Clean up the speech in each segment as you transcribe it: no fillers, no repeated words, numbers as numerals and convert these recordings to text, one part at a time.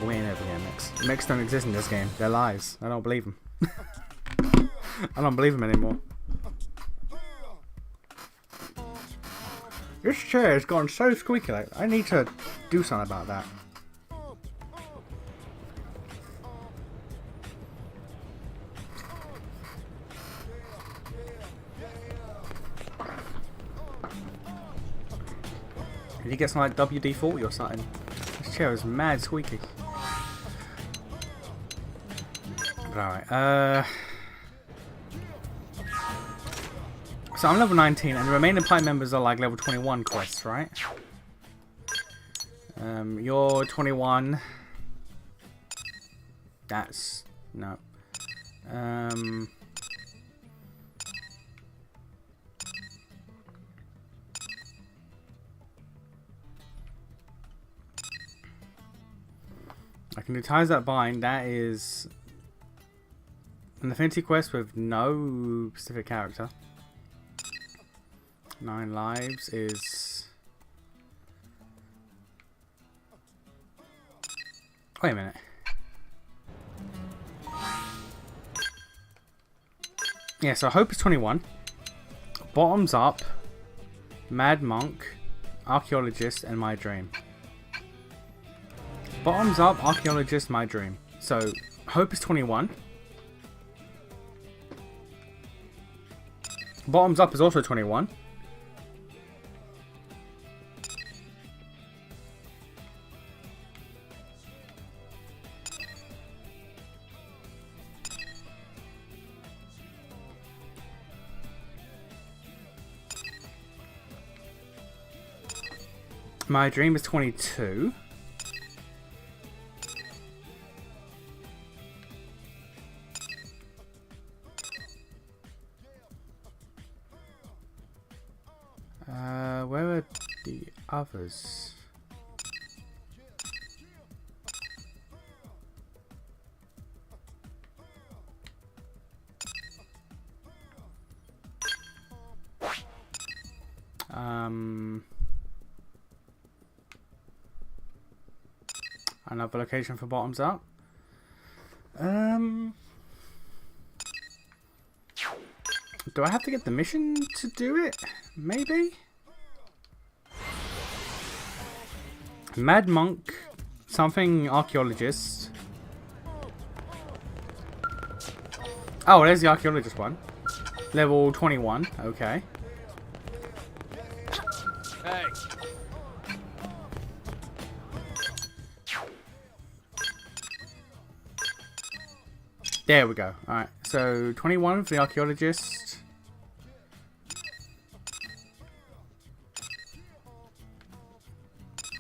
We ain't never getting Mechs. Mechs don't exist in this game. They're lies. I don't believe them. I don't believe them anymore. This chair has gone so squeaky. Like, I need to do something about that. Did he get something like WD-40 or something? This chair is mad squeaky. Alright, so I'm level 19 and the remaining party members are like level 21 quests, right? You're 21. That's... no. I can do ties that bind. That is an affinity quest with no specific character. 9 lives is... wait a minute. Yeah, so Hope is 21. Bottoms Up, Mad Monk, Archaeologist, and My Dream. Bottoms Up, Archaeologist, My Dream. So, Hope is 21. Bottoms Up is also 21. My Dream is 22. Where are the others? Another location for Bottoms Up. Do I have to get the mission to do it? Maybe? Mad Monk, something Archaeologist. Oh, there's the Archaeologist one. Level 21, okay. Hey. There we go. Alright, so 21 for the Archaeologist.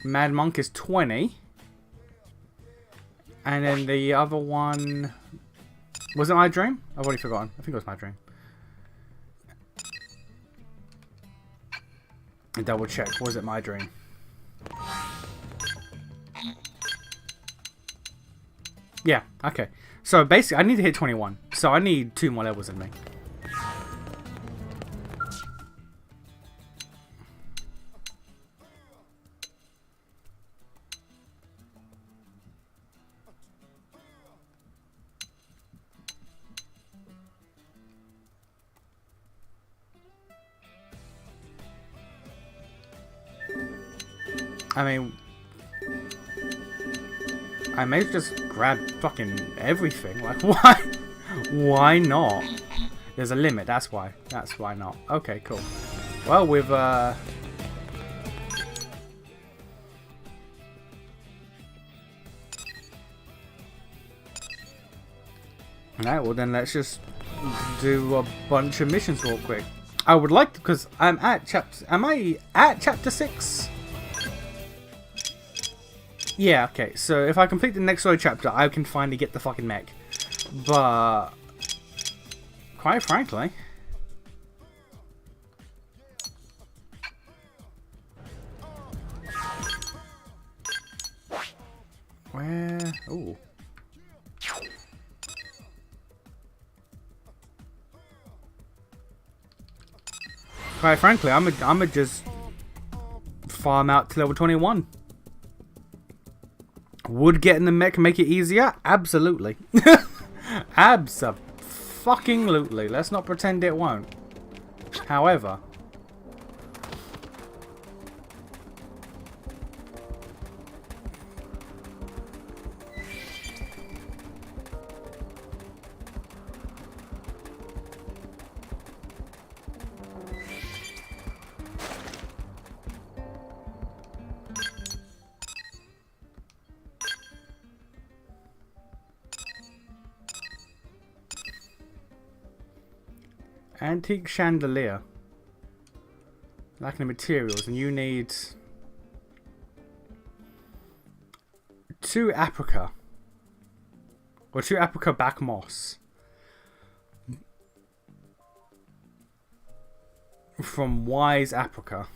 Mad Monk is 20. And then the other one... was it My Dream? I've already forgotten. I think it was My Dream. Double check. Was it My Dream? Yeah, okay. So basically, I need to hit 21. So I need 2 more levels in me. I mean, I may just grab fucking everything. Like, why? Why not? There's a limit. That's why. That's why not. Okay, cool. Well, with Alright, well then let's just do a bunch of missions real quick. I would like to, because I'm at chapter... am I at chapter 6? Yeah, okay, so if I complete the next solo chapter, I can finally get the fucking mech. But... quite frankly... where... ooh. Quite frankly, I'ma just... farm out to level 21. Would getting the mech make it easier? Absolutely. Abso-fucking-lutely. Let's not pretend it won't. However, antique chandelier. Lacking the materials, and you need 2 aprica. Or 2 aprica back moss. From Wise Aprica.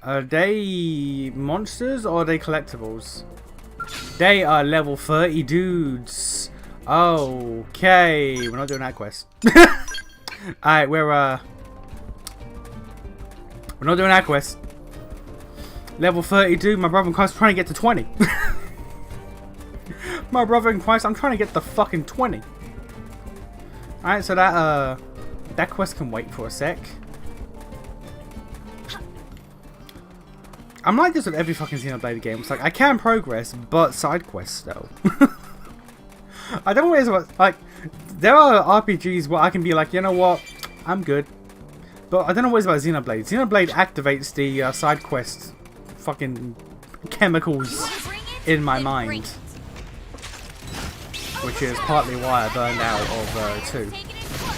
Are they monsters or are they collectibles? They are level 30 dudes. Okay, we're not doing that quest. Alright, we're not doing that quest. Level 32, my brother in Christ, trying to get to 20. My brother in Christ, I'm trying to get the fucking 20. Alright, so that quest can wait for a sec. I'm like this with every fucking Xenoblade game. It's like, I can progress, but side quests though. I don't always, like, there are RPGs where I can be like, you know what, I'm good. But I don't know what it's about Xenoblade. Xenoblade activates the side quest fucking chemicals in my mind. Which is partly why I burned out of 2.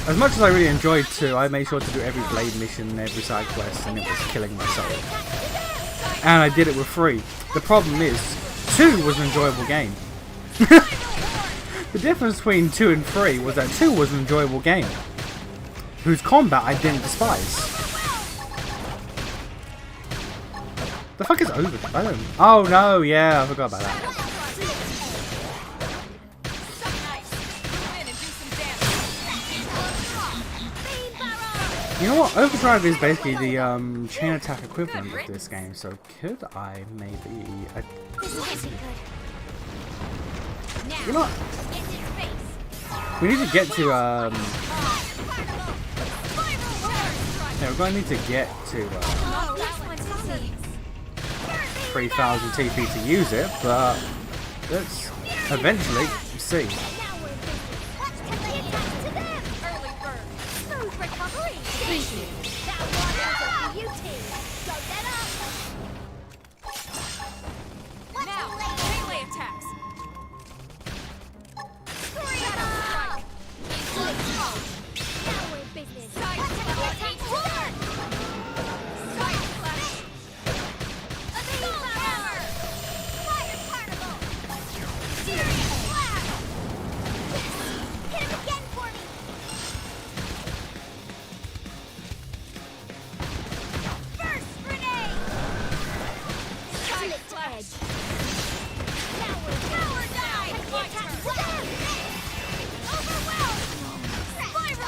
As much as I really enjoyed 2, I made sure to do every Blade mission and every side quest, and it was killing my soul. And I did it with 3. The problem is, 2 was an enjoyable game. The difference between 2 and 3 was that 2 was an enjoyable game, whose combat I didn't despise. The fuck is over? I don't. Oh no, yeah, I forgot about that. You know what? Overdrive is basically the chain attack equivalent of this game. So could I maybe? You know what? We need to get to yeah, we're going to need to get to 3000 TP to use it, but let's eventually see.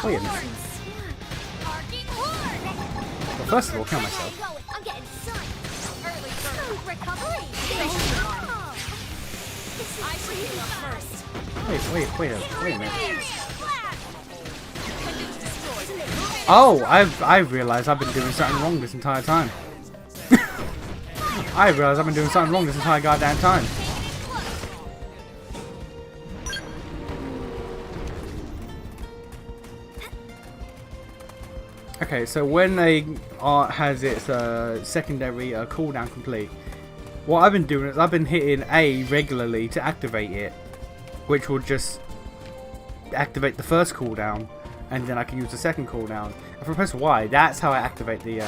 Oh yeah. Well, first of all, kill myself. Wait a minute. Oh, I've realised I've been doing something wrong this entire time. I realised I've been doing something wrong this entire goddamn time. Okay, so when a art has its secondary cooldown complete, what I've been doing is I've been hitting A regularly to activate it, which will just activate the first cooldown, and then I can use the second cooldown. If I press Y, that's how I activate the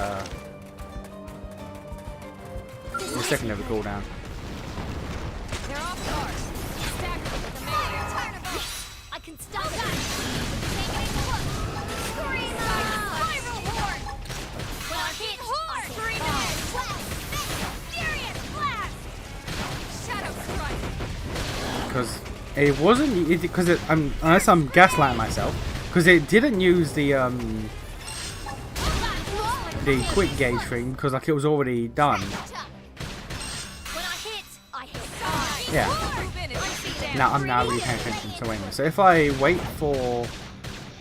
secondary cooldown. I can stop that. Because it wasn't, because unless I'm gaslighting myself, because it didn't use the quick gauge thing, because like it was already done. Yeah. Now I'm now really paying attention. So anyway, so if I wait for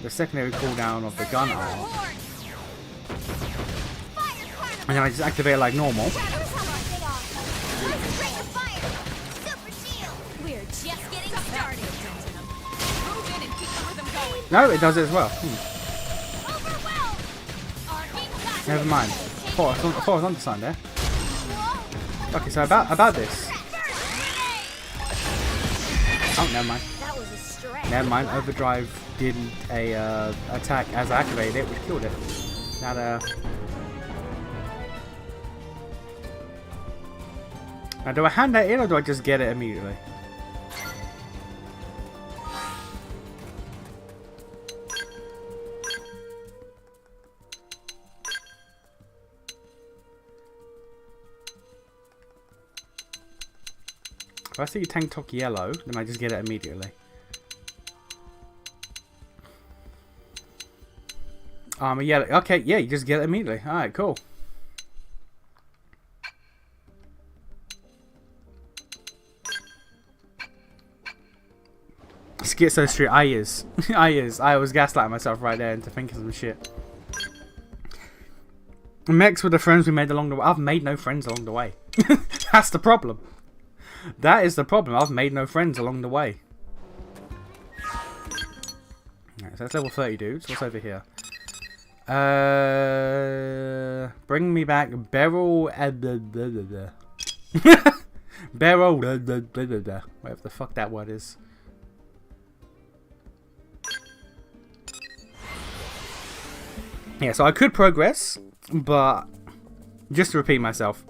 the secondary cooldown of the gun arm, and then I just activate it like normal. No, it does it as well. Never mind. I thought I was on the sign there. Okay, so about this. Oh, never mind. Never mind. Overdrive didn't attack as I activated it, which killed it. Now do I hand that in or do I just get it immediately? If I see tank top yellow, then I just get it immediately. Yellow. Okay, yeah, you just get it immediately. Alright, cool. Schizo Street, I was gaslighting myself right there into thinking some shit. Mechs were the friends we made along the way. I've made no friends along the way. That's the problem. That is the problem. I've made no friends along the way. Alright, so that's level 30 dudes. What's over here? Bring me back barrel. Barrel. Whatever the fuck that word is. Yeah, so I could progress, but just to repeat myself,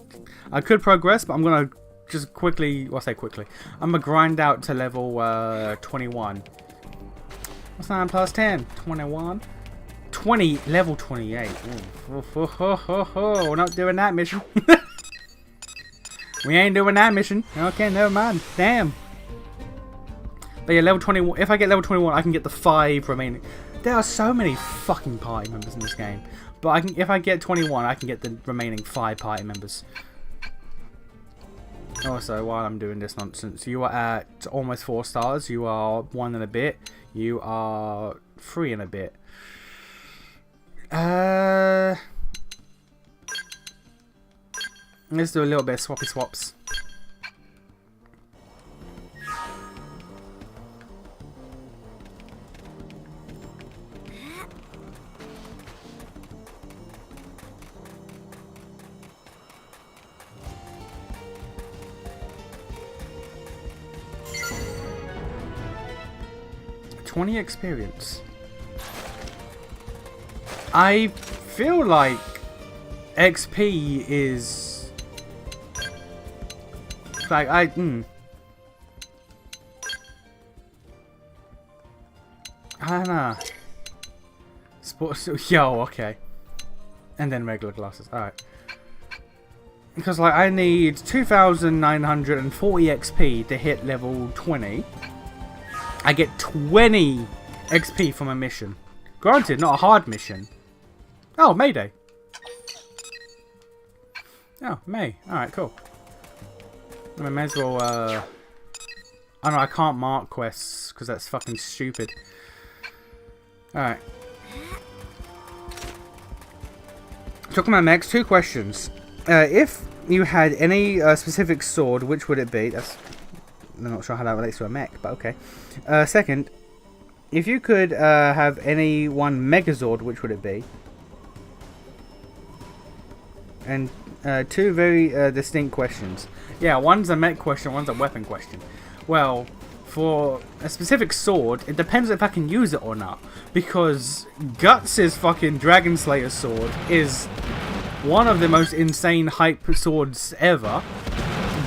I could progress, but I'm gonna just quickly. Well, I say quickly. I'm gonna grind out to level 21. What's 9 plus 10? 21. 20. Level 28. We're not doing that mission. We ain't doing that mission. Okay, never mind. Damn. But yeah, level 21. If I get level 21, I can get the 5 remaining. There are so many fucking party members in this game. But if I get 21, I can get the remaining 5 party members. Also, while I'm doing this nonsense, you are at almost 4 stars. You are 1 and a bit. You are 3 and a bit. Let's do a little bit of swappy swaps. Experience. I feel like XP is like I don't know. Sports. Yo, okay. And then regular glasses. All right. Because like I need 2,940 XP to hit level 20. I get 20 XP from a mission. Granted, not a hard mission. Oh, Mayday. Oh, May. Alright, cool. I may as well, oh no, I can't mark quests, because that's fucking stupid. Alright. Talking about Mechs, 2 questions. If you had any specific sword, which would it be? I'm not sure how that relates to a mech, but okay. Second, if you could have any one Megazord, which would it be? And 2 very distinct questions. Yeah, one's a mech question, one's a weapon question. Well, for a specific sword, it depends if I can use it or not. Because Guts' fucking Dragon Slayer sword is one of the most insane hype swords ever.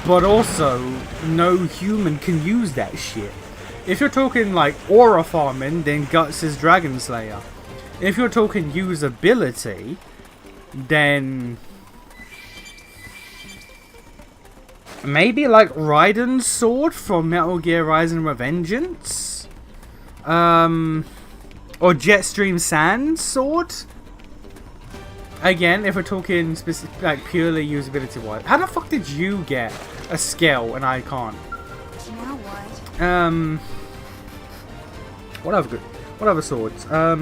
But also, no human can use that shit. If you're talking like aura farming, then Guts is Dragon Slayer. If you're talking usability, then maybe like Raiden's sword from Metal Gear Rising Revengeance? Or Jetstream Sand's sword? Again, if we're talking like purely usability wise. How the fuck did you get a scale and I can't? You know what? What other swords? I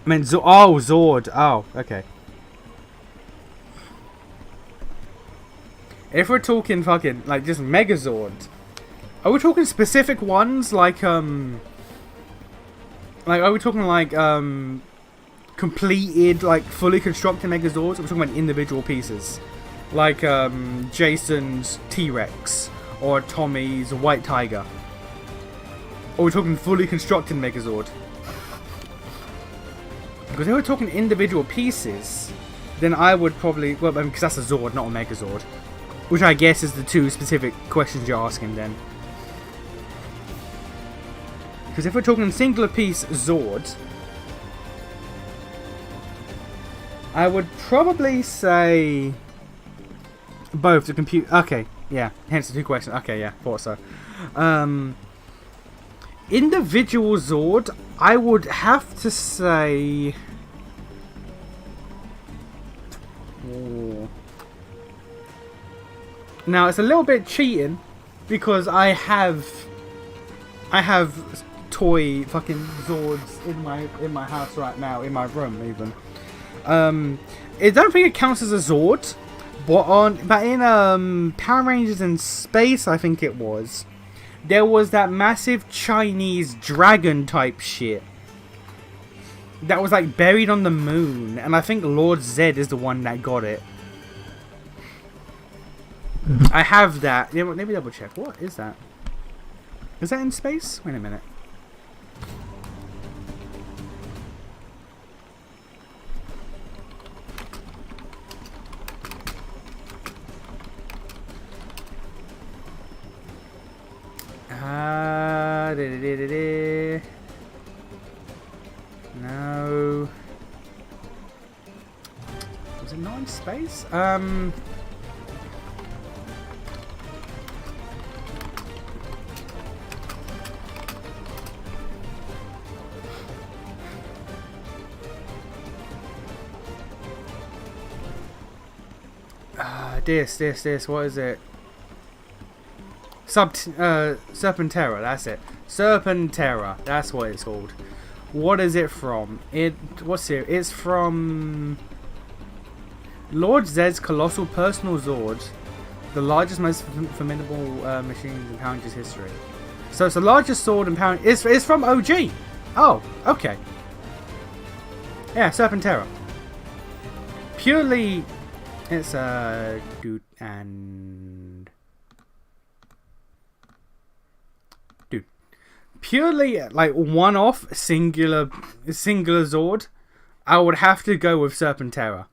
mean, Zord. Oh, okay. If we're talking fucking like just Megazord, are we talking specific ones like are we talking like completed, like fully constructed Megazords? Or are we talking about individual pieces, like Jason's T-Rex or Tommy's White Tiger? Or are we talking fully constructed Megazord? Because if we're talking individual pieces, then I would probably, well, because that's a Zord, not a Megazord. Which I guess is the two specific questions you're asking then. Because if we're talking singular piece Zord, I would probably say both the compute. Okay, yeah, hence the two questions. Okay, yeah, thought so. Individual Zord, I would have to say. Oh. Now it's a little bit cheating because I have toy fucking Zords in my house right now, in my room even. I don't think it counts as a Zord, but in Power Rangers in Space, I think it was, there was that massive Chinese dragon type shit that was like buried on the moon, and I think Lord Zed is the one that got it. I have that. Let me double check. What is that? Is that in space? Wait a minute. No. Was it not in space? This, what is it? Serpentera, that's it. Serpentera, that's what it's called. What is it from? What's it? It's from Lord Zed's colossal personal Zord, the largest, most formidable machines in Power Rangers history. So it's the largest sword in Power. It's from OG. Oh, okay. Yeah, Serpentera. Purely. It's dude. Purely like one-off singular Zord, I would have to go with Serpentera,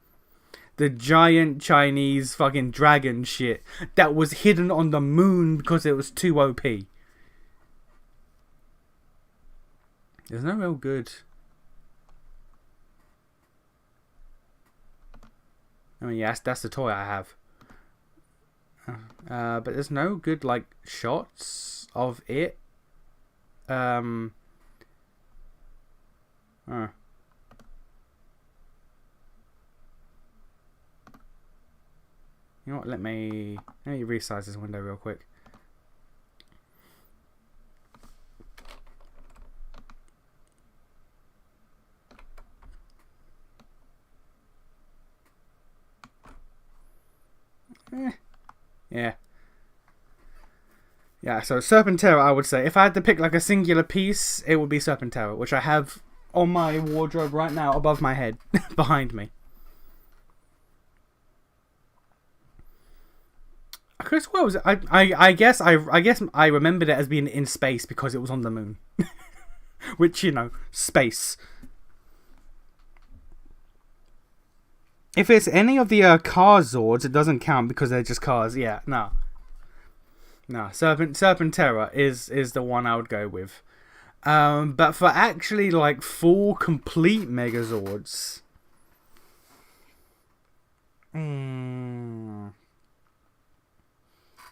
the giant Chinese fucking dragon shit that was hidden on the moon because it was too OP. There's no real good. I mean, yes, that's the toy I have. But there's no good like shots of it. You know what? Let me resize this window real quick. Yeah. Yeah, so Serpentera, I would say. If I had to pick like a singular piece, it would be Serpentera, which I have on my wardrobe right now above my head, behind me. Chris, what was it? I guess I remembered it as being in space because it was on the moon. Which, you know, space. If it's any of the car Zords, it doesn't count because they're just cars. Yeah, no. No, Serpentera is the one I would go with. But for actually like full complete Megazords,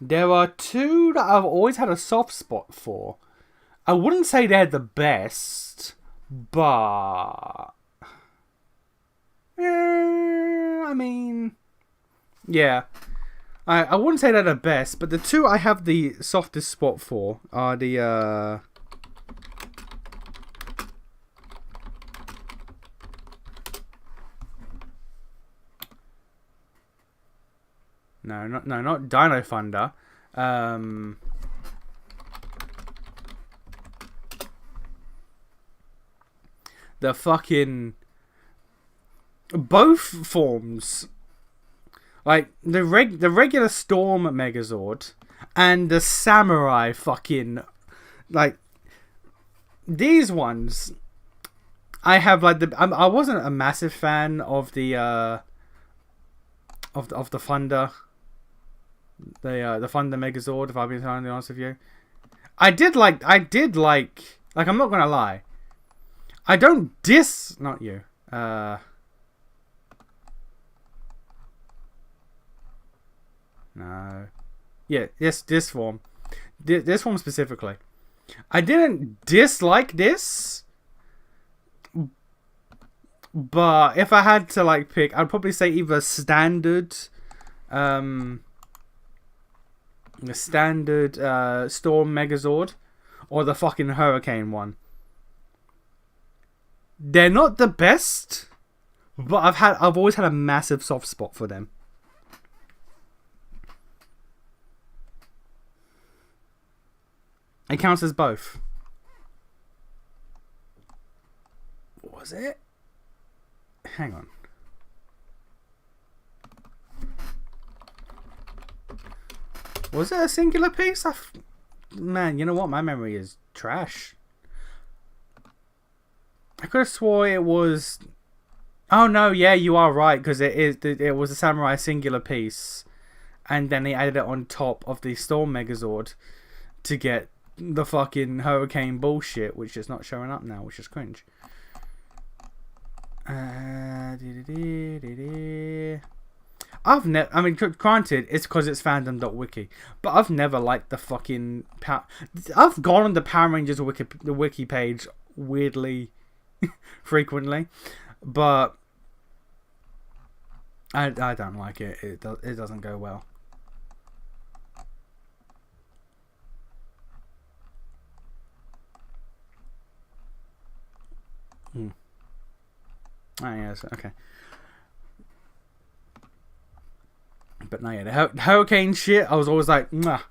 there are two that I've always had a soft spot for. I wouldn't say they're the best, but I mean, yeah. I wouldn't say they're the best, but the two I have the softest spot for are the not Dino Thunder. The fucking both forms, like the regular Storm Megazord and the Samurai fucking, like these ones. I have like I wasn't a massive fan of the of the Thunder. The Thunder Megazord, if I've been totally honest with you. I did like I'm not gonna lie. I don't not you. No. Yeah, this form. This form specifically. I didn't dislike this. But if I had to like pick, I'd probably say either standard the standard Storm Megazord or the fucking Hurricane one. They're not the best, but I've always had a massive soft spot for them. It counts as both. Was it? Hang on. Was it a singular piece? Man, you know what? My memory is trash. I could have swore it was... Oh no, yeah, you are right, because it was a Samurai singular piece. And then they added it on top of the Storm Megazord to get the fucking Hurricane bullshit, which is not showing up now, which is cringe. I've never... I mean, granted, it's because it's fandom.wiki, but I've never liked the fucking... I've gone on the Power Rangers the wiki page weirdly frequently, but I don't like it. It doesn't go well. Oh yes, okay. But no, yeah, the Hurricane shit, I was always like, mwah,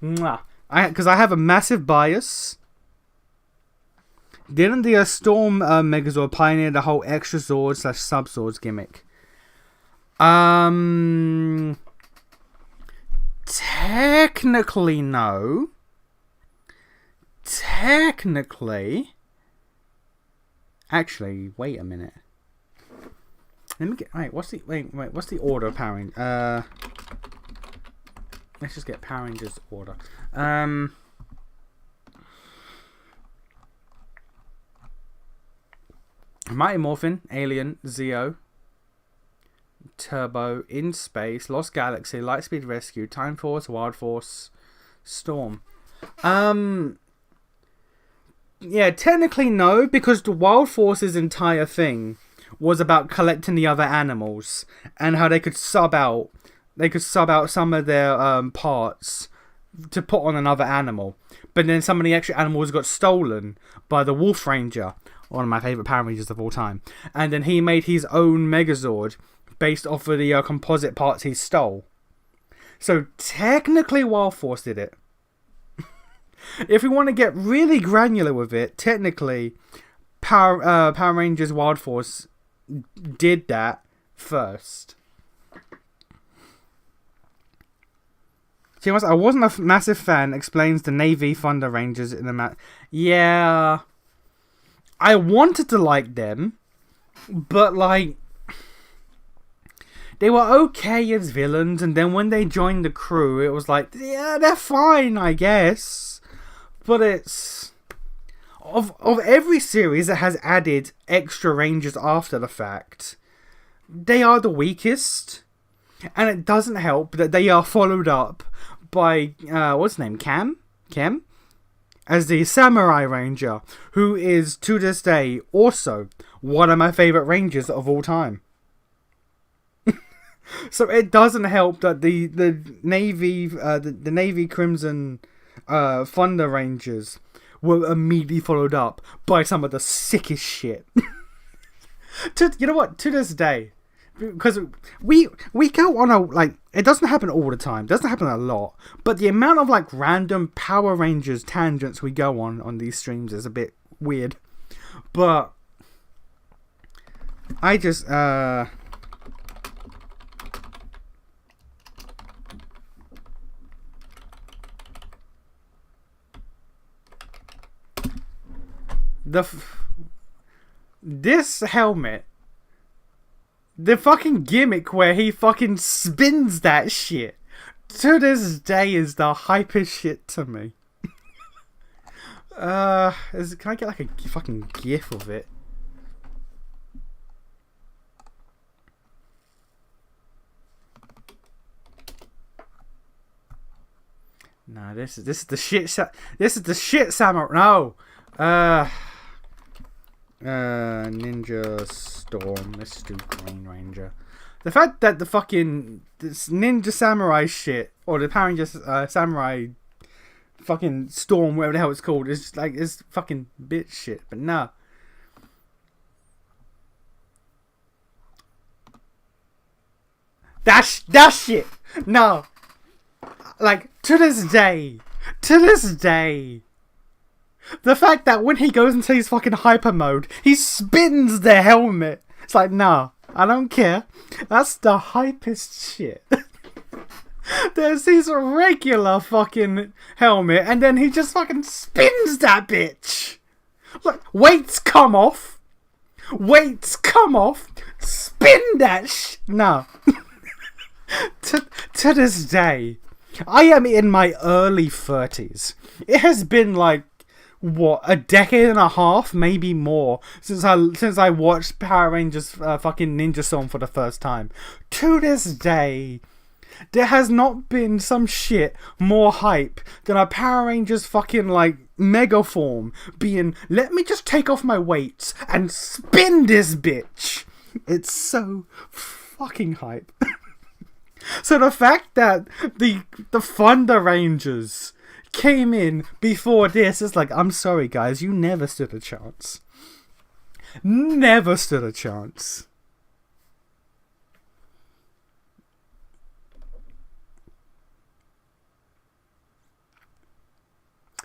mwah. Because I have a massive bias. Didn't the Storm Megazord pioneer the whole extra Zord / sub-Zords gimmick? Technically, no. Technically. Actually, wait a minute. Let me get... what's the order of Power Rangers? Let's just get Power Rangers order. Mighty Morphin, Alien, Zeo, Turbo, In Space, Lost Galaxy, Lightspeed Rescue, Time Force, Wild Force, Storm. Yeah, technically no, because the Wild Force's entire thing was about collecting the other animals and how they could sub out some of their parts to put on another animal. But then some of the extra animals got stolen by the Wolf Ranger, one of my favourite Power Rangers of all time. And then he made his own Megazord based off of the composite parts he stole. So technically Wild Force did it. If we want to get really granular with it, technically Power Rangers Wild Force did that first. See, I wasn't a massive fan. Explains the Navy Thunder Rangers in the match. Yeah, I wanted to like them, but like they were okay as villains, and then when they joined the crew, it was like, yeah, they're fine, I guess. But it's of every series that has added extra Rangers after the fact, they are the weakest, and it doesn't help that they are followed up by what's his name, Cam as the Samurai Ranger, who is to this day also one of my favorite Rangers of all time. So it doesn't help that the Navy the Navy Crimson Thunder Rangers were immediately followed up by some of the sickest shit. You know what? To this day, because we go on a, like, it doesn't happen all the time, it doesn't happen a lot, but the amount of like random Power Rangers tangents we go on these streams is a bit weird. But I just this helmet, the fucking gimmick where he fucking spins that shit, to this day is the hypest shit to me. Can I get like a fucking gif of it? No, this is the shit. This is the shit samurai. No, Ninja Storm. Let's do Green Ranger. The fact that the fucking this Ninja Samurai shit, or the Power Rangers Samurai fucking Storm, whatever the hell it's called, is like, it's fucking bitch shit. But nah. That shit. No. Like, to this day, the fact that when he goes into his fucking hyper mode, he spins the helmet. It's like, nah, I don't care. That's the hypest shit. There's his regular fucking helmet, and then he just fucking spins that bitch. Like, weights come off. Spin that nah. To this day, I am in my early 30s. It has been like, what, a decade and a half, maybe more, since I watched Power Rangers fucking Ninja Storm for the first time. To this day, there has not been some shit more hype than a Power Rangers fucking like mega form being, let me just take off my weights and spin this bitch. It's so fucking hype. So the fact that the Thunder Rangers came in before this is like, I'm sorry guys, you never stood a chance. Never stood a chance.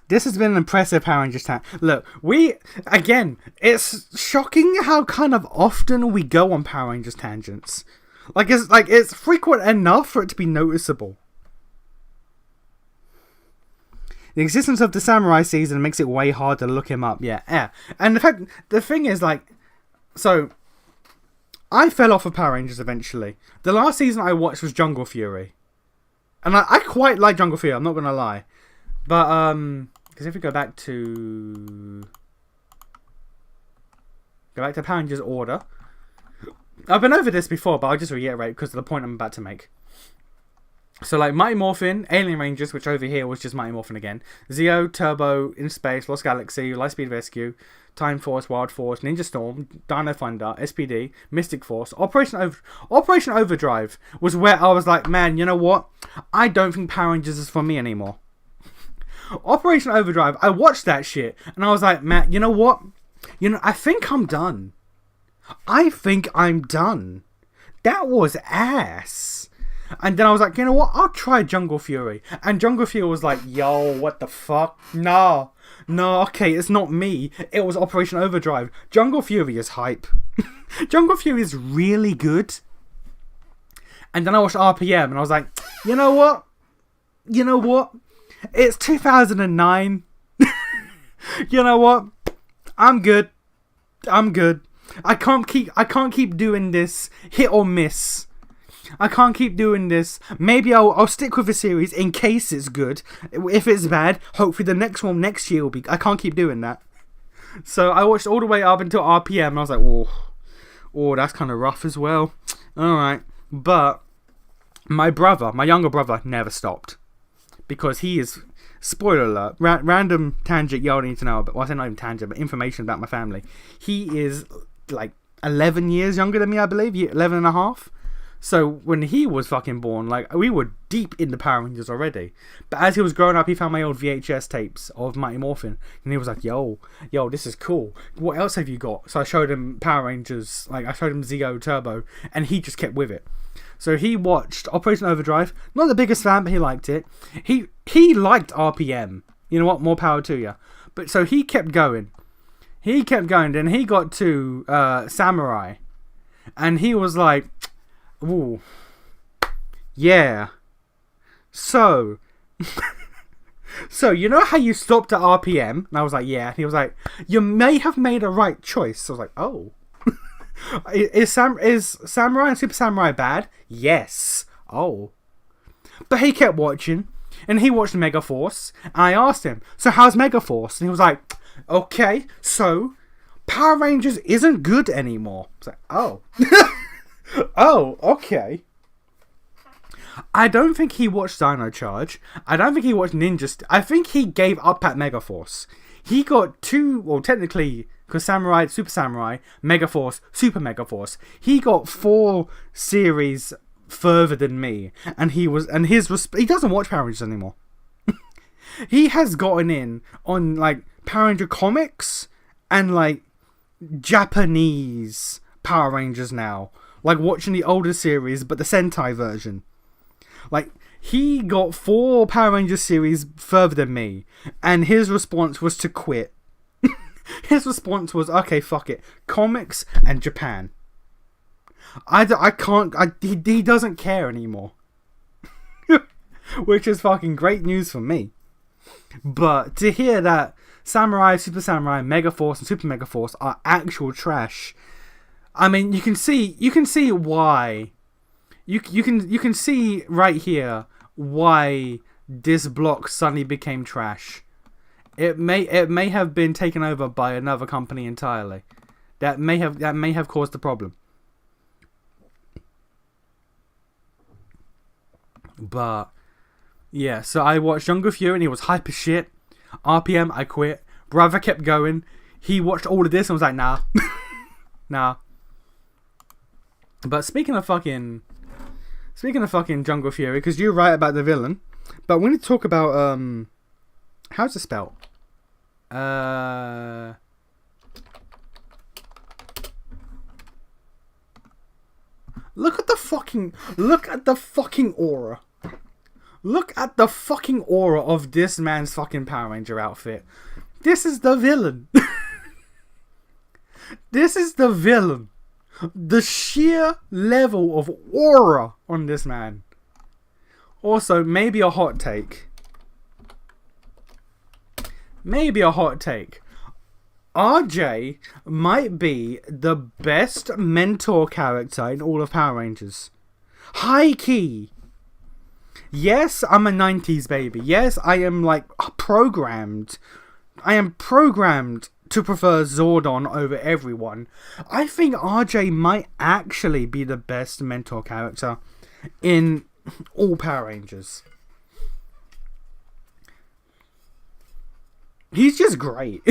This has been an impressive Power Rangers time. Look, again, it's shocking how kind of often we go on Power Rangers tangents. It's frequent enough for it to be noticeable. The existence of the Samurai season makes it way harder to look him up. Yeah. And the thing is, like, so I fell off of Power Rangers eventually. The last season I watched was Jungle Fury, and I quite like Jungle Fury. I'm not gonna lie, but because if we go back to Power Rangers Order. I've been over this before, but I'll just reiterate because of the point I'm about to make. So, like, Mighty Morphin, Alien Rangers, which over here was just Mighty Morphin again, Zeo, Turbo, In Space, Lost Galaxy, Lightspeed Rescue, Time Force, Wild Force, Ninja Storm, Dino Thunder, SPD, Mystic Force, Operation Overdrive was where I was like, man, you know what? I don't think Power Rangers is for me anymore. Operation Overdrive, I watched that shit, and I was like, man, you know what? I think I'm done. That was ass. And then I was like, you know what? I'll try Jungle Fury. And Jungle Fury was like, yo, what the fuck? No, okay, it's not me. It was Operation Overdrive. Jungle Fury is hype. Jungle Fury is really good. And then I watched RPM and I was like, you know what? It's 2009. You know what? I'm good. I can't keep doing this hit or miss. I can't keep doing this. Maybe I'll stick with the series in case it's good. If it's bad, hopefully the next one next year will be. I can't keep doing that. So I watched all the way up until RPM and I was like, oh, that's kind of rough as well. Alright. But my younger brother never stopped. Because he is, spoiler alert, random tangent y'all need to know about. Well, I say not even tangent, but information about my family. He is like 11 years younger than me, I believe. 11 and a half. So when he was fucking born, like, we were deep in the Power Rangers already. But as he was growing up, he found my old VHS tapes of Mighty Morphin, and he was like, yo, this is cool. What else have you got? So I showed him Power Rangers, like, I showed him Zeo Turbo, and he just kept with it. So he watched Operation Overdrive. Not the biggest fan, but he liked it. He liked RPM. You know what? More power to you. But so he kept going. Then he got to Samurai. And he was like, ooh, yeah. So, you know how you stopped at RPM? And I was like, yeah. And he was like, you may have made a right choice. So I was like, oh. Is Samurai and Super Samurai bad? Yes. Oh. But he kept watching. And he watched Megaforce. And I asked him, so how's Megaforce? And he was like, okay, so Power Rangers isn't good anymore. I was like, oh. Oh, okay. I don't think he watched Dino Charge. I don't think he watched Ninja. I think he gave up at Megaforce. He got two, well, technically, because Samurai, Super Samurai, Megaforce, Super Megaforce. He got 4 series further than me, and he doesn't watch Power Rangers anymore. He has gotten in on like Power Ranger comics and like Japanese Power Rangers now, like watching the older series but the Sentai version. Like, he got 4 Power Rangers series further than me, and his response was to quit. His response was, okay, fuck it, comics and Japan. I can't. He doesn't care anymore. Which is fucking great news for me. But to hear that Samurai, Super Samurai, Megaforce, and Super Megaforce are actual trash, I mean, you can see why. You can see right here why this block suddenly became trash. It may have been taken over by another company entirely. That may have caused the problem. But yeah, so I watched Jungle Fury and he was hype as shit. RPM, I quit. Brother kept going. He watched all of this and was like, nah. Nah. But speaking of fucking Jungle Fury, because you're right about the villain, but we need to talk about how's it spelled? Look at the fucking aura. Look at the fucking aura of this man's fucking Power Ranger outfit. This is the villain. This is the villain. The sheer level of aura on this man. Also, maybe a hot take. RJ might be the best mentor character in all of Power Rangers. High key. Yes, I'm a 90s baby. Yes, I am like programmed. I am programmed to prefer Zordon over everyone. I think RJ might actually be the best mentor character in all Power Rangers. He's just great.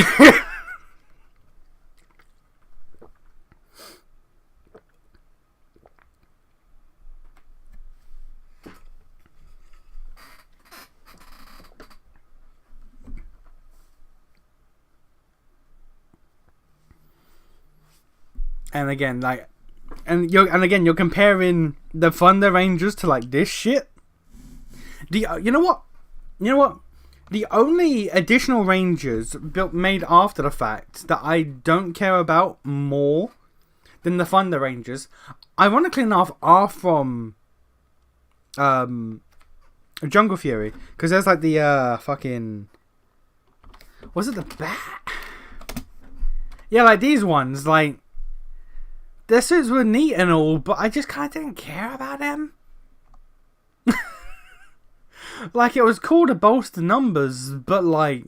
And again, like, you're comparing the Thunder Rangers to like this shit. You know what? The only additional Rangers made after the fact that I don't care about more than the Thunder Rangers, ironically enough, are from Jungle Fury, because there's like the fucking, was it the bat? Yeah, like these ones, like. Their suits were neat and all, but I just kind of didn't care about them. Like, it was cool to bolster numbers, but like...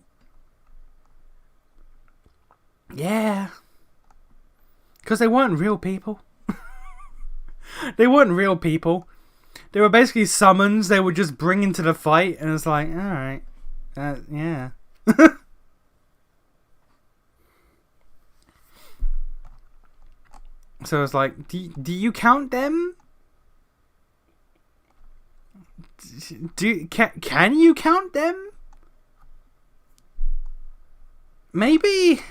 Yeah. Because they weren't real people. They weren't real people. They were basically summons they would just bring into the fight, and it's like, alright. Yeah. So it's like, do you count them? can you count them? Maybe.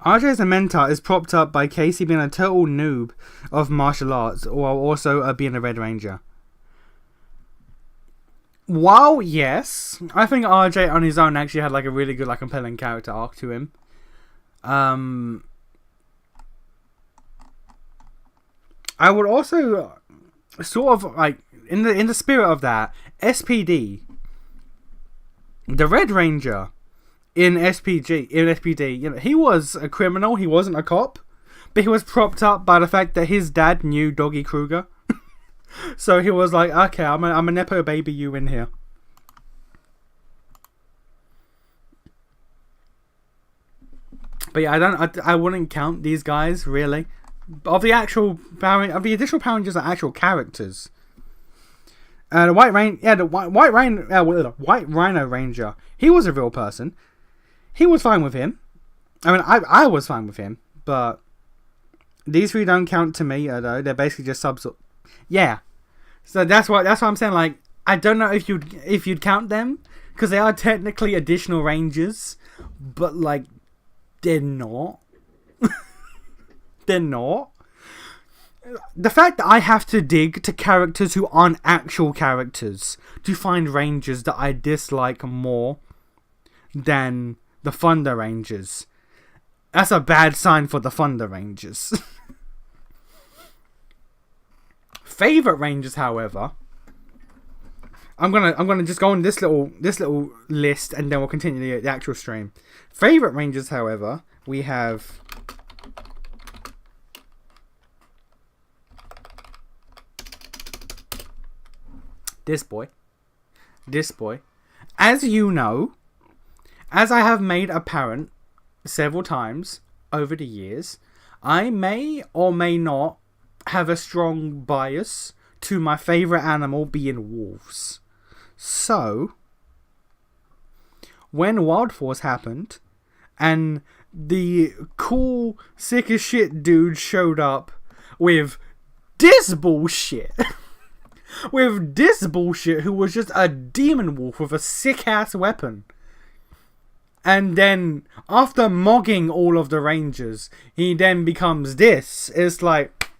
RJ as a mentor is propped up by Casey being a total noob of martial arts while also being a Red Ranger. While, yes, I think RJ on his own actually had like a really good, like, compelling character arc to him. I would also sort of like in the spirit of that, SPD, the Red Ranger in SPD, you know, he was a criminal. He wasn't a cop, but he was propped up by the fact that his dad knew Doggy Kruger. So he was like, okay, I'm a nepo baby you in here. But yeah, I wouldn't count these guys really. Of the additional Power Rangers are actual characters. The White Rhino Ranger. He was a real person. He was fine with him. I mean, I was fine with him, but these three don't count to me though. They're basically just subs. Yeah, so that's why I'm saying, like, I don't know if you'd count them because they are technically additional Rangers, but like they're not. They're not. The fact that I have to dig to characters who aren't actual characters to find Rangers that I dislike more than the Thunder Rangers, that's a bad sign for the Thunder Rangers. Favorite Rangers, however, I'm gonna just go on this little list and then we'll continue the actual stream. Favorite Rangers, however, we have this boy. As you know, as I have made apparent several times over the years, I may or may not have a strong bias to my favourite animal being wolves. So, when Wild Force happened, and the cool, sick as shit dude showed up with this bullshit... with this bullshit, who was just a demon wolf with a sick-ass weapon. And then, after mogging all of the Rangers, he then becomes this. It's like,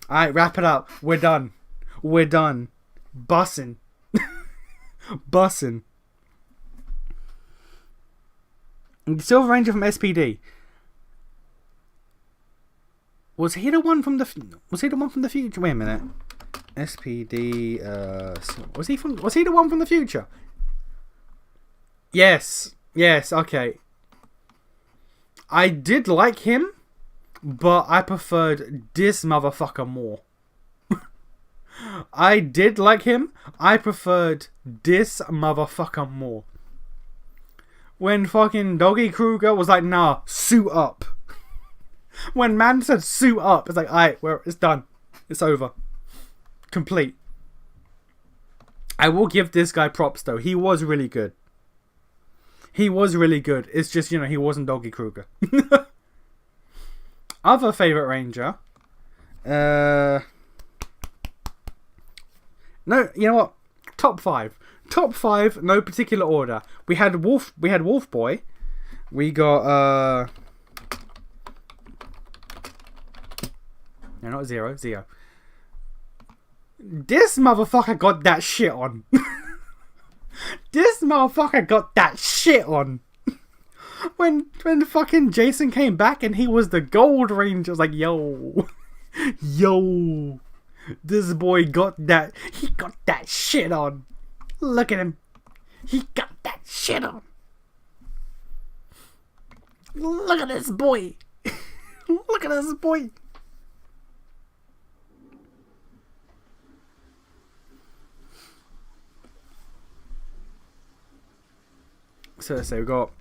alright, wrap it up. We're done. Bussin'. Bussin'. Silver Ranger from SPD. Was he the one from the future? Wait a minute. SPD, was he the one from the future? Yes, okay. I did like him, but I preferred this motherfucker more. I did like him, I preferred this motherfucker more. When fucking Doggy Kruger was like, nah, suit up. When man said suit up, it's like, alright, it's done. It's over. Complete. I will give this guy props though. He was really good. It's just, you know, he wasn't Doggy Kruger. Other favorite Ranger. No, you know what? Top 5, no particular order. We had Wolf Boy. We got no, not Zero. This motherfucker got that shit on. When fucking Jason came back and he was the Gold Ranger, I was like, yo, this boy got that. He got that shit on. Look at him. He got that shit on. Look at this boy. So we've got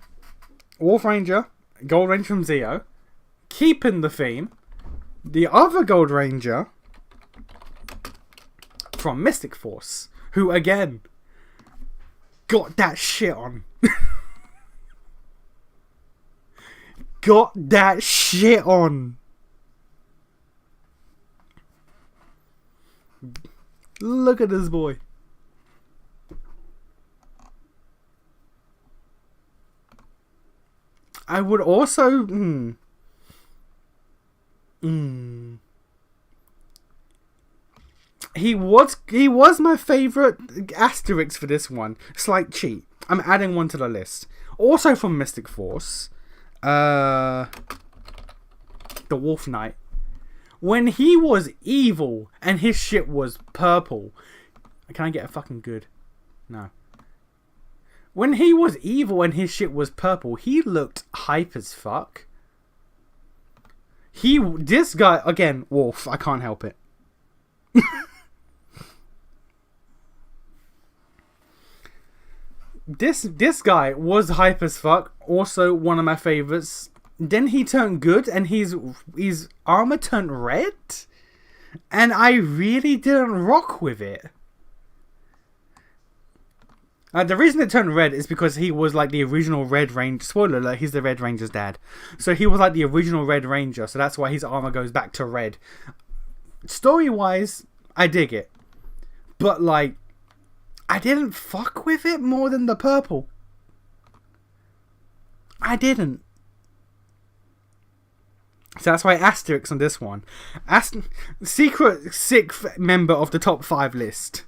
Wolf Ranger, Gold Ranger from Zeo, keeping the theme, the other Gold Ranger from Mystic Force, who again got that shit on. got that shit on. Look at this boy. I would also... He was my favourite asterisk for this one. Slight cheat. I'm adding one to the list. Also from Mystic Force. The Wolf Knight. When he was evil and his shit was purple. Can I get a fucking good? No. When he was evil and his shit was purple, he looked hype as fuck. This guy, again, Wolf, I can't help it. This guy was hype as fuck. Also one of my favorites. Then he turned good and his armor turned red. And I really didn't rock with it. The reason it turned red is because he was like the original Red Ranger. Spoiler alert, he's the Red Ranger's dad. So he was like the original Red Ranger. So that's why his armor goes back to red. Story-wise, I dig it. But like, I didn't fuck with it more than the purple. I didn't. So that's why asterisk on this one. Secret sixth member of the top 5 list.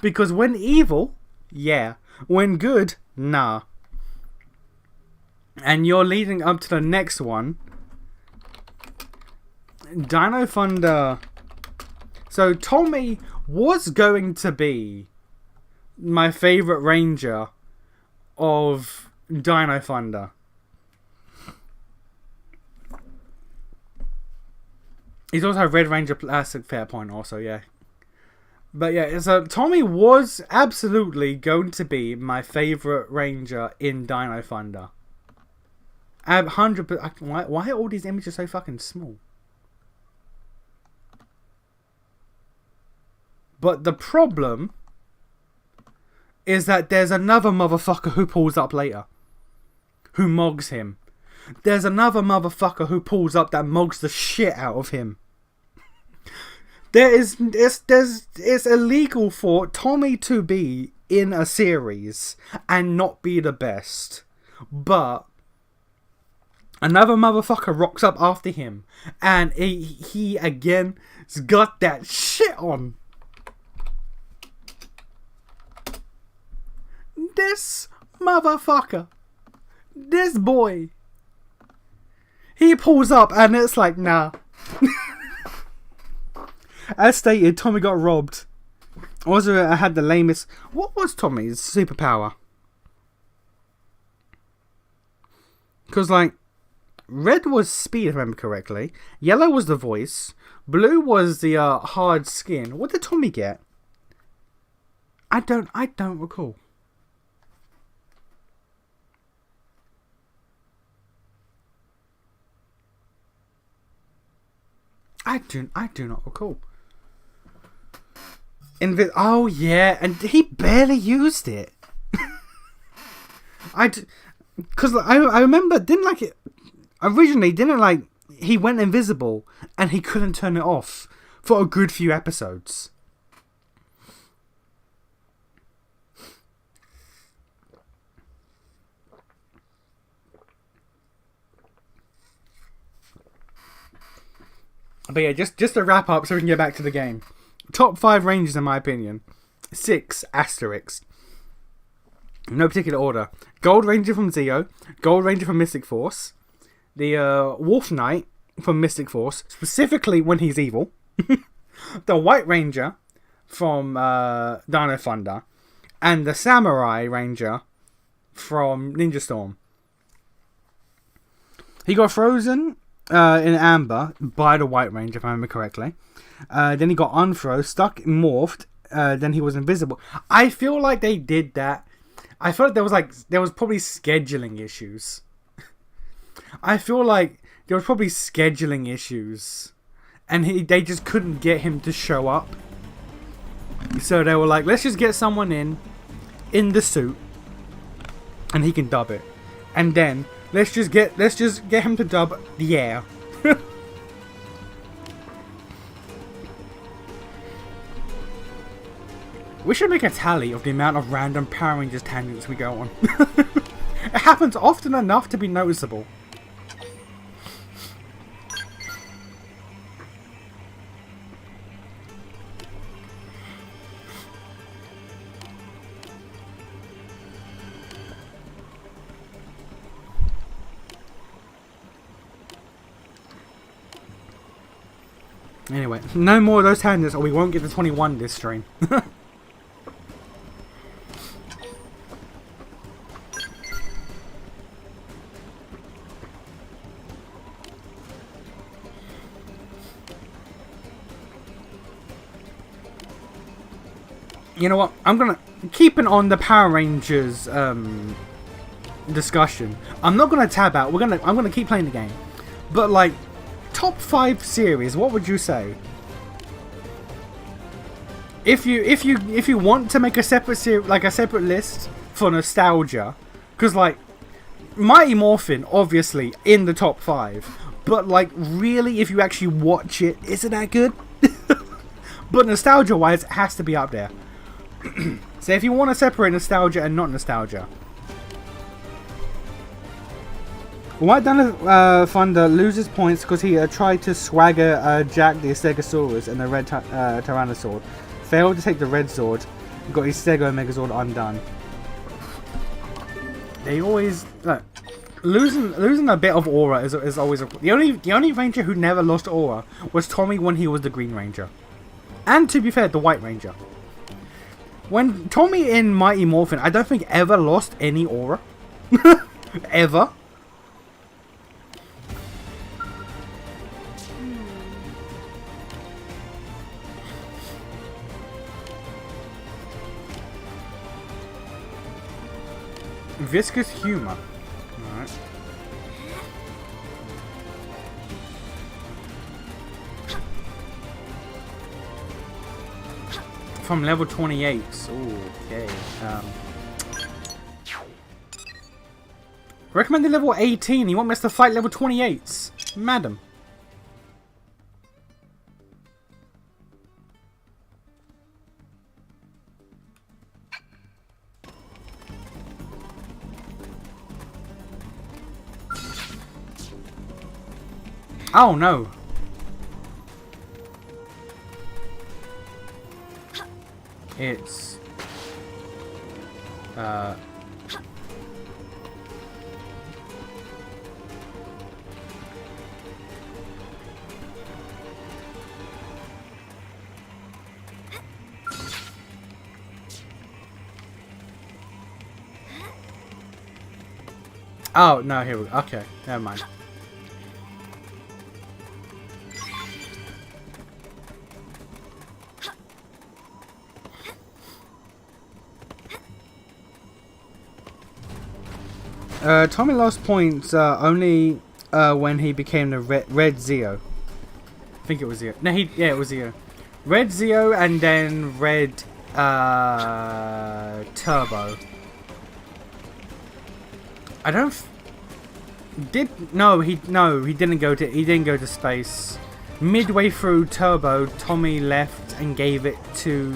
Because when evil, yeah. When good, nah. And you're leading up to the next one. Dino Thunder. So Tommy was going to be my favourite ranger of Dino Thunder. He's also a Red Ranger Plastic Fair Point also, yeah. But yeah, so Tommy was absolutely going to be my favourite ranger in Dino Thunder. 100%. Why are all these images so fucking small? But the problem is that there's another motherfucker who pulls up later. Who mogs him. There's another motherfucker who pulls up that mogs the shit out of him. It's illegal for Tommy to be in a series and not be the best. But another motherfucker rocks up after him and he again has got that shit on. This motherfucker. This boy. He pulls up and it's like, nah. As stated, Tommy got robbed. Also, I had the lamest... What was Tommy's superpower? Because, like, red was speed, if I remember correctly. Yellow was the voice. Blue was the hard skin. What did Tommy get? I don't recall. I do not recall. Oh yeah, and he barely used it. Because I remember, he went invisible and he couldn't turn it off for a good few episodes. But yeah, just to wrap up so we can get back to the game. Top 5 rangers in my opinion. 6 asterisks. No particular order. Gold Ranger from Zeo. Gold Ranger from Mystic Force. The Wolf Knight from Mystic Force. Specifically when he's evil. The White Ranger from Dino Thunder. And the Samurai Ranger from Ninja Storm. He got frozen in amber by the White Ranger, if I remember correctly. Then he got unfroze, stuck, morphed. Then he was invisible. I feel like they did that. I feel like there was probably scheduling issues. I feel like there was probably scheduling issues, and they just couldn't get him to show up. So they were like, let's just get someone in the suit, and he can dub it. And then Let's just get him to dub the air. We should make a tally of the amount of random Power Rangers tangents we go on. It happens often enough to be noticeable. Anyway, no more of those tangents or we won't get to 21 this stream. You know what? I'm gonna keeping on the Power Rangers discussion. I'm not gonna tab out. I'm gonna keep playing the game. But like, top 5 series, what would you say? If you want to make a separate separate list for nostalgia, because like Mighty Morphin obviously in the top 5, but like really, if you actually watch it, is it that good? But nostalgia wise, it has to be up there. So if you want to separate nostalgia and not nostalgia. White Thunder loses points because he tried to swagger Jack the Stegosaurus and the red Tyrannosaur. Failed to take the red sword. Got his Stego Megazord undone. They always losing a bit of aura is always the only Ranger who never lost aura was Tommy when he was the Green Ranger, and to be fair, the White Ranger. When Tommy in Mighty Morphin, I don't think ever lost any aura. Ever. Viscous humor. Alright. From level 28. Ooh, okay. Recommended level 18. You want me to fight level 28s? Madam. Oh no. It's oh no, here we go. Okay, never mind. Tommy lost points only when he became the Red Zeo. I think it was Zeo. No, it was Zeo. Red Zeo and then Red Turbo. I don't. He didn't go to space. Midway through Turbo, Tommy left and gave it to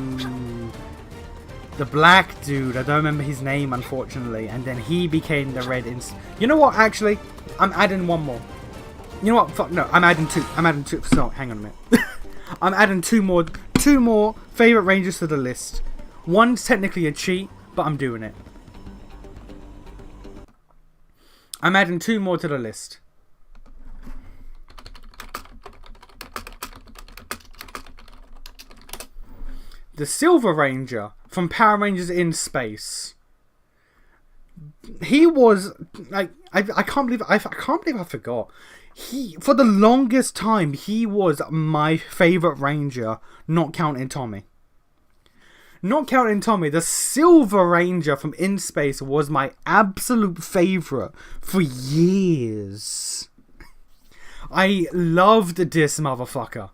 the black dude. I don't remember his name, unfortunately. And then he became the red. You know what? Actually, I'm adding one more. You know what? Fuck no. I'm adding two. So hang on a minute. I'm adding two more favorite Rangers to the list. One's technically a cheat, but I'm doing it. I'm adding 2 more to the list. The Silver Ranger from Power Rangers in Space. He was like I can't believe I forgot. For the longest time he was my favorite Ranger, not counting Tommy. Not counting Tommy, the Silver Ranger from In Space was my absolute favourite for years. I loved this motherfucker.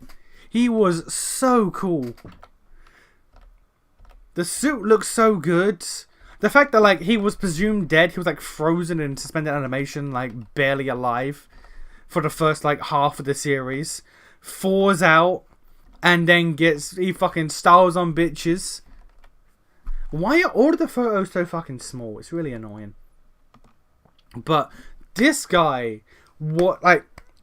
He was so cool. The suit looks so good. The fact that like he was presumed dead, he was like frozen in suspended animation, like barely alive for the first like half of the series, falls out, and then he fucking styles on bitches. Why are all of the photos so fucking small? It's really annoying. But this guy,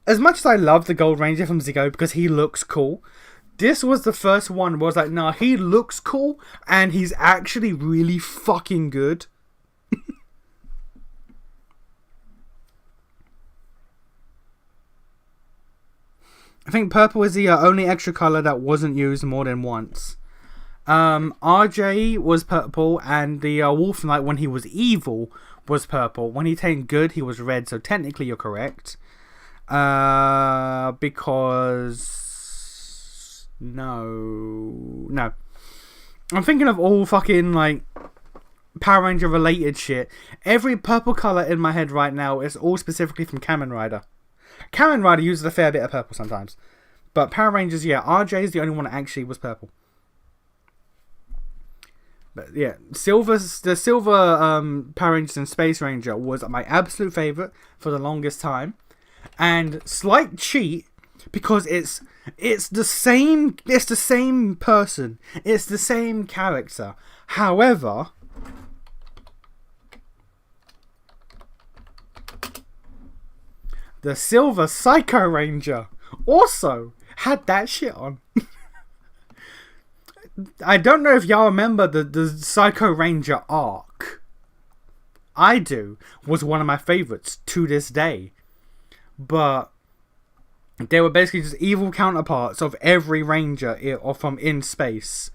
as much as I love the Gold Ranger from Zigo because he looks cool, this was the first one where I was like, nah, he looks cool and he's actually really fucking good. I think purple is the only extra color that wasn't used more than once. RJ was purple, and the Wolf Knight, when he was evil, was purple. When he turned good, he was red, so technically you're correct. Because... No. I'm thinking of all fucking, like, Power Ranger related shit. Every purple color in my head right now is all specifically from Kamen Rider. Kamen Rider uses a fair bit of purple sometimes. But Power Rangers, yeah, RJ is the only one that actually was purple. But yeah, the silver Power Rangers and Space Ranger was my absolute favourite for the longest time. And slight cheat, because it's the same person. It's the same character. However, the Silver Psycho Ranger also had that shit on. I don't know if y'all remember the Psycho Ranger arc. I do. Was one of my favorites to this day. But they were basically just evil counterparts of every Ranger from in space.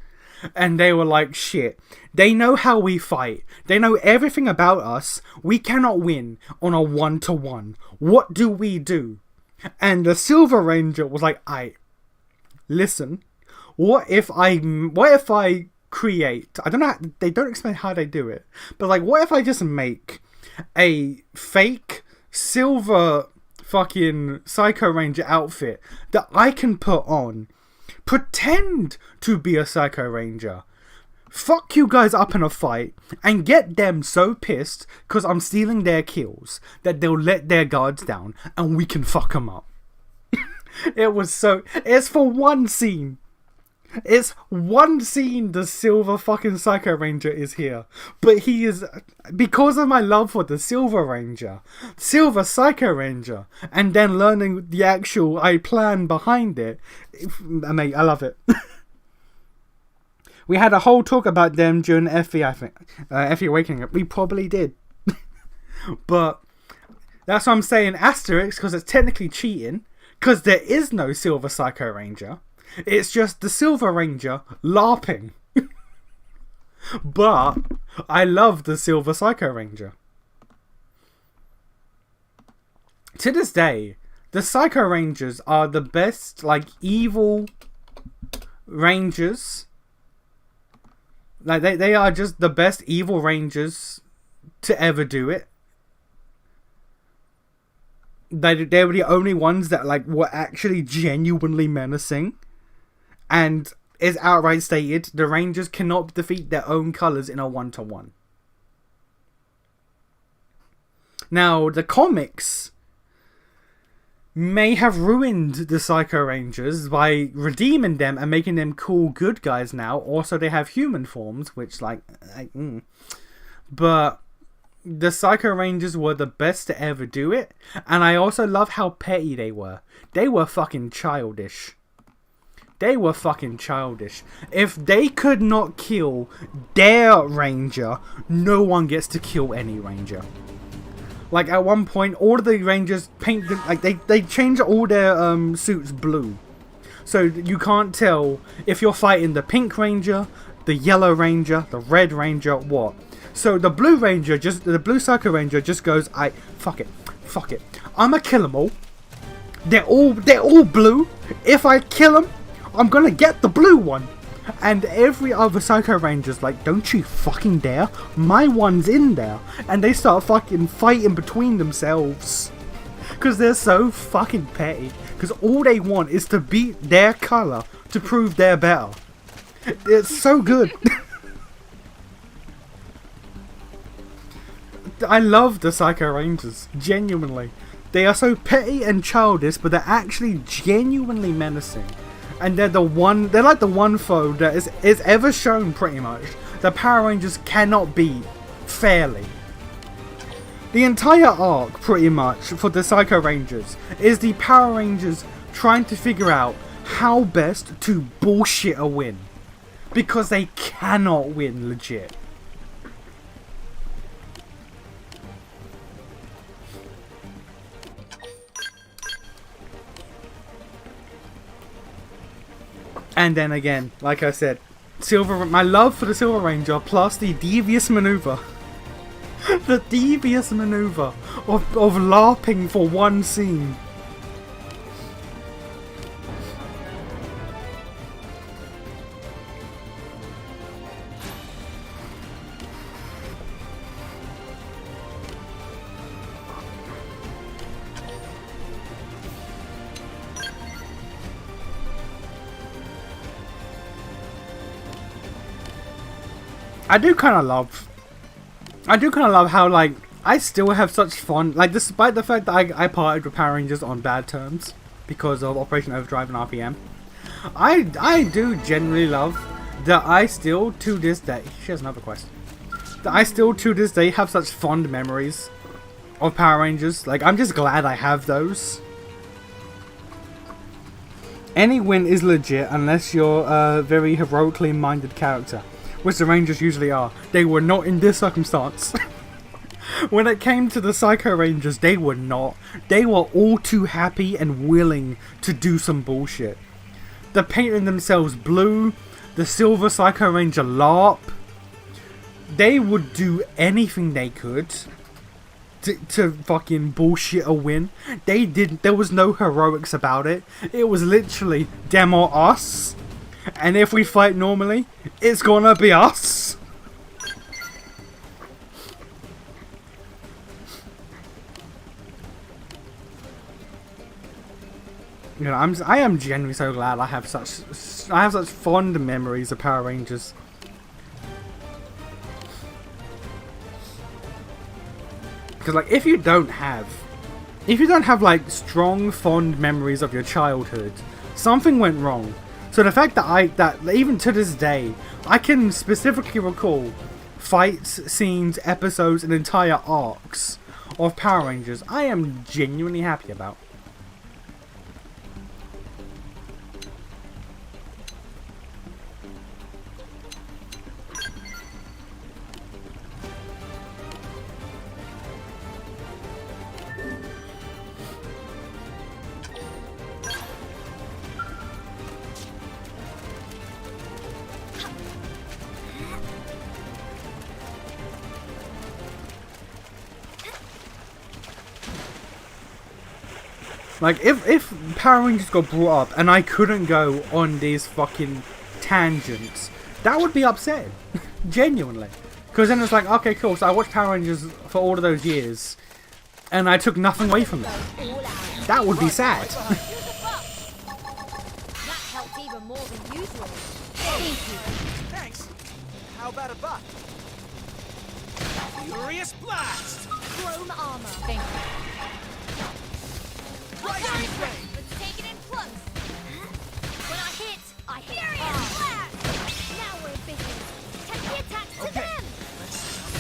And they were like, shit, they know how we fight. They know everything about us. We cannot win on a 1-to-1. What do we do? And the Silver Ranger was like, listen, what if I create, I don't know, they don't explain how they do it, but like, what if I just make a fake silver fucking Psycho Ranger outfit that I can put on, pretend to be a Psycho Ranger, fuck you guys up in a fight, and get them so pissed because I'm stealing their kills that they'll let their guards down and we can fuck them up. It's for one scene. It's one scene the Silver fucking Psycho Ranger is here. But he is, because of my love for the Silver Ranger, Silver Psycho Ranger, and then learning the actual plan behind it, mate, I love it. We had a whole talk about them during FE, I think. FE Awakening. We probably did. But that's what I'm saying, asterisk, because it's technically cheating, because there is no Silver Psycho Ranger. It's just the Silver Ranger LARPing. But I love the Silver Psycho Ranger. To this day, the Psycho Rangers are the best, like, evil Rangers. Like, they are just the best evil Rangers to ever do it. They were the only ones that, like, were actually genuinely menacing. And is outright stated, the Rangers cannot defeat their own colours in a 1-to-1. Now, the comics may have ruined the Psycho Rangers by redeeming them and making them cool good guys now. Also, they have human forms, which, But the Psycho Rangers were the best to ever do it. And I also love how petty they were. They were fucking childish. They were fucking childish. If they could not kill their Ranger, no one gets to kill any Ranger. Like, at one point, all of the Rangers paint them, like, they change all their suits blue. So you can't tell if you're fighting the Pink Ranger, the Yellow Ranger, the Red Ranger, what. So the Blue Ranger, the Blue Psycho Ranger just goes, fuck it. I'ma kill them all. They're all blue. If I kill them, I'm gonna get the blue one. And every other Psycho Ranger's like, don't you fucking dare. My one's in there. And they start fucking fighting between themselves. Because they're so fucking petty. Because all they want is to beat their colour to prove they're better. It's so good. I love the Psycho Rangers, genuinely. They are so petty and childish, but they're actually genuinely menacing. And they're like the one foe that is ever shown, pretty much, that Power Rangers cannot beat fairly. The entire arc, pretty much, for the Psycho Rangers is the Power Rangers trying to figure out how best to bullshit a win. Because they cannot win legit. And then again, like I said, my love for the Silver Ranger plus the devious maneuver. The devious maneuver of LARPing for one scene. I do kind of love how, like, I still have such fun, like, despite the fact that I parted with Power Rangers on bad terms because of Operation Overdrive and RPM. I do genuinely love that I still, to this day, she has another question, that I still, to this day, have such fond memories of Power Rangers. Like, I'm just glad I have those. Any win is legit unless you're a very heroically minded character, which the Rangers usually are. They were not in this circumstance. When it came to the Psycho Rangers, they were not. They were all too happy and willing to do some bullshit. They're painting themselves blue, the Silver Psycho Ranger LARP. They would do anything they could to fucking bullshit a win. There was no heroics about it. It was literally them or us. And if we fight normally, it's gonna be us. You know, I am genuinely so glad I have such fond memories of Power Rangers. Because, like, if you don't have like strong fond memories of your childhood, something went wrong. So the fact that even to this day, I can specifically recall fights, scenes, episodes, and entire arcs of Power Rangers, I am genuinely happy about. Like, if Power Rangers got brought up and I couldn't go on these fucking tangents, that would be upsetting. Genuinely. Because then it's like, okay, cool, so I watched Power Rangers for all of those years, and I took nothing away from them. That would be sad. That helped even more than usual. Thank you. Thanks. How about a buck? Furious blast! Chrome armor. Thank you. Rising flame! Let's take it in close. When I hit hard. Now we're busy. Take the attack to them.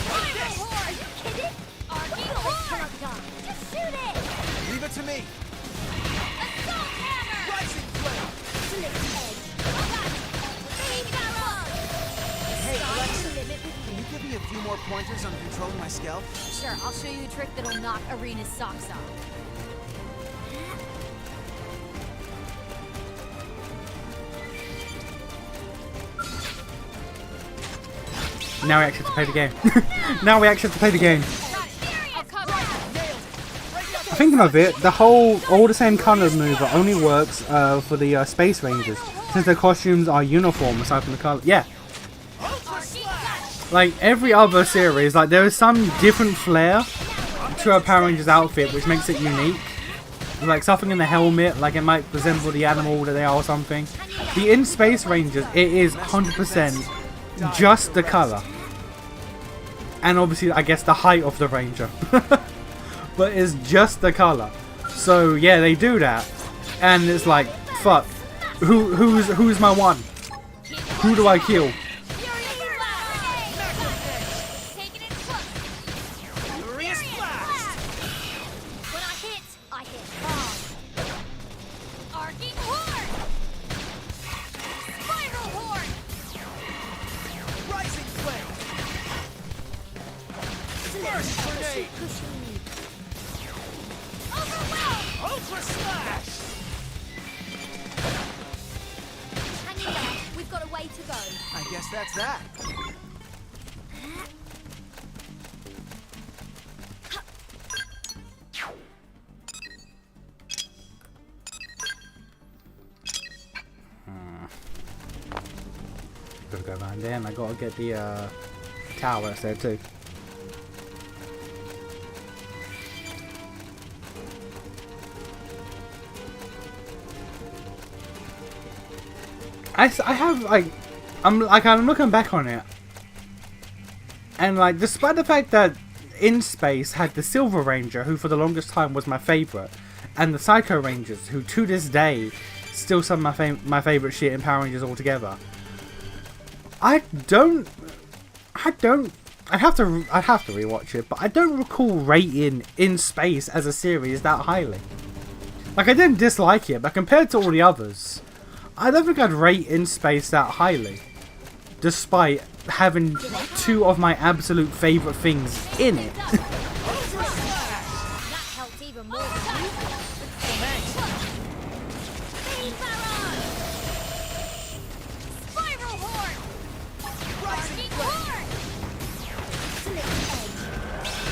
Fire horde! Are you kidding? Arcane gun. Just shoot it. Leave it to me. Assault hammer. Rising flame! Slit edge. Beam barrage. Hey, Sky Alexa, the limit with can me. you give me a few more pointers on controlling my scalp? Sure, I'll show you a trick that'll knock Arena's socks off. Now we actually have to play the game. Now we actually have to play the game. Thinking of it, all the same colour mover only works for the Space Rangers, since their costumes are uniform aside from the colour. Yeah. Like every other series, like there is some different flair to a Power Rangers outfit which makes it unique. Like something in the helmet, like it might resemble the animal that they are or something. The in Space Rangers, it is 100% just the colour. and obviously I guess the height of the ranger. But it's just the color. So yeah, they do that, and it's like, fuck, who's my one? Who do I kill? Ultra Slash! Hang in there. We've got a way to go. I guess that's that. Gotta go around there, and I gotta get the tower that's there too. I have like, I'm looking back on it, and like, despite the fact that In Space had the Silver Ranger, who for the longest time was my favorite, and the Psycho Rangers, who to this day still some of my favorite shit in Power Rangers altogether. I'd have to rewatch it, but I don't recall rating In Space as a series that highly. Like, I didn't dislike it, but compared to all the others, I don't think I'd rate In Space that highly, despite having two of my absolute favourite things in it. That helped even more. Spiral Horn! Arcing Horn!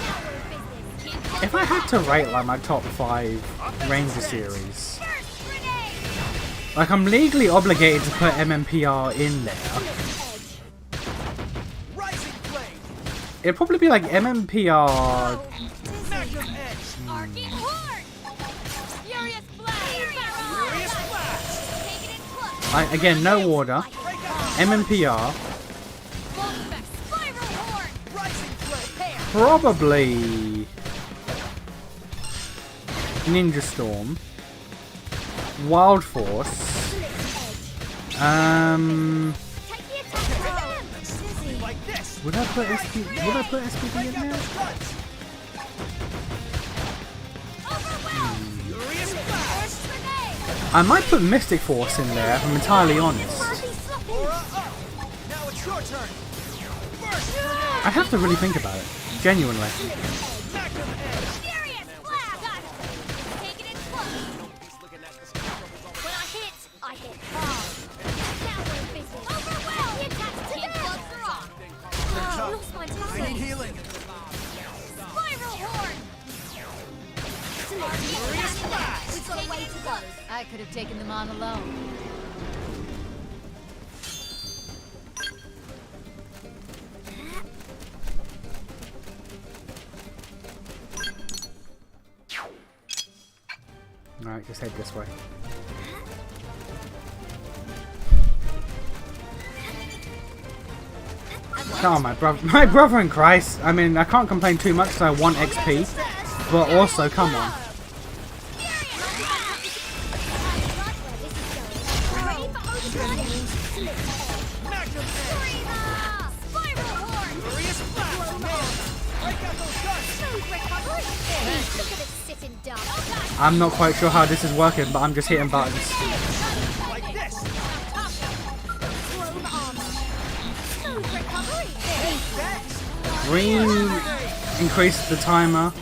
Now we're in business. If I had to rate like my top 5 Ranger series, like, I'm legally obligated to put MMPR in there. It'd probably be like MMPR. Magnum Edge! Arcing Horn! Furious Blast! Furious Blast! Taking it close. Again, no order. MMPR. Spiral Horn! Rising Blade! Probably Ninja Storm. Wild Force. Take the attack to them. Like this! Would I put SPD in there? Furious Blast! I might put Mystic Force in there, if I'm entirely honest. Aura up! Now it's your turn! First grenade! I have to really think about it. Genuinely. Magnum Edge! Furious Blast! Taking it close. When I hit hard. Now we're in business. Overwhelm! The attack's to them! Oh, I lost my I need time. healing! Spiral Horn! Furious Blast! We've got a way to go. I could have taken them on alone. Alright, just head this way. Oh, my brother in Christ. I mean, I can't complain too much because I want XP, but also, come on. Magnum Edge! Spiral Horn! Furious Blast! Break out those guns! Smooth recovery! Look at it sitting down. I'm not quite sure how this is working, but I'm just hitting buttons. Like this! Chrome armor. Smooth recovery! Green increased the timer.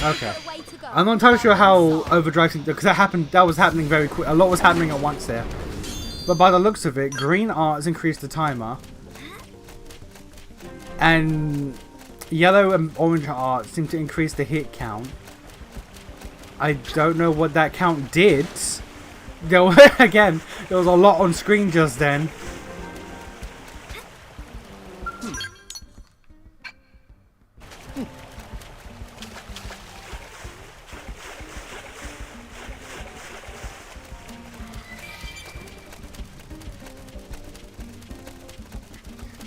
Okay. Way to go. I'm not entirely sure how overdrive, because that was happening very quick. A lot was happening at once there. But by the looks of it, green arts increased the timer, and yellow and orange arts seem to increase the hit count. I don't know what that count did. Again, there was a lot on screen just then.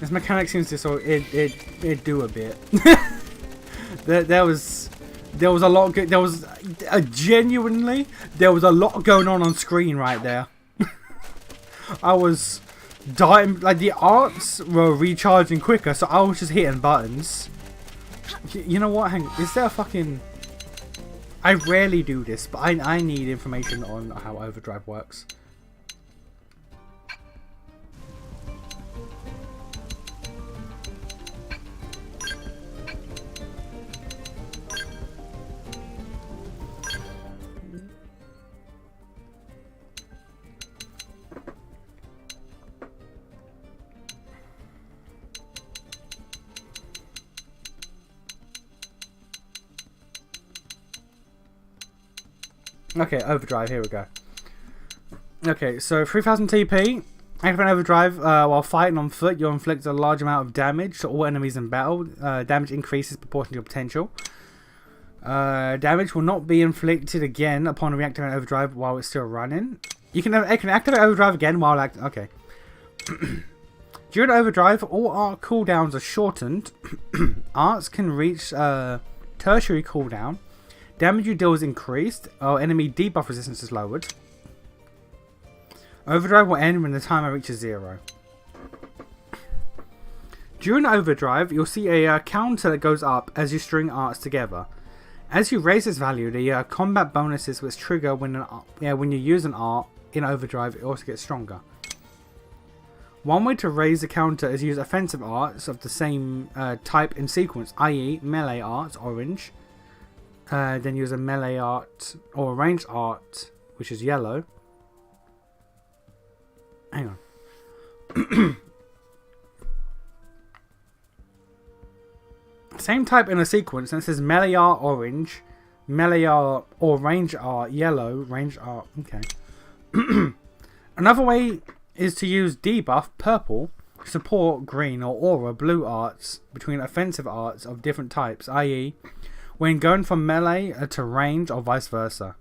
This mechanic seems to sort it do a bit. there was a lot. There was genuinely there was a lot going on screen right there. I was dying. Like the arts were recharging quicker, so I was just hitting buttons. You know what? Hang on. Is there a fucking? I rarely do this, but I need information on how overdrive works. Okay, overdrive, here we go. Okay, so 3000 TP. Activate overdrive while fighting on foot. You inflict a large amount of damage to all enemies in battle. Damage increases proportion to your potential. Damage will not be inflicted again upon reactivating overdrive while it's still running. You can activate overdrive again while okay. During overdrive, all art cooldowns are shortened. Arts can reach tertiary cooldown. Damage you deal is increased, or enemy debuff resistance is lowered. Overdrive will end when the timer reaches 0. During overdrive, you'll see a counter that goes up as you string arts together. As you raise its value, the combat bonuses which trigger when you use an art in overdrive, it also gets stronger. One way to raise the counter is use offensive arts of the same type in sequence, i.e. melee arts, orange. Then use a melee art or a ranged art, which is yellow. Hang on. Same type in a sequence, and it says melee art orange, melee art or range art yellow, range art. Okay. Another way is to use debuff purple, support green, or aura blue arts between offensive arts of different types, i.e. when going from melee to range or vice versa.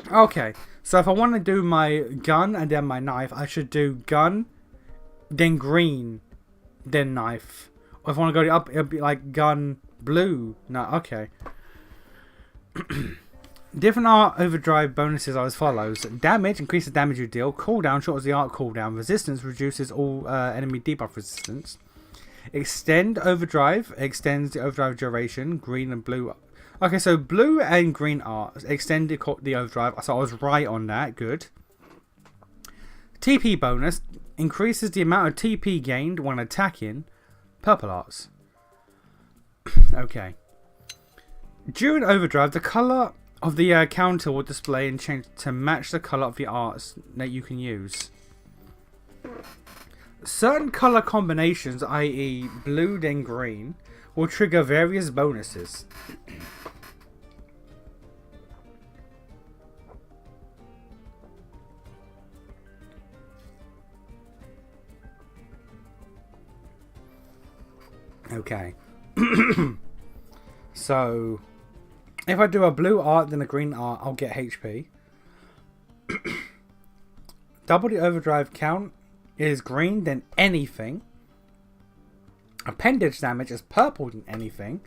Okay, so if I want to do my gun and then my knife, I should do gun, then green, then knife. Or if I want to go up, it'll be like gun, blue. No, okay. Different art overdrive bonuses are as follows. Damage increases damage you deal. Cooldown shortens the art cooldown. Resistance reduces all enemy debuff resistance. Extend overdrive extends the overdrive duration. Green and blue. Okay, so blue and green art extend the overdrive. So I was right on that. Good. TP bonus increases the amount of TP gained when attacking. Purple arts. Okay. During overdrive, the color of the counter will display and change to match the color of the arts that you can use. Certain color combinations, i.e. blue then green, will trigger various bonuses. Okay. So, if I do a blue art then a green art, I'll get HP. Double the overdrive count is green then anything. Appendage damage is purple than anything.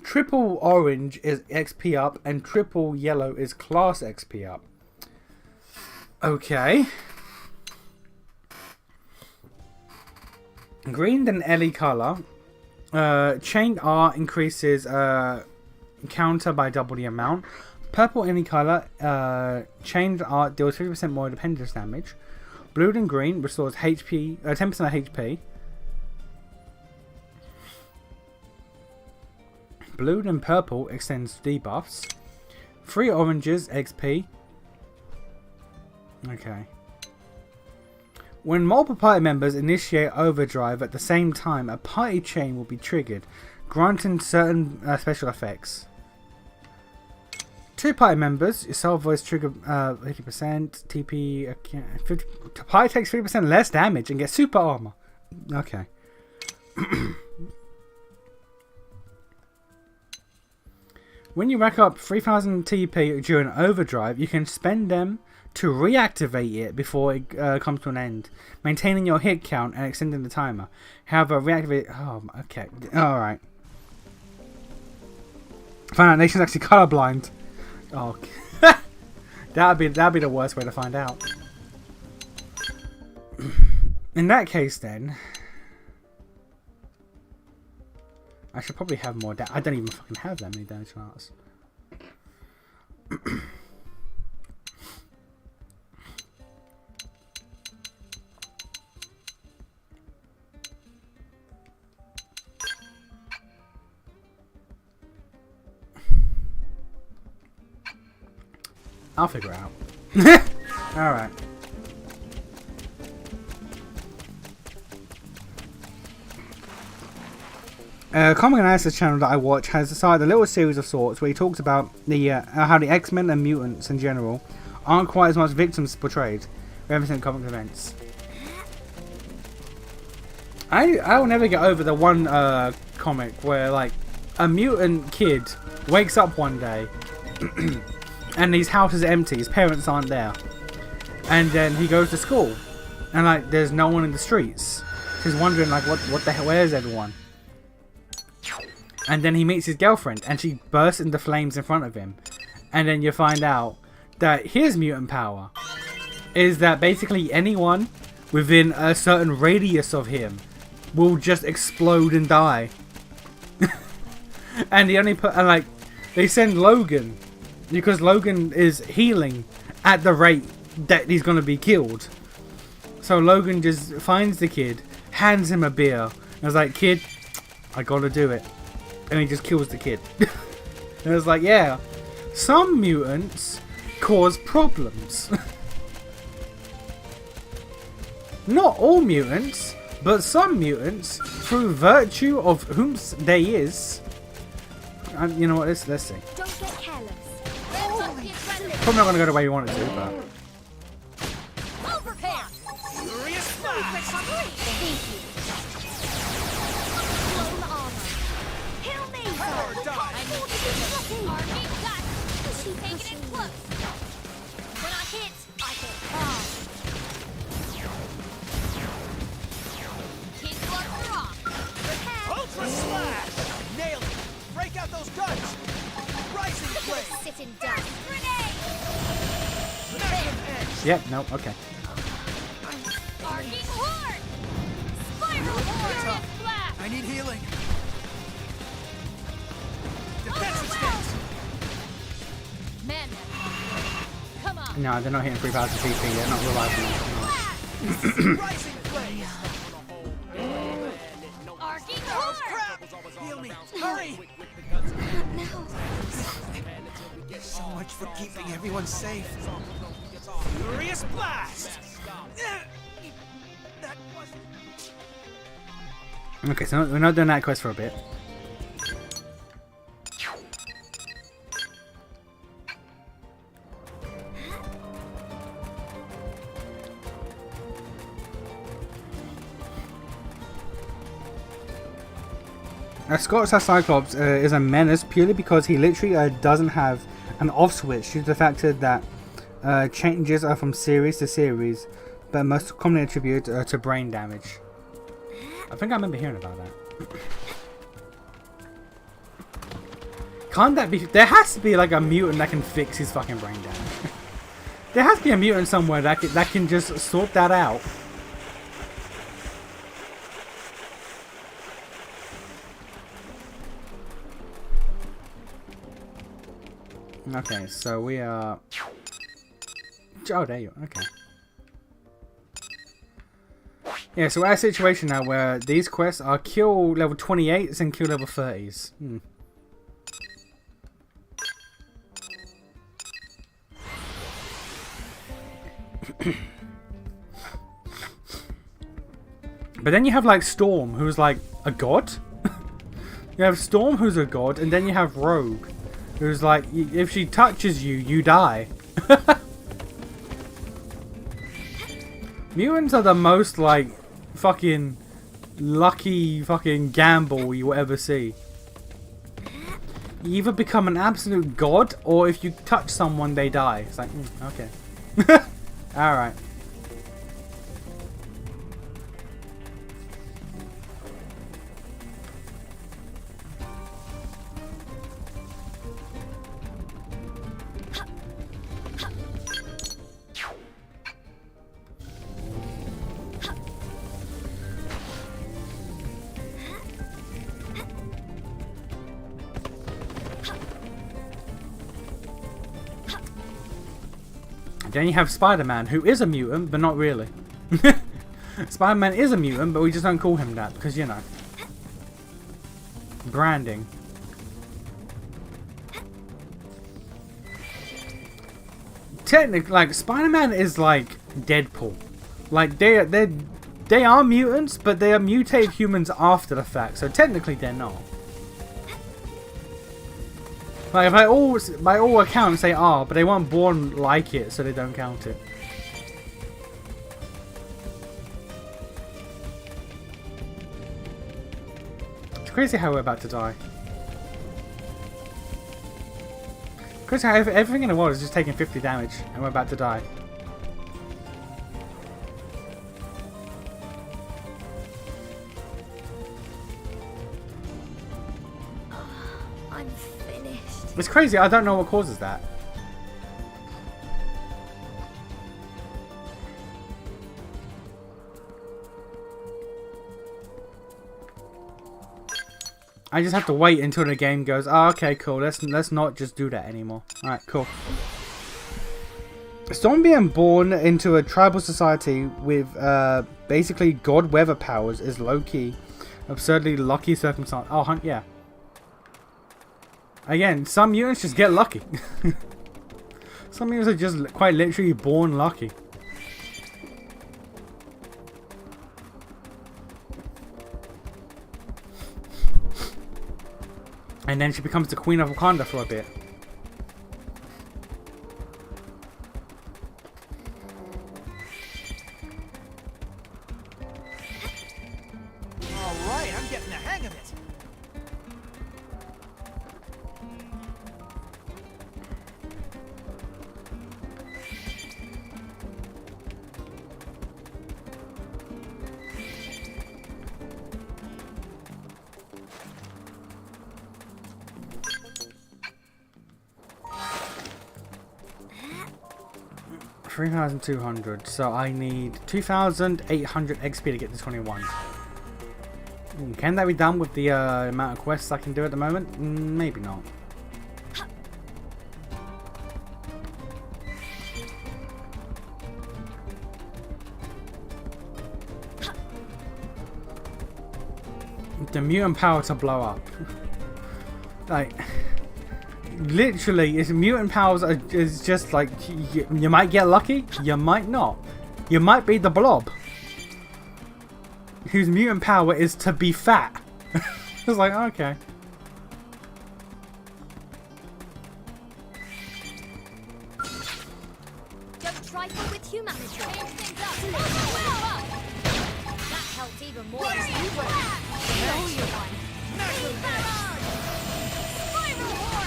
Triple orange is XP up, and triple yellow is class XP up. Okay. Green then LE color. Chained art increases counter by double the amount. Purple any color. Chained art deals 50% more appendage damage. Blue and green restores HP, 10% of HP. Blue and purple extends debuffs. 3 oranges XP. Okay. When multiple party members initiate overdrive at the same time, a party chain will be triggered, granting certain special effects. 2 party members, yourself voice trigger 50%, TP, 50, party takes 50% less damage and gets super armor. Okay. When you rack up 3000 TP during overdrive, you can spend them to reactivate it before it comes to an end, maintaining your hit count and extending the timer. However, reactivate. Oh, okay. All right. Find out nation's actually colorblind. Oh, that'd be the worst way to find out. In that case, then, I should probably have more. I don't even fucking have that many damage arts. I'll figure it out. Alright. Comic Analysis channel that I watch has started a little series of sorts where he talks about the how the X-Men and mutants in general aren't quite as much victims portrayed representing comic events. I will never get over the one comic where like a mutant kid wakes up one day and his house is empty, his parents aren't there, and then he goes to school and like there's no one in the streets. He's wondering like what the hell, where's everyone? And then he meets his girlfriend and she bursts into flames in front of him, and then you find out that his mutant power is that basically anyone within a certain radius of him will just explode and die. And the only and like they send Logan because Logan is healing at the rate that he's gonna be killed. So Logan just finds the kid, hands him a beer, and is like, "Kid, I gotta do it," and he just kills the kid. And it's like, yeah, some mutants cause problems. Not all mutants, but some mutants, through virtue of whom they is. You know what? Let's see. Don't get careless. Probably not gonna go the way you want it to, but. Overpass. Furious Smash! Thank you. Blown armor. Kill me. Or die. Army cut. She's taking it close. When I hit hard. Kids block her off. Ultra Slash! Nail it! Break out those guns! Rising Flame! Sit in dust. Grenade. Massive Edge! Yep. No. Okay. Arcing Horde. Spiral Furious Blast. I need healing! Defensive stance! Man, come on. No, they're not hitting 3,000 CP. They're not reviving. Rising Flame! Arcing Oh, Horde. crap! Heal me! Hurry! So much for keeping everyone safe. Furious Blast! That wasn't... Okay, so we're not doing that quest for a bit. Scott Cyclops is a menace purely because he literally doesn't have an off switch due to the fact that changes are from series to series, but most commonly attributed to brain damage. I think I remember hearing about that. Can't that be? There has to be like a mutant that can fix his fucking brain damage. There has to be a mutant somewhere that can just sort that out. Okay, so we are... Oh, there you are. Okay. Yeah, so we're at a situation now where these quests are kill level 28s and kill level 30s. But then you have like Storm, who's like a god. You have Storm, who's a god, and then you have Rogue, who's like, if she touches you, you die. Mutants are the most like fucking lucky fucking gamble you will ever see. You either become an absolute god, or if you touch someone, they die. It's like, okay. Alright. Then you have Spider-Man, who is a mutant, but not really. Spider-Man is a mutant, but we just don't call him that, because, you know. Branding. Technically, like, Spider-Man is like Deadpool. Like, they are mutants, but they are mutated humans after the fact, so technically they're not. Like, by all accounts they are, but they weren't born like it, so they don't count it. It's crazy how we're about to die. Crazy how everything in the world is just taking 50 damage, and we're about to die. I'm finished. It's crazy, I don't know what causes that. I just have to wait until the game goes, oh, okay, cool, let's not just do that anymore. Alright, cool. Someone being born into a tribal society with basically god weather powers is low-key, absurdly lucky circumstance. Oh, yeah. Again, some mutants just get lucky. Some mutants are just quite literally born lucky. And then she becomes the Queen of Wakanda for a bit. Alright, I'm getting the hang of it. $3,200, so I need 2,800 XP to get to 21. Can that be done with the amount of quests I can do at the moment? Maybe not. The mutant power to blow up. Like... Literally, mutant powers is just like, you might get lucky, you might not. You might be the Blob, whose mutant power is to be fat. It's like, okay. Don't trifle with humanity. Change things up. That helped even more than you were. Know you one.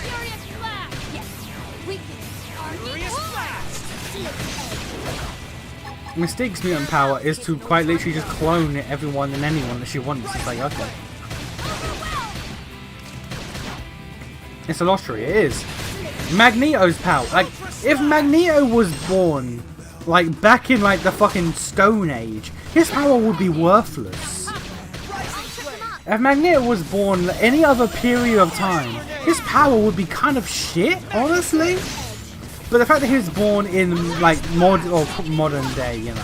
Furious blast. Yes. Weakness. Furious blast! Mystique's mutant power is to quite literally just clone everyone and anyone that she wants. It's like, okay. It's a lottery, it is. Magneto's power, like, if Magneto was born, like, back in, like, the fucking Stone Age, his power would be worthless. If Magneto was born any other period of time, his power would be kind of shit, honestly. But the fact that he was born in, like, modern day, you know,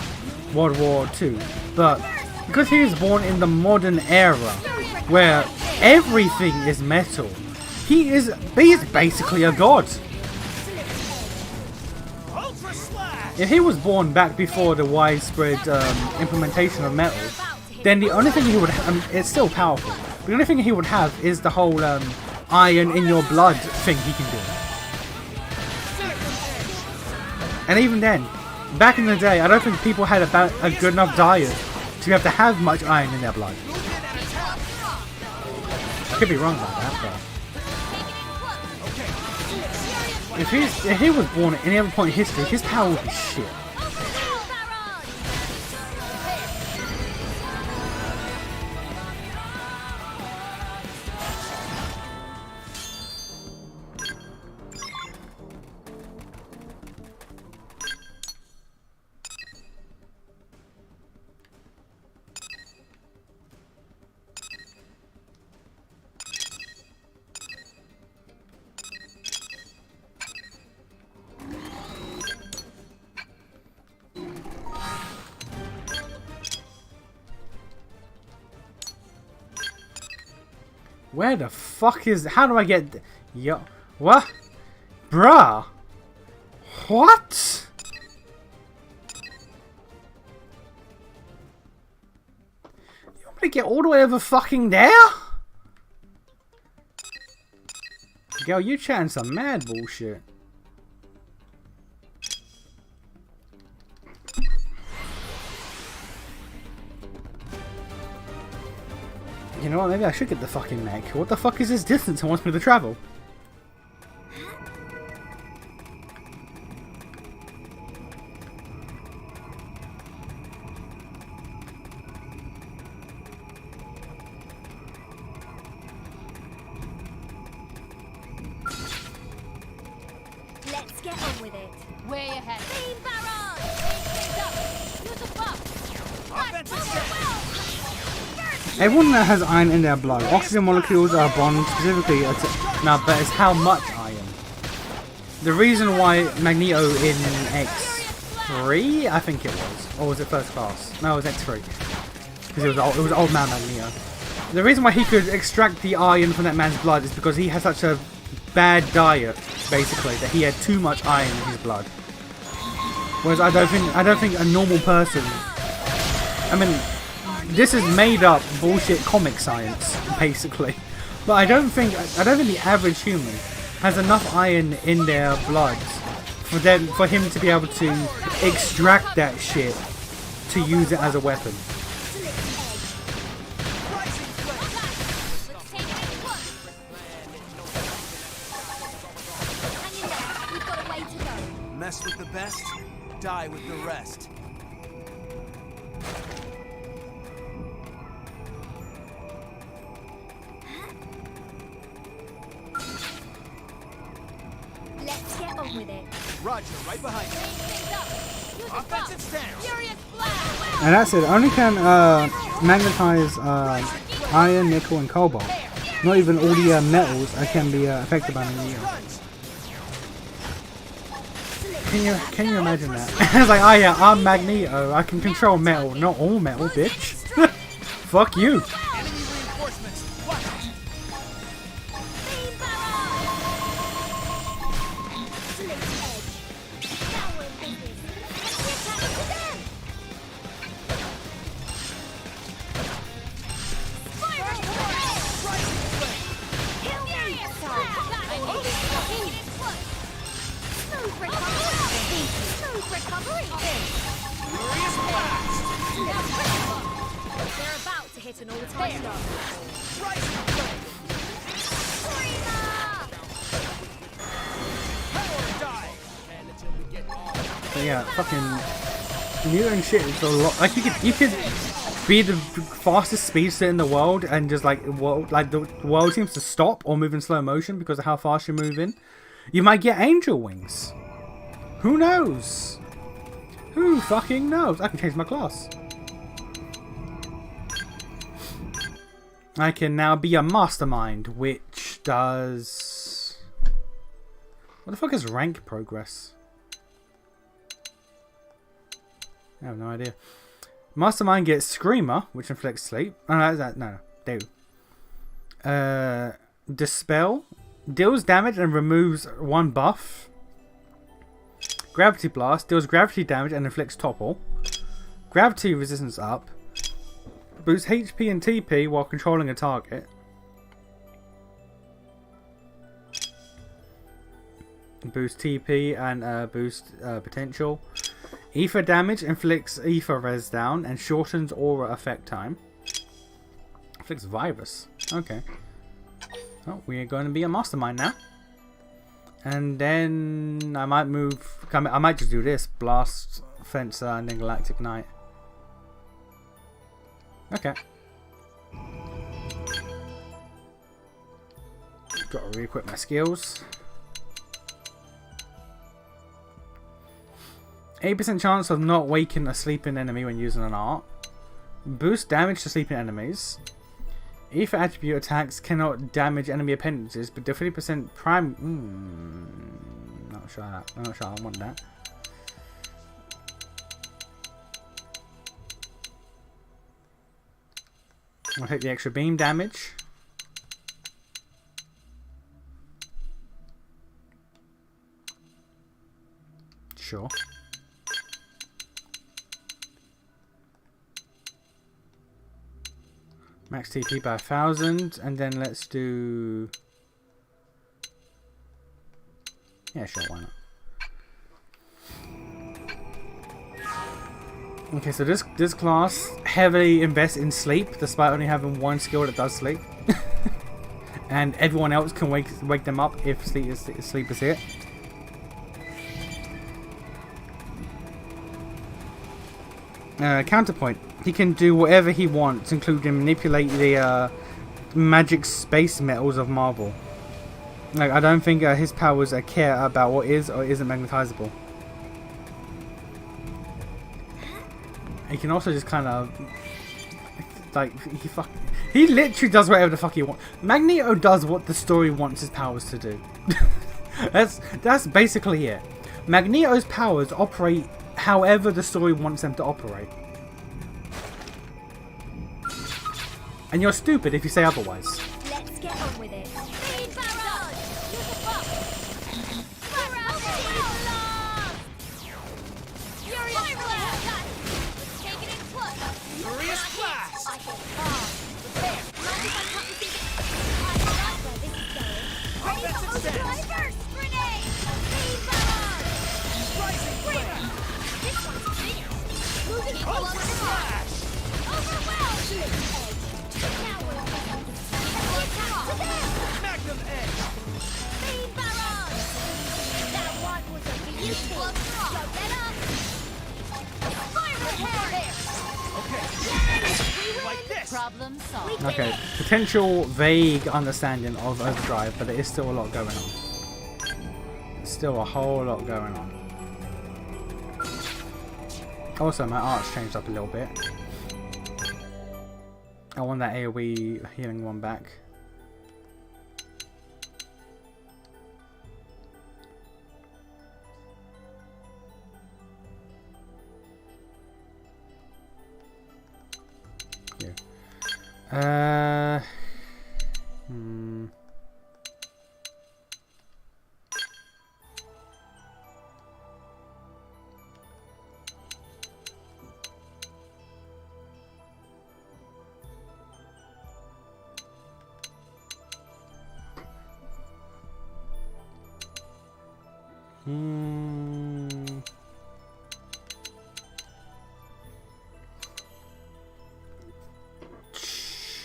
World War II, but because he was born in the modern era, where everything is metal, he is basically a god. If he was born back before the widespread implementation of metal, then the only thing he would have, it's still powerful, but the only thing he would have is the whole iron in your blood thing he can do. And even then, back in the day, I don't think people had a good enough diet to have much iron in their blood. I could be wrong about that, but... If he was born at any other point in history, his power would be shit. Where the fuck is... How do I get... Yo... What? Bruh! What? You want me to get all the way over fucking there? Girl, you chatting some mad bullshit. You know what, maybe I should get the fucking mech. What the fuck is this distance it wants me to travel? Let's get on with it. Way ahead. Beam barrage! Use a buff. Offensive Everyone that has iron in their blood, oxygen molecules are bond specifically. Now, but it's how much iron. The reason why Magneto in X3, I think it was, or was it first class? No, it was X3, because it was old man Magneto. The reason why he could extract the iron from that man's blood is because he had such a bad diet, basically, that he had too much iron in his blood. Whereas I don't think a normal person. I mean, this is made up bullshit comic science, basically. But I don't think the average human has enough iron in their blood for him to be able to extract that shit to use it as a weapon. Mess with the best, die with the rest. Let's get on with it. Roger, right behind you. Offensive stance. And that's it. Only can magnetize iron, nickel, and cobalt. Not even all the metals can be affected by Magneto. Can you imagine that? It's like, oh yeah, I'm Magneto. I can control metal, not all metal, bitch. Fuck you. Enemy reinforcements. Watch it. Beam barrage! Split edge. Now we're in business. Let's get to them! Spiral Kill me! Smooth recovery! Smooth recovery! Furious blast. They're about to hit an all-time low. Rising flame. Power or die. And until we get all. So yeah, fucking mutant shit is a lot. Like you could be the fastest speedster in the world and just like the world seems to stop or move in slow motion because of how fast you're moving. You might get angel wings. Who knows? Who fucking knows? I can change my class. I can now be a mastermind, which does... What the fuck is rank progress? I have no idea. Mastermind gets Screamer, which inflicts sleep. Oh, no, Dispel. Deals damage and removes one buff. Gravity Blast. Deals gravity damage and inflicts topple. Gravity resistance up. Boosts HP and TP while controlling a target. Boost TP and boost potential. Ether damage inflicts ether res down and shortens aura effect time. Inflicts virus. Okay. Oh, we are going to be a mastermind now. And then I might move. I might just do this: Blast, Fencer, and then Galactic Knight. Okay. Got to re-equip my skills. 8% chance of not waking a sleeping enemy when using an art. Boost damage to sleeping enemies. Ether attribute attacks cannot damage enemy appendages, but the 50% prime. Not sure. I'm not sure I want that. I'll take the extra beam damage. Sure. Max TP by 1,000, and then let's do. Yeah, sure, why not? Okay, so this class heavily invests in sleep, despite only having one skill that does sleep, and everyone else can wake them up if sleep is hit. Counterpoint. He can do whatever he wants, including manipulate the magic space metals of Marvel. Like, I don't think his powers care about what is or isn't magnetizable. He can also just kind of like he literally does whatever the fuck he wants. Magneto does what the story wants his powers to do. that's basically it. Magneto's powers operate however the story wants them to operate. And you're stupid if you say otherwise. Let's get on with it. Speed barrage! Furious blast! Take it in close. Furious blast! I hit hard. There. Mind if I cut the I like where this is going. Ready for overdrive? First grenade! Speed barrage! Rising flare! This one's bigger. Moving Ultra closer. slash! Overwhelmed! Now we're attack to them! Magnum edge! Speed barrage! That one was a beauty! Don't let up! Fire ahead! Okay. Like this! Problem solved. Okay, potential vague understanding of overdrive, but there is still a lot going on. Still a whole lot going on. Also, my art's changed up a little bit. I want that AoE healing one back. Yeah.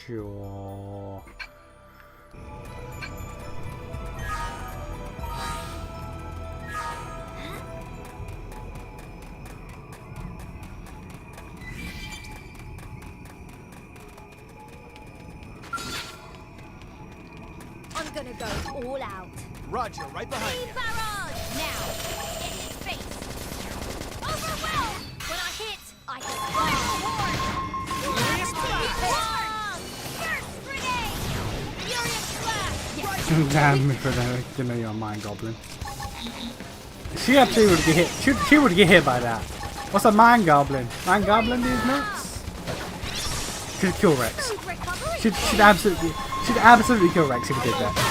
Sure. I'm gonna go all out. Roger, right behind Speed you. barrage! Now, in his face! Overwhelmed! When I hit fire horn! Furious Blast! First grenade! Furious slash! Damn me for that. Give me your mind goblin. She absolutely would get hit. She would get hit by that. What's a mind goblin? Mind goblin these nuts? She'd kill Rex. Food recovery! She'd absolutely kill Rex if he did that.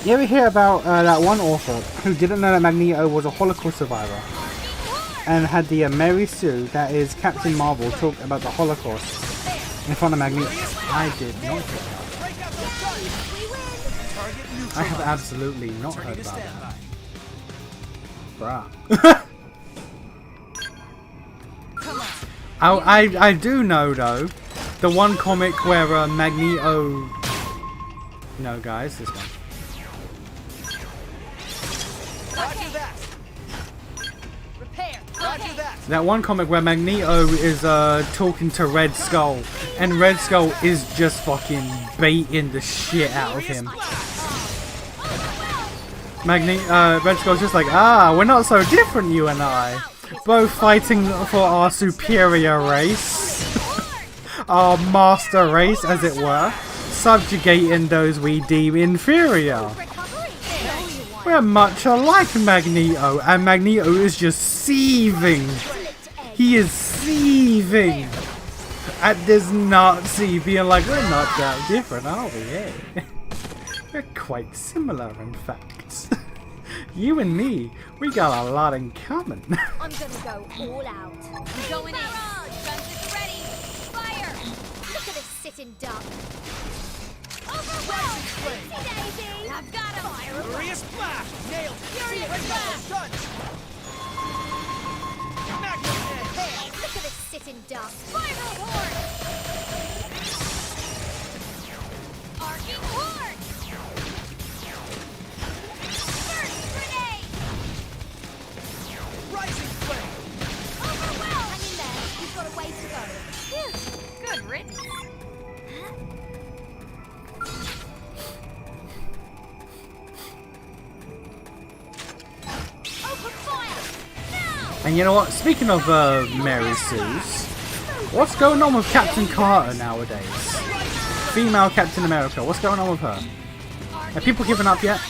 You ever hear about that one author who didn't know that Magneto was a Holocaust survivor and had the Mary Sue, that is Captain Marvel, talk about the Holocaust in front of Magneto? I did not hear that. Break out those guns! We win! Target neutralized. I have absolutely not Turning heard to about that. standby. Bruh. I do know though, the one comic where Magneto. No, guys, this one. That one comic where Magneto is talking to Red Skull, and Red Skull is just fucking baiting the shit out of him. Red Skull's just like, we're not so different, you and I. Both fighting for our superior race. Our master race, as it were. Subjugating those we deem inferior. We're much alike, Magneto, and Magneto is just seething. He is seething at this Nazi being like, we're not that different, are we? Yeah. We're quite similar, in fact. You and me, we got a lot in common. I'm gonna go all out. I'm going in. Guns is ready. Fire. Look at this sitting duck. Overwhelmed. Easy daisy. I've got him. Furious Splash! Nailed! Furious Break out Splash. those guns! Magnum Edge! Look at this sitting duck. Spiral horde. Arcing horde. Burst grenade. Rising Flame! Overwhelmed. Hang in there. We've got a way to go. Phew. Good riddance. Open fire. Now. And you know what? Speaking of Mary Sue's, what's going on with Captain Carter nowadays? Female Captain America, what's going on with her? Are people giving up yet?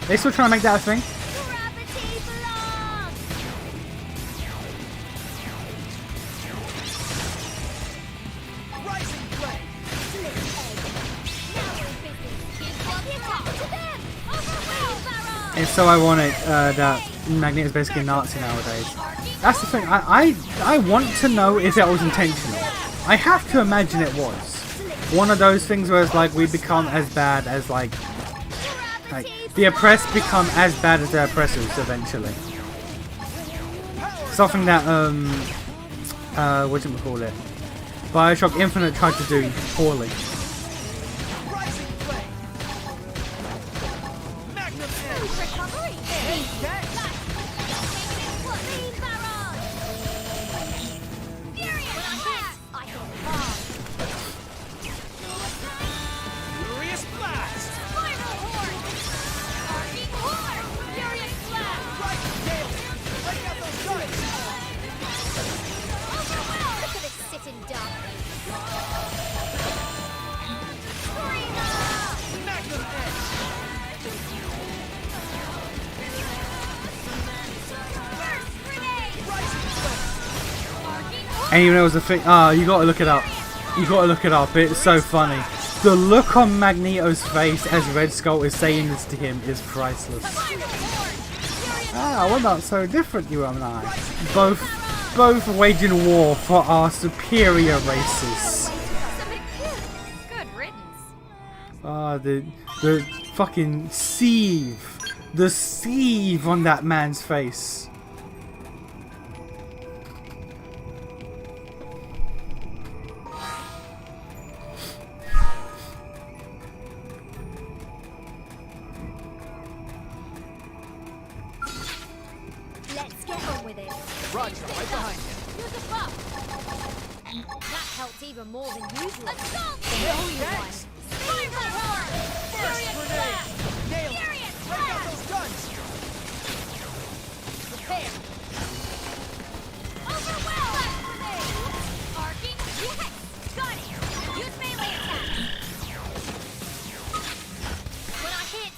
They still trying to make that a thing? Gravity block. Rising Flame! Split egg. Now we're in business. Give up to them. Overwhelmed. Barrage. It's so ironic that Magneto's basically a Nazi nowadays. That's the thing, I want to know if that was intentional. I have to imagine it was. One of those things where it's like we become as bad as like the oppressed become as bad as their oppressors eventually. Something that whatchamacallit, Bioshock Infinite tried to do poorly. Rising Flame! Magnum Edge! Recovery. Hey, Mechs! Clean barrage. Furious When I Splash. hit, I hit hard. Furious Blast! Spiral horde. Arcing horde. Furious Splash. Rising Gale! Break out those guns! Overwhelmed. Look at this sitting duck. Screamer. Magnum Edge! Burst grenade. Rising Flame! Arcing horde. And even though it was a thing, you gotta look it up. You gotta look it up, it's so funny. The look on Magneto's face as Red Skull is saying this to him is priceless. Spiral horde. Furious We're not so different, you and I. Both waging war for our superior races. Good riddance. The fucking seethe. The seethe on that man's face. Let's get on with it. Roger, right behind you. Use a buff. That helped even more than usual. Assault. Mechs! Spiral horde. Burst Furious Grenade! Splash. Nailed! Furious Break out Splash. those guns! Prepare. Overwhelmed. Arcing. Yes. Got it. Use melee attack. When I hit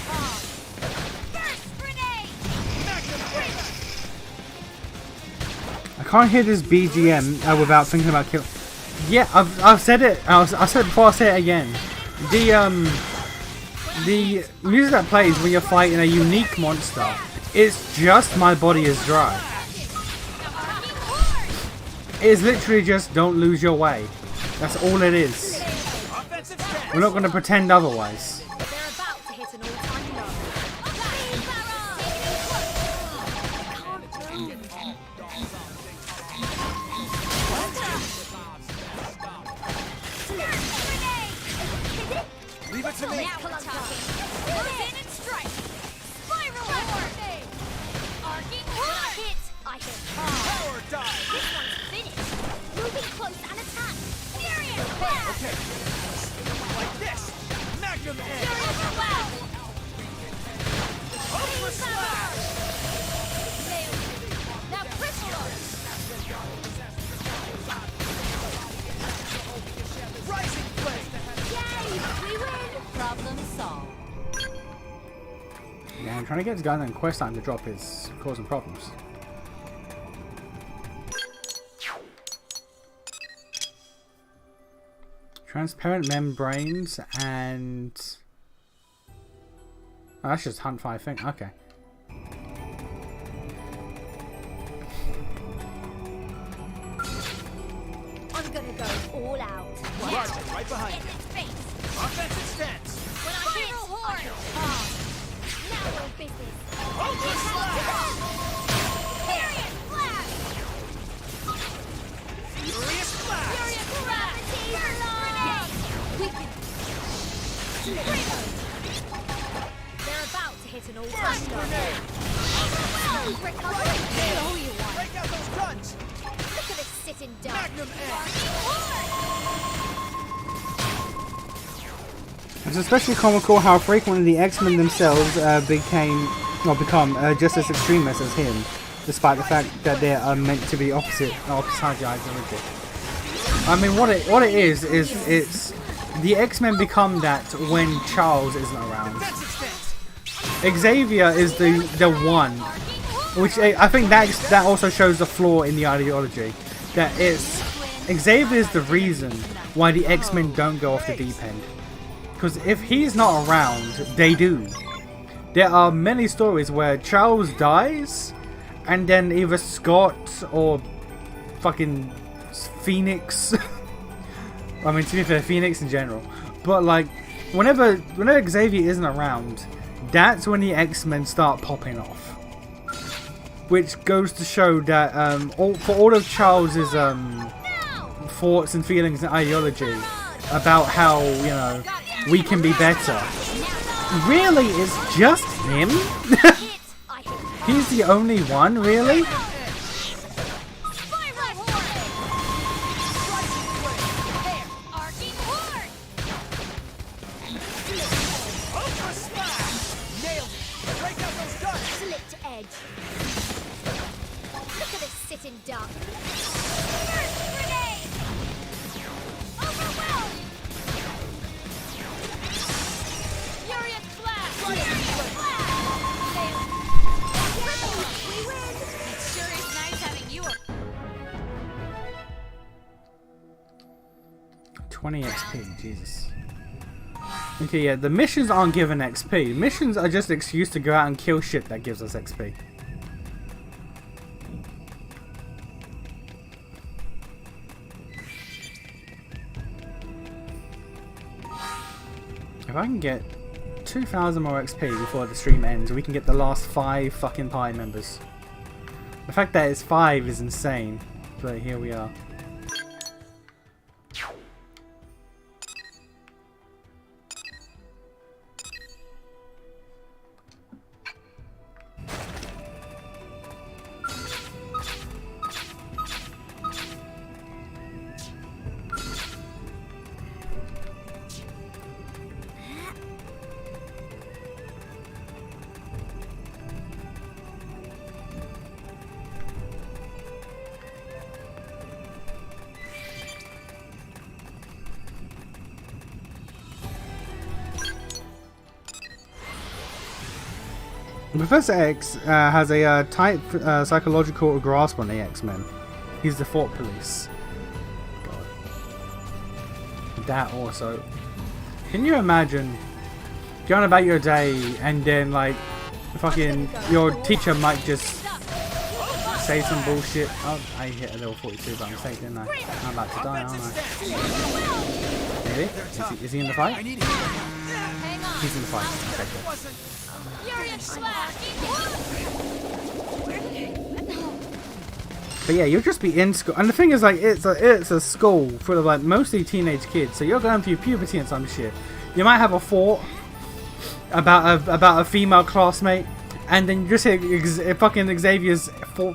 hard. Burst grenade. Magnum Edge! I can't hear this BGM without thinking about killing. Yeah, I've said it. I said it before. I'll say it again. The music that plays when you're fighting a unique monster, it's just My Body Is Dry. Arcing horde. It's literally just Don't Lose Your Way. That's all it is. Offensive stance! We're not going to pretend otherwise. They're about to hit an all-time low. Clean barrage. Can't move. Burst grenade. Leave it to me! Now we're talking. Close in and strike. Spiral horde. Arcing horde. Hit. Trying to get this guy and quest time to drop is causing problems. Transparent membranes and... Oh, that's just hunt 5 thing. Okay. I'm gonna go all out. Roger, right behind Get you. its face. Offensive stance. When I hit, I hit hard. Now we're business. Ultra slash. Furious blast. Furious flash. Furious gravity grenade. We can. They're about to hit an all-time Grenade. Recovery. Blow you one. Break out those guns. Look at this sitting duck. Magnum X. It's especially comical how frequently the X-Men themselves become just as extremists as him, despite the fact that they are meant to be opposite ideology. I mean, what it is it's the X-Men become that when Charles isn't around. Defensive stance. Xavier is the one, which I think that also shows the flaw in the ideology. That it's Xavier is the reason why the X-Men don't go off the deep end. Because if he's not around, they do. There are many stories where Charles dies, and then either Scott or fucking Phoenix. I mean, to be fair, Phoenix in general. But like, whenever Xavier isn't around, that's when the X-Men start popping off. Which goes to show that for all of Charles's thoughts and feelings and ideology about how, you know, we can be better, really it's just him. He's the only one, really. Ultra slash. Nailed it. Break out those guns. Slipped edge. Look at this sitting duck. Grenade! Overwhelmed! Furious flash! We win! It sure is nice having you. 20 XP, Jesus. Okay, yeah, the missions aren't given XP. Missions are just an excuse to go out and kill shit that gives us XP. If I can get 2,000 more XP before the stream ends, we can get the last 5 fucking party members. The fact that it's 5 is insane, but here we are. Professor X has a tight psychological grasp on the X-Men. He's the thought police. God. That also. Can you imagine going about your day and then like fucking your teacher might just say some bullshit? Oh, I hit a level 42 by mistake, didn't I? I'm about to die, aren't I? Really? Is he in the fight? I need help. Hang on. He's in the fight. Okay, good. Wasn't. Furious flash! But yeah, you'll just be in school, and the thing is, like, it's a school full of like mostly teenage kids. So you're going through puberty and some shit. You might have a thought about a female classmate, and then you just hear fucking Xavier's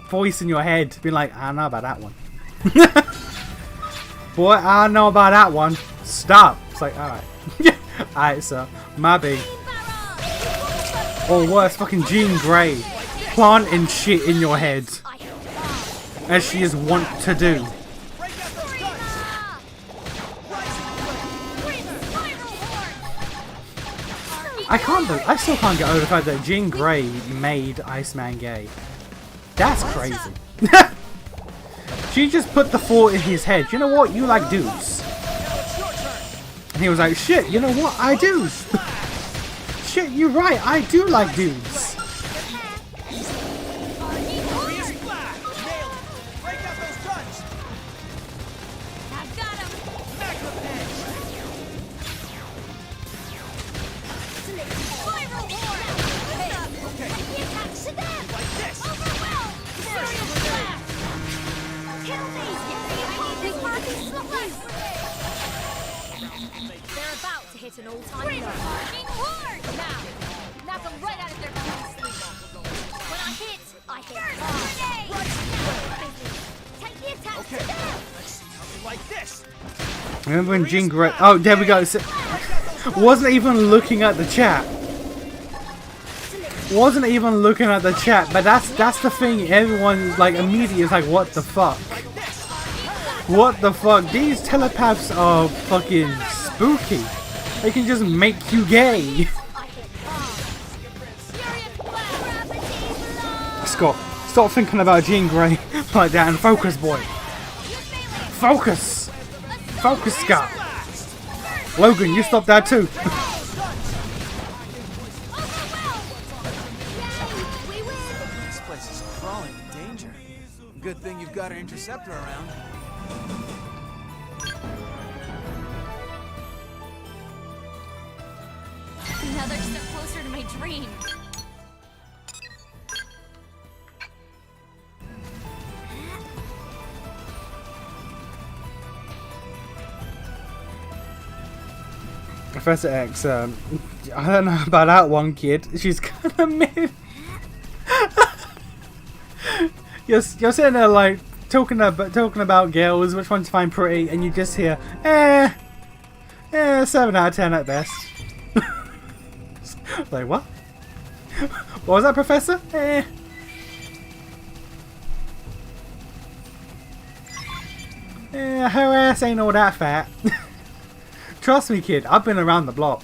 voice in your head, being like, "I know about that one." Boy, I know about that one. Stop. It's like, all right, all right, sir, maybe. Or worse, fucking Jean Grey planting shit in your head, as she is wont to do. Break out those guns. Rising flame. I still can't get over the fact that Jean Grey made Iceman gay. That's crazy. She just put the thought in his head, you know what, you like dudes. And he was like, shit, you know what, I do. Shit, you're right, I do like dudes. They're about to hit an all-time low. Now come right out of their sleep. When I hit hard. Take the attack to them. Let's see how they like this. Remember when Jean Grey... Oh, there we go. So, wasn't even looking at the chat. Wasn't even looking at the chat, but that's the thing. Everyone like immediately is like, what the fuck? What the fuck? These telepaths are fucking spooky. They can just make you gay. Scott, stop thinking about Jean Grey like that and focus, boy. Focus. Focus, Scott. Logan, you stop that too. This place is crawling with danger. Good thing you've got an interceptor around. Another step closer to my dream. Professor X, I don't know about that one kid. She's kind of mid. you're sitting there like talking about girls, which one to find pretty, and you just hear 7 out of 10 at best. Like what? What was that, Professor? Her ass ain't all that fat. Trust me, kid, I've been around the block.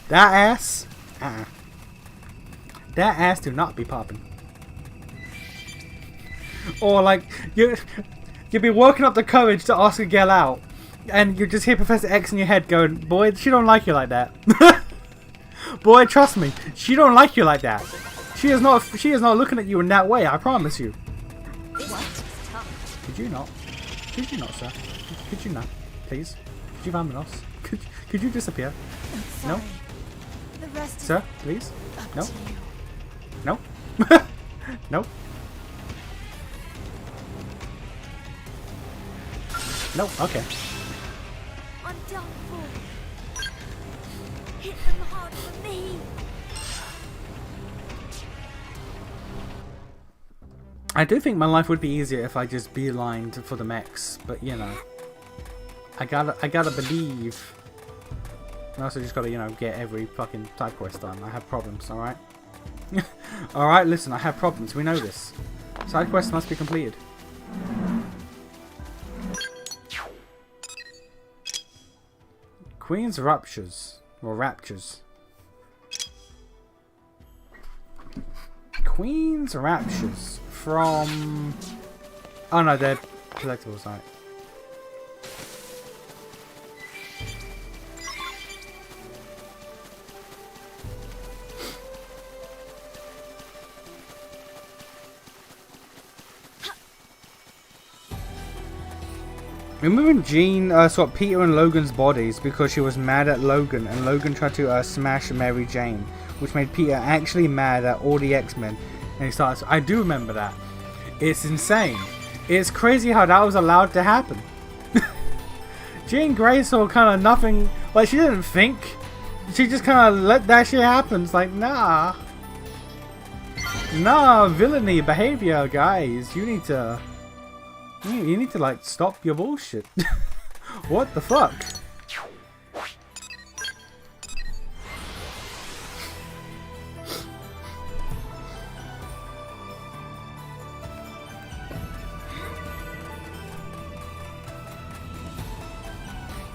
That ass, that ass do not be popping. Or like you'll be working up the courage to ask a girl out, and you just hear Professor X in your head going, "Boy, she don't like you like that." Boy, trust me, she don't like you like that. She is not looking at you in that way. I promise you. Could you not? Could you not, sir? Could you not? Please? Could you vamanos? Could you disappear? No? The rest Sir, please? No? No? No? No? Okay. I'm done for. Hit them hard for me. I do think my life would be easier if I just beelined for the mechs, but you know. I gotta believe. I also just gotta, you know, get every fucking side quest done. I have problems, alright? Alright, listen, I have problems. We know this. Side quests must be completed. Queen's Ruptures. Or Raptures. Queen's Raptures. From... Oh no, they're collectibles, right? Remember when Jean swapped Peter and Logan's bodies because she was mad at Logan, and Logan tried to smash Mary Jane, which made Peter actually mad at all the X-Men, and he started. I do remember that. It's insane. It's crazy how that was allowed to happen. Jean Grey saw kind of nothing. Like, she didn't think. She just kind of let that shit happen. It's like, nah, villainy behavior, guys. You need to. You need to, like, stop your bullshit. What the fuck?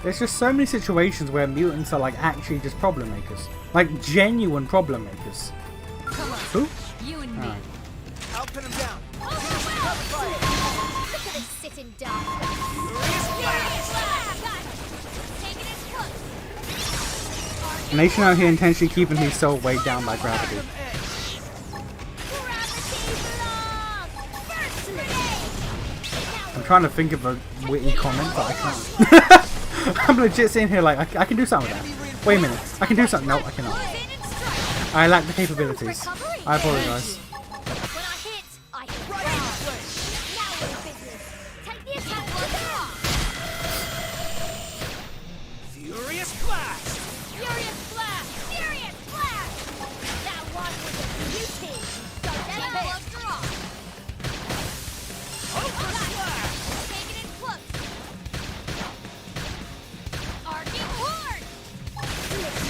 There's just so many situations where mutants are like actually just problem makers. Like genuine problem makers. Come on. Who? You and me. Alright. I'll pin him down. Look at this sitting duck. Taking his foot. Nation out here intentionally keeping his soul weighed down by gravity. Edge. I'm trying to think of a witty comment, but I can't. I'm legit sitting here like, I can do something with that. Wait a minute. I can do something. No, I cannot. I lack the capabilities. I apologize. When I hit, I hit. Now we're in business. Take the attack off. Furious blast. Furious blast! Furious blast! That one was a beauty. Don't let it drop. Ultra slash. Take it in close. Arcing horde.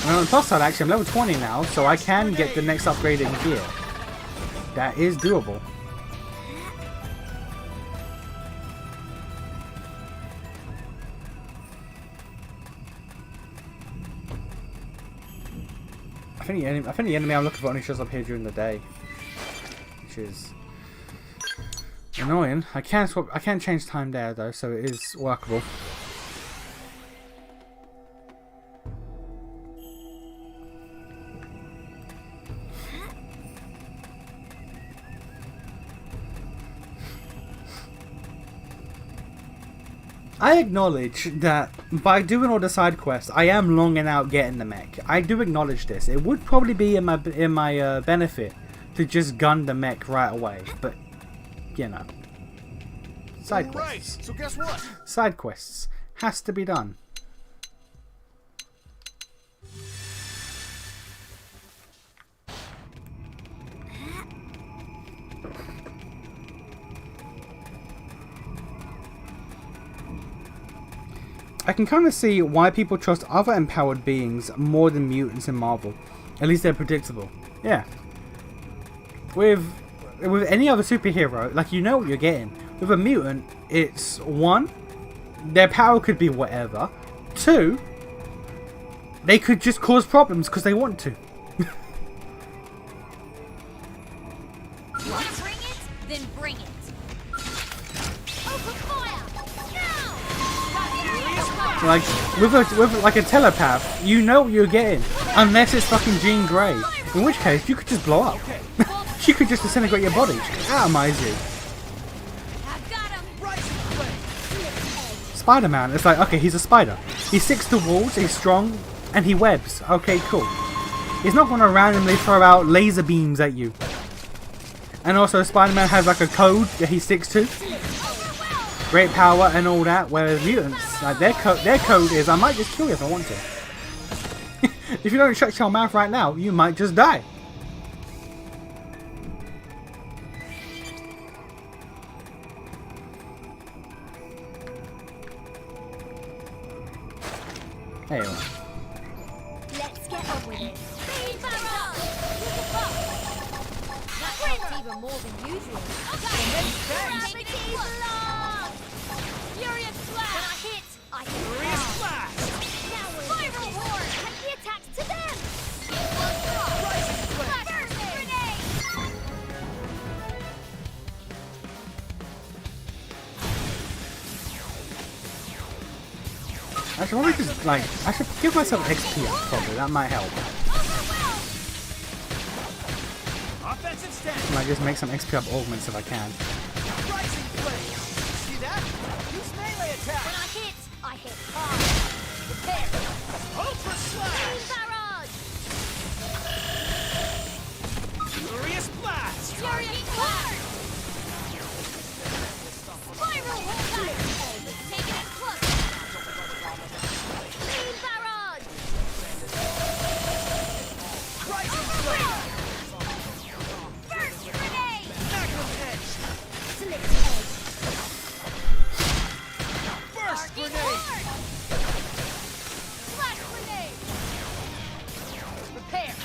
And on the plus side, actually, I'm level 20 now, so I can get the next upgrade in gear. That is doable. I think the enemy I'm looking for only shows up here during the day, which is annoying. I can't change time there though, so it is workable. I acknowledge that by doing all the side quests, I am longing out getting the mech. I do acknowledge this. It would probably be in my benefit to just gun the mech right away, but you know, side quests. Right. So guess what? Side quests has to be done. I can kind of see why people trust other empowered beings more than mutants in Marvel. At least they're predictable. Yeah. With any other superhero, like, you know what you're getting. With a mutant, it's 1, their power could be whatever. 2, they could just cause problems because they want to. Want to bring it? Then bring it. Open fire! Like, with like a telepath, you know what you're getting. Unless it's fucking Jean Grey. In which case, you could just blow up. She could just disintegrate your body. She could atomize you. I've got him. Spider-Man, it's like, okay, he's a spider. He sticks to walls, he's strong, and he webs. Okay, cool. He's not going to randomly throw out laser beams at you. And also, Spider-Man has like a code that he sticks to. Great power and all that, whereas mutants, like their code is, I might just kill you if I want to. If you don't shut your mouth right now, you might just die. There you are. Let's get on with it. That helped even more than usual. Furious blast! When I hit, I hit. Furious blast. Now we're viral horde. Take the attacks to them. Rising flame. Burst grenade. I should probably just, like, I should give myself XP up, probably. That might help. Offensive stand. Might just make some XP up augments if I can. Rising flame. See that? Use melee attack. When I hit, I hit hard. Prepare. Ultra slash. Barrage. Furious blast. Furious horde. Viral horde. Take it close. Clean barrage. Rising flame. Burst grenade. Magnum edge. Slit edge. Burst Arcing grenade. horde. Flash grenade. Prepare.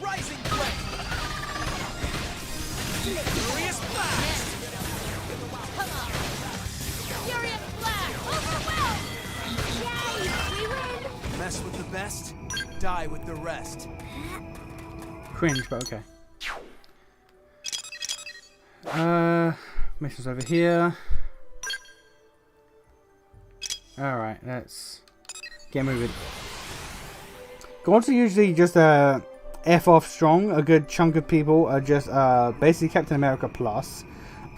Rising flame. Furious blast. Come on. Furious blast. Overwhelm. Mess with the best, die with the rest. Cringe, but okay. Missions over here. Alright, let's get moving. Gods are usually just F off strong. A good chunk of people are just basically Captain America plus.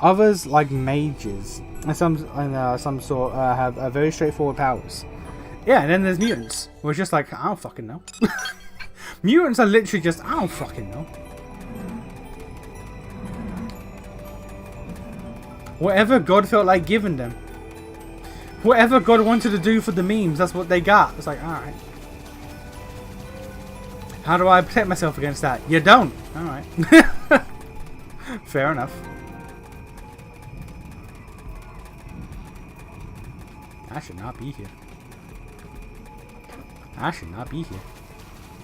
Others, like mages and some sort, have very straightforward powers. Yeah, and then there's mutants, who are just like, I don't fucking know. Mutants are literally just, I don't fucking know. Whatever God felt like giving them. Whatever God wanted to do for the memes, that's what they got. It's like, alright. How do I protect myself against that? You don't. Alright. Fair enough. I should not be here. I should not be here.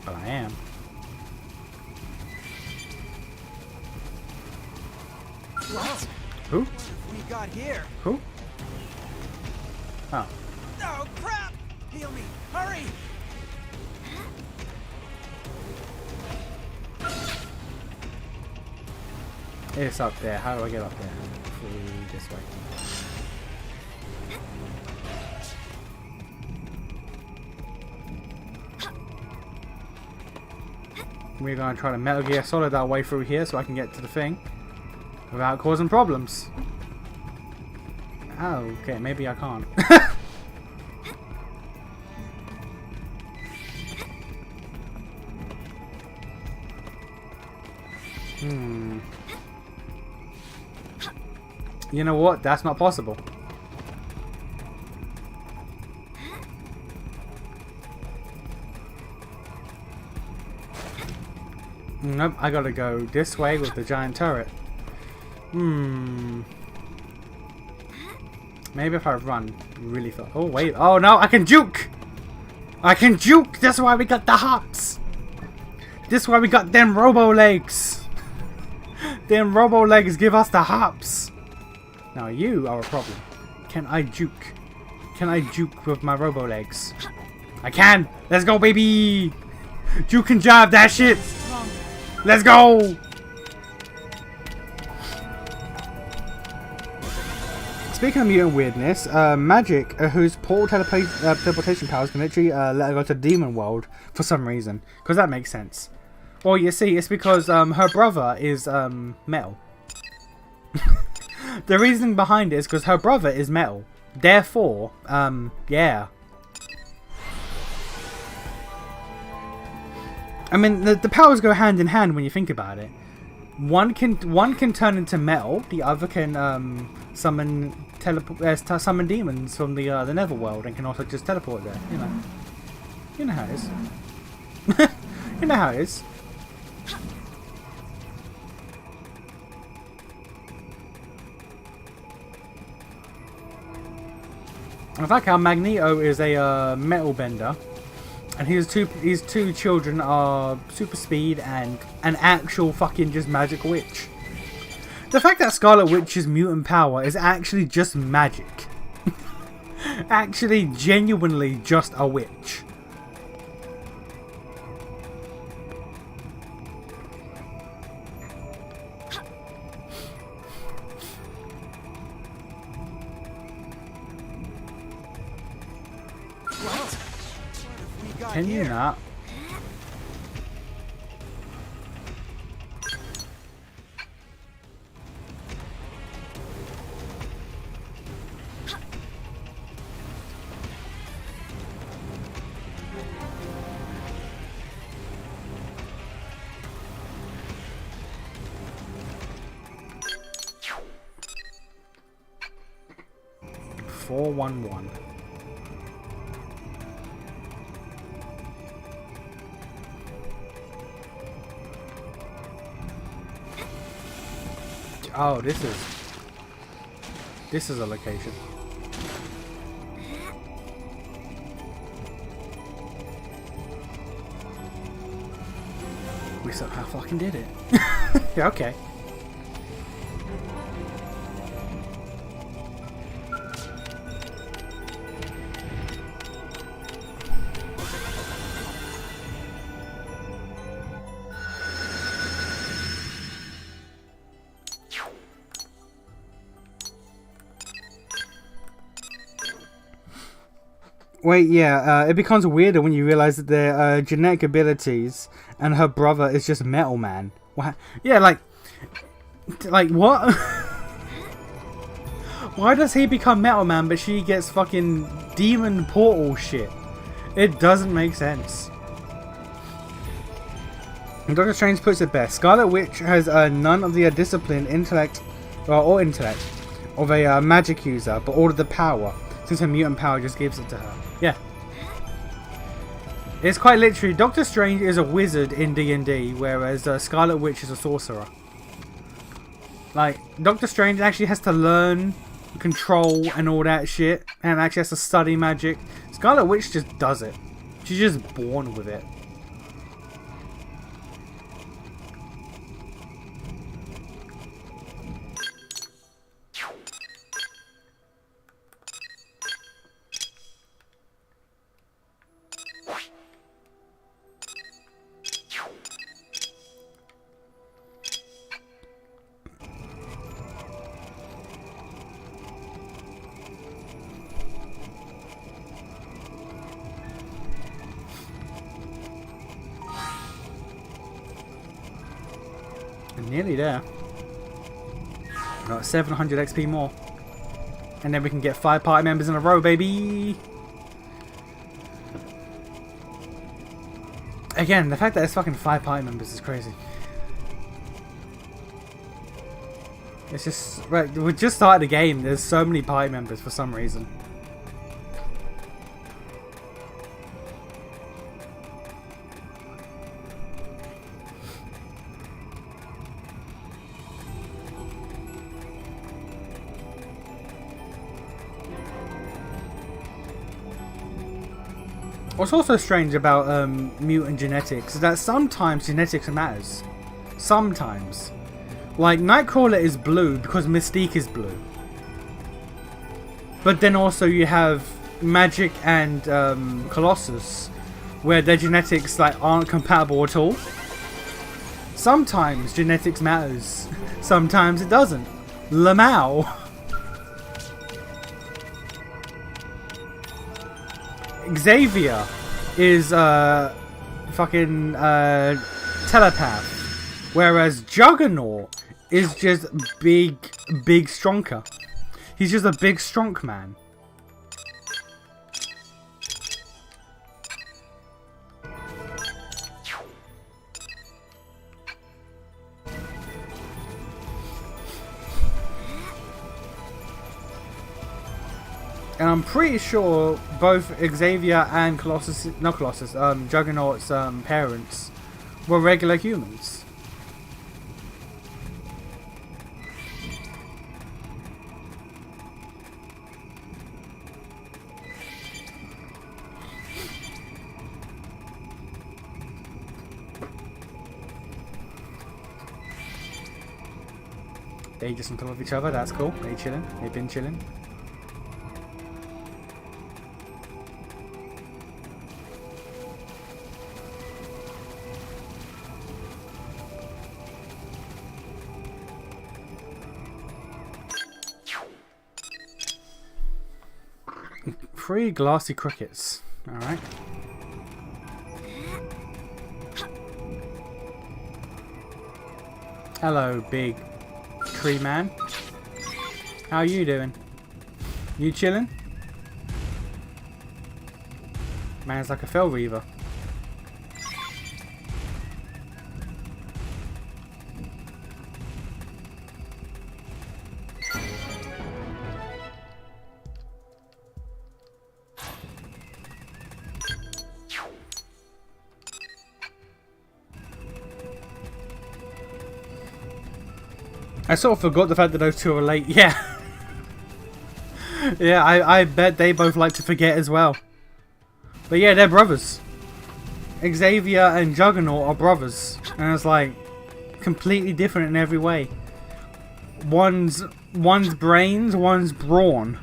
But I am. What? Who? We got here. Who? Oh. Oh crap! Heal me! Hurry! It's up there. How do I get up there? Through this way. We're gonna try to Metal Gear Solid our way through here so I can get to the thing without causing problems. Oh, okay, maybe I can't. You know what? That's not possible. Nope, I gotta go this way with the giant turret. Maybe if I run really fast. Oh, wait. Oh, no, I can juke! I can juke! That's why we got the hops! This is why we got them robo legs! Them robo legs give us the hops! Now you are a problem. Can I juke? Can I juke with my robo legs? I can! Let's go, baby! Juke and jive that shit! Let's go! Speaking of mutant weirdness, Magic, whose portal teleportation powers can literally let her go to the demon world for some reason. Because that makes sense. Well, you see, it's because her brother is metal. The reasoning behind it is because her brother is metal. Therefore, yeah. I mean, the powers go hand in hand when you think about it. One can turn into metal. The other can summon demons from the netherworld and can also just teleport there. You know. You know how it is. You know how it is. I like how Magneto is a metal bender. And his two children are super speed and an actual fucking just magic witch. The fact that Scarlet Witch's mutant power is actually just magic. Actually, genuinely just a witch. Can you not? $411. Oh, this is a location. We somehow fucking did it. Yeah, okay. Wait, yeah, it becomes weirder when you realize that their genetic abilities and her brother is just Metal Man. What? Yeah, like what? Why does he become Metal Man but she gets fucking demon portal shit? It doesn't make sense. And Doctor Strange puts it best. Scarlet Witch has none of the discipline, intellect of a magic user, but all of the power, since her mutant power just gives it to her. Yeah. It's quite literally, Doctor Strange is a wizard in D&D, whereas Scarlet Witch is a sorcerer. Like, Doctor Strange actually has to learn, control, and all that shit, and actually has to study magic. Scarlet Witch just does it. She's just born with it. Nearly there. Got 700 XP more. And then we can get 5 party members in a row, baby! Again, the fact that it's fucking 5 party members is crazy. It's just... Right, we just started the game, there's so many party members for some reason. What's also strange about mutant genetics is that sometimes genetics matters. Sometimes. Like, Nightcrawler is blue because Mystique is blue. But then also you have Magic and Colossus, where their genetics like aren't compatible at all. Sometimes genetics matters. Sometimes it doesn't. Lamau. Xavier is fucking telepath, whereas Juggernaut is just big stronker. He's just a big strong man. And I'm pretty sure both Xavier and Juggernaut's parents were regular humans. They just on top of each other, that's cool. They chilling, they've been chilling. Three glassy crickets. Alright. Hello, big tree man. How you doing? You chilling? Man's like a fell reaver. I sort of forgot the fact that those two are late. Yeah. Yeah, I bet they both like to forget as well. But yeah, they're brothers. Xavier and Juggernaut are brothers. And it's like completely different in every way. One's brains, one's brawn.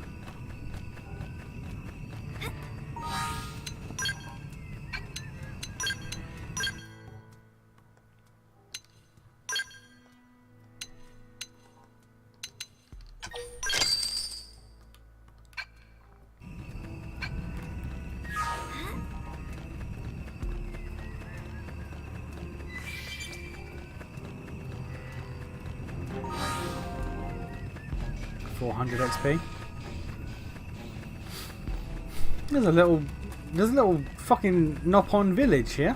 400 XP. There's a little fucking Nopon village here.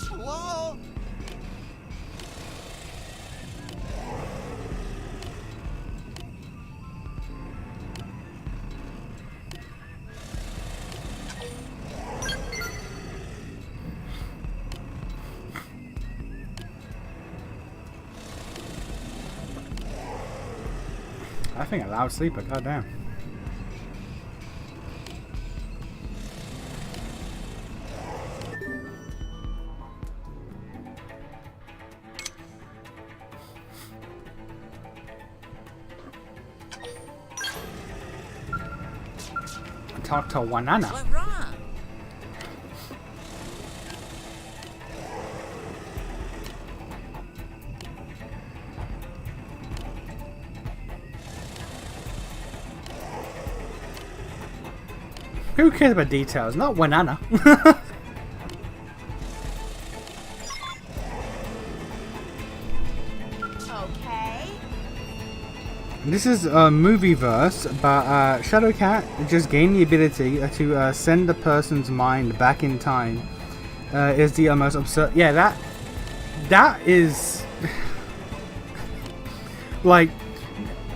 Hello? I think a loud sleeper, goddamn. Talk to Wanana. What wrong? Who cares about details? Not Wanana. Okay. This is a movie verse, but Shadowcat just gained the ability to send a person's mind back in time. Is the most absurd. Yeah, that is like,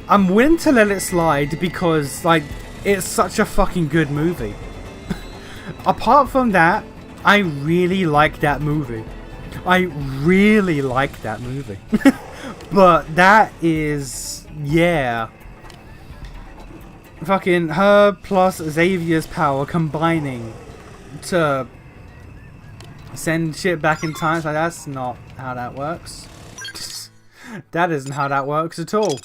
I'm willing to let it slide because like it's such a fucking good movie. Apart from that, I really like that movie. I really like that movie. But that is, yeah. Fucking her plus Xavier's power combining to send shit back in time. So that's not how that works. That isn't how that works at all.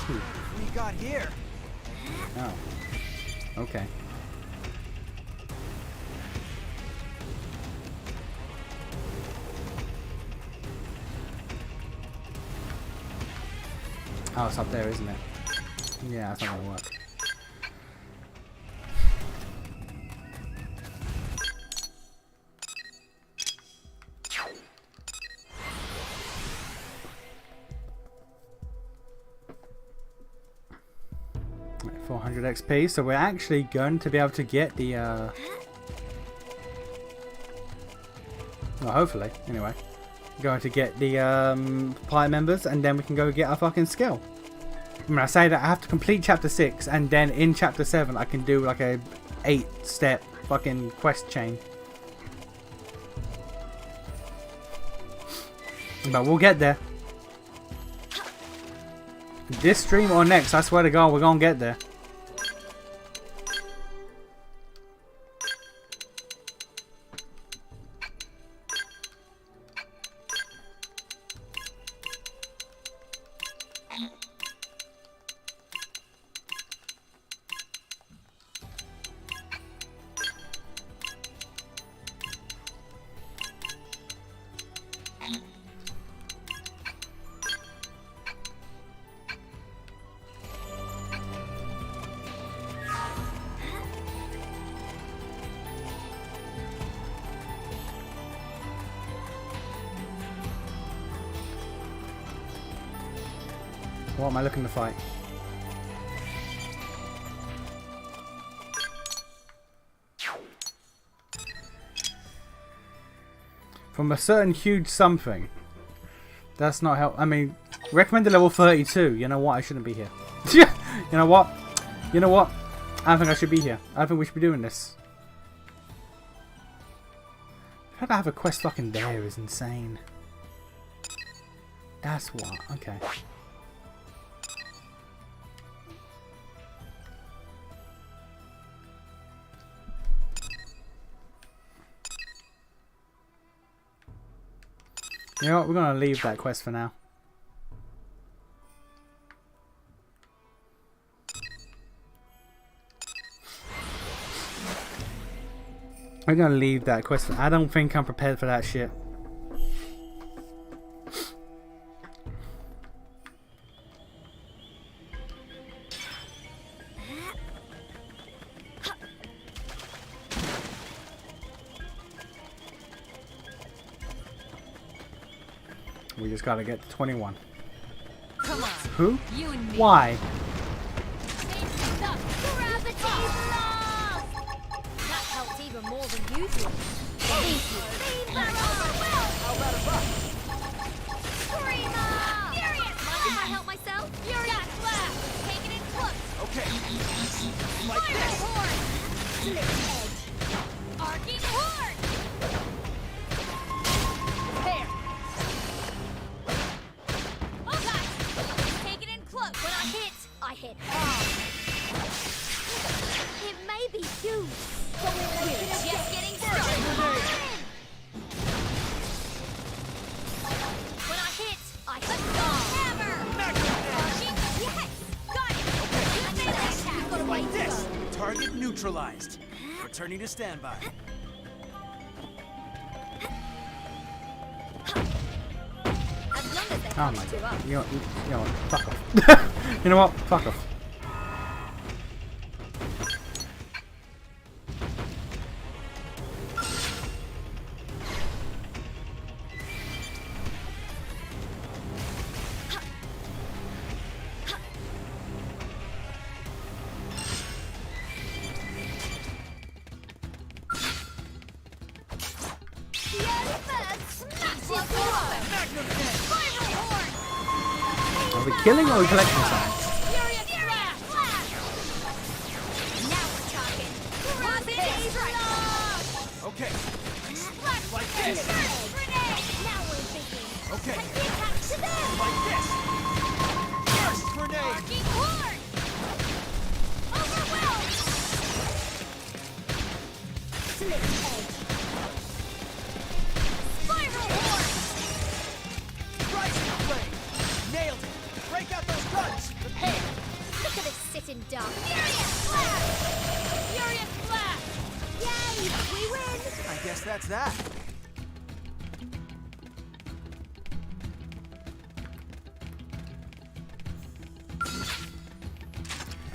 What do you got here? Oh. Okay. Oh, it's up there, isn't it? Yeah, that's not gonna work. Right, 400 XP, so we're actually going to be able to get the well, hopefully, anyway. Going to get the party members, and then we can go get our fucking skill. I mean, I say that I have to complete chapter 6, and then in chapter 7 I can do like a 8-step fucking quest chain. But we'll get there. This stream or next, I swear to God, we're gonna get there. What am I looking to fight? From a certain huge something. That's not help. I mean, recommended level 32. You know what? I shouldn't be here. You know what? You know what? I don't think I should be here. I don't think we should be doing this. The fact I have a quest fucking there is insane. That's what. Okay. You know what? We're gonna leave that quest for now. We're gonna leave that quest for. I don't think I'm prepared for that shit. We just gotta get to 21. Come on. Who? You and me. Why? That helped even more than usual. Thank you. How about a buck? Screamer! Furious! Mind if I help myself? Furious blast! Take it in close! Okay. Like this. Horn! Split edge! Arcing horn! There! Oh gosh! Take it in close! When I hit hard. It may be you, but we're just getting started. When I hit hammer! Arcing, yes! Got it! You made that attack! You've got a way Like to this. go. Target neutralized. Returning to standby. As long as they Oh punch my two up. god. You know what? Fuck off. You know what? Fuck off. Magnum edge. Are we killing or are we collecting something? Okay. Like this. Okay. Like this. First grenade. Rising flame. Nailed it. Break out those guns. Prepare. Look at this sitting duck. Furious blast! Furious blast! Yay! We win! I guess that's that.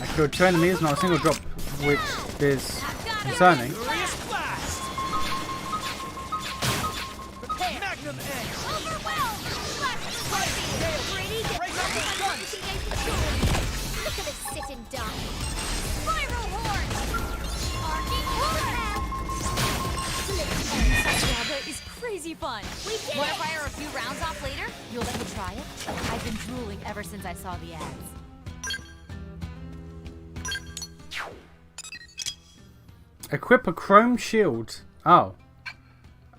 I killed 2 enemies, not a single drop, which is concerning. Furious blast. Prepare. Magnum edge. Overwhelmed! Blast the spicy! Pretty good! Break out those guns. Look at this sitting duck. Spiral horn! Arcing horn! Robert is crazy fun. We did Want it! to fire a few rounds off later? You'll let me try it? I've been drooling ever since I saw the ads. Equip a chrome shield. Oh.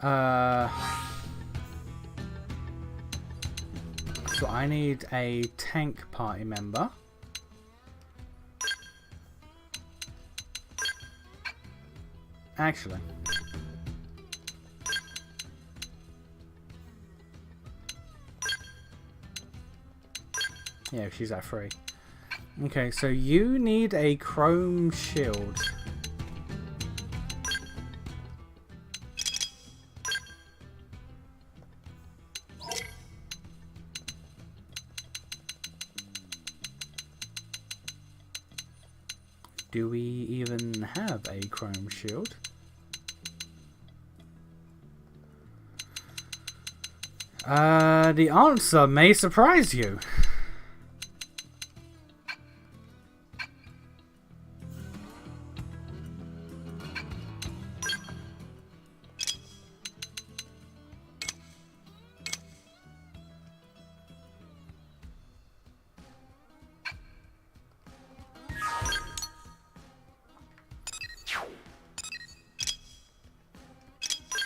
So I need a tank party member. Actually. Yeah, she's at 3. Okay, so you need a chrome shield. Do we even have a chrome shield? The answer may surprise you.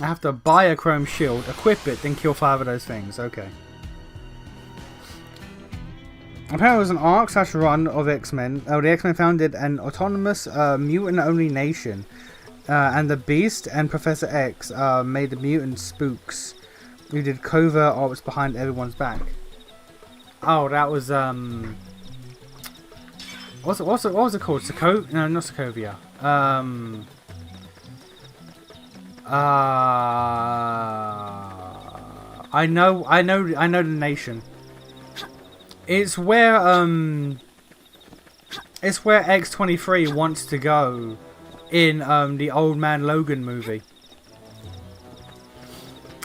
I have to buy a chrome shield, equip it, then kill 5 of those things. Okay. Apparently it was an arc/run of X-Men. The X-Men founded an autonomous mutant-only nation. And the Beast and Professor X made the mutant spooks who did covert ops behind everyone's back. Oh, that was what was it called? No, not Sokovia. I know the nation. It's where X-23 wants to go in the Old Man Logan movie.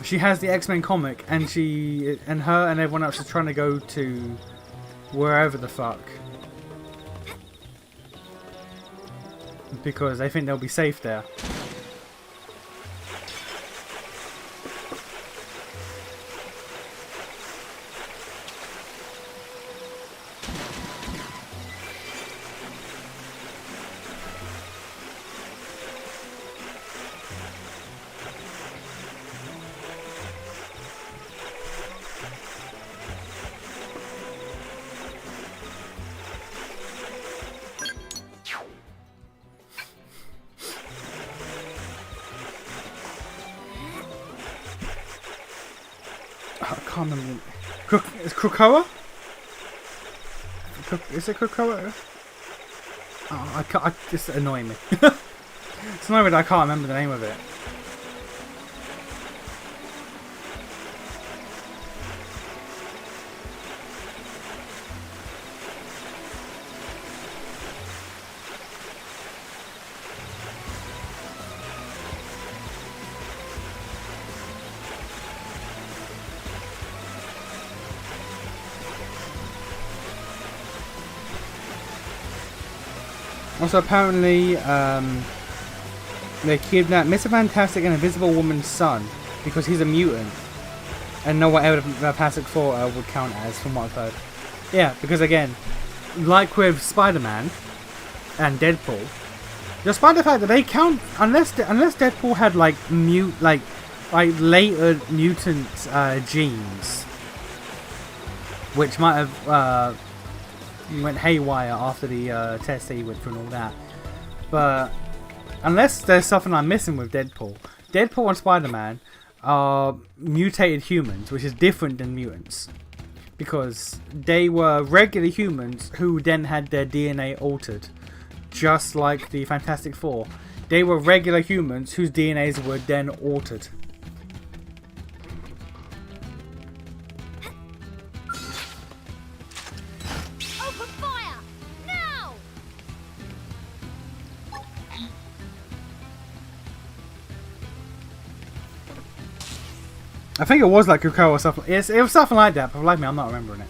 She has the X-Men comic, and her and everyone else is trying to go to wherever the fuck, because they think they'll be safe there. I can't remember. Is Krakoa? Is it Krakoa? Oh, it's annoying me. It's annoying that I can't remember the name of it. Also, apparently, they kidnapped Mr. Fantastic and Invisible Woman's son because he's a mutant, and no whatever the Fantastic Four would count as, from what I've heard. Yeah, because again, like with Spider-Man and Deadpool, despite the fact that they count, unless Deadpool had like later mutant genes, which might have went haywire after the test that he went through and all that. But unless there's something I'm missing with Deadpool and Spider-Man are mutated humans, which is different than mutants, because they were regular humans who then had their DNA altered, just like the Fantastic Four. They were regular humans whose DNAs were then altered. I think it was like Krakoa or something. It was something like that, but like me, I'm not remembering it.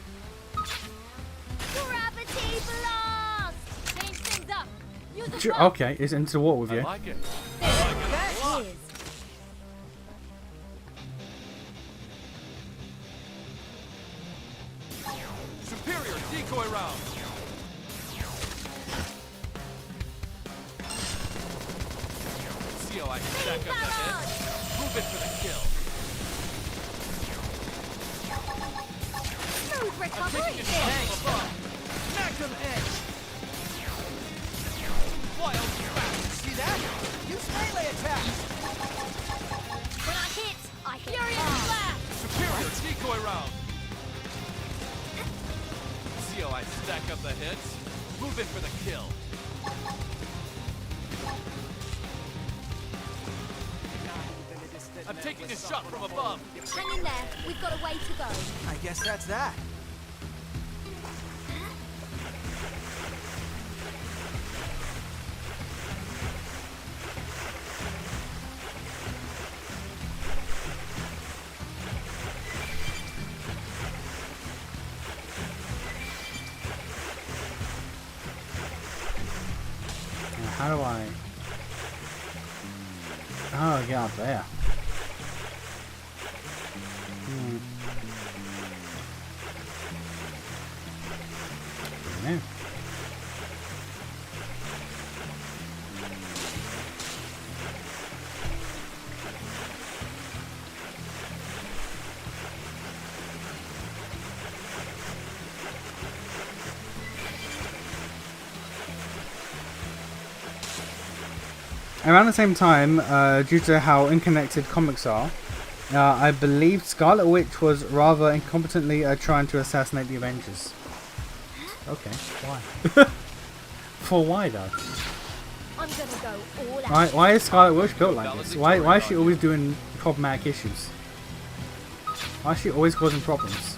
Gravity blast! Change things up. Use a Okay, it's into the water with you. I like it. that is. Superior decoy round. See how I stack up the hit? Move it for the kill. Smooth recovery. Taking a shot from above. Magnum edge. Wild fast. See that? Use melee attacks. When I hit, I furious blast. Superior decoy round. See how I stack up the hits? Move it for the kill. I'm taking a shot from above. Hang in there. We've got a way to go. I guess that's that. How do I get up there? No. Around the same time, due to how interconnected comics are, I believe Scarlet Witch was rather incompetently trying to assassinate the Avengers. Okay, why? For why though? I'm gonna go all out. Why is Scarlet Witch built like this? Why is she always doing problematic issues? Why is she always causing problems?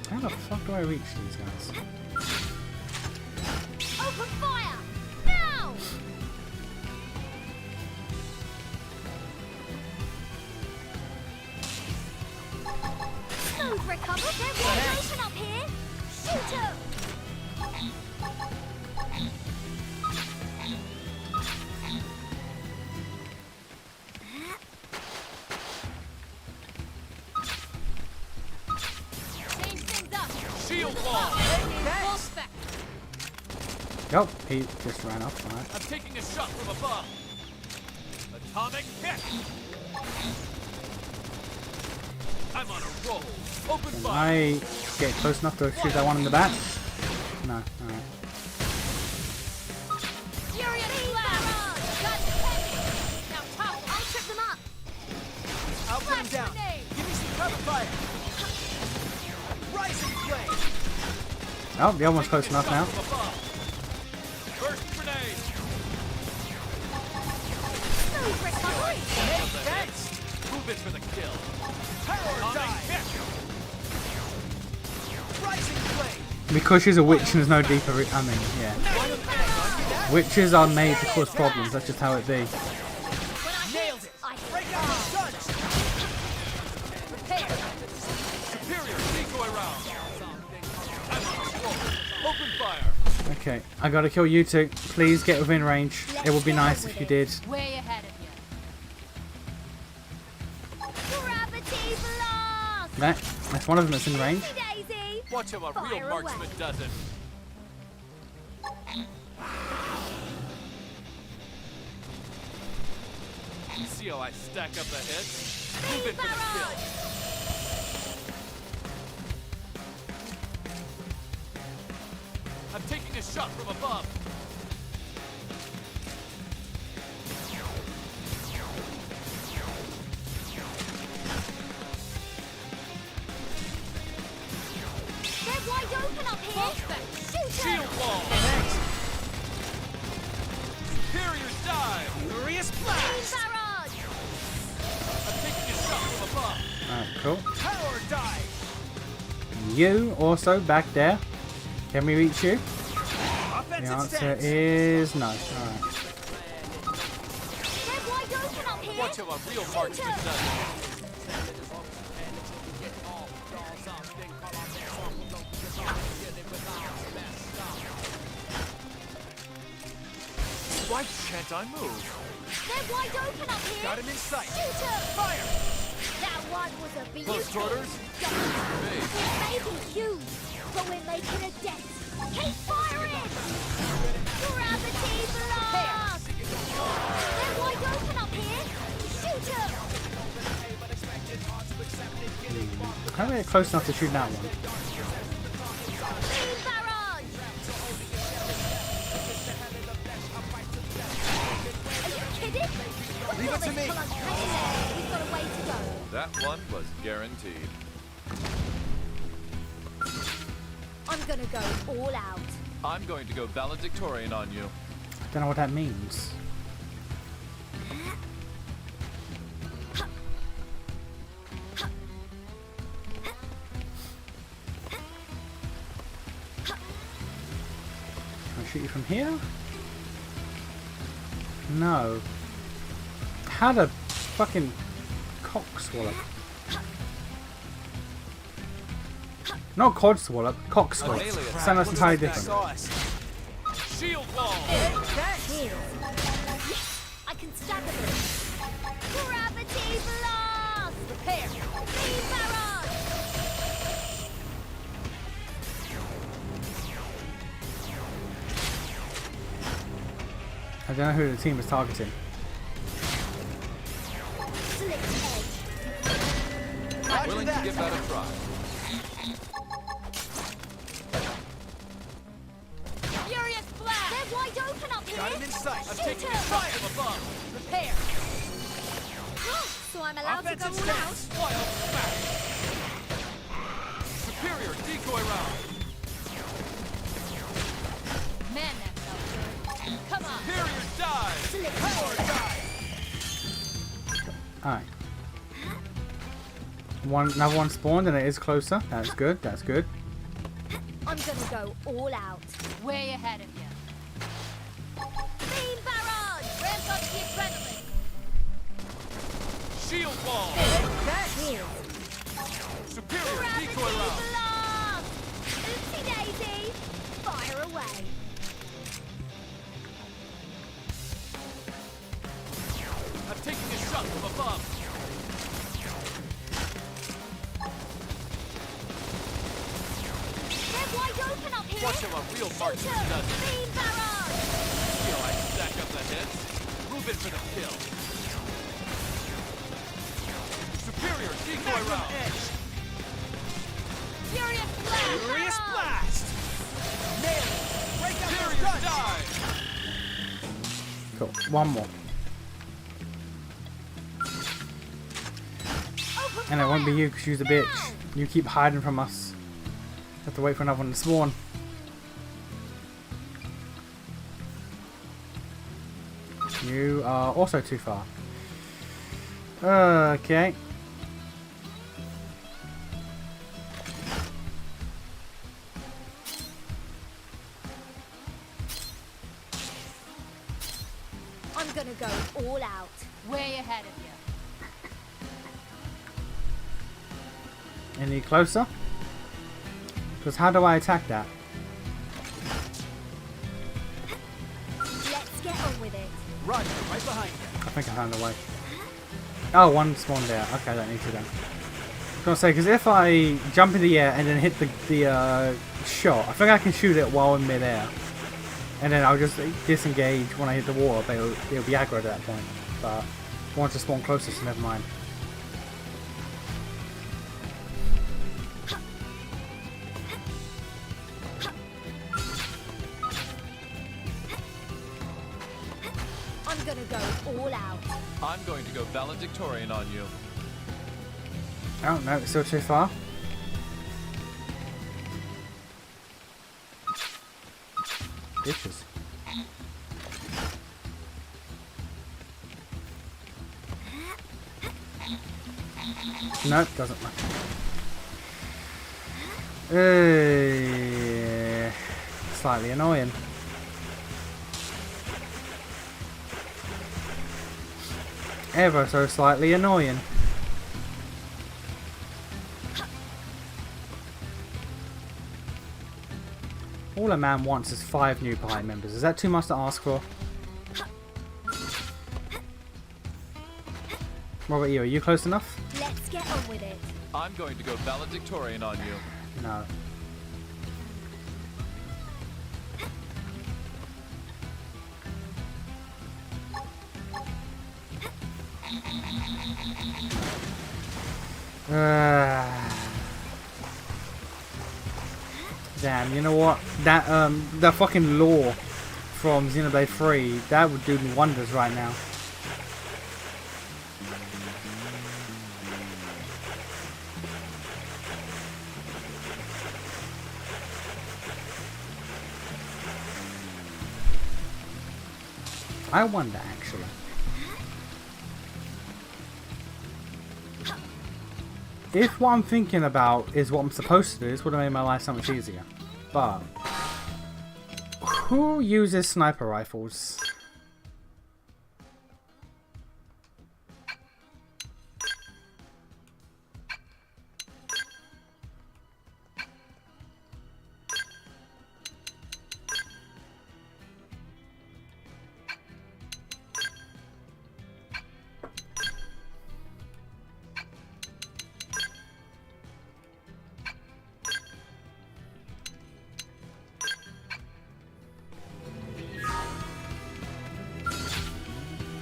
How the fuck do I reach these guys? Open fire! Now! Smooth recover. They're wide open up here. Shoot 'em! Change things up. Shield wall! Full spec. Yup, he just ran off. Alright. I'm taking a shot from above. Atomic hit! I'm on a roll. Open Can fire! I get close enough to shoot that one in the back? No, alright. Furious blast. Got defending. Now top. I'll trip them up. I'll put him down. Grenade. Give me some cover fire. Rising flame. Oh, the other one's close Taking a enough shot now. from above. First grenade. Smooth recovery. Thanks. Move it for the kill. Power die. Rising flame. Because she's a witch and there's no deeper. I mean, yeah. Witches are made to cause problems. That's just how it be. Nailed it. I Break out the stuns. Prepare. Superior decoy round. I'm on a roll. Open fire. Okay, I gotta kill you two. Please get within range. It would be nice if you did. Way ahead of you. Gravity blast! That's one of them that's in range. Daisy! Watch how a real Fire marksman away. does it. See how I stack up the hits? Move it for the kill. I'm taking a shot from above. They're wide open up here! Shoot 'em! Shield wall. Superior dive. Furious blast. Barrage! I'm taking a shot from above. Alright, cool. Power dive. You also back there. Can we reach you? The Offensive answer stance. is no. Alright. They're wide open up here! Watch how a real marksman does it. Why can't I move? They're wide open up here! Got him in sight. Shoot 'em! Fire! That one was a beauty! Close quarters. Base. We're making huge, but we're making a dent! Keep firing! Gravity blast! They're wide open up here! Shoot 'em! How do I get close enough to shoot that one? Beam barrage! Are you kidding? Leave it to me. We've got a way to go. That one was guaranteed. I'm gonna go all out. I'm going to go valedictorian on you. Don't know what that means. Can I shoot you from here? No. How the fucking cock swallow? Not cod swallow, cock swallow. Sounds entirely different. Shield wall. Here. I can stagger them. Gravity blast! Prepare. Beam barrage! I don't know who the team is targeting. Slick edge. willing to give that a try. Furious blast! They're wide open up here! Got him in sight. I'm Shoot taking a him! shot from above. Prepare! So I'm allowed to go Offensive all out? stance. Wild smash. Superior decoy round. Man, that felt good. Come on! Superior dive. Power dive. Alright. Another one spawned and it is closer. That's good, that's good. I'm gonna go all out. Way ahead of you. Beam barrage! Ramp up the adrenaline! Shield wall. Here. Superior Gravity decoy round. blast! Oopsie daisy! Fire away! I'm taking a shot from above. They're wide open up here! Watch how a real marksman Shoot 'em! does it. Beam barrage! You know I stack up the hits. Move it for the kill. Superior decoy round. Edge. Furious blast! Furious blast. Nail it. Break out those Superior guns. dive. Cool. One more. Open And it won't be fire! you because you're the bitch. You keep hiding from us. Have to wait for another one to spawn. You are also too far. Okay. I'm gonna go all out. Way ahead of you. Any closer? Because how do I attack that? Let's get on with it. Roger, right behind you. I think I found a way. Oh, one spawned there. Okay, I don't need to then. I was gonna say, because if I jump in the air and then hit the shot, I think I can shoot it while in midair. And then I'll just disengage when I hit the water, but it'll be aggro at that point. But once it spawn closer, so never mind. I'm gonna go all out. I'm going to go valedictorian on you. Oh, no, it's still too far. Bitches. No, doesn't matter. Slightly annoying. Ever so slightly annoying. All a man wants is 5 new party members. Is that too much to ask for? What about you? Are you close enough? Let's get on with it. I'm going to go valedictorian on you. No. Damn, you know what? That that fucking lore from Xenoblade 3, that would do me wonders right now. I wonder actually. If what I'm thinking about is what I'm supposed to do, this would have made my life so much easier. But who uses sniper rifles?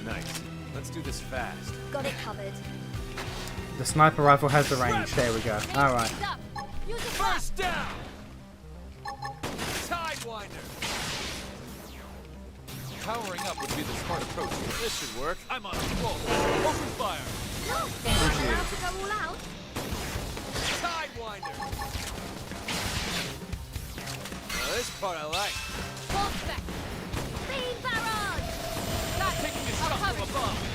Nice. Let's do this fast. Got it covered. The sniper rifle has the range. There we go. Alright. Use it First down! Sidewinder! Powering up would be the smart approach. This should work. I'm on a roll. Open fire! Appreciate to go all out. Sidewinder! Now this part I like. Prospect. Beam barrage. Got it. Taking a I'll shot cover from you. above.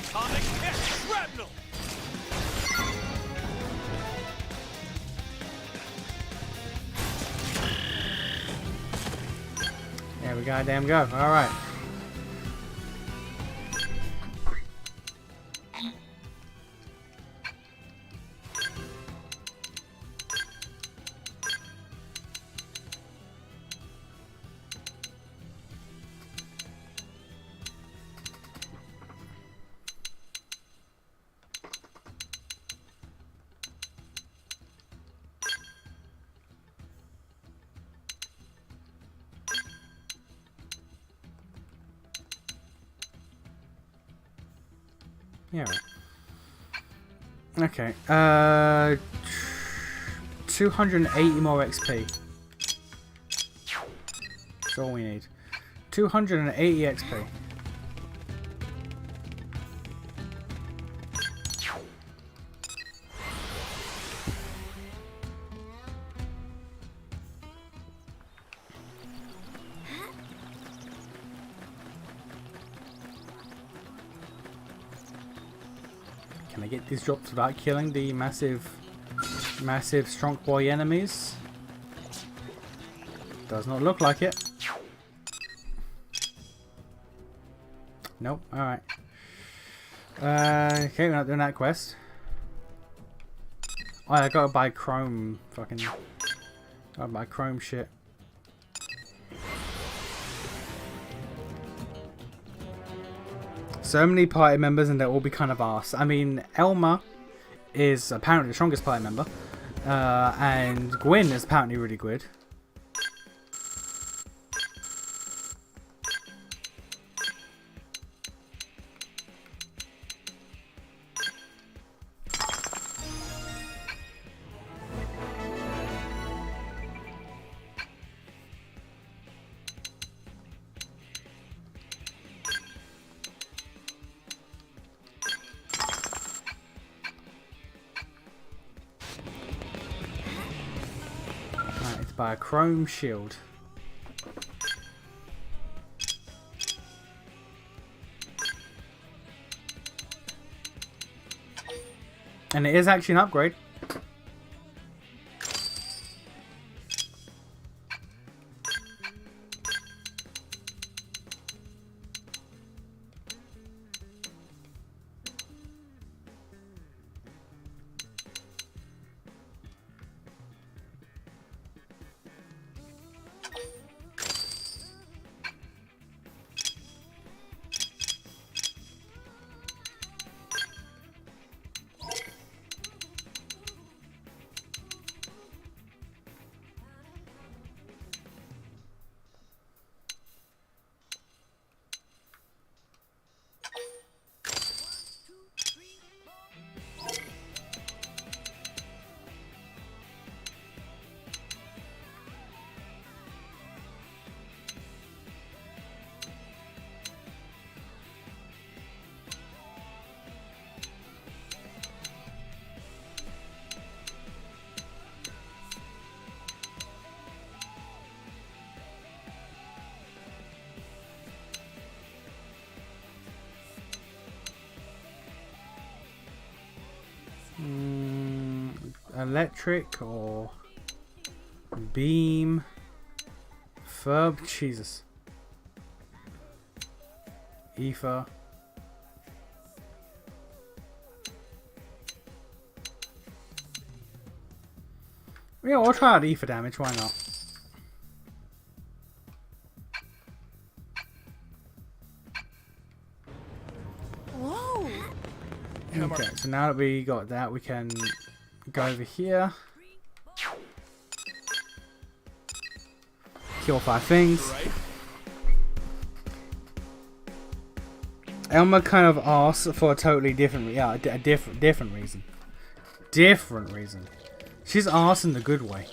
Atomic hit! Shrapnel! There we goddamn go. Alright. Yeah. Right. Okay. 280 more XP. That's all we need. 280 XP. Can I get these drops without killing the massive strong boy enemies? Does not look like it. Nope. Alright. Okay, we're not doing that quest. Oh, I gotta buy chrome. Gotta buy chrome shit. So many party members and they'll all be kind of arse. I mean, Elma is apparently the strongest party member. And Gwyn is apparently really good. By a chrome shield. And it is actually an upgrade. Electric or beam, furb, Jesus, ether. Yeah, we'll try out ether damage. Why not? Whoa! Okay, so now that we got that, we can go over here, kill 5 things, Elma kind of asked for a totally different, yeah, a different reason. Different reason. She's ass in the good way.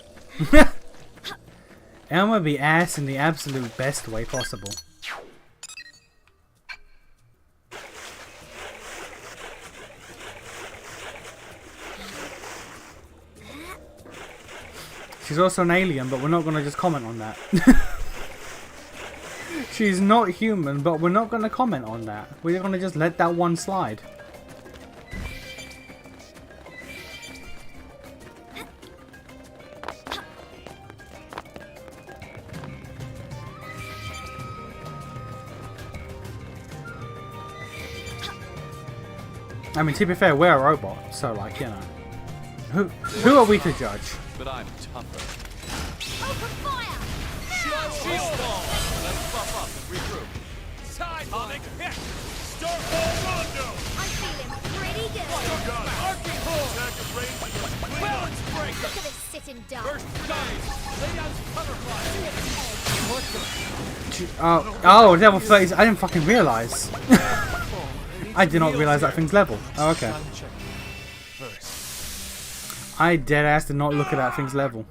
Elma be ass in the absolute best way possible. She's also an alien, but we're not going to just comment on that. She's not human, but we're not going to comment on that. We're going to just let that one slide. I mean, to be fair, we're a robot, so like, you know. Who are we to judge? But I'm tougher. Open fire! Shield wall! Let's buff up and regroup. Sonic hit! Starfall Rondo! I'm feeling pretty good. Gun! Arcing hold! Attack range! Balance breaker! Look at this sitting duck. First grenade! Lay down coverfly! Oh, level 30. I didn't fucking realise. I did not realise that thing's level. Oh, okay. I deadass did not look at that thing's level.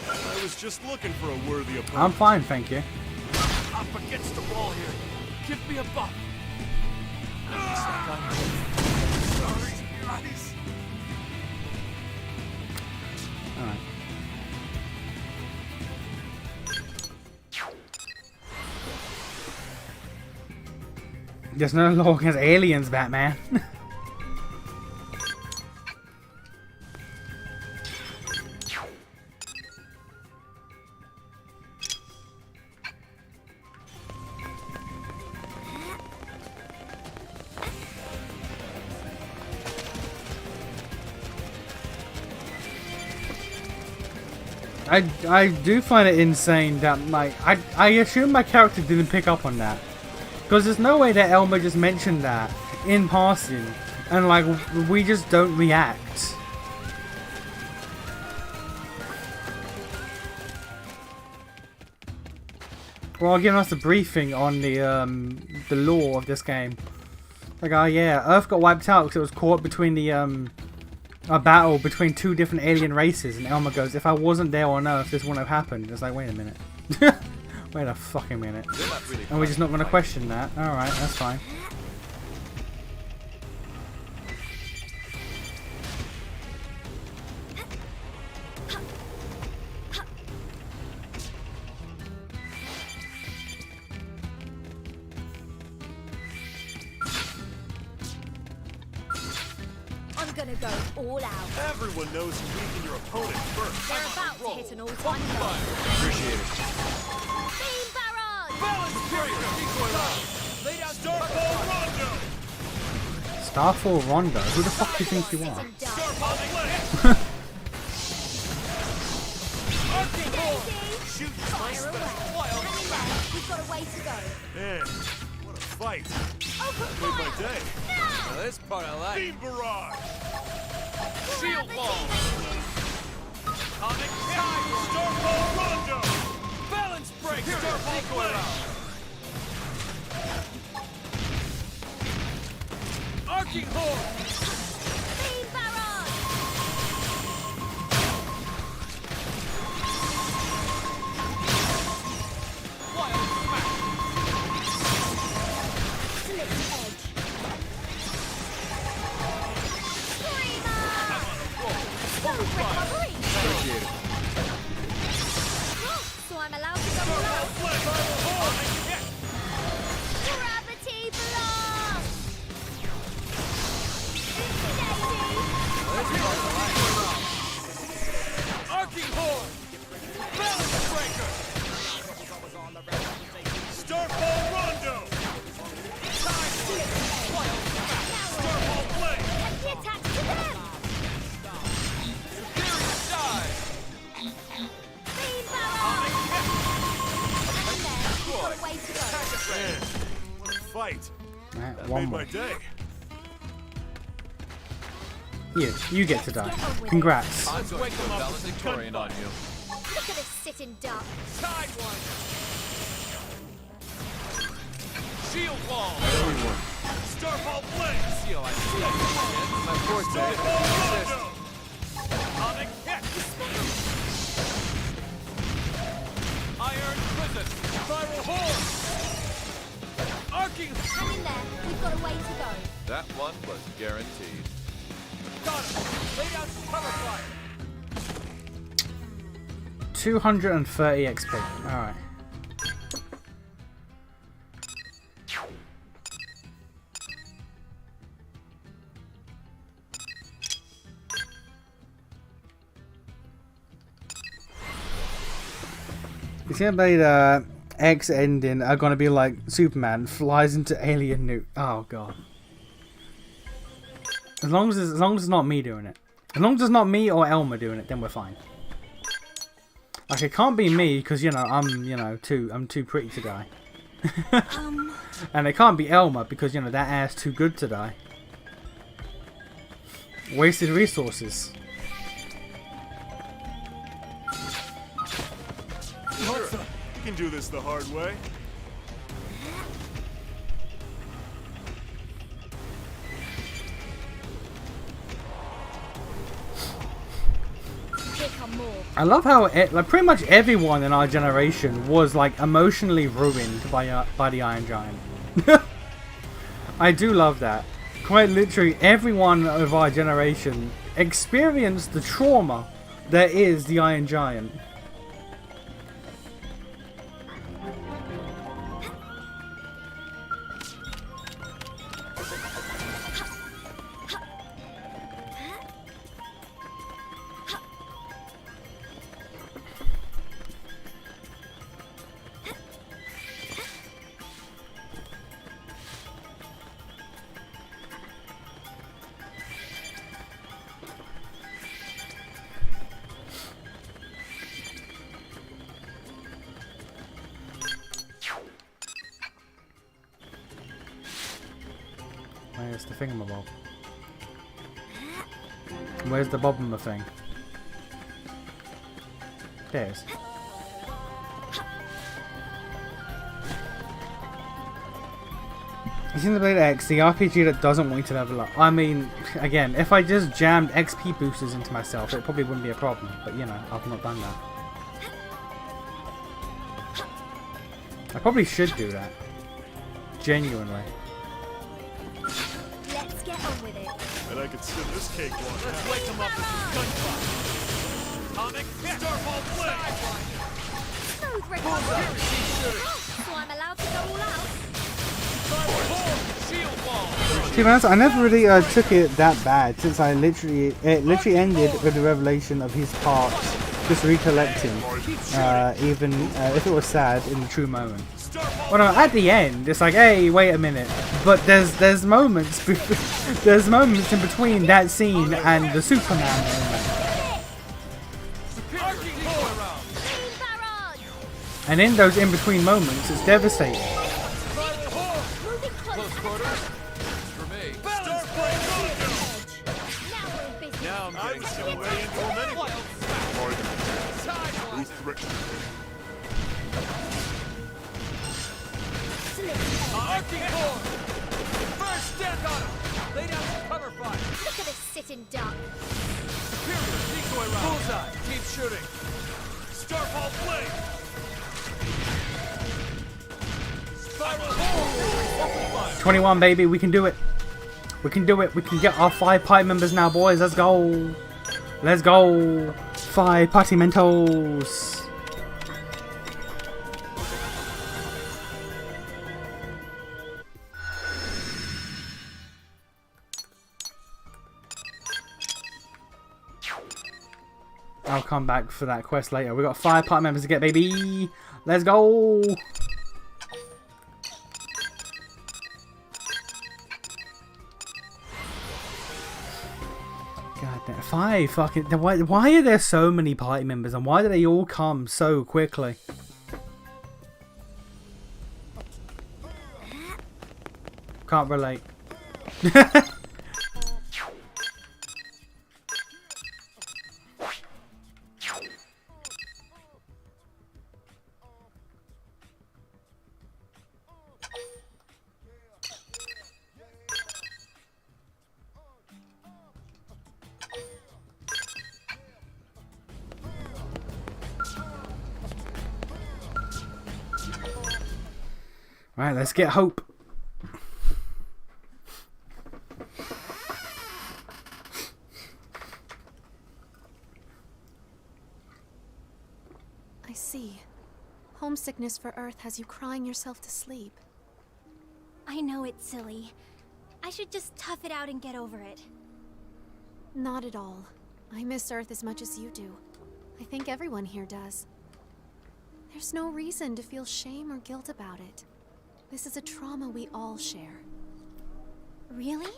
I was just looking for a worthy opponent. I'm fine, thank you. Up against the wall here. Give me a buff. Sorry, guys. Alright. There's no law against aliens, Batman. I do find it insane that, like, I assume my character didn't pick up on that. Because there's no way that Elma just mentioned that in passing and, like, we just don't react. Well, giving us a briefing on the lore of this game. Like, oh yeah, Earth got wiped out because it was caught between the, a battle between two different alien races, and Elma goes, if I wasn't there on Earth, this wouldn't have happened. It's like, wait a minute. Wait a fucking minute. Really And we're just not going to question that. Alright, that's fine. I'm gonna go all out. Everyone knows you weaken your opponent first. They're I'm on about a to roll. hit an all-time high. Appreciate it. Beam barrage! Balance breaker! Decoy line! Lay down Starfall Rondo! Starfall Rondo? Who the fuck do you think you are? Sitting duck. Starfall blade! Arcing hold! Shoot Fire away. wild Hang in there. We've got a way to go. Man, what a fight. Open Made my fire! day. Now! This part I like. Beam barrage! Shield Gravity! wall! Atomic time! Starfall Rondo! Balance break! Starfall blade! Arcing hold! Beam barrage! Wild smack! Slit edge. Screamer! Smooth recovery! Appreciate it. So I'm allowed to go low. Gravity blast! Arcing hold! Balance breaker! Starfall Rondo! Time slip! Wild smack! Starfall blade! The attack to them! Superior dive! Beam barrage! right. Alright, That one made more. my day. You get to die. Congrats. I'm going to valedictorian on you. Look at this sitting duck. Sidewinder. Shield wall. Starfall blade. See how I see My forte. Starfall Atomic hit. Iron prison. Spiral horn. Arcing. Hang in there. We've got a way to go. That one was guaranteed. Got him. Lay down some cover fire. 230 XP. Alright. Xenoblade X ending are gonna be like Superman flies into alien nuke. Oh god. As long as it's not me doing it. As long as it's not me or Elmer doing it, then we're fine. Like it can't be me because I'm too pretty to die. And it can't be Elmer because that ass too good to die. Wasted resources. Martha, you can do this the hard way. Here come more. I love how like pretty much everyone in our generation was like emotionally ruined by the Iron Giant. I do love that. Quite literally, everyone of our generation experienced the trauma that is the Iron Giant. Where's the thingamabob? Where's the bobma thing? There's. Xenoblade X, the RPG that doesn't want you to level up. I mean, again, if I just jammed XP boosters into myself, it probably wouldn't be a problem. But I've not done that. I probably should do that. Genuinely. Let's get on with it. And I could sip this cake one. Let's wake them up with some gunfire. Atomic hit. Starfall blade. Smooth recovery. So I'm allowed to go all out. Spiral horn. Shield wall. To be honest, I never really took it that bad since it literally ended with the revelation of his parts just recollecting, even if it was sad in the true moment. Well, no, at the end, it's like, hey, wait a minute. But there's moments, there's moments in between that scene and the Superman moment. Arcing horn. Team barrage. And in those in between moments, it's devastating. Spiral horn. Moving Close closer. quarters. For me. Balance blade. Now we're in business. Now I'm getting some way into them anyway. Sidewinder. Arcing horn. First death on him. Lay down some cover fire. Look at this sitting duck. Superior decoy round. Bullseye. Keep shooting. Starfall blade. Spiral horn. 21, baby, we can do it. We can do it. We can get our 5 party members now, boys. Let's go. Let's go. 5 party mentos. I'll come back for that quest later. We got 5 party members to get, baby. Let's go. God damn, 5 fucking. Why are there so many party members and why do they all come so quickly? Can't relate. Right, let's get hope. I see. Homesickness for Earth has you crying yourself to sleep. I know it's silly. I should just tough it out and get over it. Not at all. I miss Earth as much as you do. I think everyone here does. There's no reason to feel shame or guilt about it. This is a trauma we all share. Really?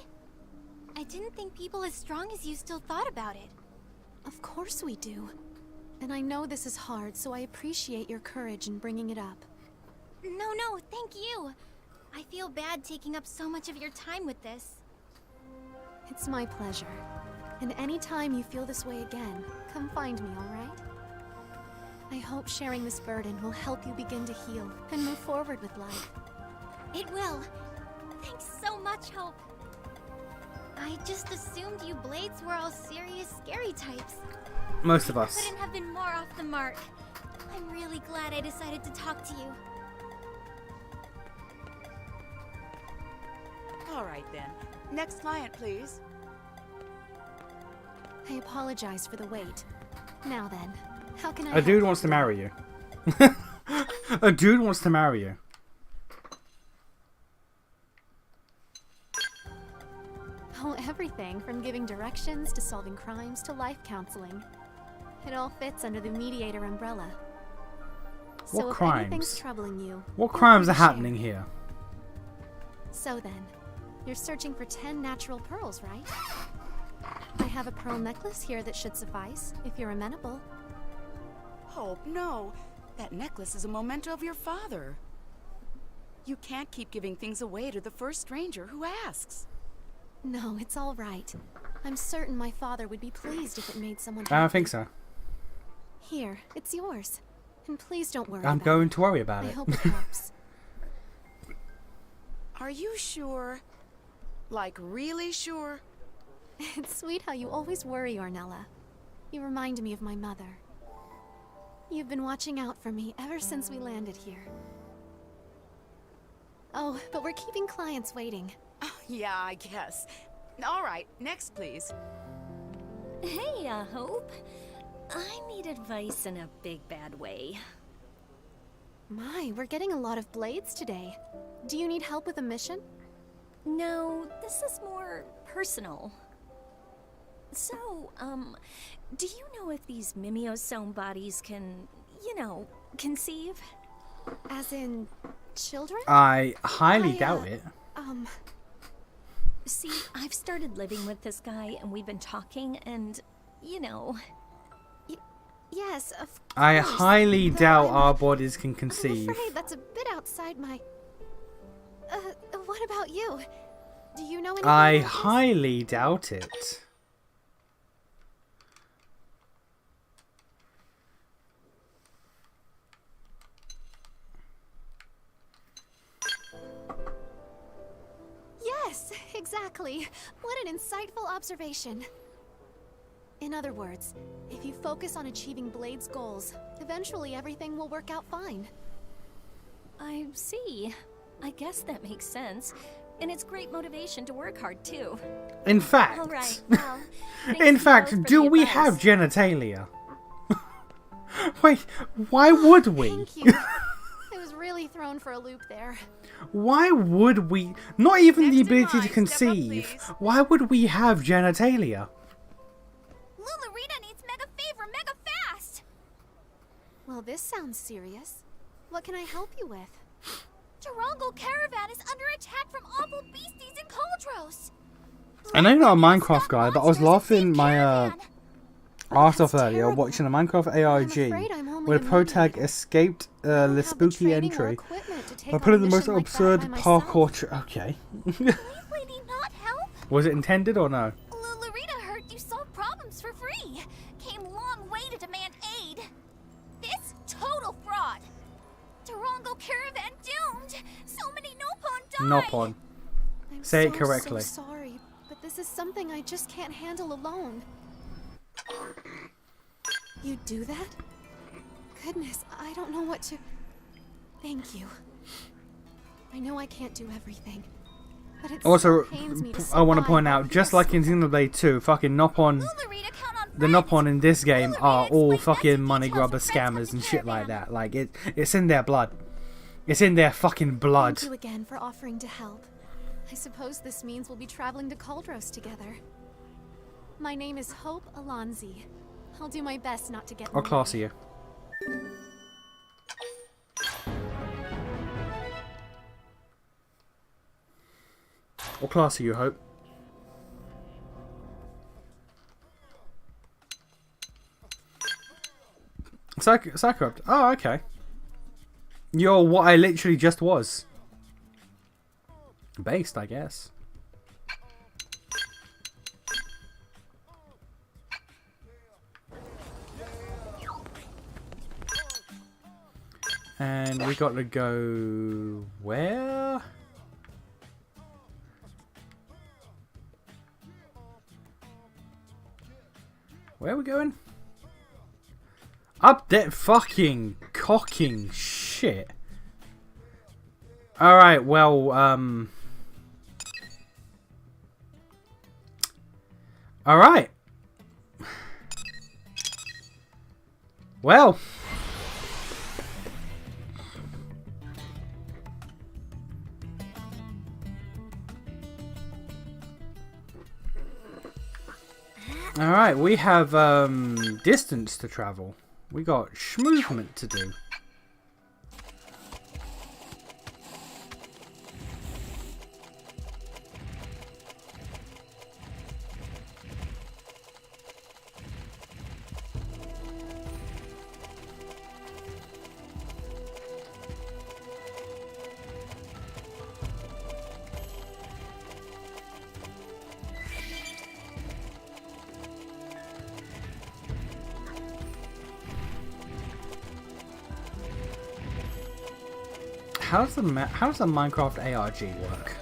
I didn't think people as strong as you still thought about it. Of course we do. And I know this is hard, so I appreciate your courage in bringing it up. No, thank you. I feel bad taking up so much of your time with this. It's my pleasure. And anytime you feel this way again, come find me, alright? I hope sharing this burden will help you begin to heal and move forward with life. It will. Thanks so much, Hope. I just assumed you Blades were all serious, scary types. Most of us. Couldn't have been more off the mark. I'm really glad I decided to talk to you. All right then. Next client, please. I apologize for the wait. Now then, how can I A help dude you? wants to marry you. A dude wants to marry you. Oh, everything from giving directions to solving crimes to life counseling. It all fits under the mediator umbrella. What So if crimes? anything's troubling you, What feel crimes free are to share. happening here? So then, you're searching for 10 natural pearls, right? I have a pearl necklace here that should suffice, if you're amenable. Hope, no. That necklace is a memento of your father. You can't keep giving things away to the first stranger who asks. No, it's all right. I'm certain my father would be pleased if it made someone I don't happy. think so. Here, it's yours. And please don't worry I'm about going it. to worry about I it. hope it helps. Are you sure? Like, really sure? It's sweet how you always worry, Ornella. You remind me of my mother. You've been watching out for me ever since we landed here. Oh, but we're keeping clients waiting. Yeah, I guess. All right, next, please. Hey, Hope. I need advice in a big bad way. My, we're getting a lot of blades today. Do you need help with a mission? No, this is more personal. So, do you know if these mimeosome bodies can, conceive? As in, children? I highly I, doubt it. See, I've started living with this guy and we've been talking and, Yes, of course. I highly Though doubt I'm- our bodies can I'm conceive. afraid that's a bit outside my... what about you? Do you know anything I about this? highly doubt it. Yes, exactly. What an insightful observation. In other words, if you focus on achieving Blade's goals, eventually everything will work out fine. I see. I guess that makes sense. And it's great motivation to work hard, too. In fact, All right, well, thanks in you fact, both for do the we advice. have genitalia? Wait, why would we? Thank you. I was really thrown for a loop there. Why would we? Not even the Next in ability line, to step up, conceive. please. Why would we have genitalia? Lulurita needs mega favor mega fast! Well, this sounds serious. What can I help you with? Tarongal Caravan is under attack from awful beasties in Coldros! I know you're not a Minecraft guy, but I was Monsters laughing invade my caravan. asked off That's earlier, terrible. watching a Minecraft I'm ARG afraid I'm only where a the newbie. protag escaped I don't the have the spooky training or entry equipment to take by on putting a the most mission like that absurd by myself. parkour. Okay. Please, lady, not help. Was it intended or no? Lurita heard you solve problems for free. Came long way to demand aid. This total fraud. Durango caravan doomed. So many Nopon died. Nopon. I'm Say it so correctly. sorry, but this is something I just can't handle alone. You do that? Goodness, I don't know what to... Thank you. I know I can't do everything, but it Also, still pains me to I want to survive point while out, just people like in Xenoblade 2, fucking Nopon, Lurita count on the friends. Nopon in this game are all explained fucking messy money details grubber when friends come scammers to and shit like caravan. that. Like, it's in their blood. It's in their fucking blood. Thank you again for offering to help. I suppose this means we'll be traveling to Cauldros together. My name is Hope Alonzi. I'll do my best not to get in What the class are way. you? What class are you, Hope? Psychopt. Oh, okay. You're what I literally just was. Based, I guess. And we got to go where? Where are we going? Up that fucking cocking shit. Alright, well, alright. Well. Alright, we have distance to travel. We got movement to do. How does the Minecraft ARG work?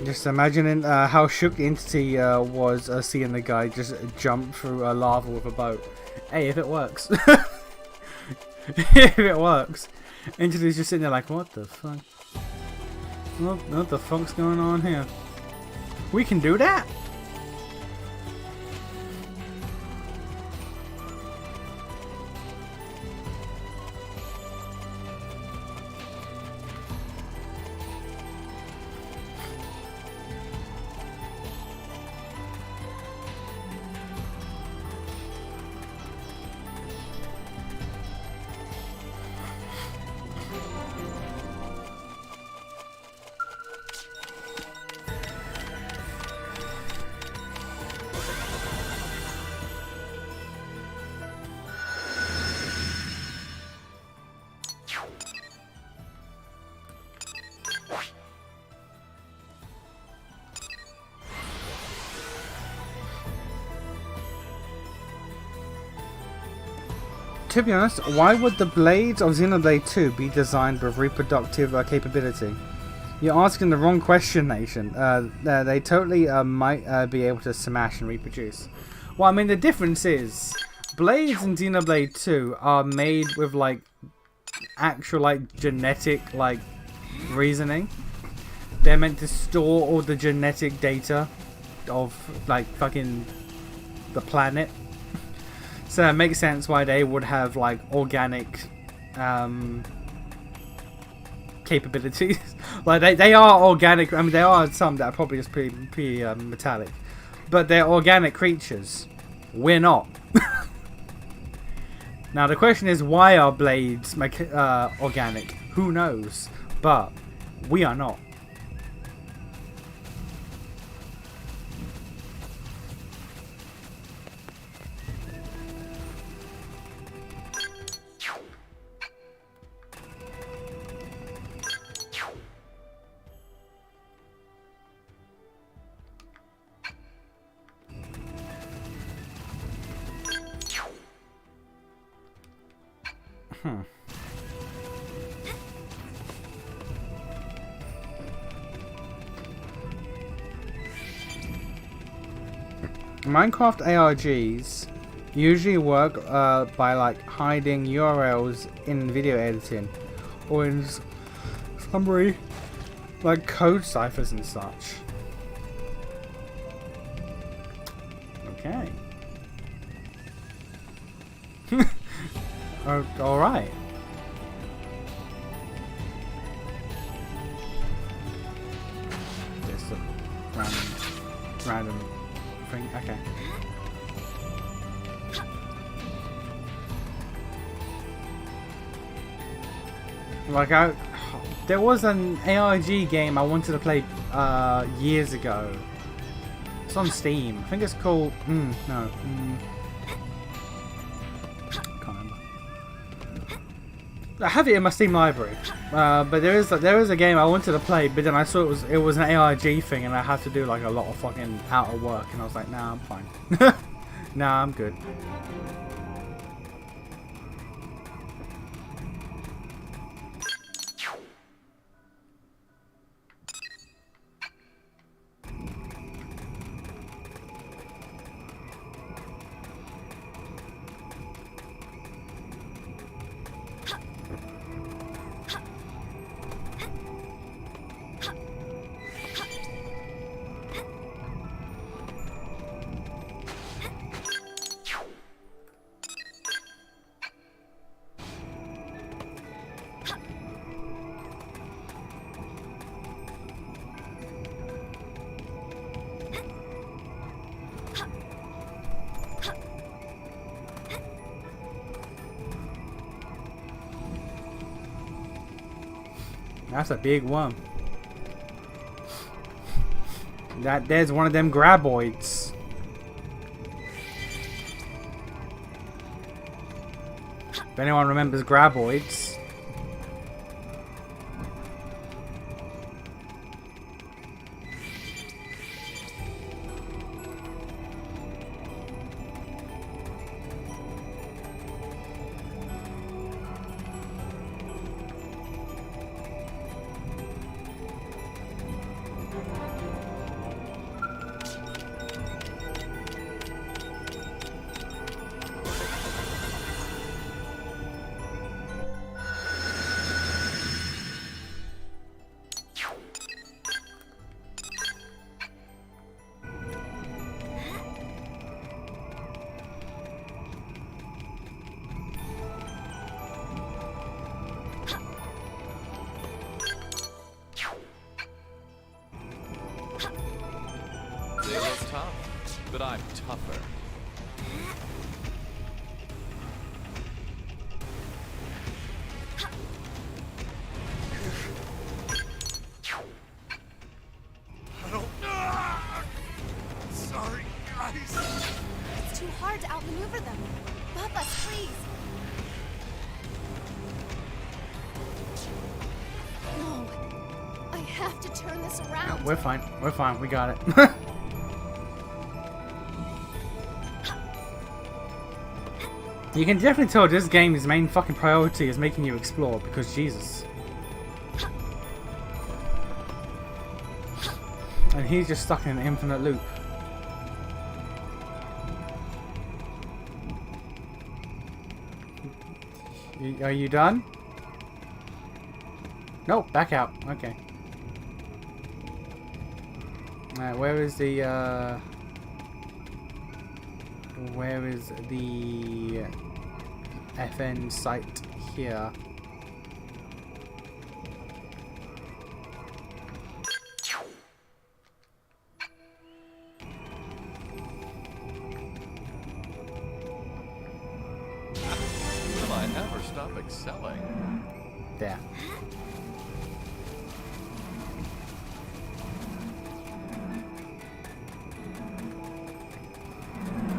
Just imagining how shook the entity was seeing the guy just jump through lava with a boat. Hey, if it works. If it works. Entity's just sitting there like, what the fuck? What the fuck's going on here? We can do that? To be honest, why would the blades of Xenoblade 2 be designed with reproductive capability? You're asking the wrong question, Nation. They totally might be able to smash and reproduce. Well, I mean, the difference is, blades in Xenoblade 2 are made with, like, actual, like, genetic, like, reasoning. They're meant to store all the genetic data of, like, fucking the planet. So it makes sense why they would have like organic capabilities. Like they are organic. I mean, there are some that are probably just pretty metallic, but they're organic creatures. We're not. Now the question is, why are blades organic? Who knows? But we are not. Minecraft ARGs usually work by like hiding URLs in video editing or in summary like code ciphers and such. Okay. Oh, all right. Just a random thing. Okay. Like there was an ARG game I wanted to play years ago. It's on Steam. I think it's called. Can't remember. I have it in my Steam library, but there is a game I wanted to play, but then I saw it was an ARG thing, and I had to do like a lot of fucking outer work, and I was like, nah, I'm fine. Nah, I'm good. That's a big one. There's one of them graboids. If anyone remembers graboids. They look tough, but I'm tougher. Sorry, guys. It's too hard to outmaneuver them. Buff us, please. No. I have to turn this around. We're fine. We're fine. We got it. You can definitely tell this game's main fucking priority is making you explore, because Jesus. And he's just stuck in an infinite loop. Are you done? No, back out. Okay. Alright, where is the FN site here? excelling. There.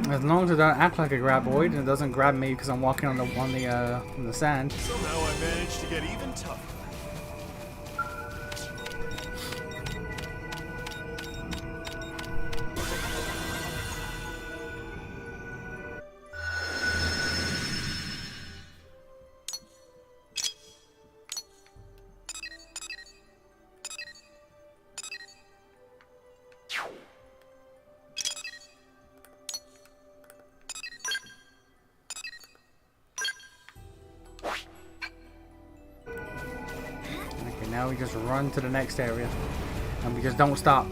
As long as I don't act like a graboid and it doesn't grab me because I'm walking on the sand. Somehow I managed to get even tougher. Okay, now we just run to the next area. And we just don't stop.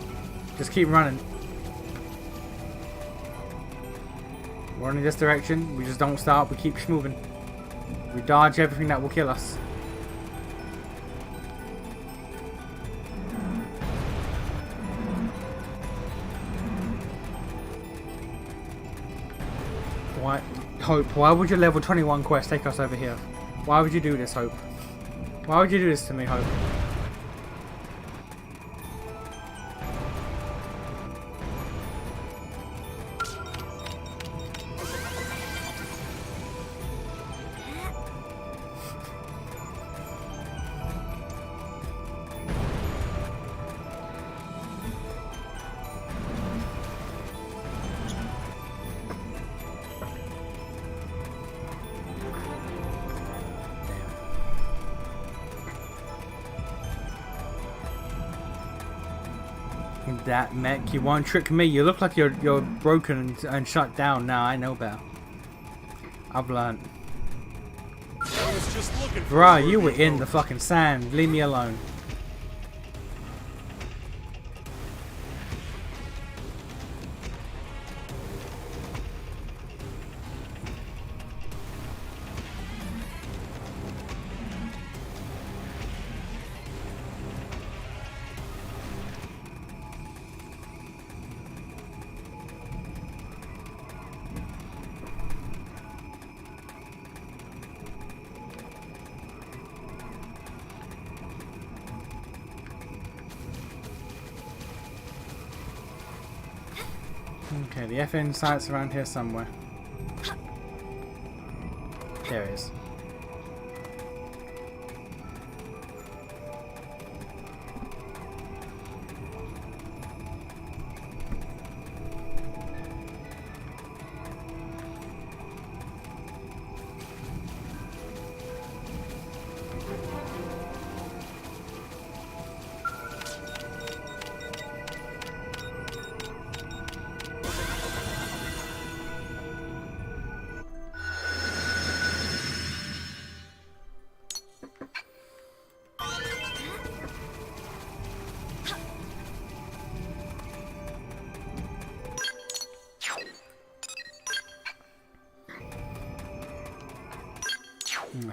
Just keep running. We're running this direction. We just don't stop. We keep moving. We dodge everything that will kill us. Why, Hope, why would your level 21 quest take us over here? Why would you do this, Hope? Why would you do this to me, Hope? That mech, you won't trick me. You look like you're broken and shut down. Now I know better. I've learned. I was just looking for Bruh, you were in the fucking sand. Leave me alone. Okay, the FN site's around here somewhere. There it is.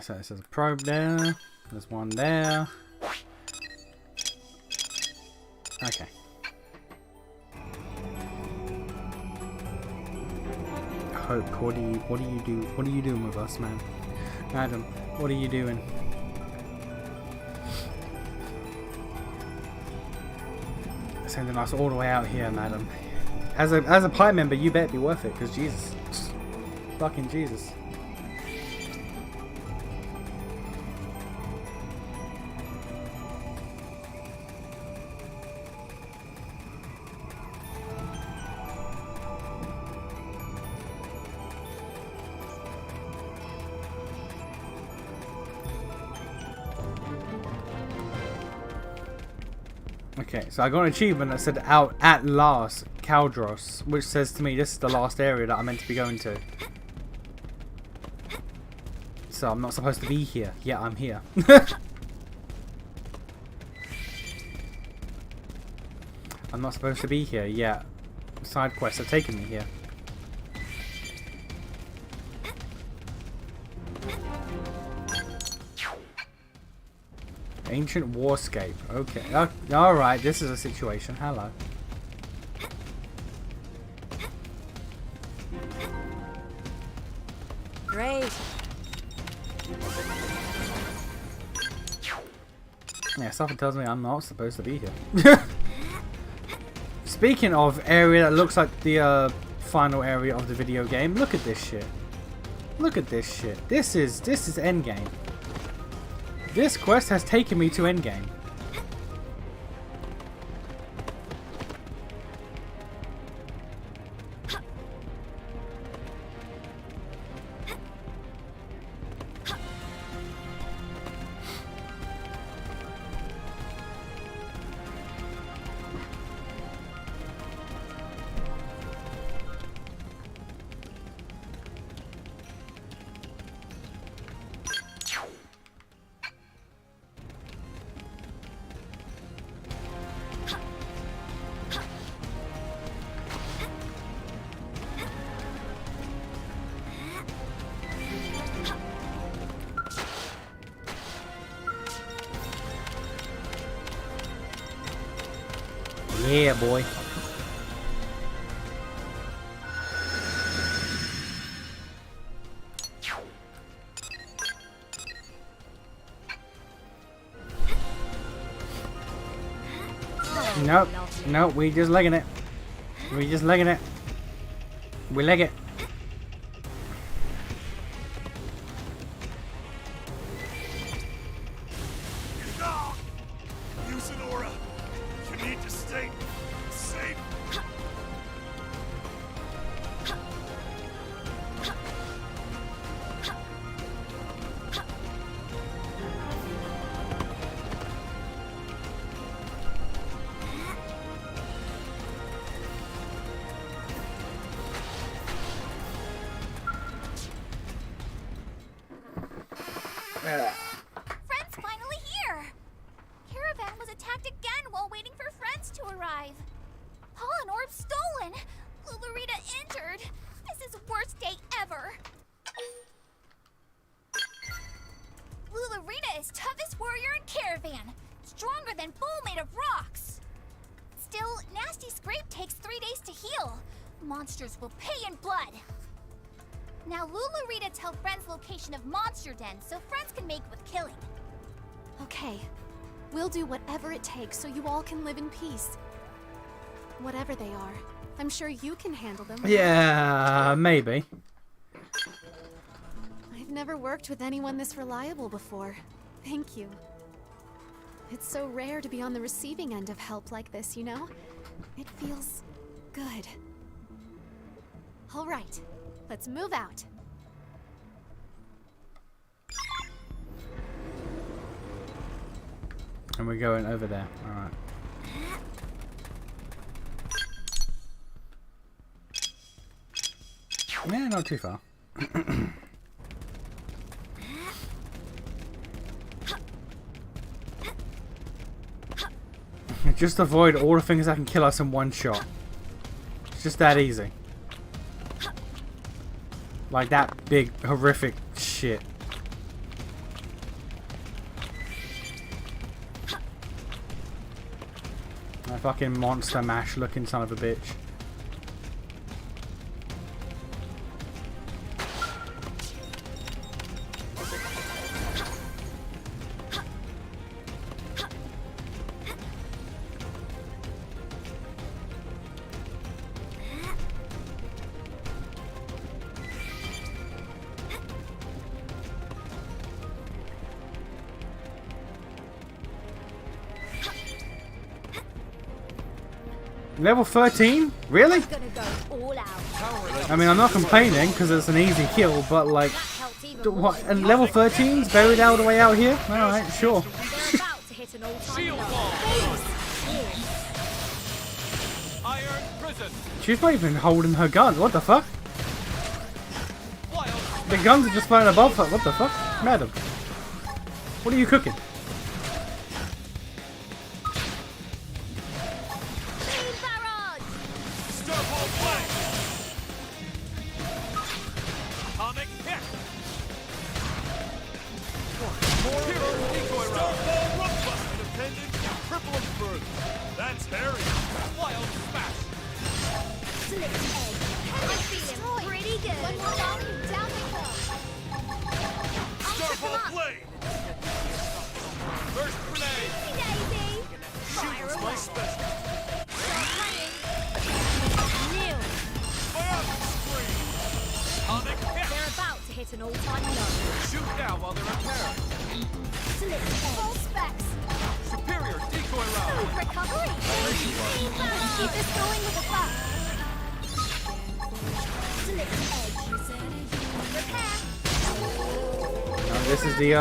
So there's a probe there. There's one there. Okay. Hope, what are you doing with us, man? Madam, what are you doing? Sending us all the way out here, madam. As a pipe member, you better be worth it, because Jesus. Fucking Jesus. Okay, so I got an achievement that said out at last, Caldros, which says to me this is the last area that I'm meant to be going to. So I'm not supposed to be here. Yeah, I'm here. I'm not supposed to be here. Yeah, side quests have taken me here. Ancient Warscape. Okay. Alright, this is a situation. Hello. Great. Yeah, something tells me I'm not supposed to be here. Speaking of area that looks like the final area of the video game, look at this shit. Look at this shit. This is endgame. This quest has taken me to endgame. Yeah, boy. Nope. Nope, we just legging it. We just legging it. We leg it. Use an aura. You need to stay safe. Friends finally here! Caravan was attacked again while waiting for friends to arrive. Pollen orb stolen! Lulurita injured! This is worst day ever! Lulurita is toughest warrior in Caravan! Stronger than bull made of rocks! Still, Nasty Scrape takes 3 days to heal. Monsters will pay in blood! Now Lulurita tell friends location of monster den so friends can make with killing. Okay. We'll do whatever it takes so you all can live in peace. Whatever they are, I'm sure you can handle them. Yeah, maybe. I've never worked with anyone this reliable before. Thank you. It's so rare to be on the receiving end of help like this, you know? It feels good. All right, let's move out. And we're going over there. Alright. Yeah, not too far. Just avoid all the things that can kill us in one shot. It's just that easy. Like that big, horrific shit. That fucking monster mash looking son of a bitch. Level 13? Really? Gonna go all out. I mean, I'm not complaining because it's an easy kill, but like, Helped even more what? than And level 13's buried all the way out here? Alright, sure. they're about to hit an all-time Shield low. wall. Iron prison. She's not even holding her gun. What the fuck? Wild. The guns are just flying above her. What the fuck? Madam. What are you cooking? Beam barrage! Starfall flank. Atomic hit. Hero decoy round. Starfall rough bust. Independent and triple them further. That's Harry. Wild smash. Split egg. I'm feeling pretty good. One more down they go. Starfall blade. First grenade. It's an all-time low. Shoot now while they're repairing. Full specs. Superior decoy round. Recovery. Keep this going with a buck. Repair. Now this is the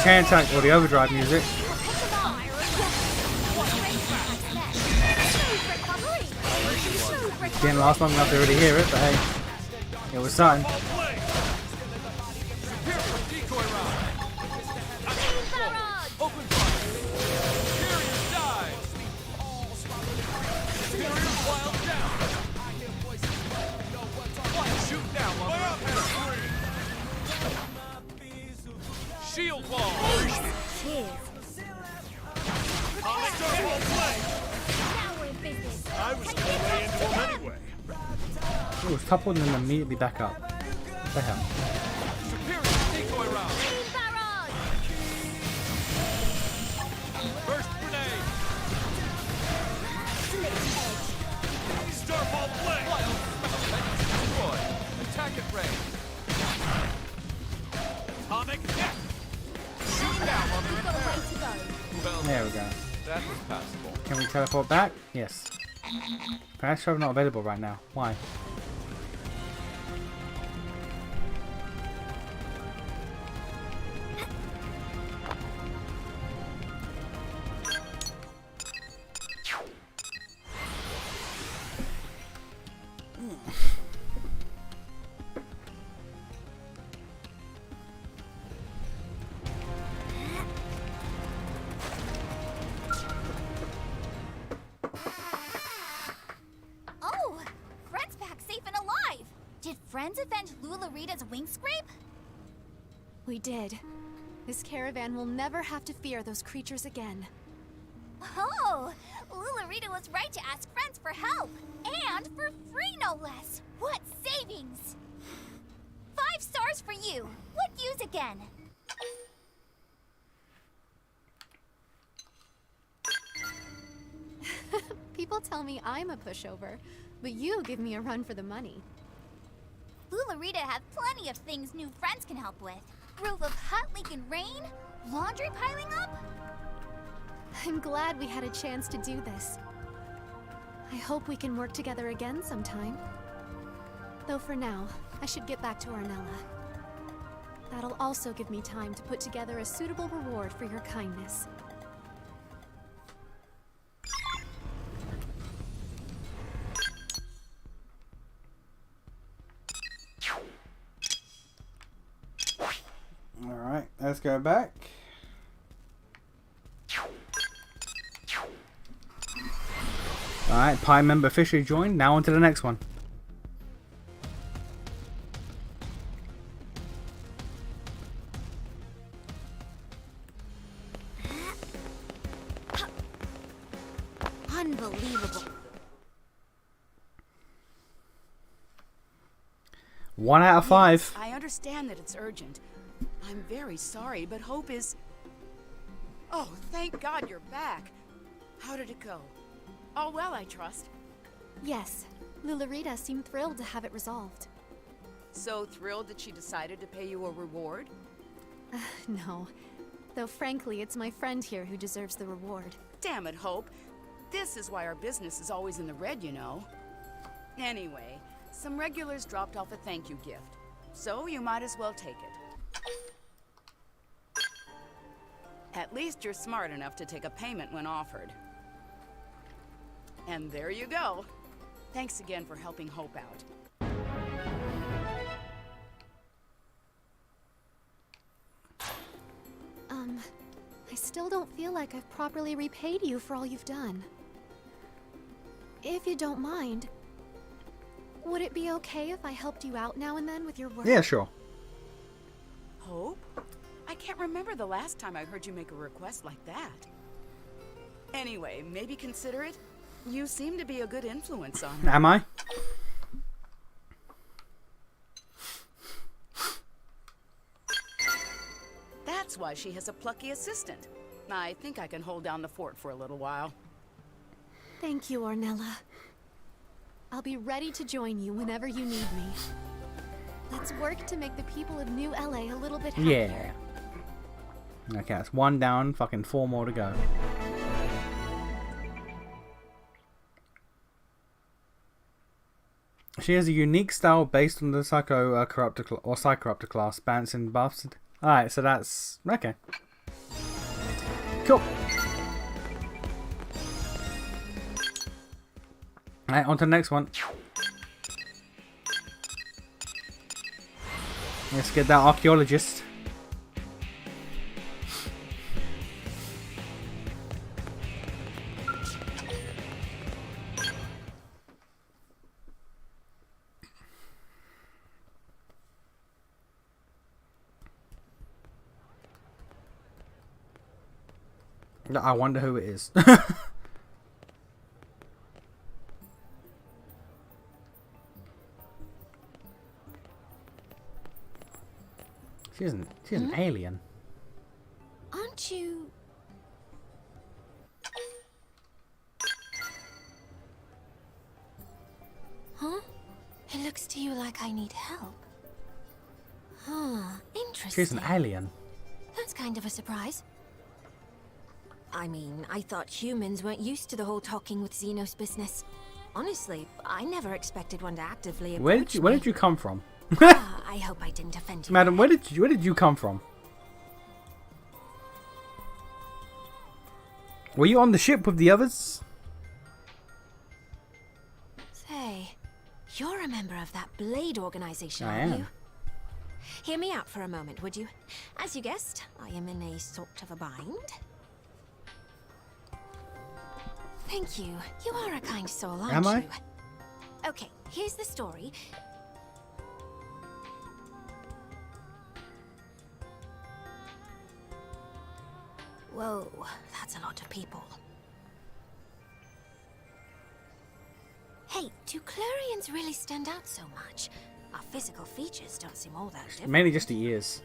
chain attack or the overdrive music. Didn't last long enough to really hear it, but hey, it was something. Superior decoy round. Open fire. Superior dive. Superior wild down. Shoot now while they're repairing. Shield wall. Cheers. Comic Starfall play. Now we're in business. I was on my way into him anyway. It was toppled and then immediately back up. What the hell? Superior decoy round. Team barrage. First grenade. Starfall play. Destroy. Attack at range. Atomic hit. Shoot now while they're We've got a way to go. Well, There we go. that was passable. Can we teleport back? Yes. Fast travel not available right now. Why? Oh, Fred's back safe and alive. Did friends avenge Lularita's wing scrape? We did. This caravan will never have to fear those creatures again. Oh, Lularita was right to ask friends for help. And for free, no less. What savings! 5 stars for you. What use again? People tell me I'm a pushover, but you give me a run for the money. Lularita have plenty of things new friends can help with. Roof of hut leak and rain? Laundry piling up? I'm glad we had a chance to do this. I hope we can work together again sometime. Though for now, I should get back to Ornella. That'll also give me time to put together a suitable reward for your kindness. Alright, let's go back. Alright, Pi member officially joined. Now on to the next one. Unbelievable. 1 out of 5. I understand that it's urgent. I'm very sorry, but Hope is... Oh, thank God you're back. How did it go? All well, I trust. Yes, Lularita seemed thrilled to have it resolved. So thrilled that she decided to pay you a reward? No, though frankly, it's my friend here who deserves the reward. Damn it, Hope. This is why our business is always in the red, you know. Anyway, some regulars dropped off a thank you gift. So you might as well take it. At least you're smart enough to take a payment when offered. And there you go. Thanks again for helping Hope out. I still don't feel like I've properly repaid you for all you've done. If you don't mind, would it be okay if I helped you out now and then with your work? Yeah, sure. Hope? I can't remember the last time I heard you make a request like that. Anyway, maybe consider it. You seem to be a good influence on her. Am I? That's why she has a plucky assistant. I think I can hold down the fort for a little while. Thank you, Ornella. I'll be ready to join you whenever you need me. Let's work to make the people of New LA a little bit happier. Yeah. Okay, that's one down, fucking 4 more to go. She has a unique style based on the Psychoraptor class, bouncing buffs. Alright, so that's... okay. Cool. Alright, on to the next one. Let's get that archaeologist. I wonder who it is. She's an alien. Aren't you... Huh? It looks to you like I need help. Huh, interesting. She's an alien. That's kind of a surprise. I mean, I thought humans weren't used to the whole talking with Xenos business. Honestly, I never expected one to actively approach me. Where did you come from? I hope I didn't offend you. Madam, where did you come from? Were you on the ship with the others? Say, you're a member of that Blade organization, I aren't am. you? Hear me out for a moment, would you? As you guessed, I am in a sort of a bind. Thank you. You are a kind soul, aren't Am I? you? Okay, here's the story. Whoa, that's a lot of people. Hey, do Clarions really stand out so much? Our physical features don't seem all that different. Mainly just the ears.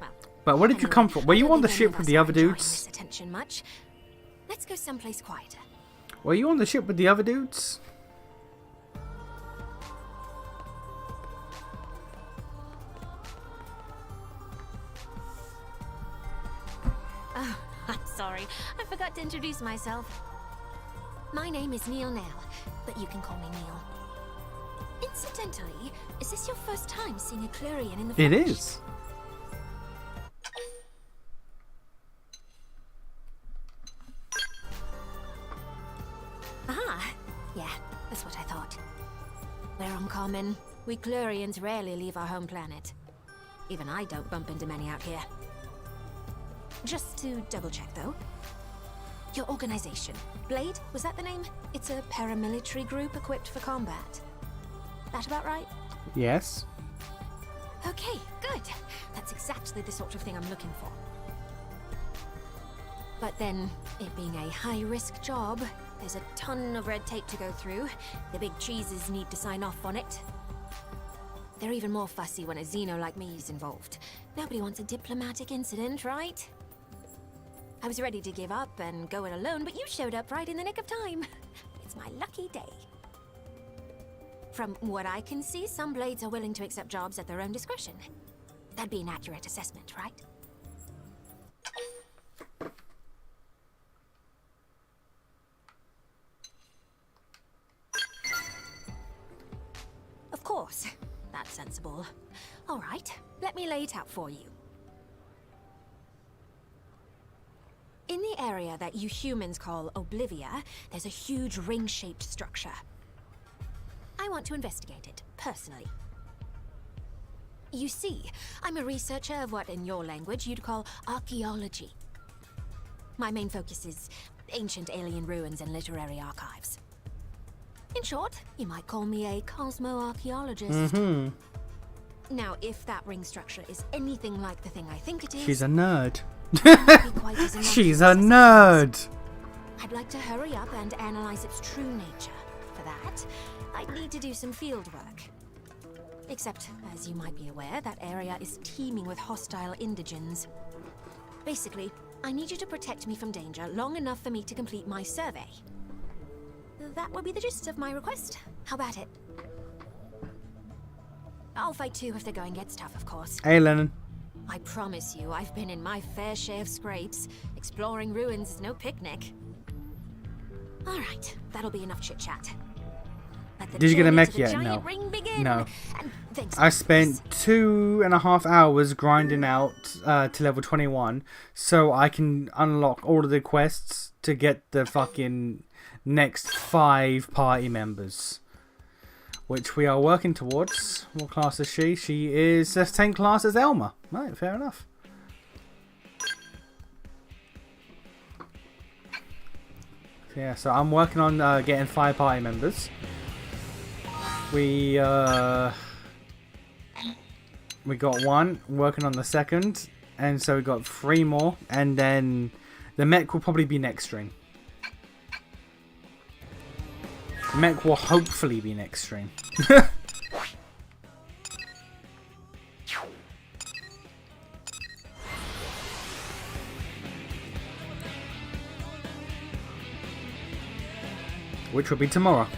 Well, But where did you come from? Were you on the ship with the other Enjoying dudes? this attention much. Let's go someplace quieter. Were you on the ship with the other dudes? Oh, I'm sorry. I forgot to introduce myself. My name is Neil Nail, but you can call me Neil. Incidentally, is this your first time seeing a Clarion in the flesh? It is. Ah, yeah, that's what I thought. We're uncommon. We Clarions rarely leave our home planet. Even I don't bump into many out here. Just to double check though. Your organization, Blade, was that the name? It's a paramilitary group equipped for combat. That about right? Yes. Okay, good. That's exactly the sort of thing I'm looking for. But then, it being a high-risk job, there's a ton of red tape to go through. The big cheeses need to sign off on it. They're even more fussy when a Xeno like me is involved. Nobody wants a diplomatic incident, right? I was ready to give up and go it alone, but you showed up right in the nick of time. It's my lucky day. From what I can see, some Blades are willing to accept jobs at their own discretion. That'd be an accurate assessment, right? Of course. That's sensible. All right, let me lay it out for you. In the area that you humans call Oblivia, there's a huge ring-shaped structure. I want to investigate it, personally. You see, I'm a researcher of what, in your language, you'd call archaeology. My main focus is ancient alien ruins and literary archives. In short, you might call me a cosmo-archaeologist. Now, if that ring structure is anything like the thing I think it is... She's a nerd. quite as She's a nerd. I'd like to hurry up and analyze its true nature. For that, I'd need to do some field work. Except, as you might be aware, that area is teeming with hostile indigens. Basically, I need you to protect me from danger long enough for me to complete my survey. That will be the gist of my request. How about it? I'll fight too if the going gets tough, of course. Hey, Lennon. I promise you, I've been in my fair share of scrapes. Exploring ruins is no picnic. All right, that'll be enough chit-chat. Let the Did you get a journey mech to the yet? giant No. ring begin. No. And thanks, I spent 2.5 hours grinding out to level 21 so I can unlock all of the quests to get the fucking next 5 party members. Which we are working towards. What class is she? She is the same class as Elma. Right, fair enough. Yeah, so I'm working on getting 5 party members. We got 1, working on the second, and so we got 3 more, and then the mech will probably be next stream. Mech will hopefully be next stream. Which will be tomorrow.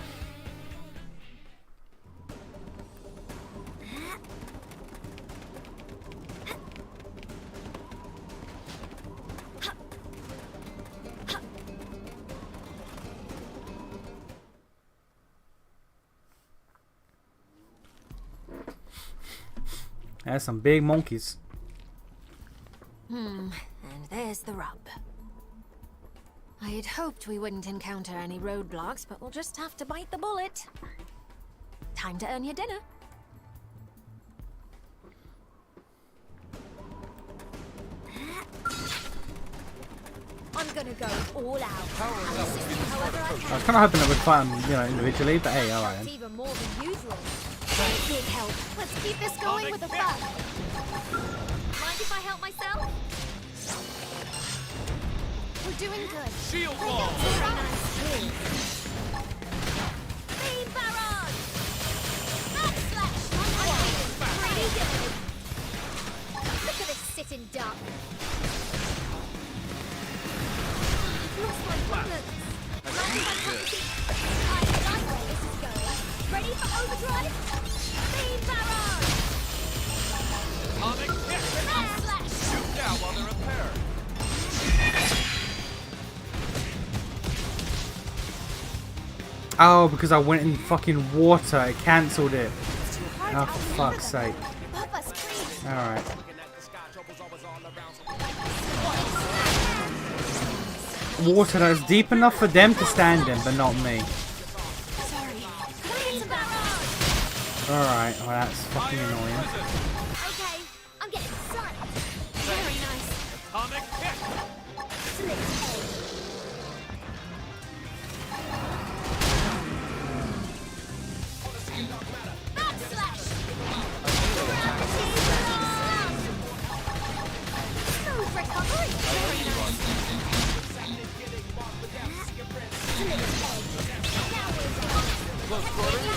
There's some big monkeys. And there's the rub. I had hoped we wouldn't encounter any roadblocks, but we'll just have to bite the bullet. Time to earn your dinner. I'm gonna go all out. Powering up would be the However I I was can. kind of hoping that we'd fight them, you know, individually, but hey, alright then. Even more than usual. Big help. Let's keep this going with a bang. Mind if I help myself? We're doing good. shield wall. Very nice. Beam barrage! Backslash! Pretty good. Look at this sitting duck. I've lost my balance. Mind if I help you? I like where this is going. Ready for overdrive? Beam barrage! Atomic kick. Backslash! Shoot now while they're repaired. Oh, because I went in fucking water, it cancelled it. Oh, for fuck's sake. Papa's please. Alright. Water that's deep enough for them to stand in, but not me. Alright, well that's fucking annoying. Okay, I'm getting sucked. Very nice. Atomic kick. Split edge. Backslash! Smooth recovery. Very nice. Split edge. Now we're done. Close quarters.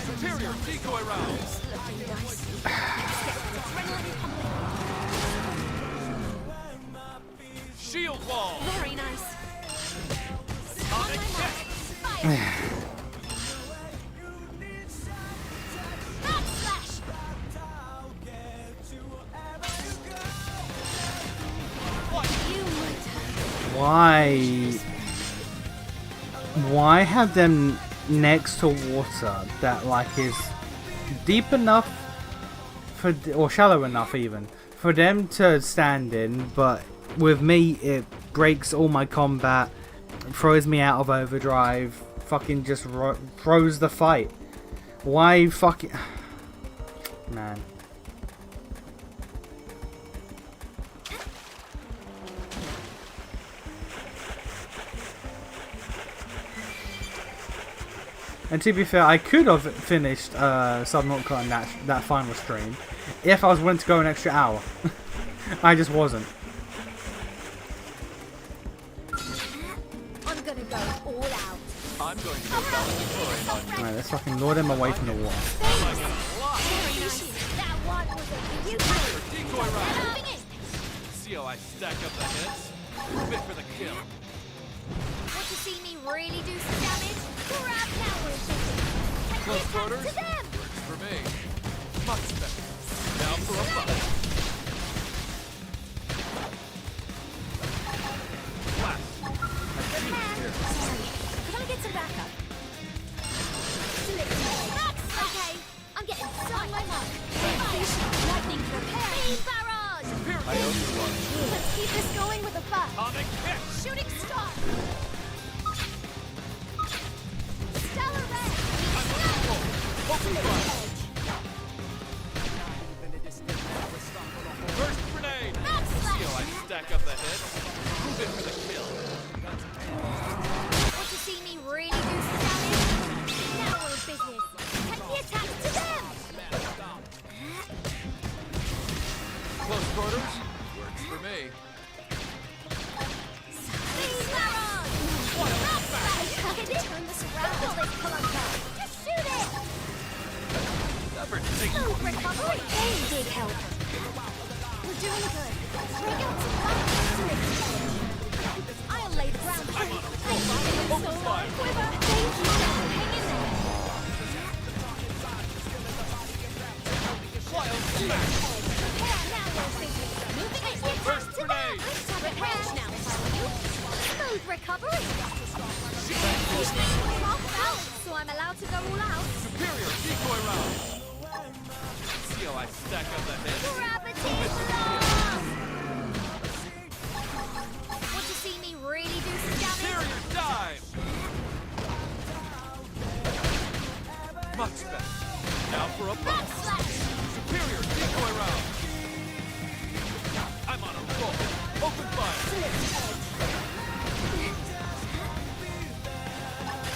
Superior decoy rounds. Shield wall. Very nice. Atomic kick. Backslash! Why have them next to water that like is deep enough for, or shallow enough even, for them to stand in, but with me it breaks all my combat, throws me out of overdrive, fucking just throws the fight. Why fucking... Man. And to be fair, I could have finished Subnautica on that final stream if I was willing to go an extra hour. I just wasn't. I'm gonna go all out. I'm going to go valedictorian on you. Alright, let's fucking lure them away from the water. That one was a Superior decoy round. moving in. See how I stack up the hits? Fit for the kill. Want to see me really do some damage? Grab now we're shooting. Take the Close attack quarters? to them. Works for me. Much better. Now for a fight. Blast. Could I get some backup? Okay, I'm getting so on my mark. Lightning prepare. Beam barrage. I owe you one. Let's keep this going with a buff. Atomic hit. Shooting star. Stellar red. Open fire. First grenade. Max See slash. how I stack up the hits? Fit for the kill. Want to see me really do some damage? Now we're in business. Take the attack to them. Close quarters? Works for me. Beam barrage. Max slash. Can you turn this around? Just shoot it. Never take Smooth recovery. Big help. We're doing good. Bring out some fire. I'll lay the ground for you. Open fire. Quiver. Thank you. Hang in there. Wild smash. Prepare now, we're thinking. Moving it. First To them. grenade. Let's have a crash now, if I were you. Smooth recovery. Off balance, so I'm allowed to go all out. Superior decoy round. See how I stack up the hits? Gravity blast. Want to see me really do some damage? Superior dive. Much better. Now for a bump. Backslash. Superior decoy round. I'm on a roll. Open fire.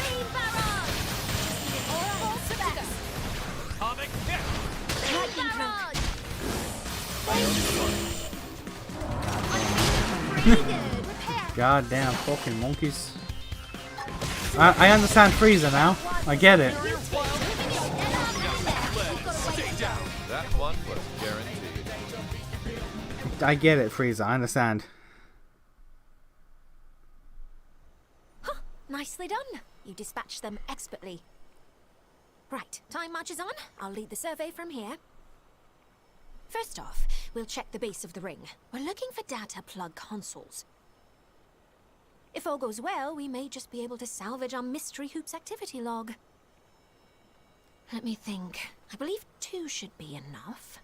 Beam barrage. Aura Pulse Vex. Atomic hit. Lightning barrage. Pretty good. Repair. Goddamn fucking monkeys. I understand Freezer now. I get it. Stay down. That one was guaranteed. I get it, Freezer. I understand. Nicely done. You dispatched them expertly. Right, time marches on. I'll lead the survey from here. First off, we'll check the base of the ring. We're looking for data plug consoles. If all goes well, we may just be able to salvage our Mystery Hoops activity log. Let me think. I believe 2 should be enough.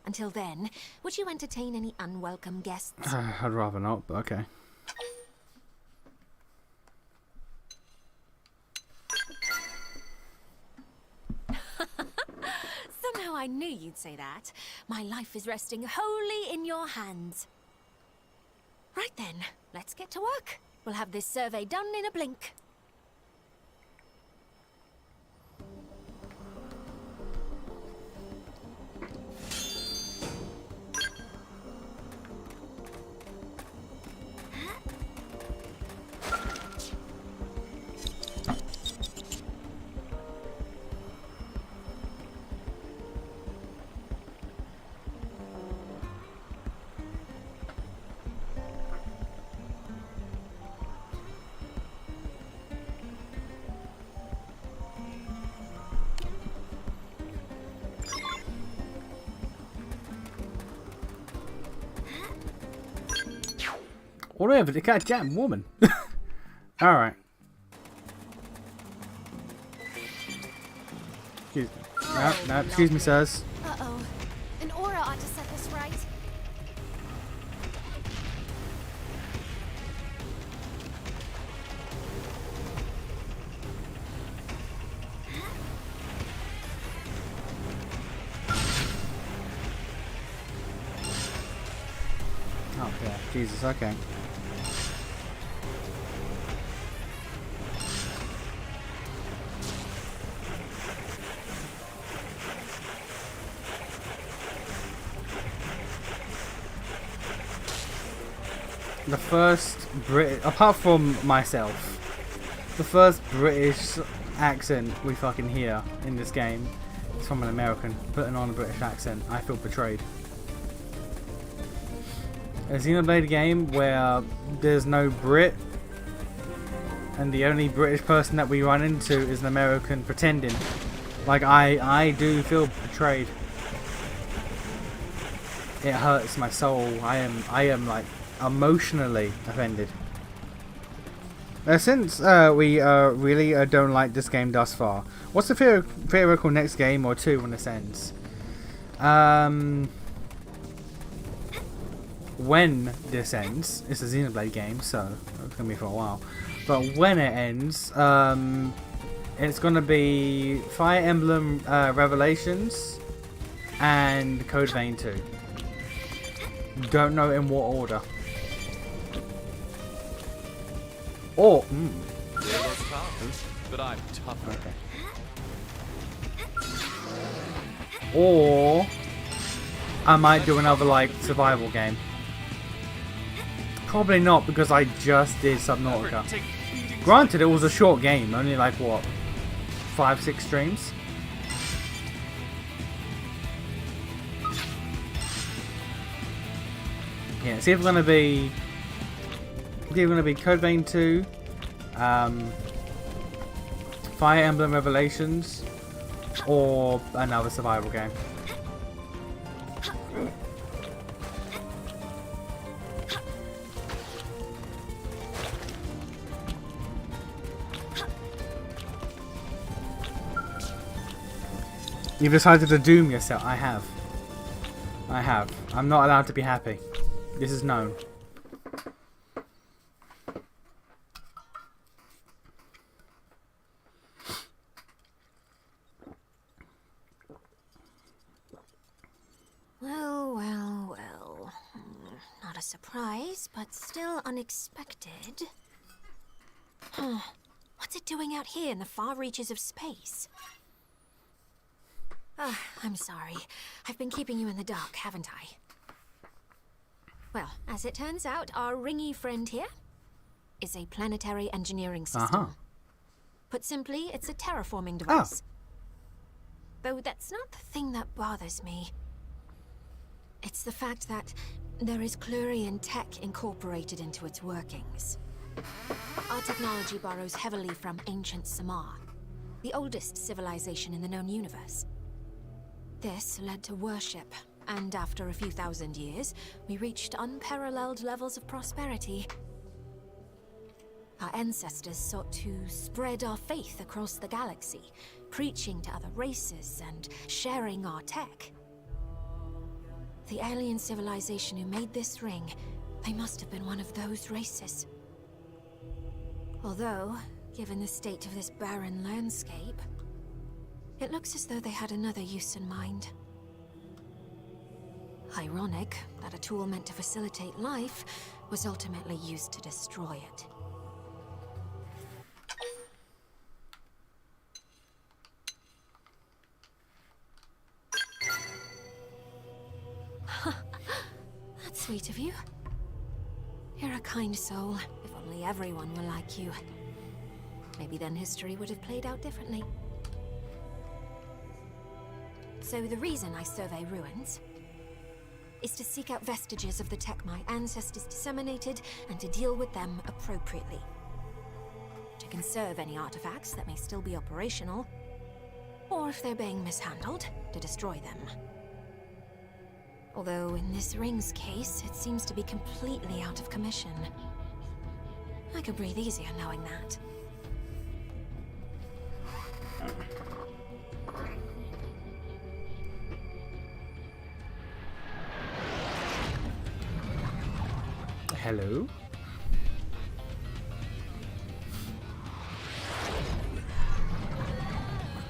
Until then, would you entertain any unwelcome guests? I'd rather not, but okay. Somehow I knew you'd say that. My life is resting wholly in your hands. Right then, let's get to work. We'll have this survey done in a blink. Whatever, the goddamn woman. Alright. Excuse me. No, excuse me, sirs. Uh-oh. An aura ought to set this right. Oh, yeah. Jesus, okay. The first Brit, apart from myself, The first British accent we fucking hear in this game is from an American putting on a British accent. I feel betrayed. A Xenoblade game where there's no Brit and the only British person that we run into is an American pretending. Like I do feel betrayed. It hurts my soul. I am like emotionally offended. Since we really don't like this game thus far, what's the theoretical next game or two when this ends? When this ends, it's a Xenoblade game, so it's gonna be for a while. But when it ends, it's gonna be Fire Emblem Revelations and Code Vein 2. Don't know in what order. Or Yellow's powerful, but I'm tougher. okay. Or I might do another like survival game. Probably not because I just did Subnautica. Granted, it was a short game, only like what, 5-6 streams. Yeah, it's either gonna be Code Vein 2, Fire Emblem Revelations, or another survival game. You've decided to doom yourself. I have. I'm not allowed to be happy. This is known. Well. Not a surprise, but still unexpected. What's it doing out here in the far reaches of space? I'm sorry. I've been keeping you in the dark, haven't I? Well, as it turns out, our ringy friend here is a planetary engineering system. Put simply, it's a terraforming device. Though that's not the thing that bothers me. It's the fact that there is Clurian tech incorporated into its workings. Our technology borrows heavily from ancient Samar, the oldest civilization in the known universe. This led to worship, and after a few thousand years, we reached unparalleled levels of prosperity. Our ancestors sought to spread our faith across the galaxy, preaching to other races and sharing our tech. The alien civilization who made this ring, they must have been one of those races. Although, given the state of this barren landscape, it looks as though they had another use in mind. Ironic that a tool meant to facilitate life was ultimately used to destroy it. That's sweet of you. You're a kind soul. If only everyone were like you. Maybe then history would have played out differently. So the reason I survey ruins is to seek out vestiges of the tech my ancestors disseminated and to deal with them appropriately. To conserve any artifacts that may still be operational, or if they're being mishandled, to destroy them. Although in this ring's case, it seems to be completely out of commission. I could breathe easier knowing that. Hello?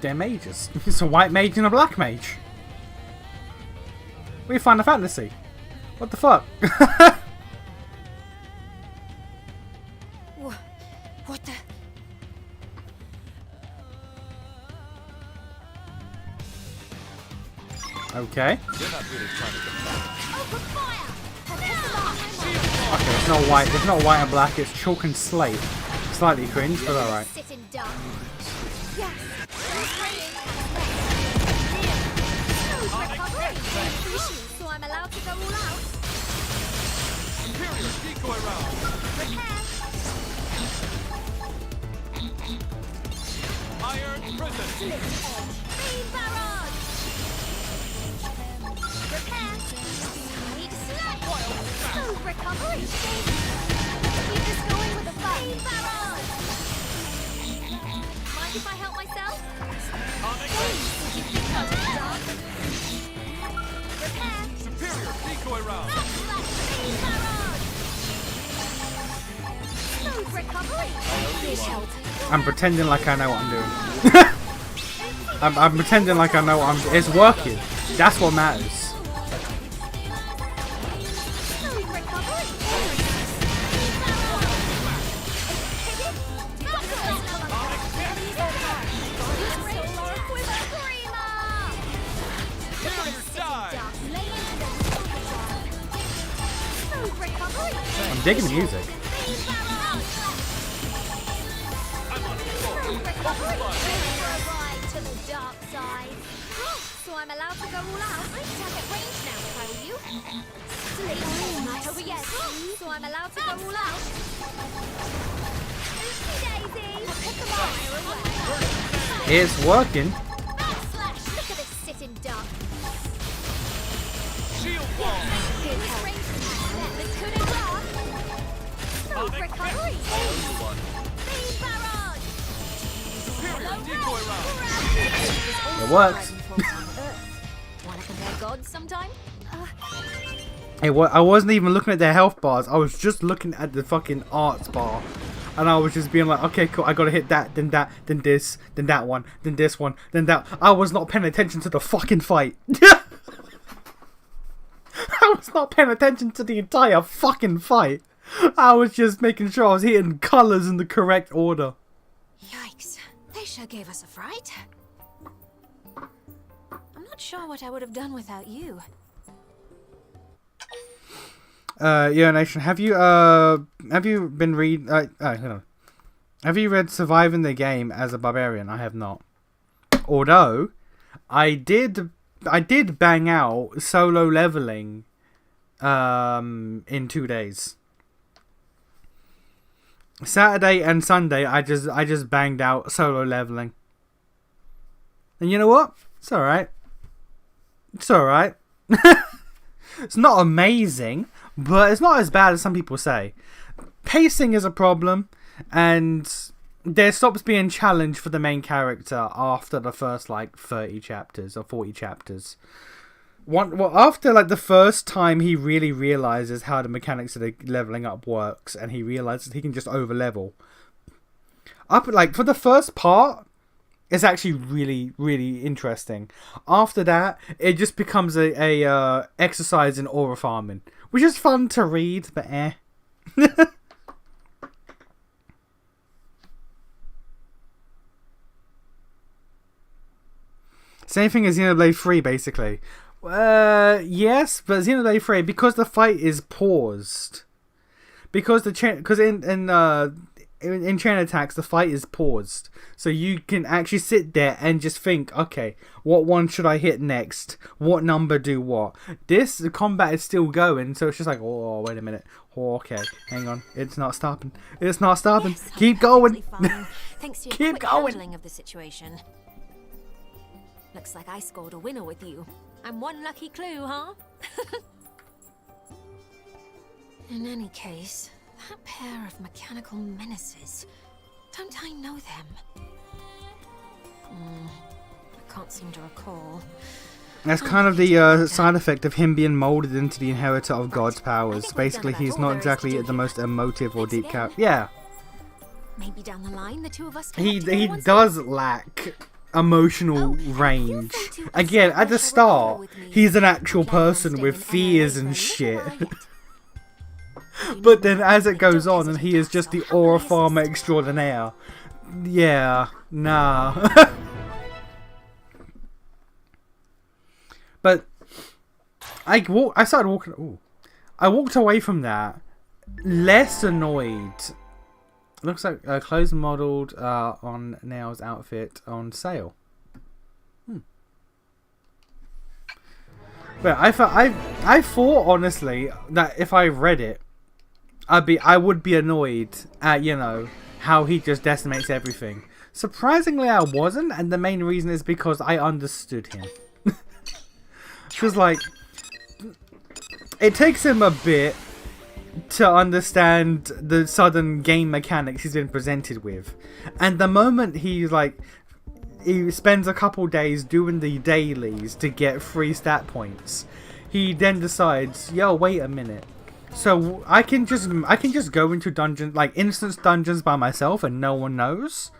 They're mages. It's a white mage and a black mage. We find a fantasy. What the fuck? What the? Okay. You're not really trying to get Okay, it's not white and black, it's chalk and slate. Slightly cringe, but alright. Sit in dark. Yes. So I'm allowed to go all out. Superior decoy round. Prepare. Iron prison. Beam barrage. Prepare. Side slash. Smooth recovery. Keep this going with a fight. Beam barrage. Mind if I help myself? Would you think I was dark? Prepare. Superior decoy round. Beam barrage. Smooth recovery. This help. I'm pretending like I know what I'm doing. I'm pretending like I know what I'm doing. It's working. That's what matters. Smooth recovery. I'm digging the music. To the dark side. So I'm allowed to go all out. I'm stuck at range now, if I were you. Sleep. Right over yes. So I'm allowed to go all out. Oopsie daisy. Pick them off. It's working. Backslash. Look at this sit in dark. Shield wall. Good range attack. The coup de grace. Smooth recovery. Beam barrage. Superior decoy round. It works. Wanna compare gods sometime? I wasn't even looking at their health bars. I was just looking at the fucking arts bar. And I was just being like, okay, cool, I gotta hit that, then this, then that one, then this one, then that. I was not paying attention to the fucking fight. I was not paying attention to the entire fucking fight. I was just making sure I was hitting colours in the correct order. Yikes. They sure gave us a fright. I'm not sure what I would have done without you. Yeah, Nation, have you been hold on. Have you read Surviving the Game as a Barbarian? I have not. Although, I did bang out solo leveling in 2 days. Saturday and Sunday, I just banged out solo leveling. And you know what? It's alright. It's alright. It's not amazing, but it's not as bad as some people say. Pacing is a problem, and there stops being challenge for the main character after the first, 30 chapters or 40 chapters. After, the first time he really realizes how the mechanics of the leveling up works, and he realizes he can just over-level. For the first part, it's actually really, really interesting. After that, it just becomes a exercise in aura farming, which is fun to read, but eh. Same thing as Xenoblade 3, basically. Yes, but Xenoblade 3, because the fight is paused, because in Chain Attacks, the fight is paused. So you can actually sit there and just think, okay, what one should I hit next? What number do what? The combat is still going, so it's just like, oh, wait a minute. Oh, okay, hang on. It's not stopping. It's not stopping. Yes, Keep going. Thanks to your Keep quick going. handling of the situation. Looks like I scored a winner with you. I'm one lucky clue, huh? In any case, that pair of mechanical menaces. Don't I know them? I can't seem to recall. That's kind of the side effect of him being molded into the inheritor of God's powers. Basically, he's not exactly the most emotive or deep character. Yeah, Maybe down the line, the two of us can he work together once does lack emotional range. Again, at the start, he's an actual person with fears and shit. But then as it goes on and he is just the aura farmer extraordinaire. Yeah, nah. But I started walking. Ooh. I walked away from that less annoyed Looks like clothes modelled on Nail's outfit on sale. But I thought honestly that if I read it, I would be annoyed at, you know, how he just decimates everything. Surprisingly, I wasn't, and the main reason is because I understood him. Because like, it takes him a bit to understand the sudden game mechanics he's been presented with, and the moment he spends a couple days doing the dailies to get 3 stat points, he then decides, yo, wait a minute, so I can just go into dungeons, like instance dungeons by myself and no one knows.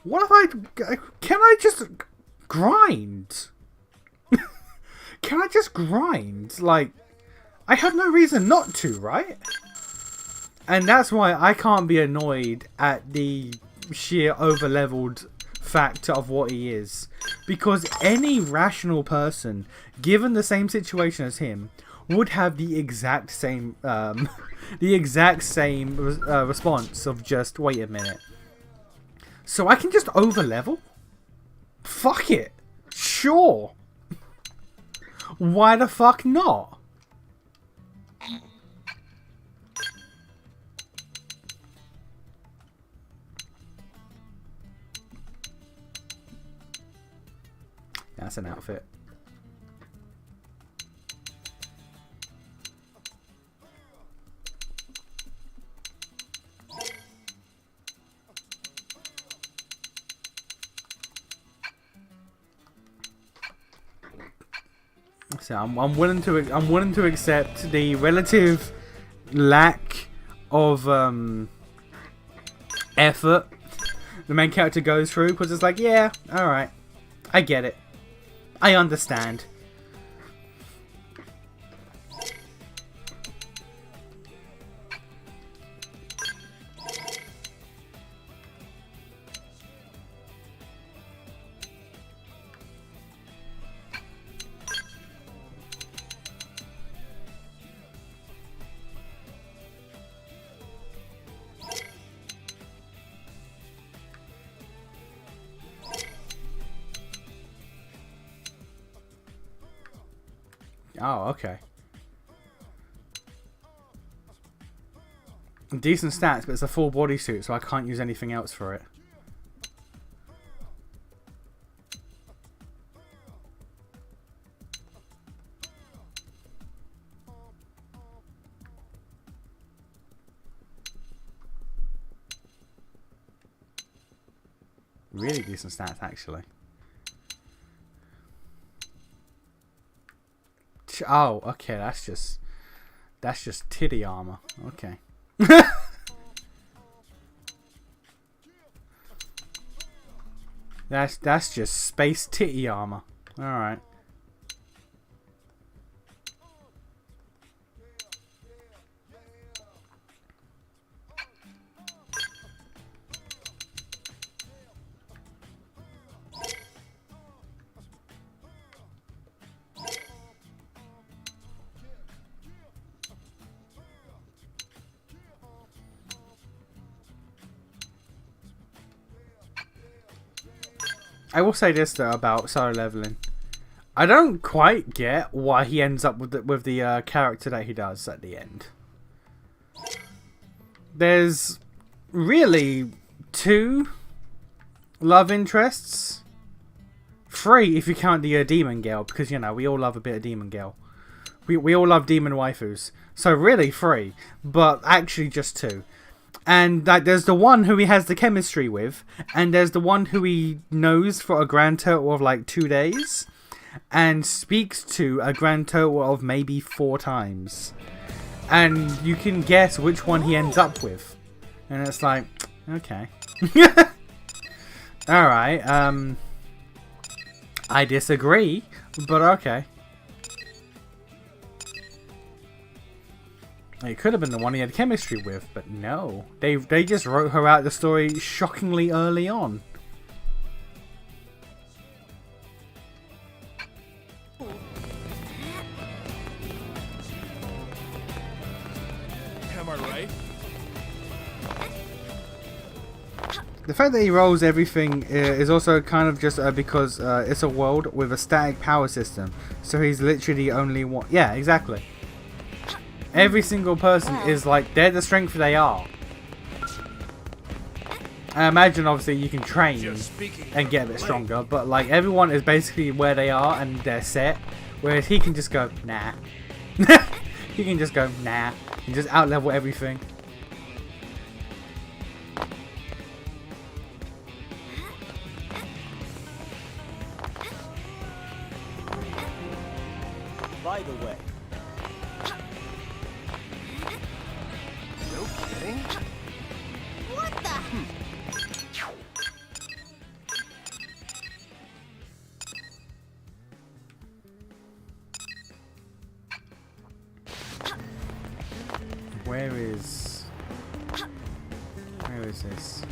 What if can I just grind? Can I just grind? Like, I have no reason not to, right? And that's why I can't be annoyed at the sheer over-leveled fact of what he is. Because any rational person, given the same situation as him, would have the exact same response of just, wait a minute. So I can just over-level? Fuck it. Sure. Why the fuck not? That's an outfit. So I'm willing to accept the relative lack of effort the main character goes through, because it's like, yeah, all right, I get it, I understand. Oh, okay. Decent stats, but it's a full bodysuit, so I can't use anything else for it. Really decent stats, actually. Oh, okay, that's just titty armor. Okay. That's just space titty armor. All right. I will say this though about solo leveling. I don't quite get why he ends up with the character that he does at the end. There's really 2 love interests. 3 if you count the demon girl, because you know we all love a bit of demon girl. We all love demon waifus. So really 3, but actually just 2. And like, there's the one who he has the chemistry with, and there's the one who he knows for a grand total of like 2 days, and speaks to a grand total of maybe 4 times. And you can guess which one he ends up with. And it's like, okay. Alright, I disagree, but okay. It could have been the one he had chemistry with, but no. They just wrote her out the story shockingly early on. Am I right? The fact that he rolls everything is also kind of just because it's a world with a static power system. So he's literally only one. Yeah, exactly. Every single person is like, they're the strength they are. I imagine obviously you can train and get a bit stronger, but like everyone is basically where they are and they're set. Whereas he can just go, nah. He can just go, nah. And just out-level everything. By the way. No kidding? What the? Where is this?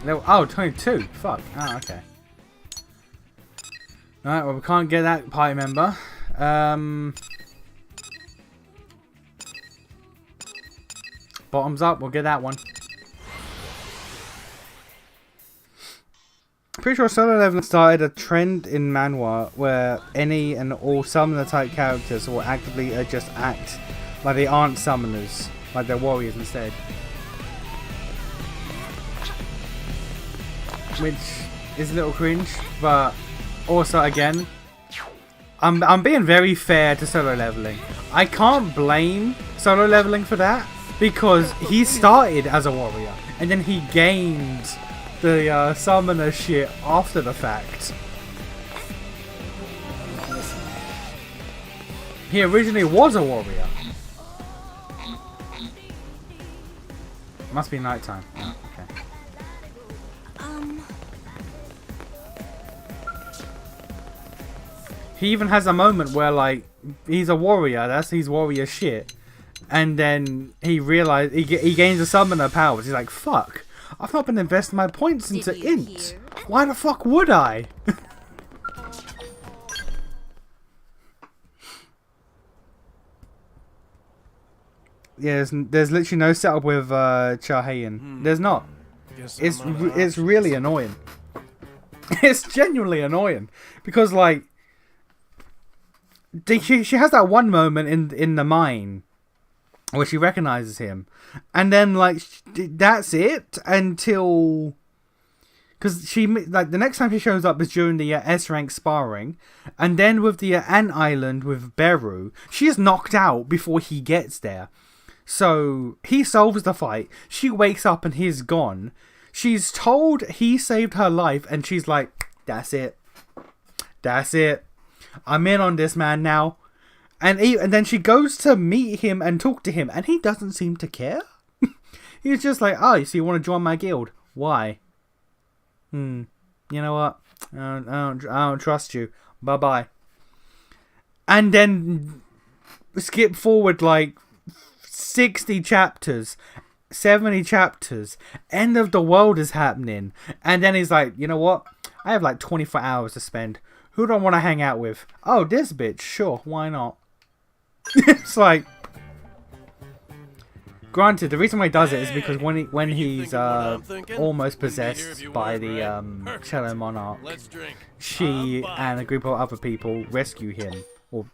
No, oh, 22. Fuck. Oh, okay. Alright, well, we can't get that party member. Bottoms up, we'll get that one. Pretty sure Solo Leveling started a trend in manhwa where any and all summoner type characters will actively just act like they aren't summoners, like they're warriors instead. Which is a little cringe, but also again, I'm being very fair to Solo Leveling. I can't blame Solo Leveling for that because he started as a warrior and then he gained the summoner shit after the fact. He originally was a warrior. Must be nighttime. Oh, okay. He even has a moment where like he's a warrior, that's his warrior shit, and then he realized he gains a summoner powers. He's like, fuck. I've not been investing my points into int. Why the fuck would I? Yeah, there's literally no setup with Chahayan. There's not. It's really annoying. It's genuinely annoying because like she has that one moment in the mine where she recognizes him, and then like that's it until because she like the next time she shows up is during the S rank sparring, and then with the Ant Island with Beru, she is knocked out before he gets there. So he solves the fight. She wakes up and he's gone. She's told he saved her life, and she's like, "That's it. That's it. I'm in on this man now." And then she goes to meet him and talk to him, and he doesn't seem to care. He's just like, "Oh, so you want to join my guild? Why? You know what? I don't trust you. Bye bye." And then skip forward like 60 chapters, 70 chapters. End of the world is happening, and then he's like, "You know what? I have like 24 hours to spend. Who do I want to hang out with? Oh, this bitch. Sure, why not?" It's like, granted, the reason why he does it is because when he's almost possessed by the Shadow Monarch, she and a group of other people rescue him. Or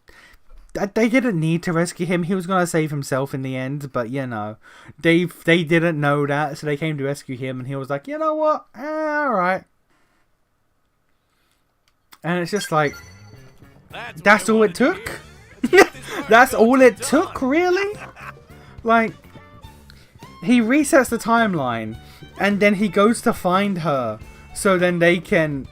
they didn't need to rescue him. He was gonna save himself in the end, but you know, they didn't know that, so they came to rescue him, and he was like, "You know what? All right." And it's just like, that's all it took? That's all it took, really? Like, he resets the timeline, and then he goes to find her, so then they can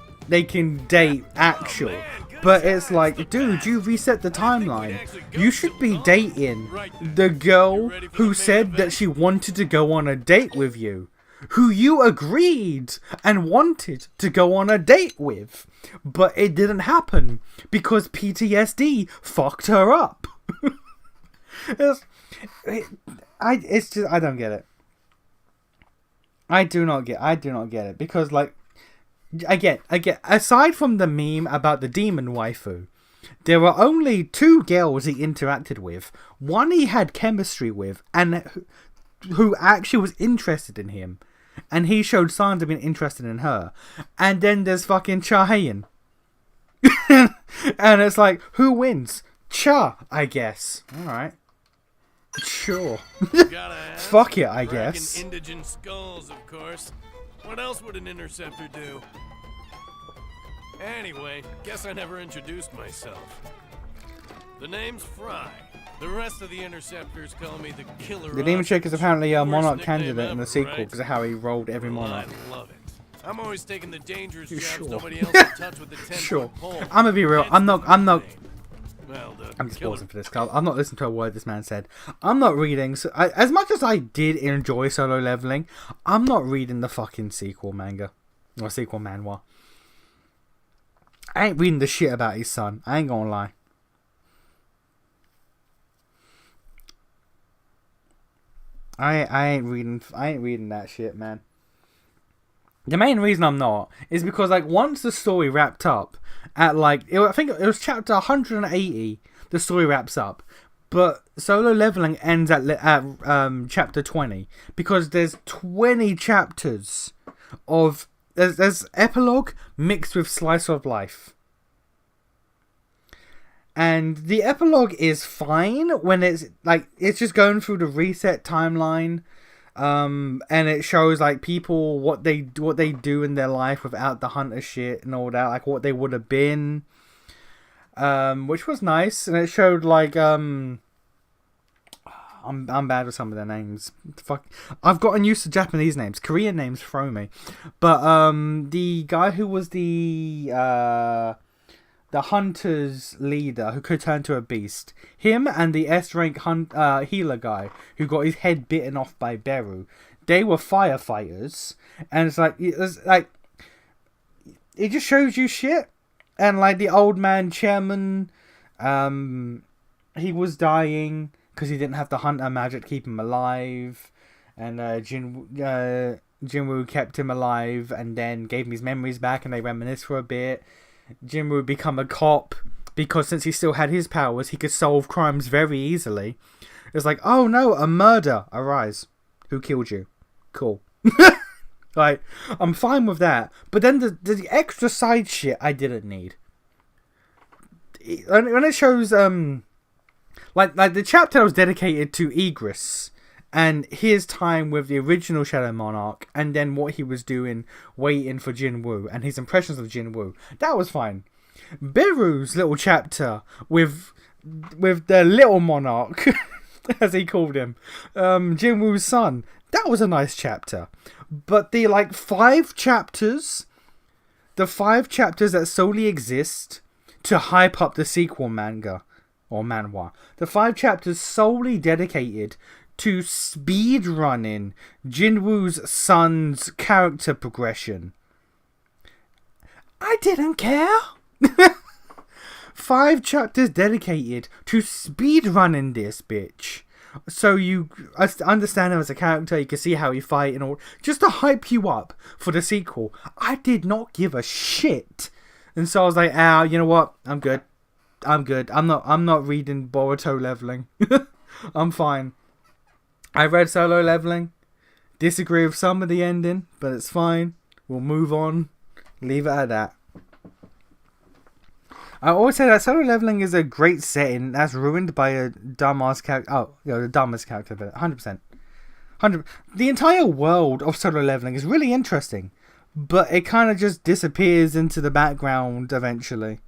date actual. But it's like, dude, you reset the timeline. You should be dating the girl who said that she wanted to go on a date with you, who you agreed and wanted to go on a date with, but it didn't happen because PTSD fucked her up. I don't get it. I do not get it because like, again, aside from the meme about the demon waifu, there were only 2 girls he interacted with. One he had chemistry with, and who actually was interested in him. And he showed signs of being interested in her. And then there's fucking Chahayan. And it's like, who wins? Cha, I guess. Alright. Sure. Fuck it, I guess. Indigent skulls, of course. What else would an interceptor do? Anyway, guess I never introduced myself. The name's Fry. The rest of the interceptors call me the Killer. The Demon Chick is apparently a Worst Monarch nickname candidate in the ever, sequel right? because of how he rolled every Well, Monarch. I love it. I'm always taking the dangerous jobs Sure. nobody else can touch with the 10-foot Sure. pole. I'm gonna be real. Hence I'm the not. nickname. Well, the I'm just Killer- pausing for this. 'Cause I'm not listening to a word this man said. I'm not reading. So as much as I did enjoy Solo Leveling, I'm not reading the fucking sequel manga or sequel manhwa. I ain't reading the shit about his son. I ain't gonna lie. I ain't reading that shit, man. The main reason I'm not is because like once the story wrapped up at like I think it was chapter 180, the story wraps up, but Solo Leveling ends at chapter 20 because there's 20 chapters of there's epilogue mixed with slice of life. And the epilogue is fine when it's like it's just going through the reset timeline, and it shows like people what they do in their life without the hunter shit and all that, like what they would have been, which was nice. And it showed like I'm bad with some of their names. Fuck, I've gotten used to Japanese names. Korean names throw me, but the guy who was the hunter's leader who could turn to a beast. Him and the S-rank healer guy who got his head bitten off by Beru. They were firefighters. And it's like it just shows you shit. And like the old man chairman, he was dying because he didn't have the hunter magic to keep him alive. And Jinwoo kept him alive and then gave him his memories back and they reminisced for a bit. Jim would become a cop because since he still had his powers, he could solve crimes very easily. It's like, oh no, a murder. Arise. Who killed you? Cool. Like, I'm fine with that. But then the extra side shit I didn't need. When it shows, like the chapter was dedicated to Igris and his time with the original Shadow Monarch, and then what he was doing waiting for Jinwoo, and his impressions of Jinwoo. That was fine. Beru's little chapter with the little monarch, as he called him, Jinwoo's son, that was a nice chapter. But the 5 chapters that solely exist to hype up the sequel manga, or manhwa, the 5 chapters solely dedicated to speedrunning Jinwoo's son's character progression. I didn't care. 5 chapters dedicated to speedrunning this bitch. So you understand him as a character, you can see how he fight and all, just to hype you up for the sequel. I did not give a shit. And so I was like, you know what? I'm good. I'm not reading Boruto Leveling. I'm fine. I read Solo Leveling. Disagree with some of the ending, but it's fine. We'll move on. Leave it at that. I always say that Solo Leveling is a great setting that's ruined by a dumbass character. Oh, the dumbest character of it. 100%. 100%. The entire world of Solo Leveling is really interesting, but it kind of just disappears into the background eventually.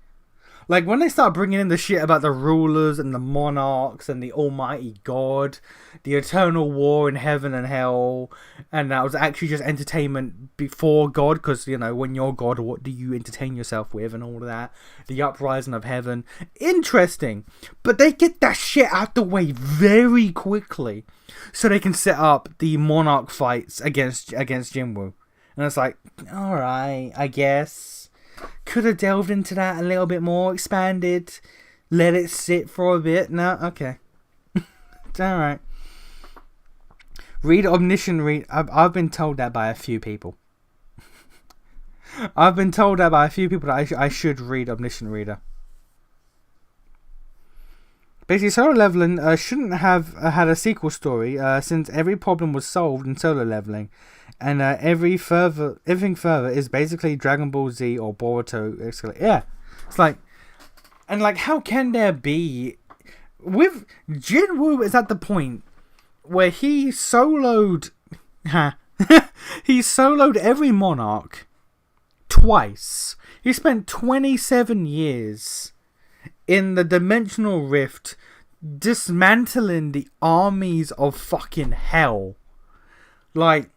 Like, when they start bringing in the shit about the rulers and the monarchs and the almighty god, the eternal war in heaven and hell, and that was actually just entertainment before God, because, you know, when you're God, what do you entertain yourself with and all of that, the uprising of heaven, interesting, but they get that shit out the way very quickly, so they can set up the monarch fights against Jinwoo, and it's like, alright, I guess. Could have delved into that a little bit more, expanded, let it sit for a bit. No, okay. Alright. Read Omniscient Read. I've been told that by a few people. I've been told that by a few people that I should read Omniscient Reader. Basically, Solo Leveling shouldn't have had a sequel story since every problem was solved in Solo Leveling, and everything further is basically Dragon Ball Z or Boruto. Yeah, it's like, and like, how can there be with Jinwoo is at the point where he soloed every monarch twice. He spent 27 years in the dimensional rift dismantling the armies of fucking hell. Like,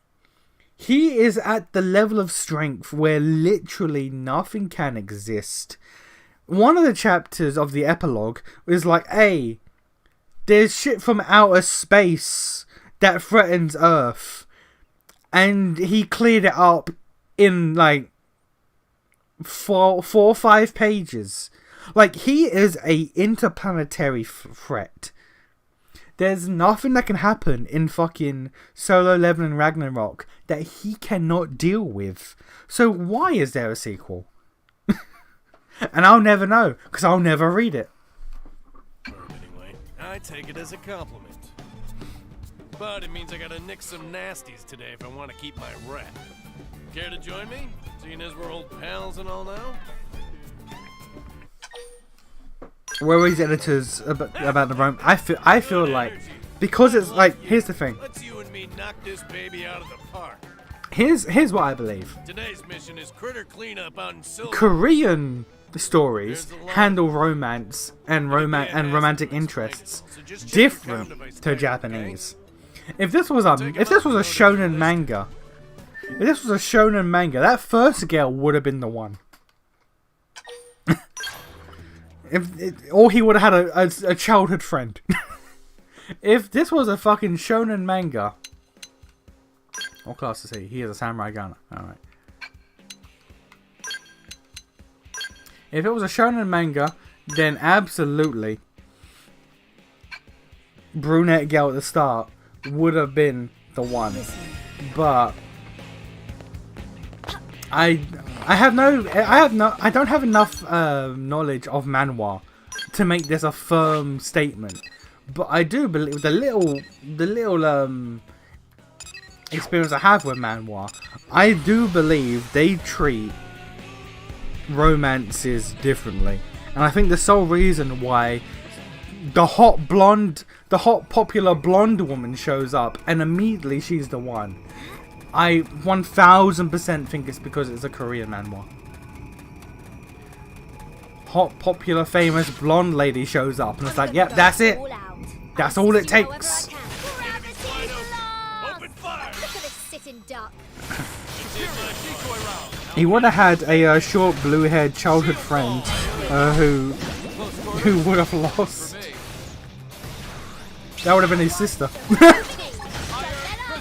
he is at the level of strength where literally nothing can exist. One of the chapters of the epilogue is like, hey, there's shit from outer space that threatens Earth. And he cleared it up in like four or 5 pages. Like, he is a interplanetary threat. There's nothing that can happen in fucking Solo Leveling Ragnarok that he cannot deal with. So why is there a sequel? And I'll never know, because I'll never read it. Anyway, I take it as a compliment. But it means I gotta nick some nasties today if I want to keep my rep. Care to join me? Seeing as we're old pals and all now? Where were these editors about the Rome? I feel like, because it's like, here's the thing. Let's you and me knock this baby out of the park. Here's what I believe. Today's mission is critter cleanup on Silver. Korean stories handle romance and romantic interests different to Japanese. If this was a shonen manga, that first girl would have been the one. Or he would have had a childhood friend. If this was a fucking shonen manga, what class is he? He is a samurai gunner. All right. If it was a shonen manga, then absolutely, brunette girl at the start would have been the one. But I don't have enough knowledge of manhwa to make this a firm statement. But I do believe the little experience I have with manhwa, I do believe they treat romances differently. And I think the sole reason why the hot popular blonde woman shows up and immediately she's the one, I 1000% think it's because it's a Korean manhwa. Hot, popular, famous blonde lady shows up and it's like, yep, that's it. That's all it takes. Open fire! Look at this sitting duck. He would have had a short blue-haired childhood friend who would have lost. That would have been his sister.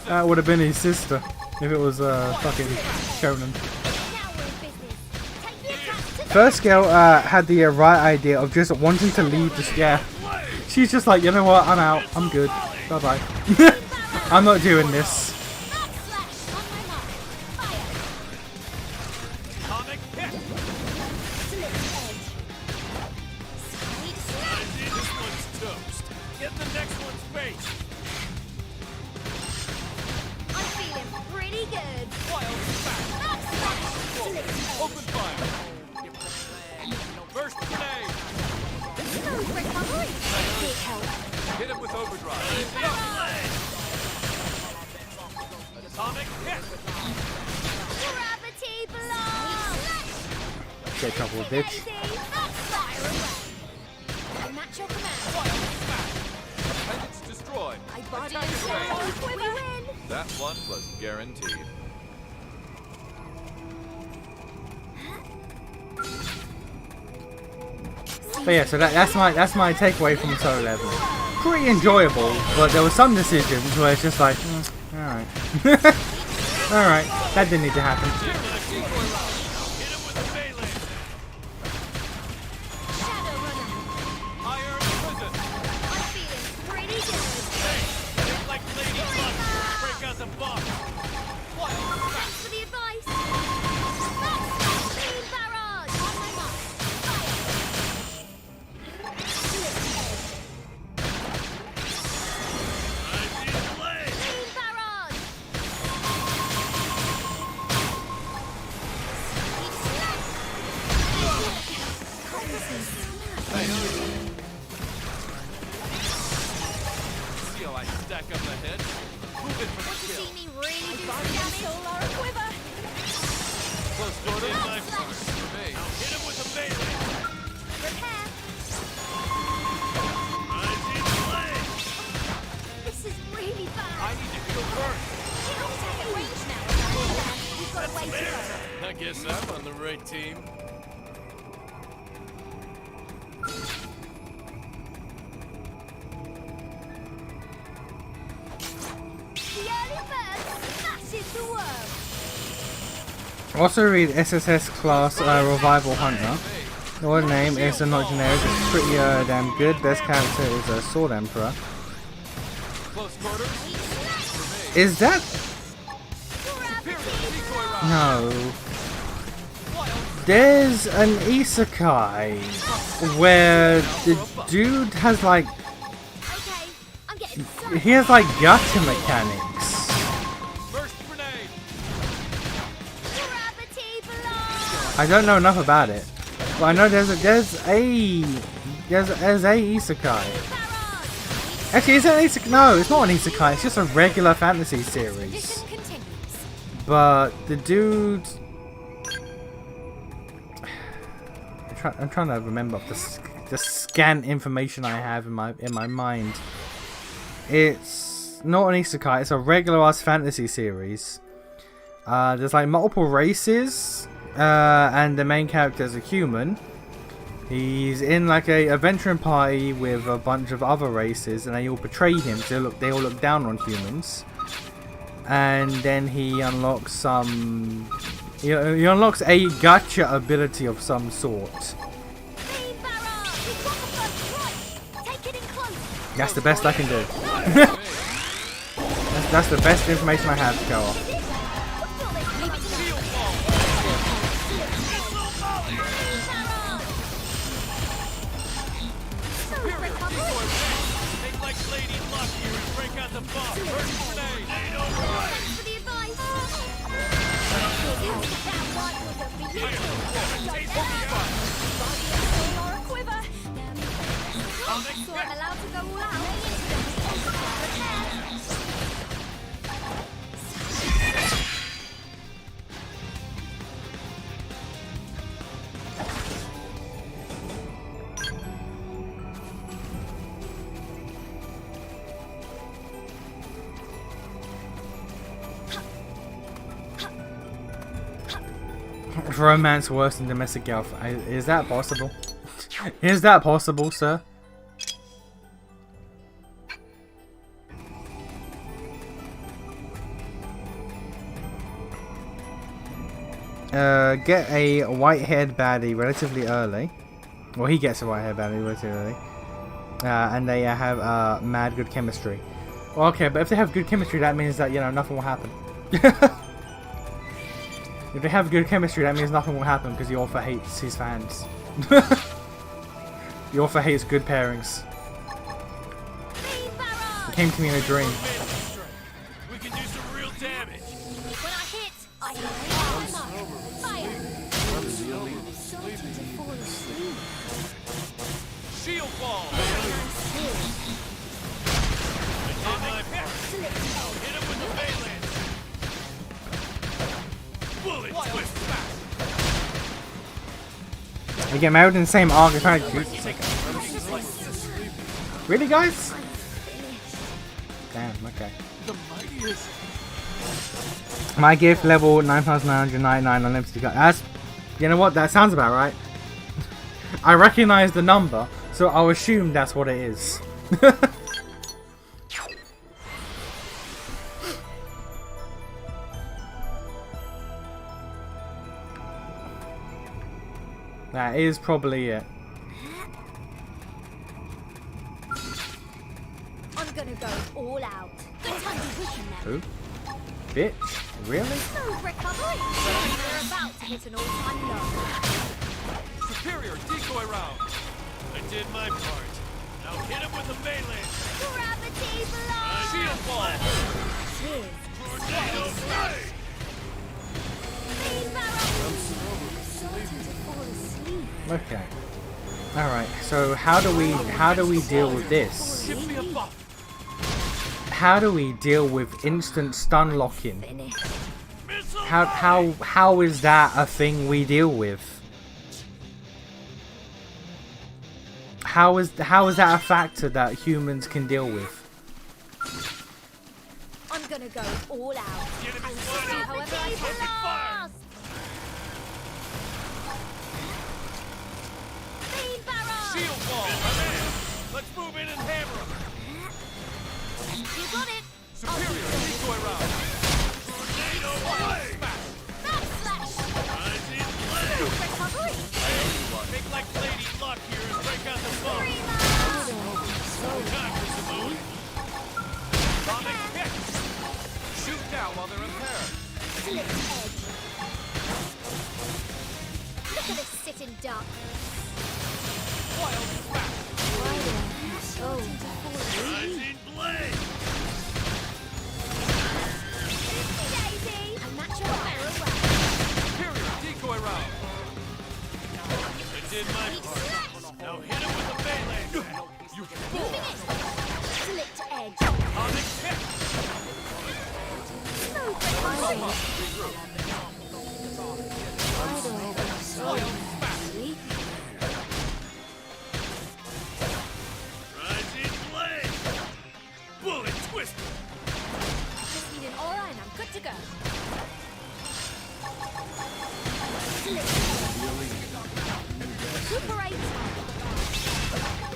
That would have been his sister if it was fucking shonen. First girl had the right idea of just wanting to leave the... Yeah. She's just like, you know what, I'm out. I'm good. Bye-bye. I'm not doing this. Hit him with overdrive. Atomic hit. Gravity blast. Get trouble, bitch. Match your command. Appendix destroyed. My body is so we win. That one was guaranteed. But yeah, so that's my takeaway from Solo Leveling. Pretty enjoyable, but there were some decisions where it's just like, alright. Alright, that didn't need to happen. I stack up ahead. Move it for the kill. See me really do some damage? Solar quiver. Close quarters, my part. Hey, now hit him with the melee. Repair. I need the leg. This is really bad. I need to go first. You're all taking range now. You've got a way to go. I guess I'm on the right team. The early bird smashes the world. Also read SSS class Revival Hunter. Your name is not generic, it's pretty damn good. Best character is a Sword Emperor. Close quarters. Is that... No. There's an isekai where the dude has like... Okay, I'm getting so He has like gacha mechanics. First grenade. gravity blow. I don't know enough about it. But I know there's a isekai. Barrage. Actually, is it an isekai? No, it's not an isekai. It's just a regular fantasy series. Mission continues. But the dude, I'm trying to remember the scant information I have in my mind. It's not an isekai. It's a regular ass fantasy series. There's like multiple races, and the main character is a human. He's in like a adventuring party with a bunch of other races, and they all betray him. So they all look down on humans. And then he unlocks some... He unlocks a gacha ability of some sort. Team barrage. We've got the first right. Take it in close. That's the best I can do. that's the best information I have to go off. Make like Lady Luck here and break out the bomb. First grenade. Thanks for the advice. That one was a solar quiver. So I'm allowed to go all out. Romance worse than domestic girlfriend. Is that possible? Is that possible, sir? Get a white-haired baddie relatively early. Well, he gets a white-haired baddie relatively early. And they have mad good chemistry. Well, okay, but if they have good chemistry, that means that, you know, nothing will happen. If they have good chemistry, that means nothing will happen because the author hates his fans. The author hates good pairings. It came to me in a dream. We can do some real damage. When I hit, I hit fire. Starting to fall asleep. Shield ball. I did my part. Hit him with the melee. Bullet twist back. We get married in the same arc. It's kind of cute. Really, guys? Damn. Okay. The mightiest. My gift level 9,999 unlimited. That's, you know what? That sounds about right. I recognize the number, so I'll assume that's what it is. That is probably it. I'm gonna go all out. Good time to weaken them. Who? Bitch? Really? Smooth recovery. We're about to hit an all-time low. Superior decoy round. I did my part. Now hit him with the melee. Gravity blow. Shield ball. Cheers. Tornado strike. Team barrage. Starting to fall asleep. Okay. All right. So how do we deal with this? Give me a buff. how do we deal with instant stun locking? How is that a thing we deal with? How is that a factor that humans can deal with? I'm gonna go all out. And see however I can. Beam barrel! Shield wall, I'm in. Let's move in and hammer him. You got it! Superior decoy round. Tornado blade. Backslash! Rising blade. Recovery! Make like Lady Luck here and break out the bow. Time for some moon. Atomic kick. Shoot down while they're impaired. Split edge. Look at us sitting duck. Wild smack. Oh, Rising blade. Daisy! A natural barrel away. Superior decoy round. I did my part. Now hit him with the melee. You fool. Split edge. Atomic kick. Smooth recovery. Wild smack. Rising blade. Bullet twister. Just need an aura and I'm good to go. Split recuperate.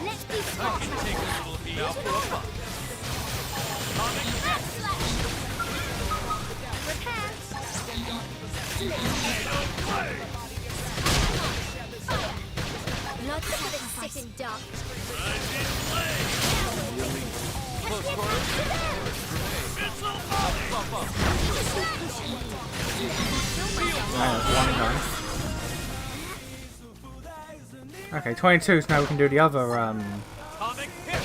Let's be smart. Take a little heat. Now for a buck. Atomic kick. Backslash. Repair. Split. Blade. Blood sacrifice. Sitting duck. Rising blade. Close quarters. Missile volley. Bump up. One done. Okay, 22. So now we can do the other Atomic kick.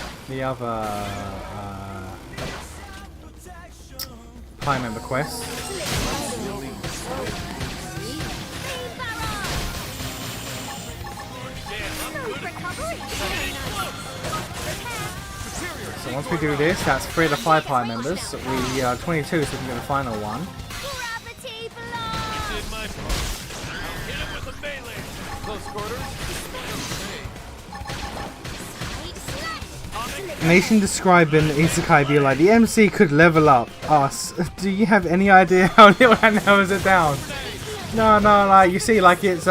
Prime member quest. Smooth recovery. So once we do this, that's 3 of the 5 Prime members. We are 22, so we can get the final one. Gravity blast. Did my part. Now hit him with a melee. Close quarters. Nation describing Isekai be like, the MC could level up us. Do you have any idea how little that narrows it down? No, like you see, like it's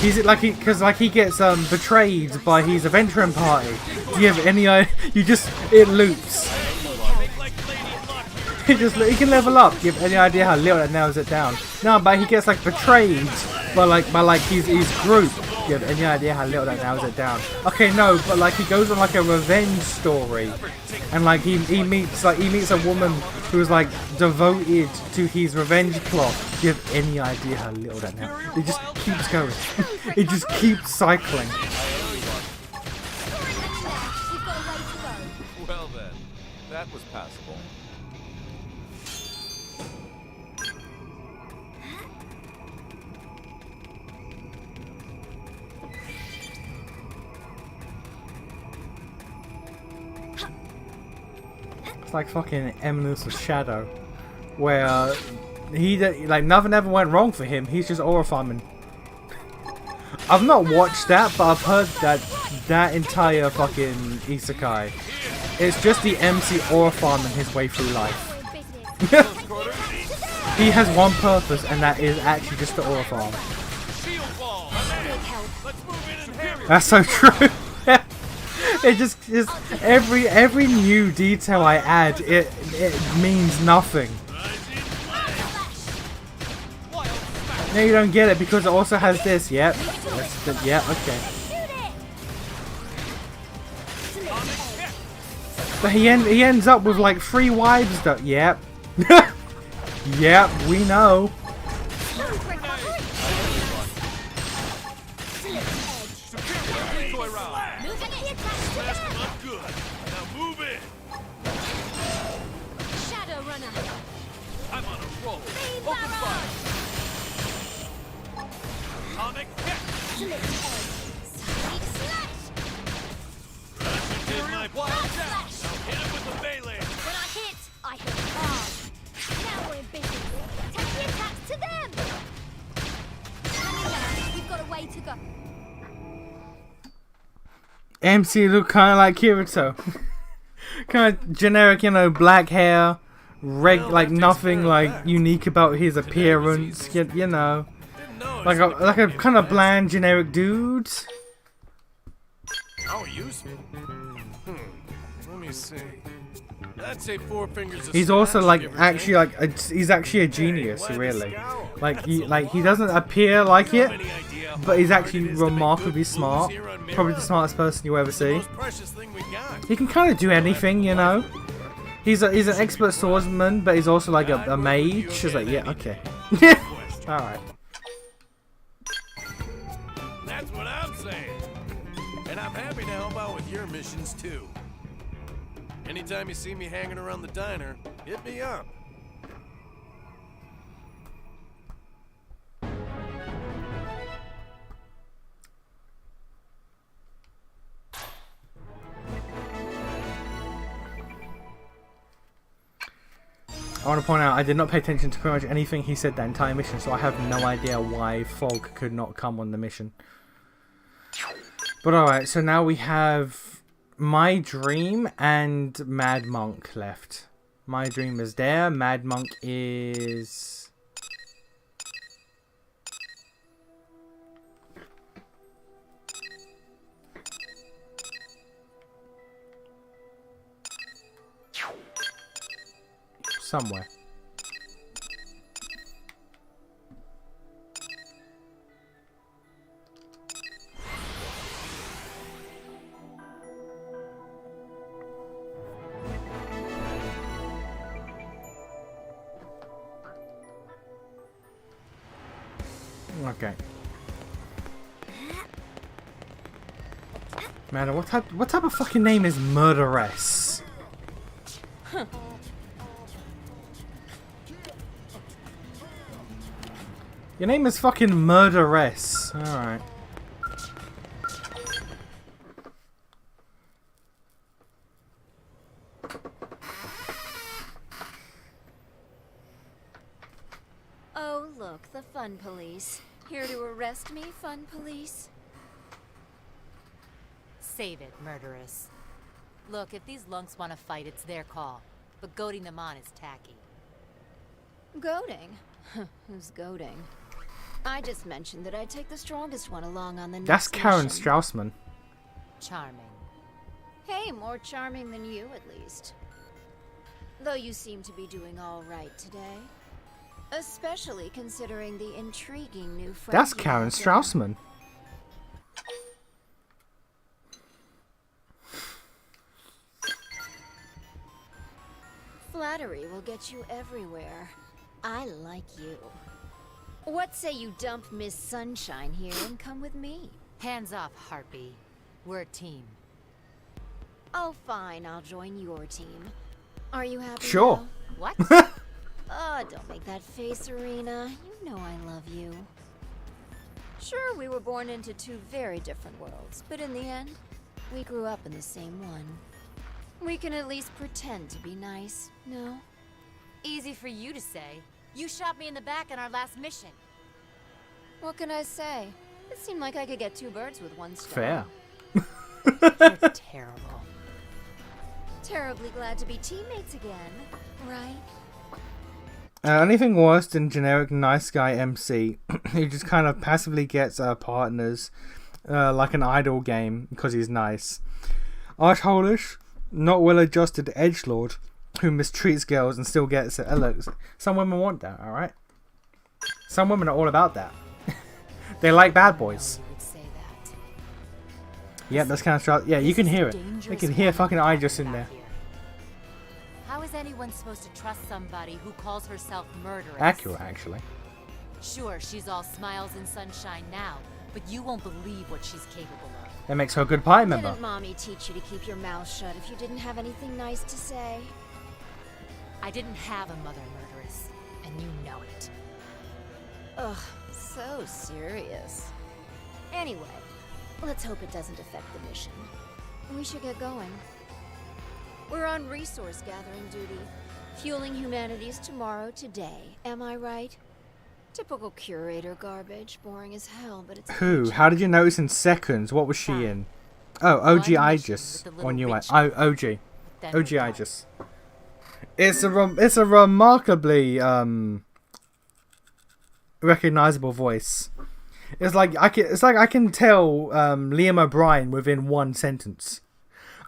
he's like he gets betrayed by his adventuring party. Do you have any idea? It loops. He can level up. Do you have any idea how little that narrows it down? No, but he gets like betrayed by his group. Do you have any idea how little that narrows it down? Okay, no, but like he goes on like a revenge story, and like he meets a woman who's like devoted to his revenge plot. Do you have any idea how little that narrows? It just keeps going. It just keeps cycling. Well then, that was passable. It's like fucking Eminence of Shadow, where nothing ever went wrong for him. He's just aura farming. I've not watched that, but I've heard that entire fucking isekai, it's just the MC aura farming his way through life. He has one purpose, and that is actually just the aura farm. That's so true. It just every new detail I add, it means nothing. No, you don't get it because it also has this. Yep. Okay. But he ends up with like 3 wives though. Yep. Yep, we know. I'm on a roll. Open fire. Atomic kick. Did my part. Now hit him with the melee. When I way to go. MC look kind of like Kirito. Kind of generic, you know, black hair, like nothing like unique about his appearance. You know, like a kind of bland, generic dude. Oh, useful. Let me see. I'd say 4 fingers. He's also like he's actually a genius, really. Like he doesn't appear like it, but he's actually remarkably smart. Probably the smartest person you ever see. He can kind of do anything, you know. He's an expert swordsman, but he's also like a mage. She's like, yeah, okay. All right. That's what I'm saying. And I'm happy to help out with your missions too. Anytime you see me hanging around the diner, hit me up. I want to point out, I did not pay attention to pretty much anything he said that entire mission, so I have no idea why Fog could not come on the mission. But alright, so now we have My Dream and Mad Monk left. My Dream is there, Mad Monk is... somewhere. Okay. Man, what type of fucking name is Murderess? Your name is fucking Murderess. Alright. Oh, look, the fun police. Here to arrest me, fun police? Save it, murderess. Look, if these lunks want to fight, it's their call. But goading them on is tacky. Goading? Who's goading? I just mentioned that I'd take the strongest one along on the next That's Karen mission. Straussman. Charming. Hey, more charming than you, at least. Though you seem to be doing all right today. Especially considering the intriguing new friend. That's you Karen have there. Straussman. Flattery will get you everywhere. I like you. What say you dump Miss Sunshine here and come with me? Hands off, Harpy. We're a team. Oh, fine. I'll join your team. Are you happy Sure. now? What? Oh, don't make that face, Serena. You know I love you. Sure, we were born into 2 very different worlds, but in the end, we grew up in the same one. We can at least pretend to be nice, no? Easy for you to say. You shot me in the back in our last mission. What can I say? It seemed like I could get 2 birds with 1 stone. Fair. You're terrible. Terribly glad to be teammates again, right? Anything worse than generic nice guy MC who just kind of passively gets partners like an idle game because he's nice. Archholish, not well-adjusted edgelord who mistreats girls and still gets it. Look, some women want that, alright? Some women are all about that. They like bad boys. You would say that. Yeah, that's kind of strong. Yeah, you can hear it. You can hear fucking Idris in there. How is anyone supposed to trust somebody who calls herself murderess? Accurate, actually. Sure, she's all smiles and sunshine now, but you won't believe what she's capable of. That makes her a good pie member. Didn't Mommy teach you to keep your mouth shut if you didn't have anything nice to say? I didn't have a mother murderess, and you know it. Ugh, so serious. Anyway, let's hope it doesn't affect the mission. We should get going. We're on resource gathering duty, fueling humanity's tomorrow today. Am I right? Typical curator garbage, boring as hell, but it's Who? How did you notice in seconds? What was she in? Oh, OG Aegis. Or new OG. OG Aegis. It's a remarkably recognizable voice. It's like I can tell Liam O'Brien within one sentence.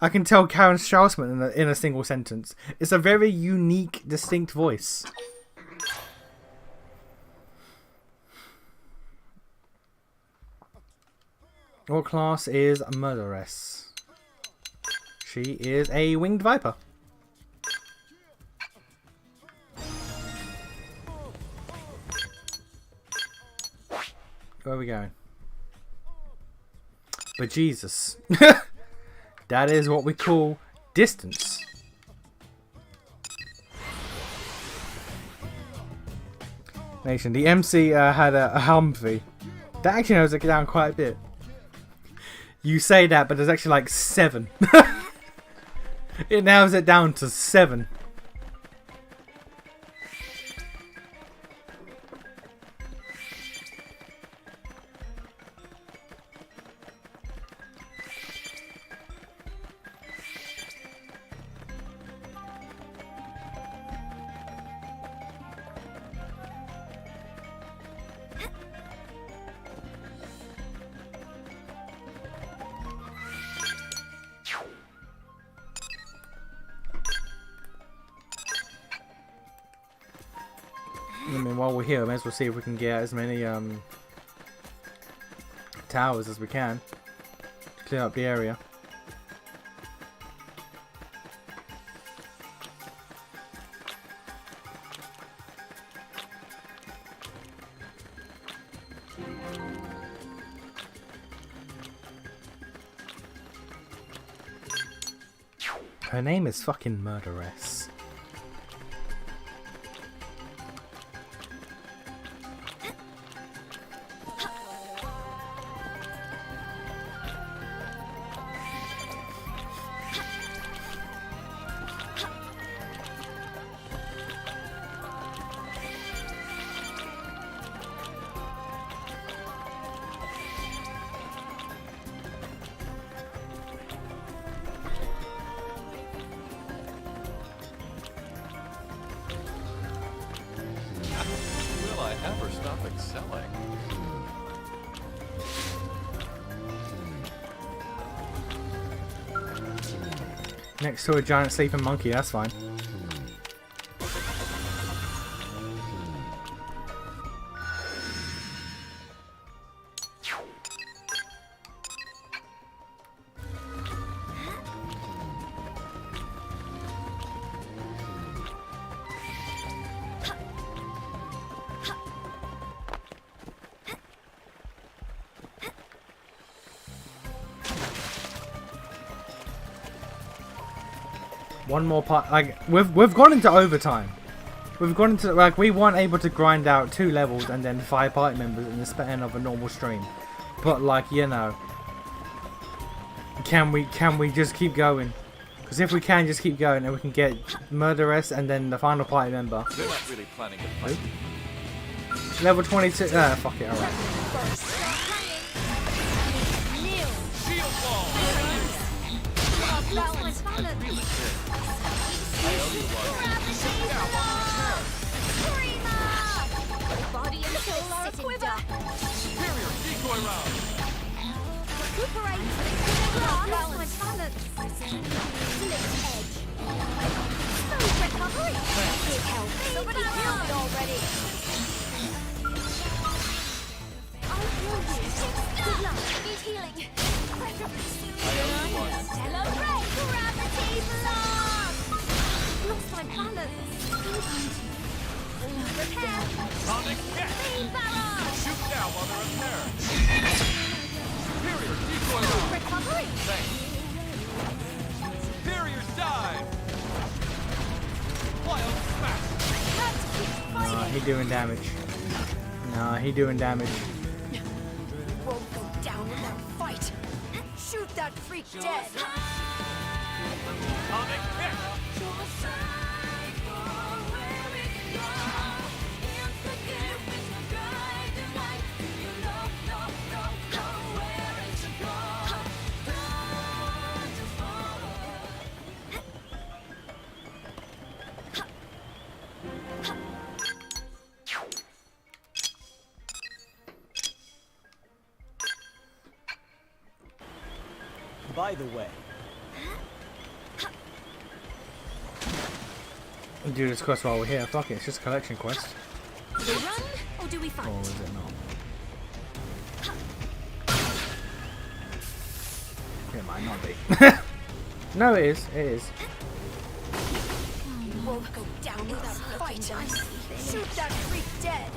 I can tell Karen Straussman in a single sentence. It's a very unique, distinct voice. What class is Murderess? She is a winged viper. Where are we going? But Jesus. That is what we call distance. Nation, the MC had a Humvee. That actually narrows it down quite a bit. You say that, but there's actually like 7. It narrows it down to 7. I mean, while we're here, I may as well see if we can get as many towers as we can to clear up the area. Her name is fucking Murderess. Will I ever stop excelling? Next to a giant sleeping monkey, that's fine. One more part, like we've gone into overtime. We've gone into like we weren't able to grind out 2 levels and then 5 party members in the span of a normal stream. But like, you know, can we just keep going? Because if we can just keep going, and we can get Murderess and then the final party member. They're not really planning to fight. Level 22. Fuck it. All right. He doing damage. Nah, he doing damage. Won't go down without fight. Shoot that freak dead. by the way. We'll do this quest while we're here. Fuck it, it's just a collection quest. Do we run or do we fight? Or is it not? It might not be. No, it is. It is. You won't go down without fighting. Shoot that freak dead.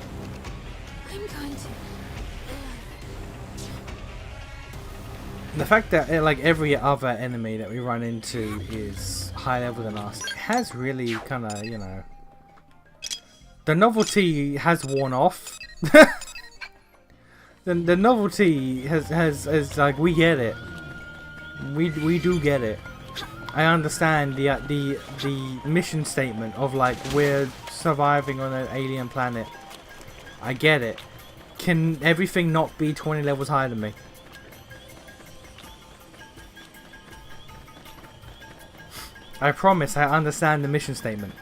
I'm going to. The fact that like every other enemy that we run into is higher level than us has really kind of, you know, the novelty has worn off. the novelty has like, we get it. We do get it. I understand the mission statement of like, we're surviving on an alien planet. I get it. Can everything not be 20 levels higher than me? I promise I understand the mission statement.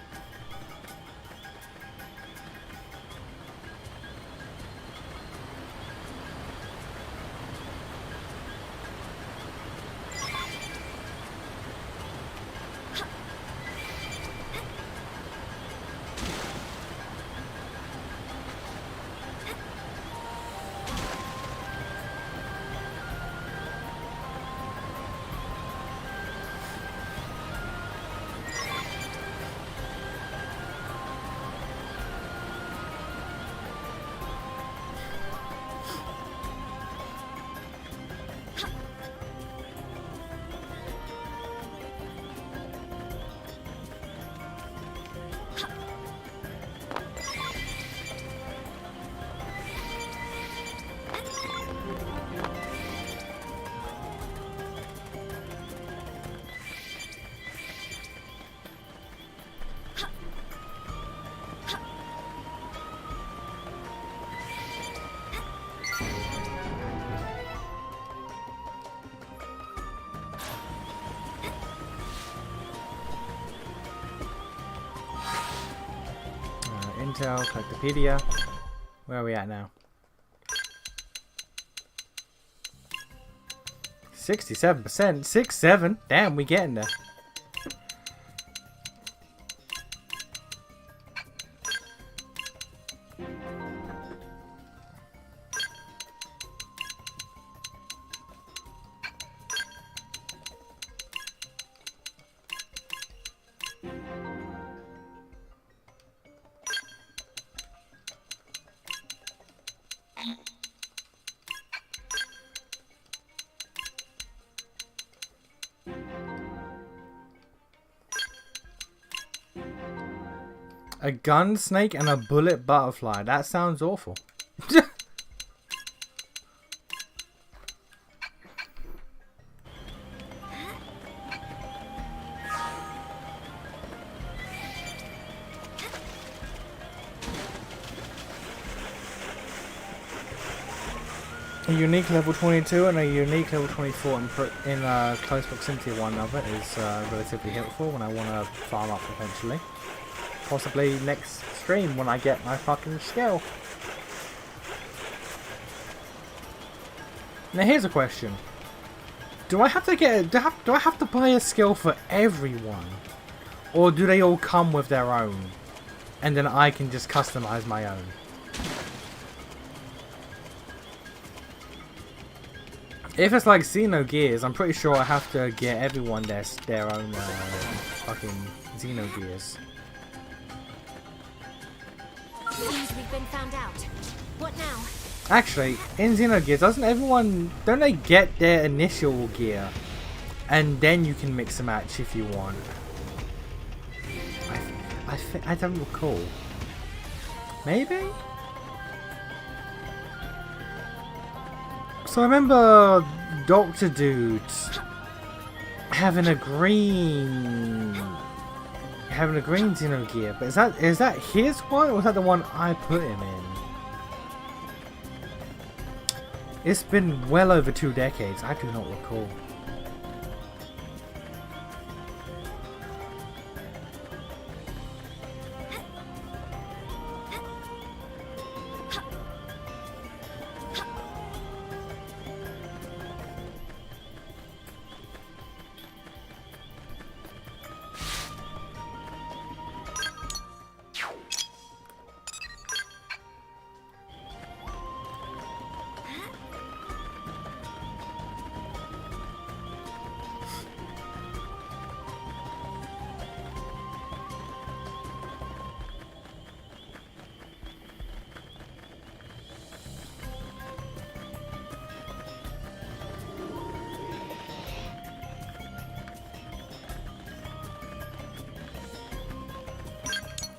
Intel, Collectopedia. Where are we at now? 67%? 6-7? Damn, we getting there. A gun snake and a bullet butterfly. That sounds awful. A unique level 22 and a unique level 24 in close proximity of one another is relatively helpful when I want to farm up eventually. Possibly next stream when I get my fucking skill. Now here's a question: do I have to get? Do I have to buy a skill for everyone, or do they all come with their own, and then I can just customize my own? If it's like Xenogears, I'm pretty sure I have to get everyone their own fucking Xenogears. Seems we've been found out. What now? Actually, in Xenogears, don't they get their initial gear? And then you can mix and match if you want. I don't recall. Maybe? So I remember Dr. Dude having a green Xenogear, but is that his one, or was that the one I put him in? It's been well over 2 decades. I do not recall.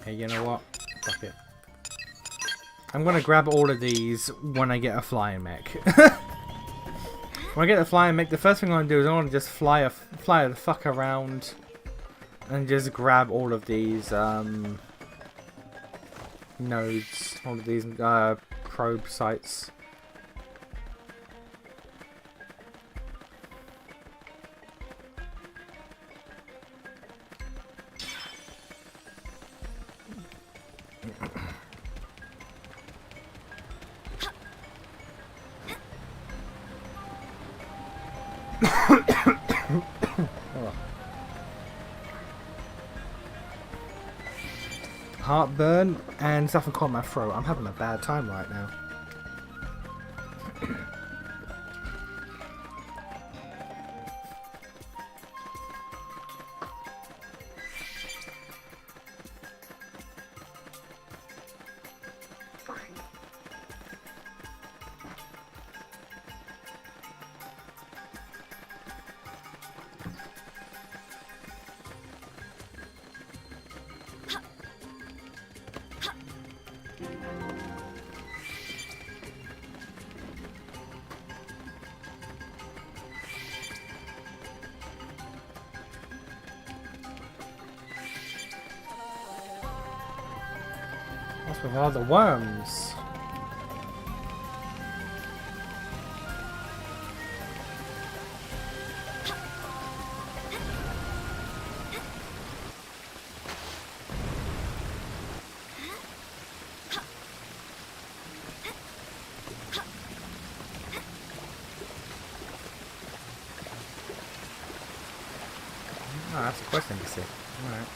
Hey, you know what? Fuck it. I'm gonna grab all of these when I get a flying mech. When I get the flying mech, the first thing I'm gonna do is I want to just fly the fuck around and just grab all of these nodes, all of these probe sites. Heartburn and something caught my throat. I'm having a bad time right now. What's with all the worms? Oh, that's a question to see. Alright.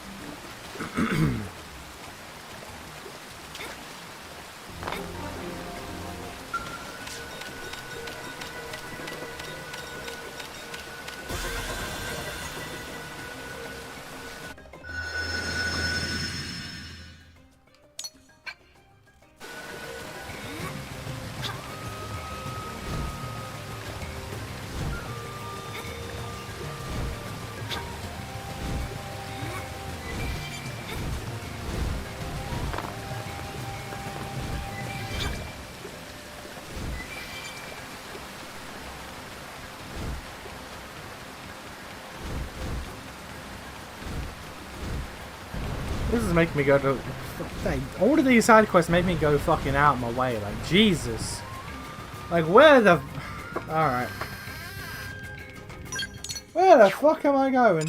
This is making me go to... All of these side quests make me go fucking out of my way. Like, Jesus. Like, where the... Alright. Where the fuck am I going?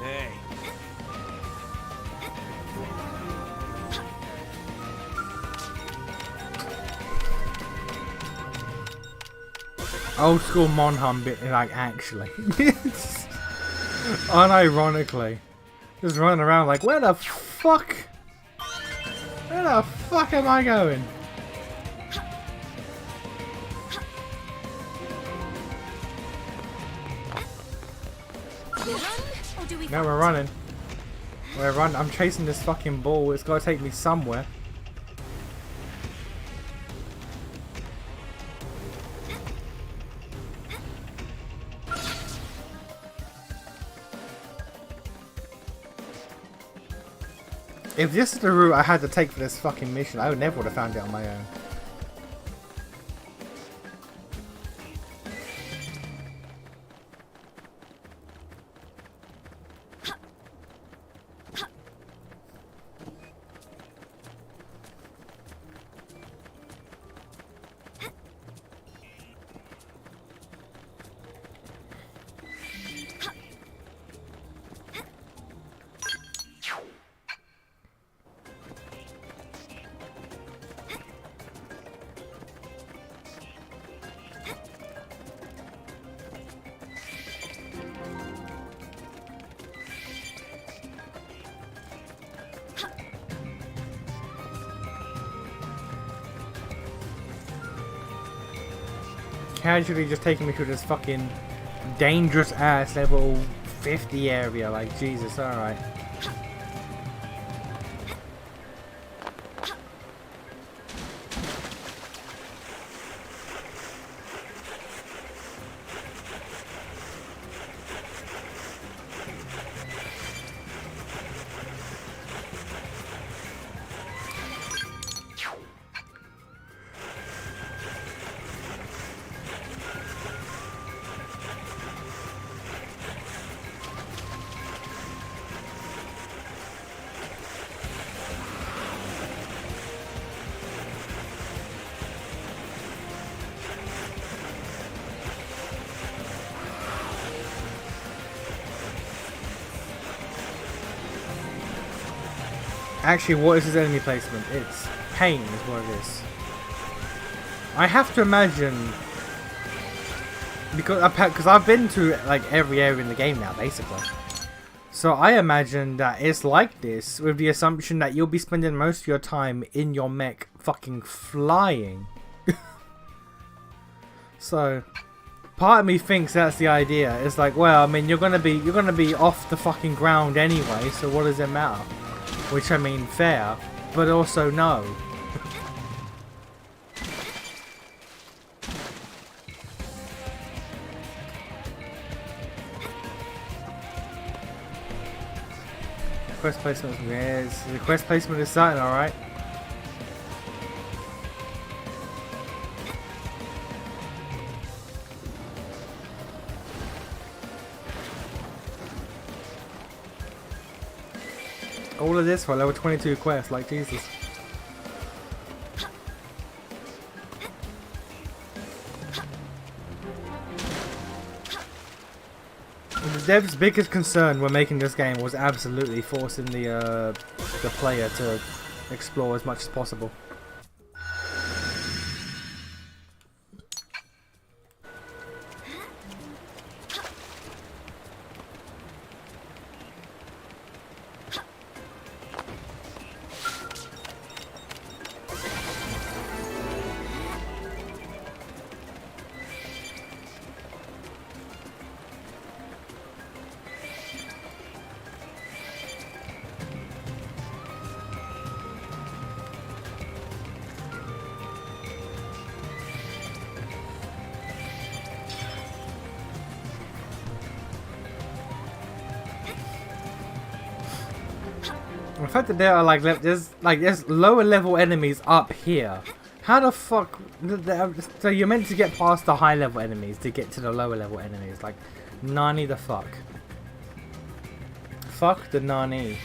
Hey. Old school Monham bit, like, actually. Unironically. Just running around like, where the fuck? Where the fuck am I going? No, we're running. We're running. I'm chasing this fucking ball. It's got to take me somewhere. If this is the route I had to take for this fucking mission, I would never would have found it on my own. casually just taking me through this fucking dangerous ass level 50 area. Like, Jesus, alright. Actually, what is his enemy placement? It's pain is what it is. I have to imagine, because I've been to like every area in the game now, basically. So I imagine that it's like this, with the assumption that you'll be spending most of your time in your mech fucking flying. So part of me thinks that's the idea. It's like, well, I mean, you're gonna be off the fucking ground anyway, so what does it matter? Which, I mean, fair, but also no. Quest placement, yes, the quest placement is starting, alright. All of this for level 22 quest, like Jesus. The dev's biggest concern when making this game was absolutely forcing the player to explore as much as possible. The fact that there are there's lower level enemies up here. How the fuck? So you're meant to get past the high level enemies to get to the lower level enemies. Like, nani the fuck? Fuck the nani.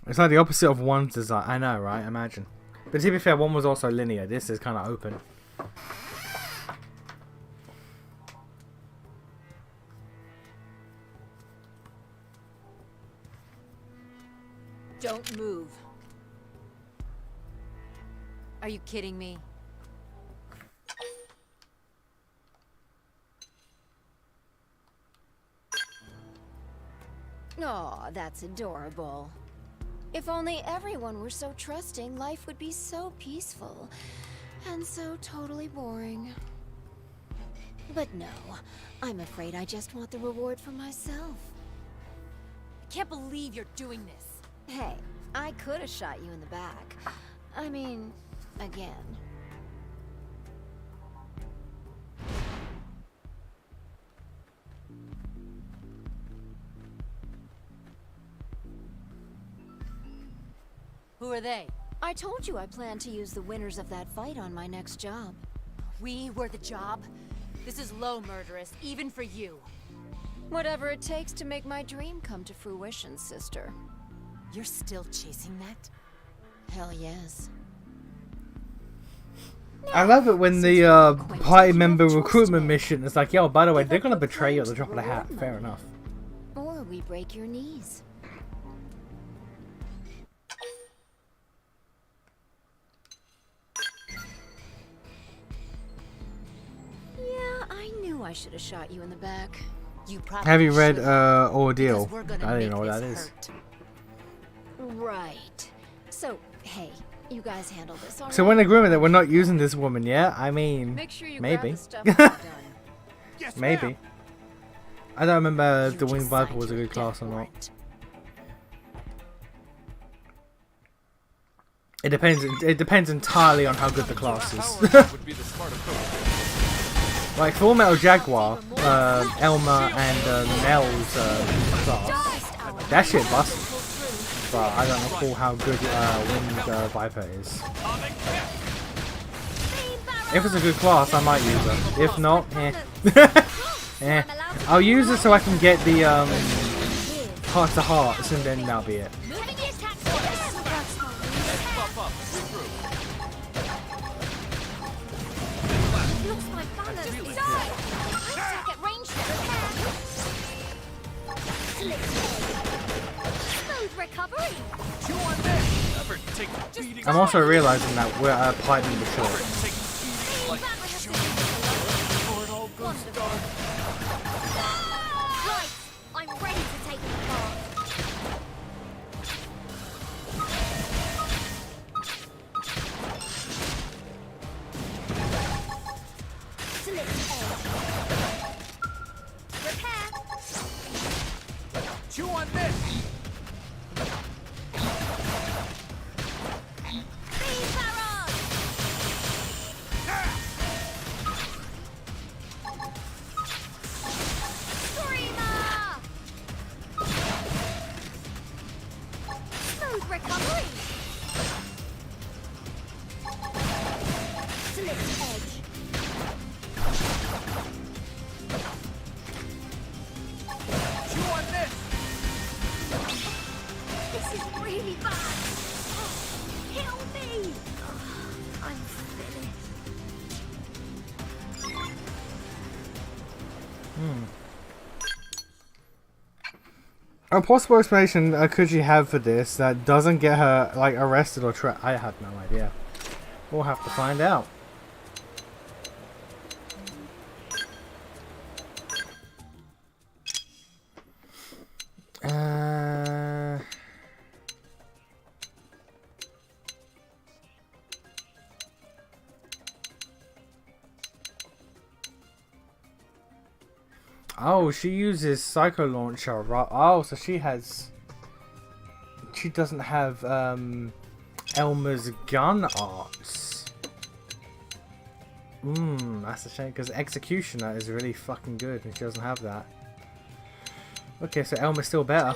It's like the opposite of one's design. I know, right? Imagine. But to be fair, one was also linear. This is kind of open. Don't move. Are you kidding me? Aw, that's adorable. If only everyone were so trusting, life would be so peaceful. And so totally boring. But no, I'm afraid I just want the reward for myself. I can't believe you're doing this. Hey, I could have shot you in the back. I mean, again. Who are they? I told you I plan to use the winners of that fight on my next job. We were the job? This is low, murderous, even for you. Whatever it takes to make my dream come to fruition, sister. You're still chasing that? Hell yes. I love it when the party member recruitment mission is like, yo, by the way, they're gonna betray you at the drop of the hat. Fair enough. Or we break your knees. knew I should have shot you in the back. You probably Have you read should, Ordeal? because we're gonna I don't make know what that this is. hurt. Right. So, hey, you guys handle this, all So right? we're in agreement that we're not using this woman yet? I mean, Make sure you maybe. grab the stuff when you're done. Yes, Maybe. ma'am. I don't remember You the Winged just Viper signed was a your good class death or not. warrant. It depends. It depends entirely on how good the class is. would be the smart approach. Like Full Metal Jaguar, Elma and Nell's class, that shit busted. But I don't recall how good Winged Viper is. If it's a good class, I might use her. If not, eh. I'll use it so I can get the heart to hearts, and then that'll be it. Moving the attack force. Buff up. Regroup. Looks like balance is died. Attack at range to repair. Smooth recovery. Chew on this. Never take a beating. I'm also realizing that we're piping the short. Take a beating like before it all goes dark. Right, I'm ready to take it apart. Slip edge. Repair. Chew on this. Beam barrage. Screamer. Smooth recovery. Slip edge. Chew on this. This is really bad. Kill me. I'm finished. A possible explanation could you have for this that doesn't get her like arrested or trapped? I have no idea. We'll have to find out. Oh, she uses Psycho Launcher, right? Oh, so she has... She doesn't have, Elma's gun arts. That's a shame, because Executioner is really fucking good, and she doesn't have that. Okay, so Elma's still better.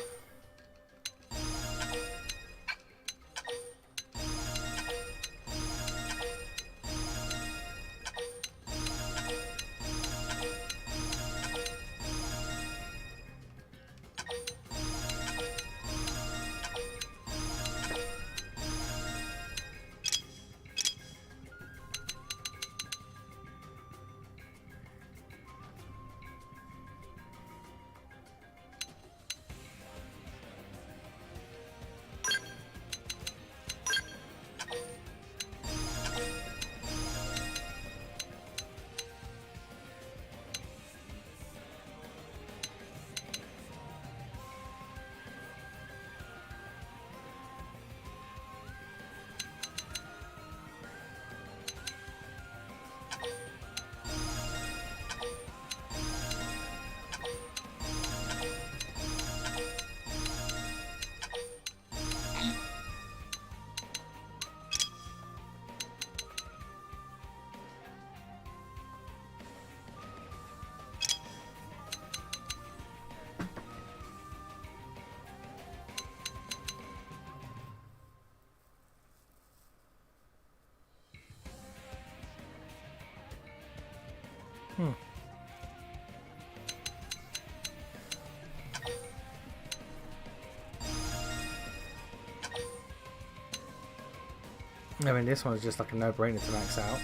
I mean, this one's just like a no-brainer to max out.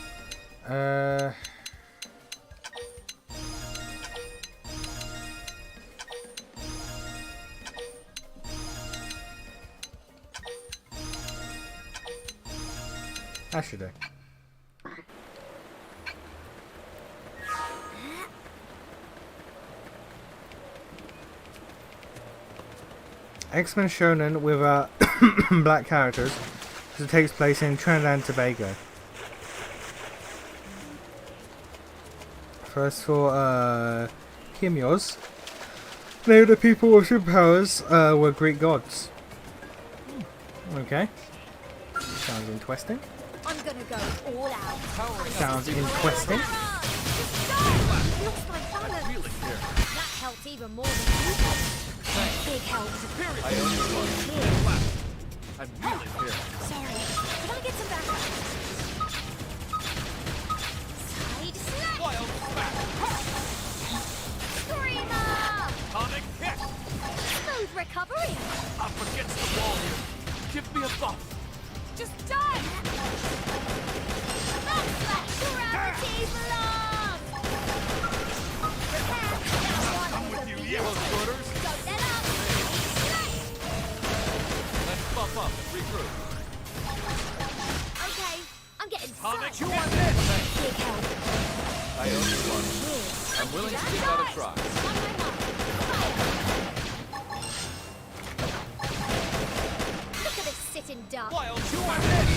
That should do. X-Men Shonen with black characters. It takes place in Trinidad and Tobago. First for Kimios. They were the people with superpowers were Greek gods. Okay. Sounds interesting. I'm gonna go all out. Sounds interesting. Lost my balance. Really here. That helped even more than you did. Big help. I owe you one. I'm really here. Sorry. Can I get some backup? Side slash. Wild smack. Screamer. Atomic kick. Smooth recovery. Up against the wall here. Give me a buff. Just die. Backslash. Gravity blast. Prepare. I'm with you, yeah. Close quarters. Don't let up. Slash. Let's buff up and regroup. Okay. I'm getting Atomic psyched. you want this? Big help. I owe you one. I'm willing to give that a try. Look at this sitting duck. Wild you want this?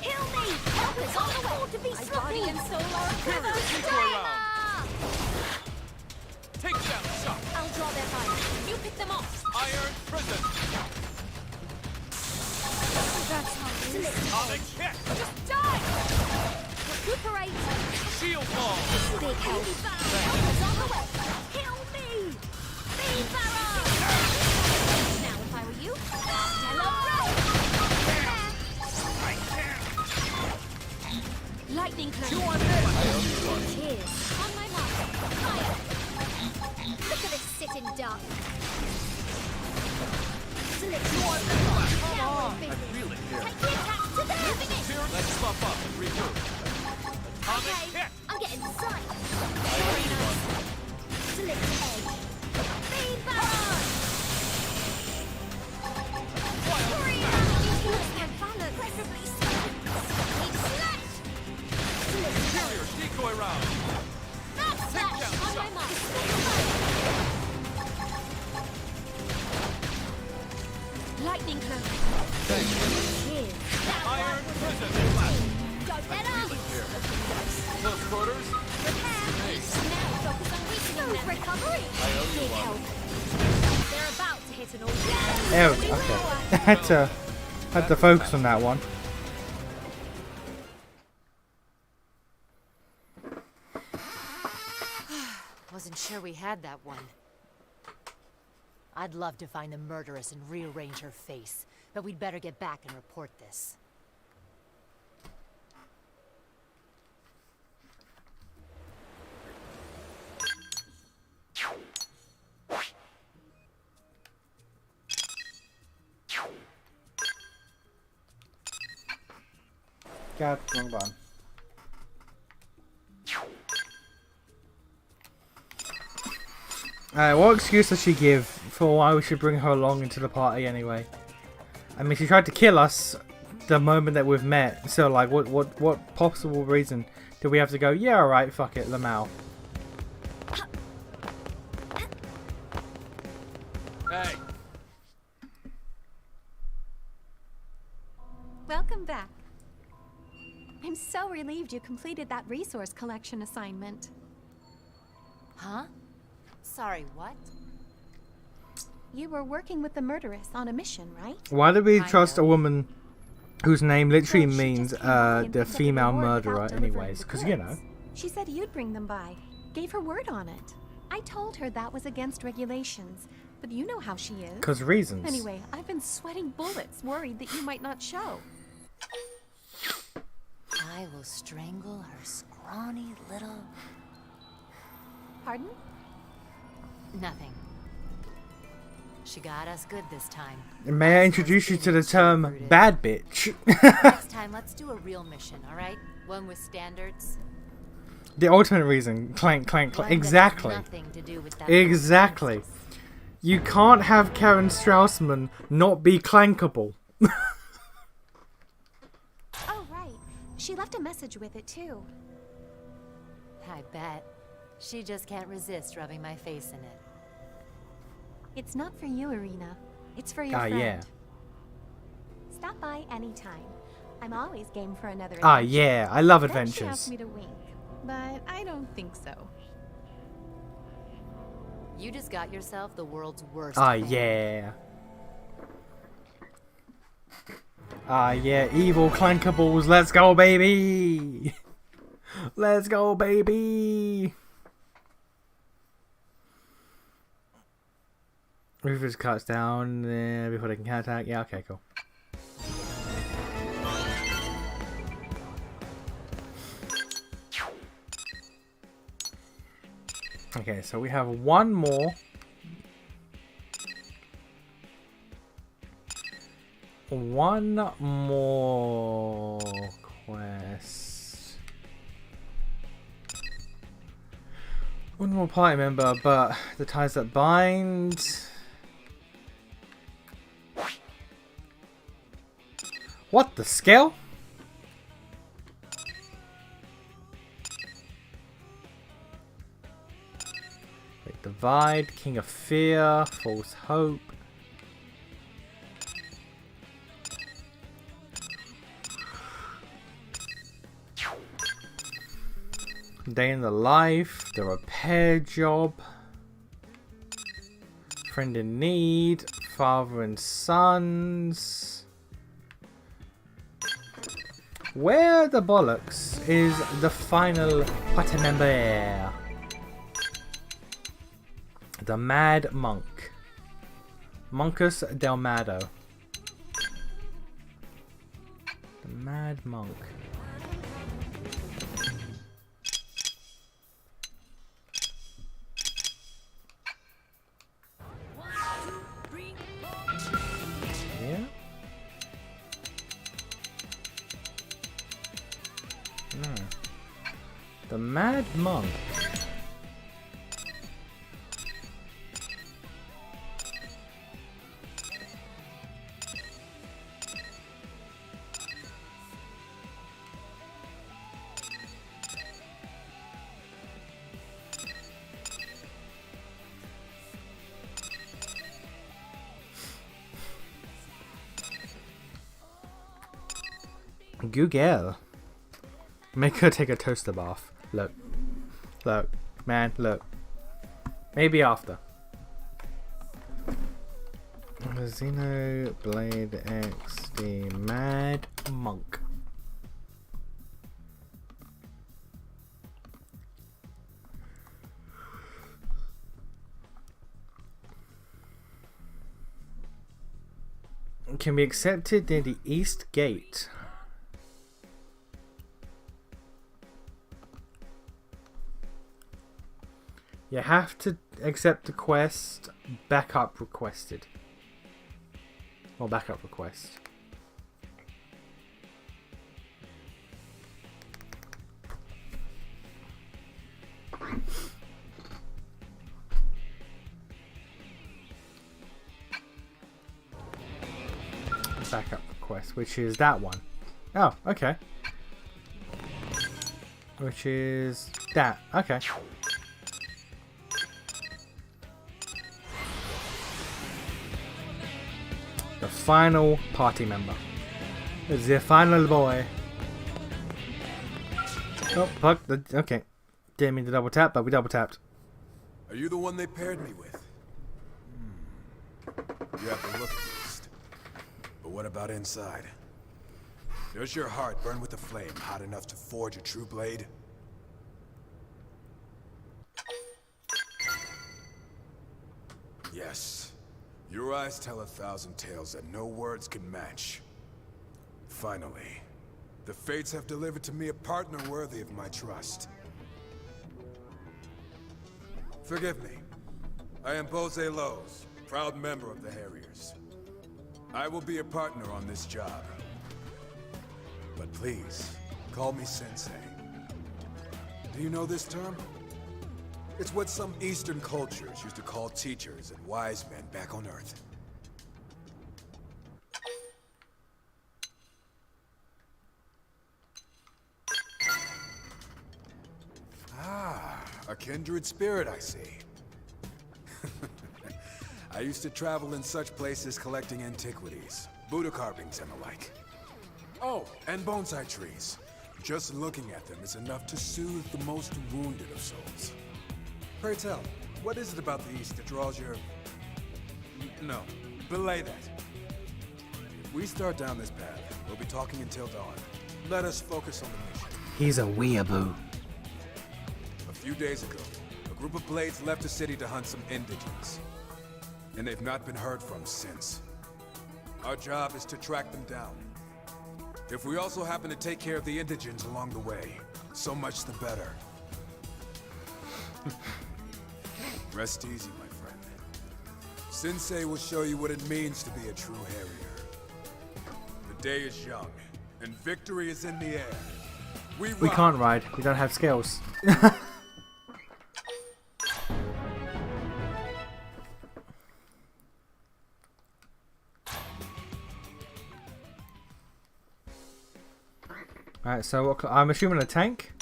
Heal me! Help us on the way to be sloppy and solar Superior decoy round. Take down shot. I'll draw their fire. You pick them off. Iron prison. That's how it is. Atomic kick. Just die! Recuperate. Shield ball. Big help. Help us on the way. Heal me! Beam barrel! Now if I were you, celebrate! I can't. Lightning cloak. You want this? I owe you one. Cheers. On my mark. Fire. Look at this sitting duck. Come on. I'm really here. Take the attack to the finish. Let's buff up and regroup. Atomic Okay, kick. I'm getting psyched. I owe you one. Select edge. Beam barrage. Hurry up. You lost my balance. Preferably need slash. Select Superior decoy round. back slash. down On my shot. mark. Lightning cloak. Thank you. Cheers. Iron prison. Don't let up. Close quarters. Repair. Now focus on weakening them. Recovery. I owe you Big one. help. They're about to hit an all. Oh, okay. had to focus on that one. Wasn't sure we had that one. I'd love to find the murderess and rearrange her face, but we'd better get back and report this. God, wrong button. What excuse does she give for why we should bring her along into the party anyway? I mean, she tried to kill us the moment that we've met. So, like, what possible reason do we have to go? Yeah, all right, fuck it, Lamau. Hey. Welcome back. I'm so relieved you completed that resource collection assignment. Huh? Sorry, what? You were working with the murderess on a mission, right? Why do we I trust a know. woman whose name literally Well, she means just came by and the picked up female reward murderer without delivering anyways? the Because, you know. goods. She said you'd bring them by. Gave her word on it. I told her that was against regulations, but you know how she is. Because reasons. Anyway, I've been sweating bullets, worried that you might not show. I will strangle her scrawny little... Pardon? Nothing. She got us good this time. May I introduce you to the term bad bitch? Next time, let's do a real mission, alright? One with standards. The ultimate reason. Clank, clank, clank. One that has Exactly. nothing to do with that Exactly. nonsense. You can't have Karen Straussman not be clankable. Oh, right. She left a message with it, too. I bet. She just can't resist rubbing my face in it. It's not for you, Irina. It's for your Ah, friend. yeah. Stop by anytime. I'm always game for another Ah, adventure. yeah. I love Then she adventures. asked me to wink, but I don't think so. You just got yourself the world's worst Ah, fan. yeah. Ah, yeah. Evil clankables. Let's go, baby. Let's go, baby. Rufus cuts down before they can counterattack. Yeah, okay, cool. Okay, so we have one more. One more quest. One more party member, but the ties that bind. What the scale? Wait, divide, King of Fear, False Hope. Day in the Life, The Repair Job, Friend in Need, Father and Sons. Where the bollocks is the final party member? The Mad Monk. Moncus Delmado. The Mad Monk. Yeah? No. The Mad Monk. Google. Make her take a toaster bath. Look. Look. Man, look. Maybe after. Xenoblade X, the Mad Monk. Can be accepted near the East Gate. You have to accept the quest. Backup requested. Or backup request. Backup request, which is that one. Oh, okay. Which is that. Okay. The final party member. It's the final boy. Oh, fuck. Okay. Didn't mean to double tap, but we double tapped. Are you the one they paired me with? You have the look at least. But what about inside? Does your heart burn with a flame hot enough to forge a true blade? Yes. Your eyes tell 1,000 tales that no words can match. Finally, the fates have delivered to me a partner worthy of my trust. Forgive me. I am Bose Lowe's, proud member of the Harriers. I will be a partner on this job. But please, call me Sensei. Do you know this term? It's what some Eastern cultures used to call teachers and wise men back on Earth. Ah, a kindred spirit, I see. I used to travel in such places collecting antiquities, Buddha carvings and the like. Oh, and bonsai trees. Just looking at them is enough to soothe the most wounded of souls. Pray tell, what is it about the East that draws your... No, belay that. If we start down this path, we'll be talking until dawn. Let us focus on the mission. He's a weeaboo. A few days ago, a group of blades left the city to hunt some indigents. And they've not been heard from since. Our job is to track them down. If we also happen to take care of the indigents along the way, so much the better. Rest easy, my friend. Sensei will show you what it means to be a true harrier. The day is young, and victory is in the air. We ride. can't ride. We don't have skills. Alright, so I'm assuming a tank.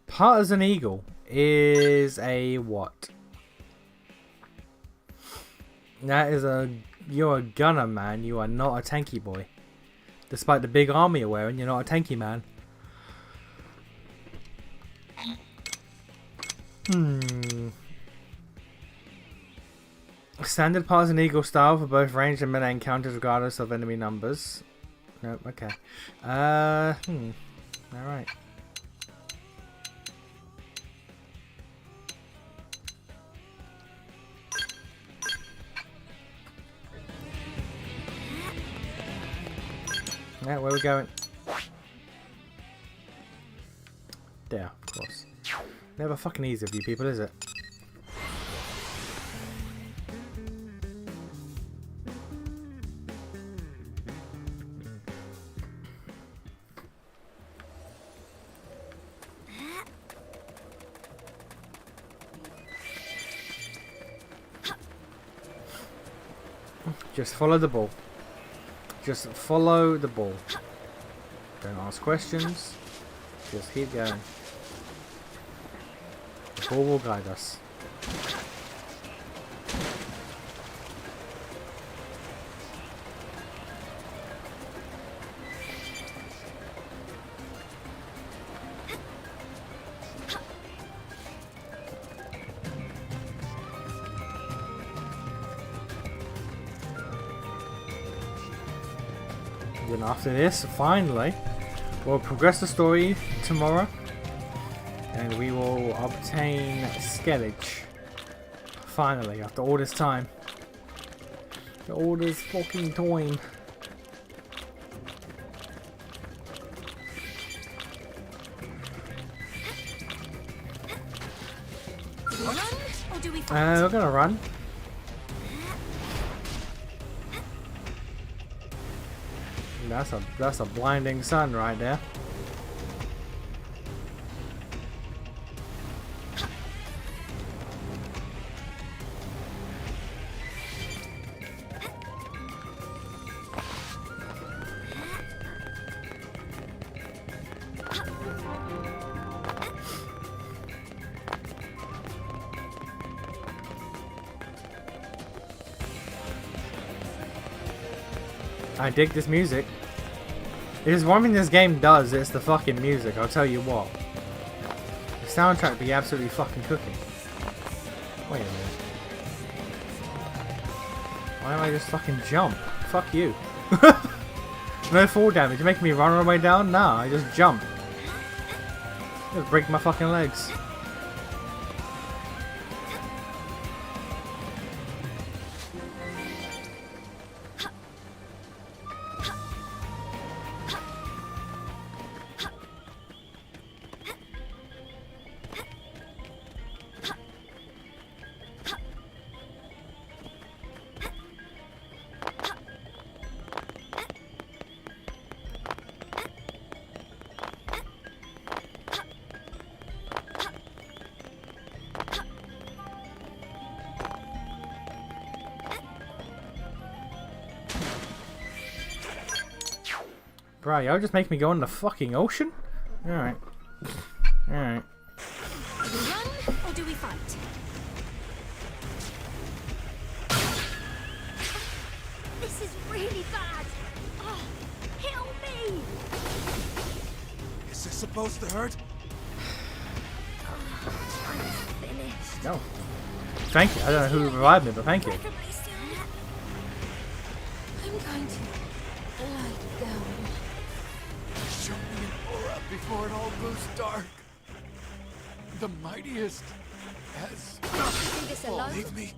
Partisan Eagle is a what? That is a... You're a gunner, man. You are not a tanky boy. Despite the big army you're wearing, you're not a tanky man. Standard Partisan Eagle style for both ranged and melee encounters regardless of enemy numbers. Nope, okay. Alright. Yeah, where are we going? There, of course. Never fucking easy of you people, is it? Just follow the ball. Just follow the ball. Don't ask questions. Just keep going. The ball will guide us. And after this, finally, we'll progress the story tomorrow, and we will obtain Skellige. Finally, after all this time. After all this fucking time. Run, or do we fight? We're gonna run. That's a blinding sun right there. I dig this music. If there's one thing this game does, it's the fucking music, I'll tell you what. The soundtrack be absolutely fucking cooking. Wait a minute. Why don't I just fucking jump? Fuck you. No fall damage. You're making me run all the way down? Nah, I just jump. Just break my fucking legs. Bro, y'all just make me go in the fucking ocean? Alright. Alright. Do we run, or do we fight? supposed to hurt? No. Thank you. I don't know who revived me, but thank you. I'm going to lie down. Show me an aura before it all goes dark. The mightiest has Do this alone? Leave me.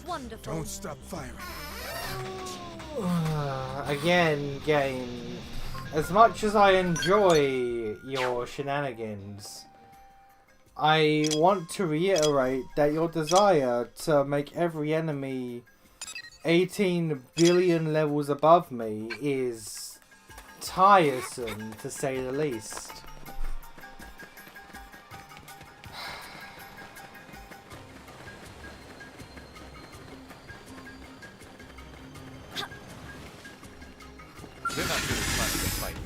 Wonderful. Don't stop firing. Again, game. As much as I enjoy your shenanigans, I want to reiterate that your desire to make every enemy 18 billion levels above me is tiresome, to say the least. They're not good at finding a fight.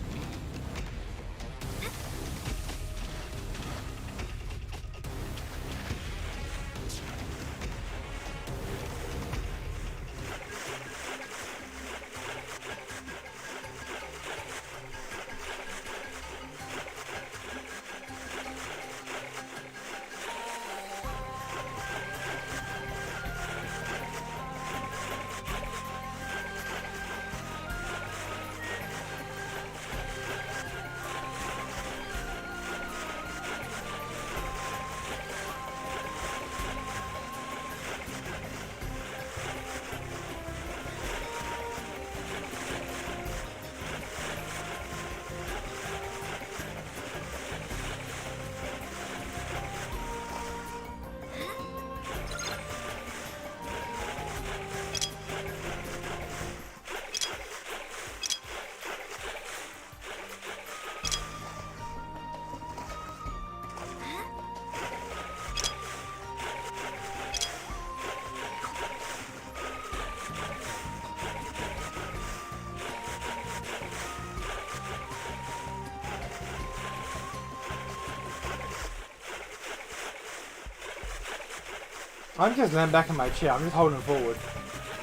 I'm just laying back in my chair. I'm just holding forward.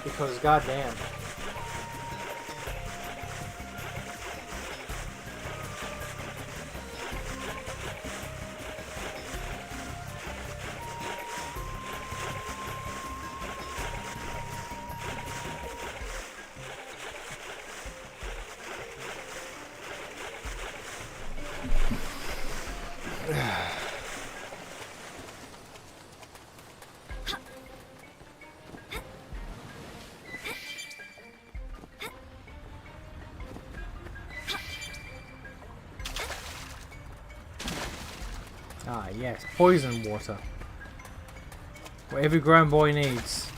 Because goddamn. Ah, yes. Poison water. What every grown boy needs.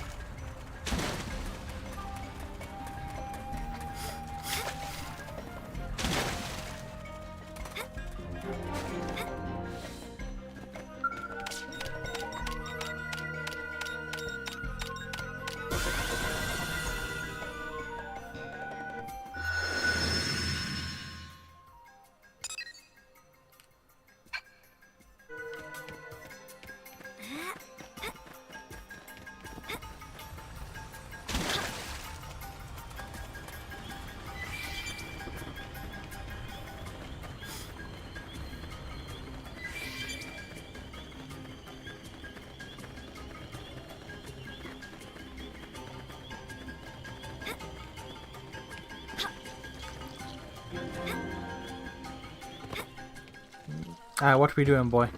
Alright, what are we doing, boy?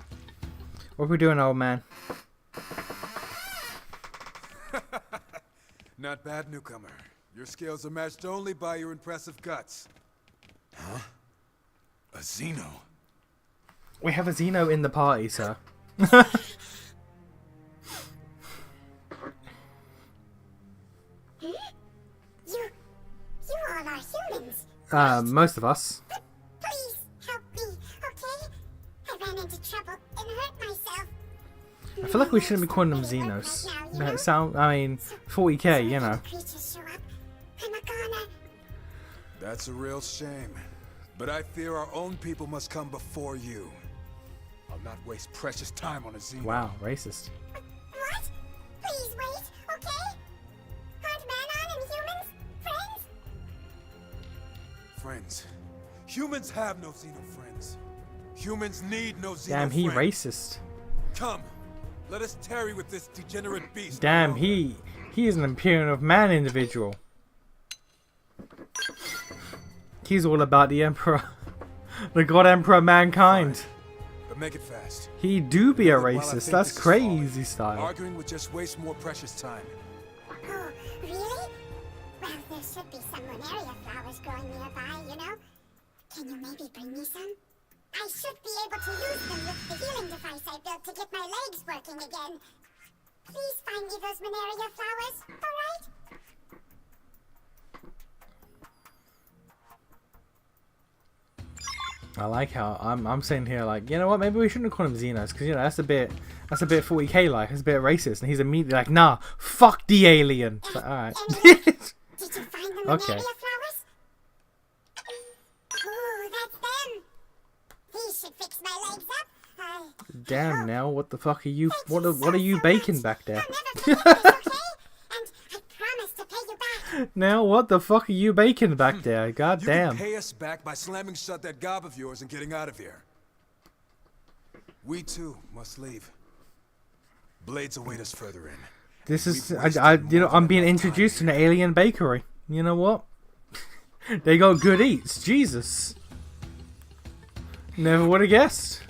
What are we doing, old man? Not bad, newcomer. Your skills are matched only by your impressive guts. Huh? A Xeno? We have a Xeno in the party, sir. You all are humans. Most of us. Please help me, okay? I ran into trouble and hurt myself. I feel like we shouldn't be calling them Xenos. No, it sound. I mean, 40k, you know. Creatures show up. I'm a goner. That's a real shame. But I fear our own people must come before you. I'll not waste precious time on a Xeno. Wow, racist. What? Please wait, okay? Aren't Manon and humans friends? Friends. Humans have no Xeno friends. Humans need no Xeno Damn, he friend. racist. Come, let us tarry with this degenerate beast. Damn, he is an Imperium of Man individual. He's all about the Emperor. The God Emperor of mankind. Fine, but make it fast. He do be a While I racist. think That's this is crazy folly, style. Arguing would just waste more precious time. Oh, really? Well, there should be some Monaria flowers growing nearby, you know? Can you maybe bring me some? I should be able to use them with the healing device I built to get my legs working again. Please find me those Monaria flowers, alright? I like how I'm saying here, like, you know what, maybe we shouldn't have called him Xenos, because, you know, that's a bit 40k like, it's a bit racist, and he's immediately like, nah, fuck the alien. It's like, alright. Did you find the Monaria Okay. flowers? Ooh, that's them. These should fix my legs up. Damn, now, what the fuck are you, what are you baking back there? I'll never forget this, okay? And I promise to pay you back. Now, what the fuck are you baking back there? God You damn. can pay us back by slamming shut that gob of yours and getting out of here. We too must leave. Blades await us further in. This We've is, wasted you know, more I'm than being enough introduced to time an alien bakery. You know what? They got good eats. Jesus. Never would have guessed.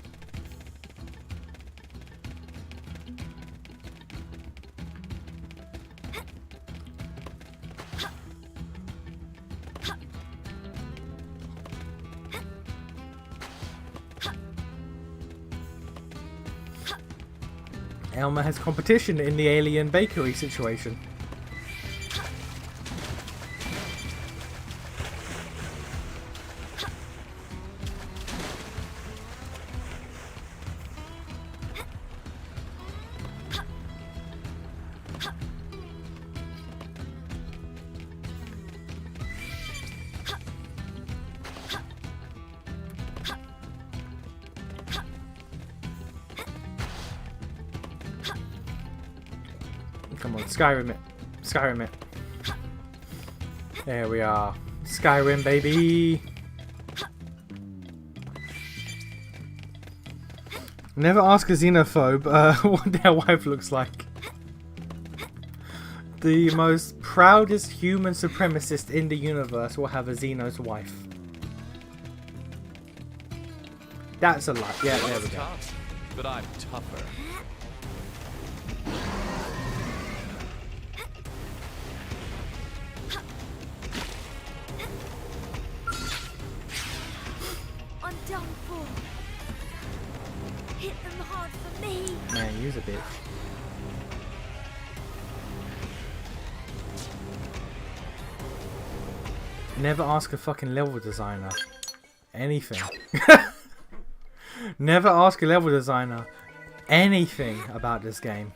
Elmer has competition in the alien bakery situation. Come on, Skyrim it. Skyrim it. There we are. Skyrim, baby. Never ask a xenophobe what their wife looks like. The most proudest human supremacist in the universe will have a Xenos wife. That's a lie. Yeah, there we go. Tough, but I'm tougher. I'm done for. Hit them hard for me. Man, use a bitch. Never ask a fucking level designer anything. Never ask a level designer anything about this game.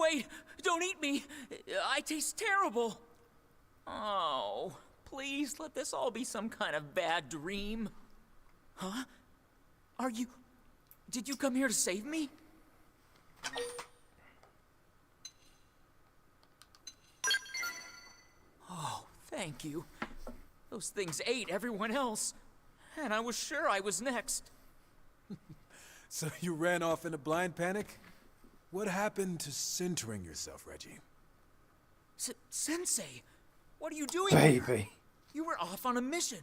Wait! Don't eat me! I taste terrible! Oh, please let this all be some kind of bad dream. Huh? Did you come here to save me? Oh, thank you. Those things ate everyone else. And I was sure I was next. So you ran off in a blind panic? What happened to centering yourself, Reggie? Sensei, what are you doing here? Baby. You were off on a mission.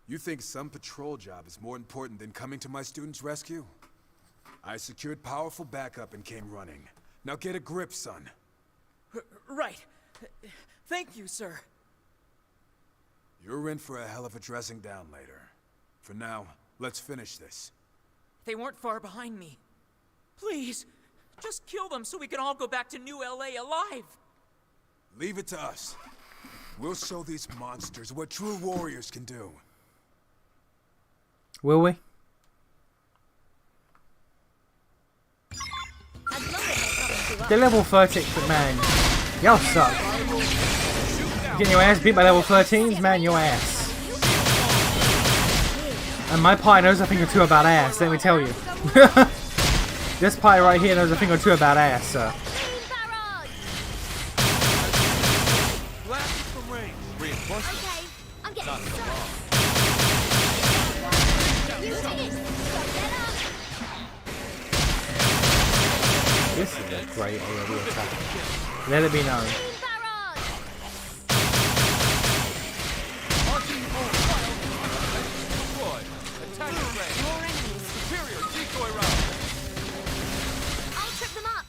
You think some patrol job is more important than coming to my students' rescue? I secured powerful backup and came running. Now get a grip, son. Right. Thank you, sir. You're in for a hell of a dressing down later. For now, let's finish this. They weren't far behind me. Please, just kill them so we can all go back to New LA alive. Leave it to us. We'll show these monsters what true warriors can do. Will we? They're level 13, but man, y'all suck. Getting your ass beat by level 13s, man, your ass. And my pie knows a thing or two about ass, let me tell you. This pie right here knows a thing or two about ass, sir. Okay, I'm getting This is a great AoE attack. Let it be known. I'll trip them up.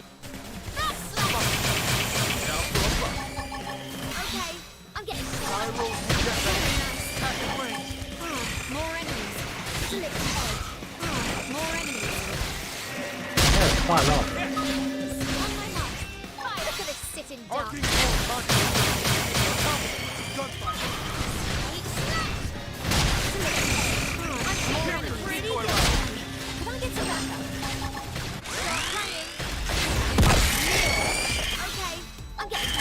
Okay, I'm getting more enemies. More enemies. Yeah, quite a lot. Look at this sitting duck. Pretty good. Can I get some backup? Start playing. Okay, I'm getting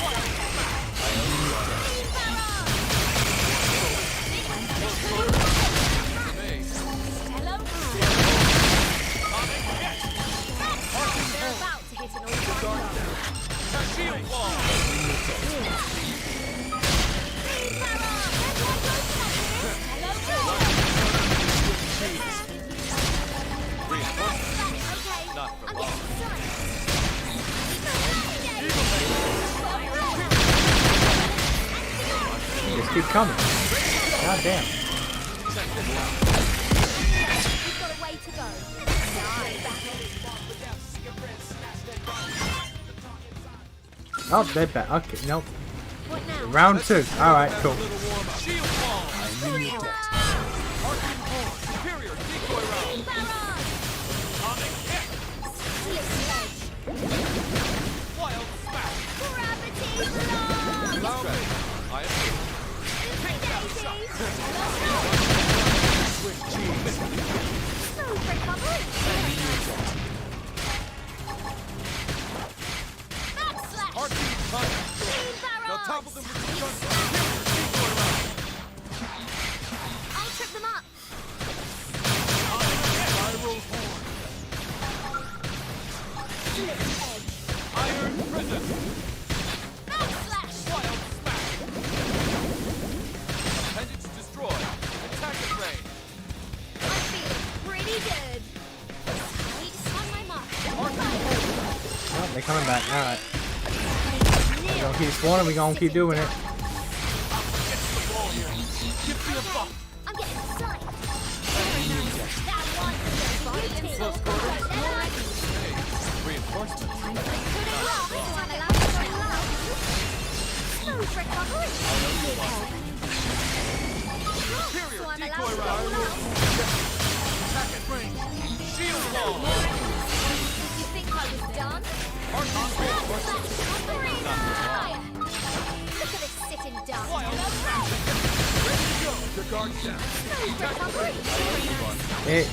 Hello? They're about to hit an all-time Just keep coming. God damn. We've got a way to go. Oh, they're back. Okay, nope. What now? Round 2. Alright, cool. I'll trip them up. Iron prison. Appendix destroyed. Attack it range. I'm feeling pretty good. On my mark. Oh, they're coming back. Alright. We're gonna keep spawning. We're gonna keep doing it. I'm getting psyched. That one Reinforcements. Smooth recovery. Superior So I'm decoy allowed to round. go low. Attack at range. Shield wall. You think I was done? Look at this sitting duck. Your guards down. Smooth recovery.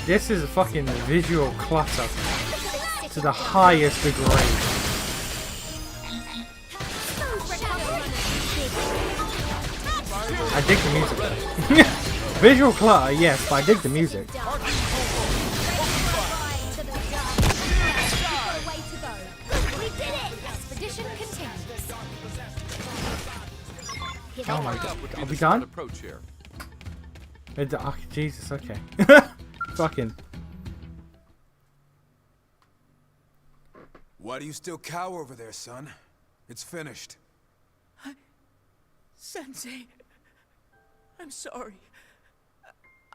This is a fucking visual clutter Look at this to sitting the duck. highest degree. I dig the music though. Visual clutter, yes, but I dig the music. Oh my god, are we done? Approach here. Oh, Jesus, okay. Fucking. Why do you still cower over there, son? It's finished. Sensei, I'm sorry.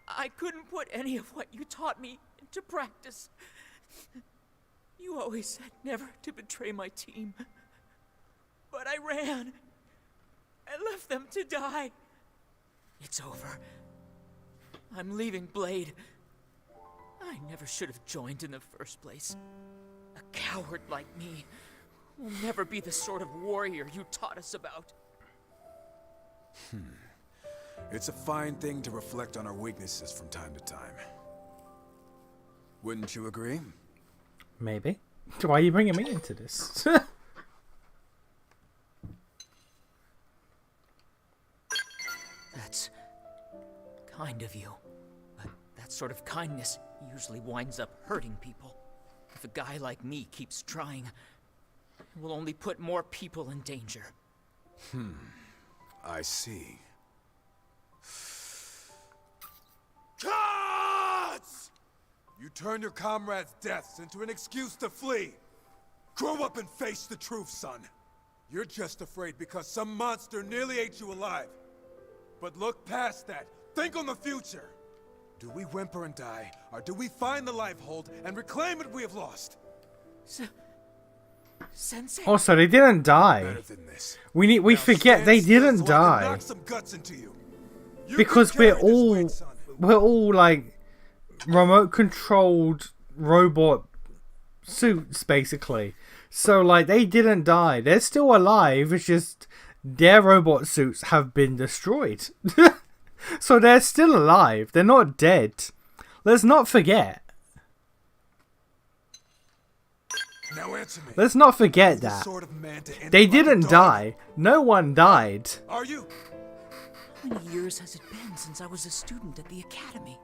I couldn't put any of what you taught me into practice. You always said never to betray my team. But I ran. I left them to die. It's over. I'm leaving Blade. I never should have joined in the first place. A coward like me will never be the sort of warrior you taught us about. It's a fine thing to reflect on our weaknesses from time to time. Wouldn't you agree? Maybe. Why are you bringing me into this? That's kind of you. But that sort of kindness usually winds up hurting people. If a guy like me keeps trying, it will only put more people in danger. I see. Gods! You turn your comrades' deaths into an excuse to flee. Grow up and face the truth, son. You're just afraid because some monster nearly ate you alive. But look past that. Think on the future. Do we whimper and die, or do we find the life hold and reclaim what we have lost? Sensei? Also, they didn't die. Better than this. We Now forget they stand still didn't so I can die. knock some guts into you. You Because can we're carry this all weight, son. like remote controlled robot suits basically. So like they didn't die. They're still alive. It's just their robot suits have been destroyed. So they're still alive. They're not dead. Let's not forget. Now answer me. Let's not forget The that. sort of man to end They it like a didn't dog. die. No one died. Are you? How many years has it been since I was a student at the academy?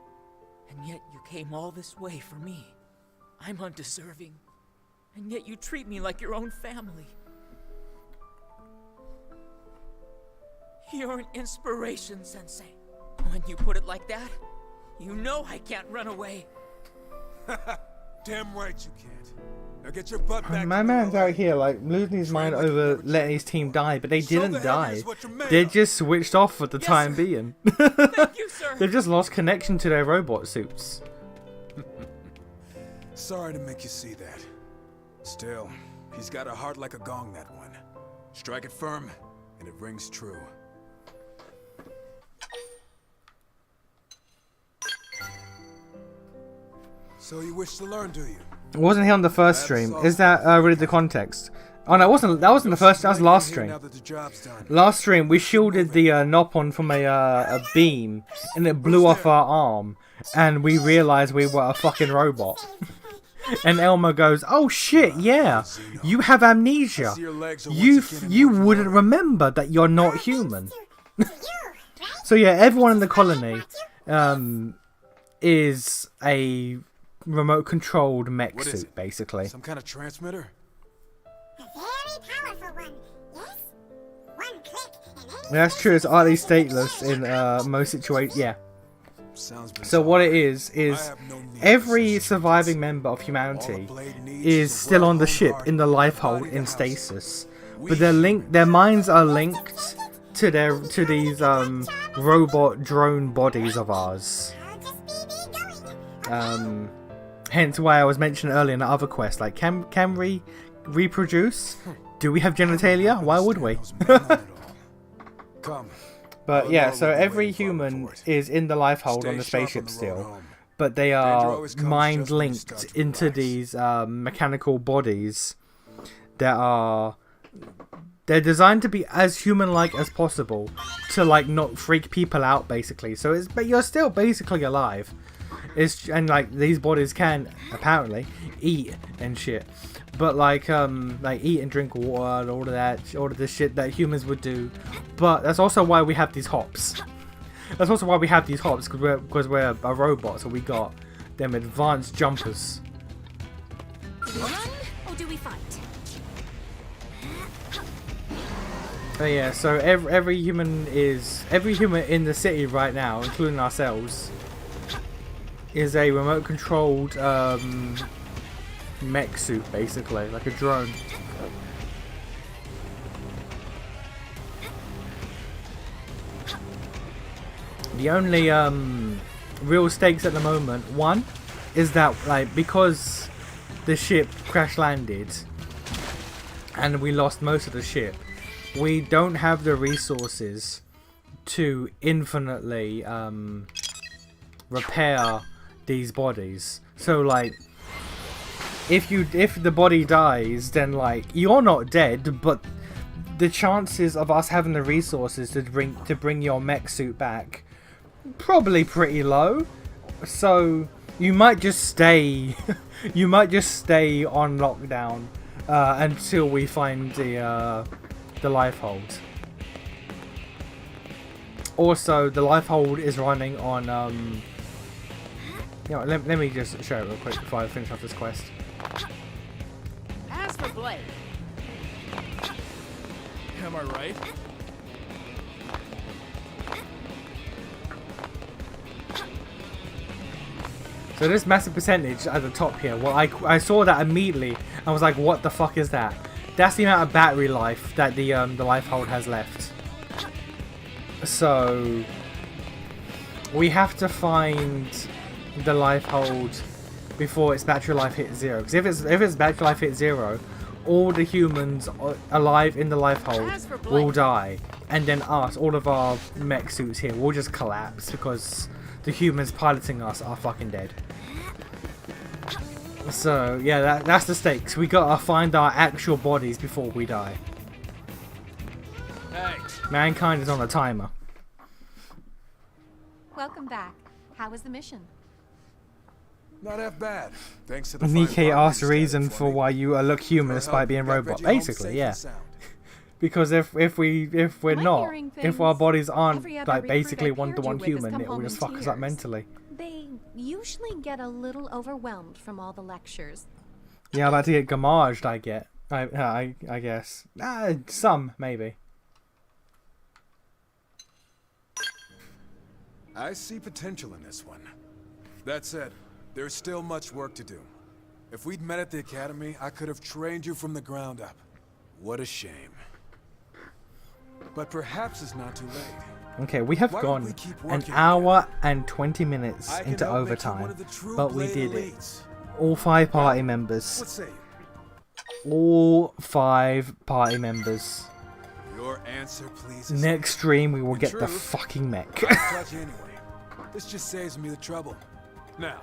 And yet you came all this way for me. I'm undeserving. And yet you treat me like your own family. You're an inspiration, Sensei. When you put it like that, you know I can't run away. Damn right you can't. Now get your butt back. My to man's your out life. here like losing his mind Train like over you never letting changed. his team die, but they Show didn't the die. Harriers what you're made They of. just switched off for the Yes, time sir. being. Thank you, sir. They've just lost connection to their robot suits. Sorry to make you see that. Still, he's got a heart like a gong, that one. Strike it firm, and it rings true. So you wish to learn, do you? Wasn't he on the first stream? Is that really the context? Oh no, it wasn't. That wasn't the first. That was last stream. Now that the job's done. Last stream, we shielded the Nopon from a beam, and it blew off our arm, and we realized we were a fucking robot. And Elmer goes, "Oh shit, yeah, you have amnesia. See your legs are once You again you working wouldn't hard. remember that you're not human." So yeah, everyone in the colony is a remote-controlled mech What is suit, it? basically. Some kind of transmitter? A very powerful one, yes? One click and any That's true. It's oddly stateless in most situations. Yeah. Sounds bizarre. So what it is I have no need for every such surviving member of All humanity the blade needs is a still on the well-honed ship heart in the and a life hold body to in house it. stasis, We but their minds are linked to these robot drone bodies of ours. Hence why I was mentioning earlier in the other quest, like can we reproduce? Do we have genitalia? Why would we? Those men on it all. Come. But yeah, so We'll be every waiting for human it. is in the life hold Stay on the sharp on spaceship the road still, home. but they Danger are always comes mind just when you linked start to into relax. these mechanical bodies that are they're designed to be as human-like as possible to like not freak people out, basically. So it's but you're still basically alive. And like these bodies can apparently eat and shit, but like eat and drink water and all of the shit that humans would do. But that's also why we have these hops. That's also why we have these hops, because we're a robot, so we got them advanced jumpers. Do we run or do we fight? But yeah, so every human in the city right now, including ourselves, is a remote controlled mech suit, basically, like a drone. The only real stakes at the moment, one, is that like because the ship crash landed and we lost most of the ship, we don't have the resources to infinitely repair these bodies. So like if the body dies, then like you're not dead, but the chances of us having the resources to bring your mech suit back probably pretty low. So you might just stay you might just stay on lockdown until we find the life hold. Also, the life hold is running on let me just show it real quick before I finish off this quest. As for Blade, Am I right? So this massive percentage at the top here, well, I saw that immediately. I was like, what the fuck is that? That's the amount of battery life that the life hold has left. So we have to find the life hold before its battery life hits 0. Because if its battery life hits 0, all the humans alive in the life hold will die, and then us, all of our mech suits here, will just collapse because the humans piloting us are fucking dead. So yeah, that's the stakes. We gotta find our actual bodies before we die. Hey. Mankind is on a timer. Welcome back. How was the mission? Not half bad. Thanks to the Nikkei asked the reason for why you look human despite being robot. Basically, yeah. Because if our bodies aren't like basically one-to-one human, it will just fuck us up mentally. They usually get a little overwhelmed from all the lectures. Yeah, I like to get gamaged. I guess. Some maybe. I see potential in this one. That said, there's still much work to do. If we'd met at the academy, I could have trained you from the ground up. What a shame. But perhaps it's not too late. Okay, we have gone an hour and 20 minutes into overtime, but we did it. All 5 party members. All 5 party members. Your answer, please. Next stream, we will get the fucking mech. Anyway, this just saves me the trouble. Now,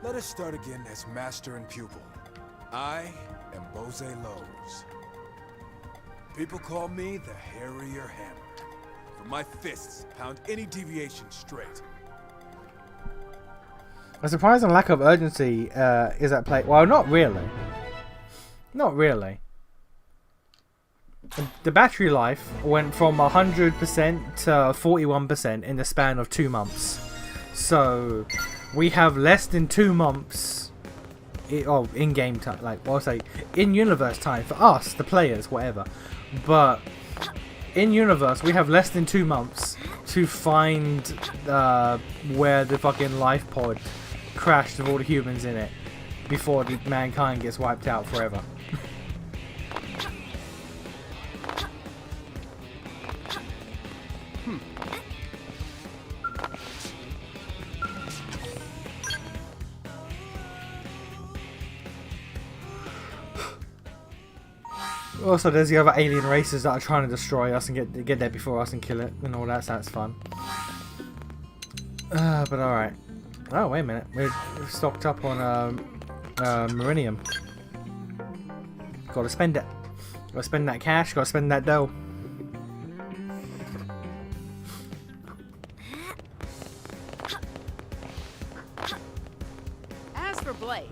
let us start again as master and pupil. I am Bose Lowe's. People call me the Harrier Hammer. For my fists pound any deviation straight. A surprising lack of urgency is at play. Well, not really. Not really. The battery life went from 100% to 41% in the span of 2 months. So we have less than 2 months in-game time, like, well, I'll say in-universe time for us, the players, whatever. But in-universe, we have less than 2 months to find where the fucking life pod crashed with all the humans in it before mankind gets wiped out forever. Also, there's the other alien races that are trying to destroy us and get there before us and kill it and all that, so that's fun. But alright. Oh, wait a minute. We're stocked up on Marinium. Gotta spend it. Gotta spend that cash, gotta spend that dough. as for Blade,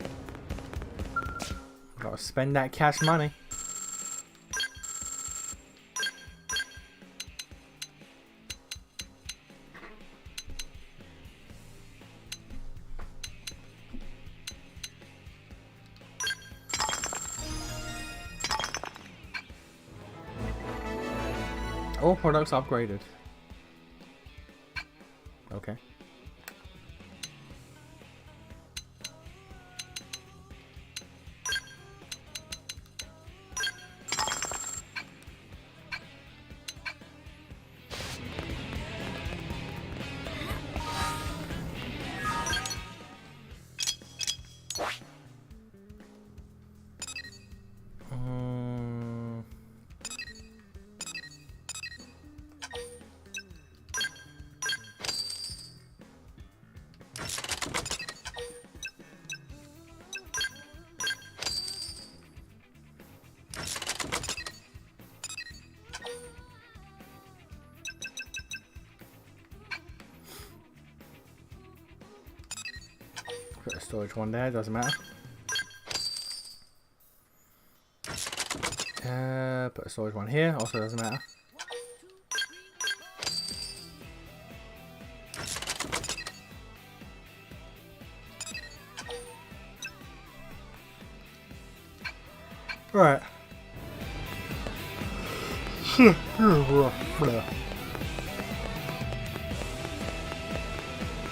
Gotta spend that cash money. All products upgraded. Okay. Put a storage one there, doesn't matter. Put a storage one here, also doesn't matter. Right.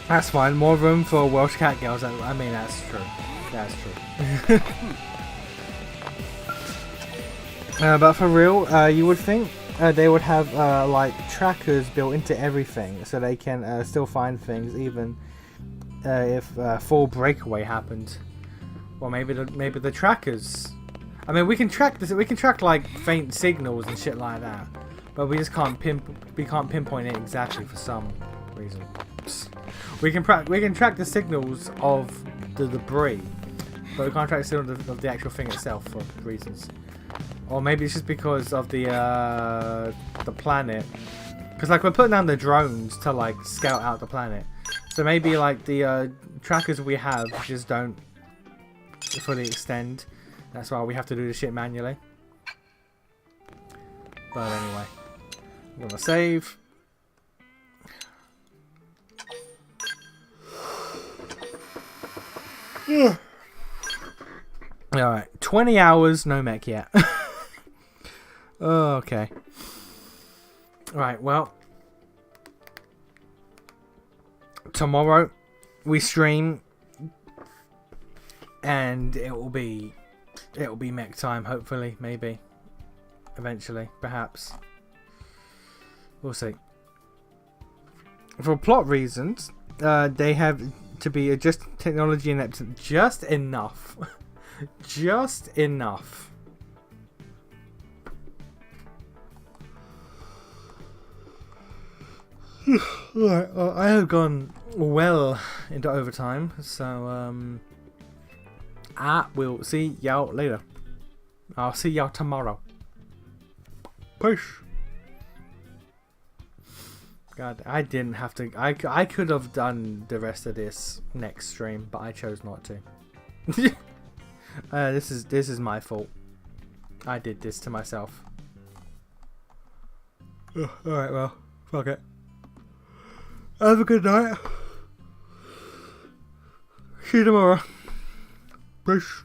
That's fine. More room for Welsh cat girls. I mean, that's true. That's true. But for real, you would think they would have like trackers built into everything, so they can still find things even if full breakaway happened. Well, maybe the trackers. I mean, we can track this. We can track like faint signals and shit like that, but we just can't pinpoint it exactly for some reason. We can track the signals of the debris, but we can't track the signal of the actual thing itself for reasons. Or maybe it's just because of the planet. Because like we're putting down the drones to like scout out the planet, so maybe like the trackers we have just don't fully extend. That's why we have to do the shit manually. But anyway, I'm gonna save. Yeah. Alright, 20 hours, no mech yet. Oh, okay. Right, well. Tomorrow we stream and it will be mech time, hopefully, maybe. Eventually, perhaps. We'll see. For plot reasons, they have to be just technology inept just enough. Just enough. Alright, well, I have gone well into overtime, so I will see y'all later. I'll see y'all tomorrow. Peace. God, I didn't have to. I could have done the rest of this next stream, but I chose not to. This is my fault. I did this to myself. Alright, well, fuck it. Have a good night. See you tomorrow. Peace.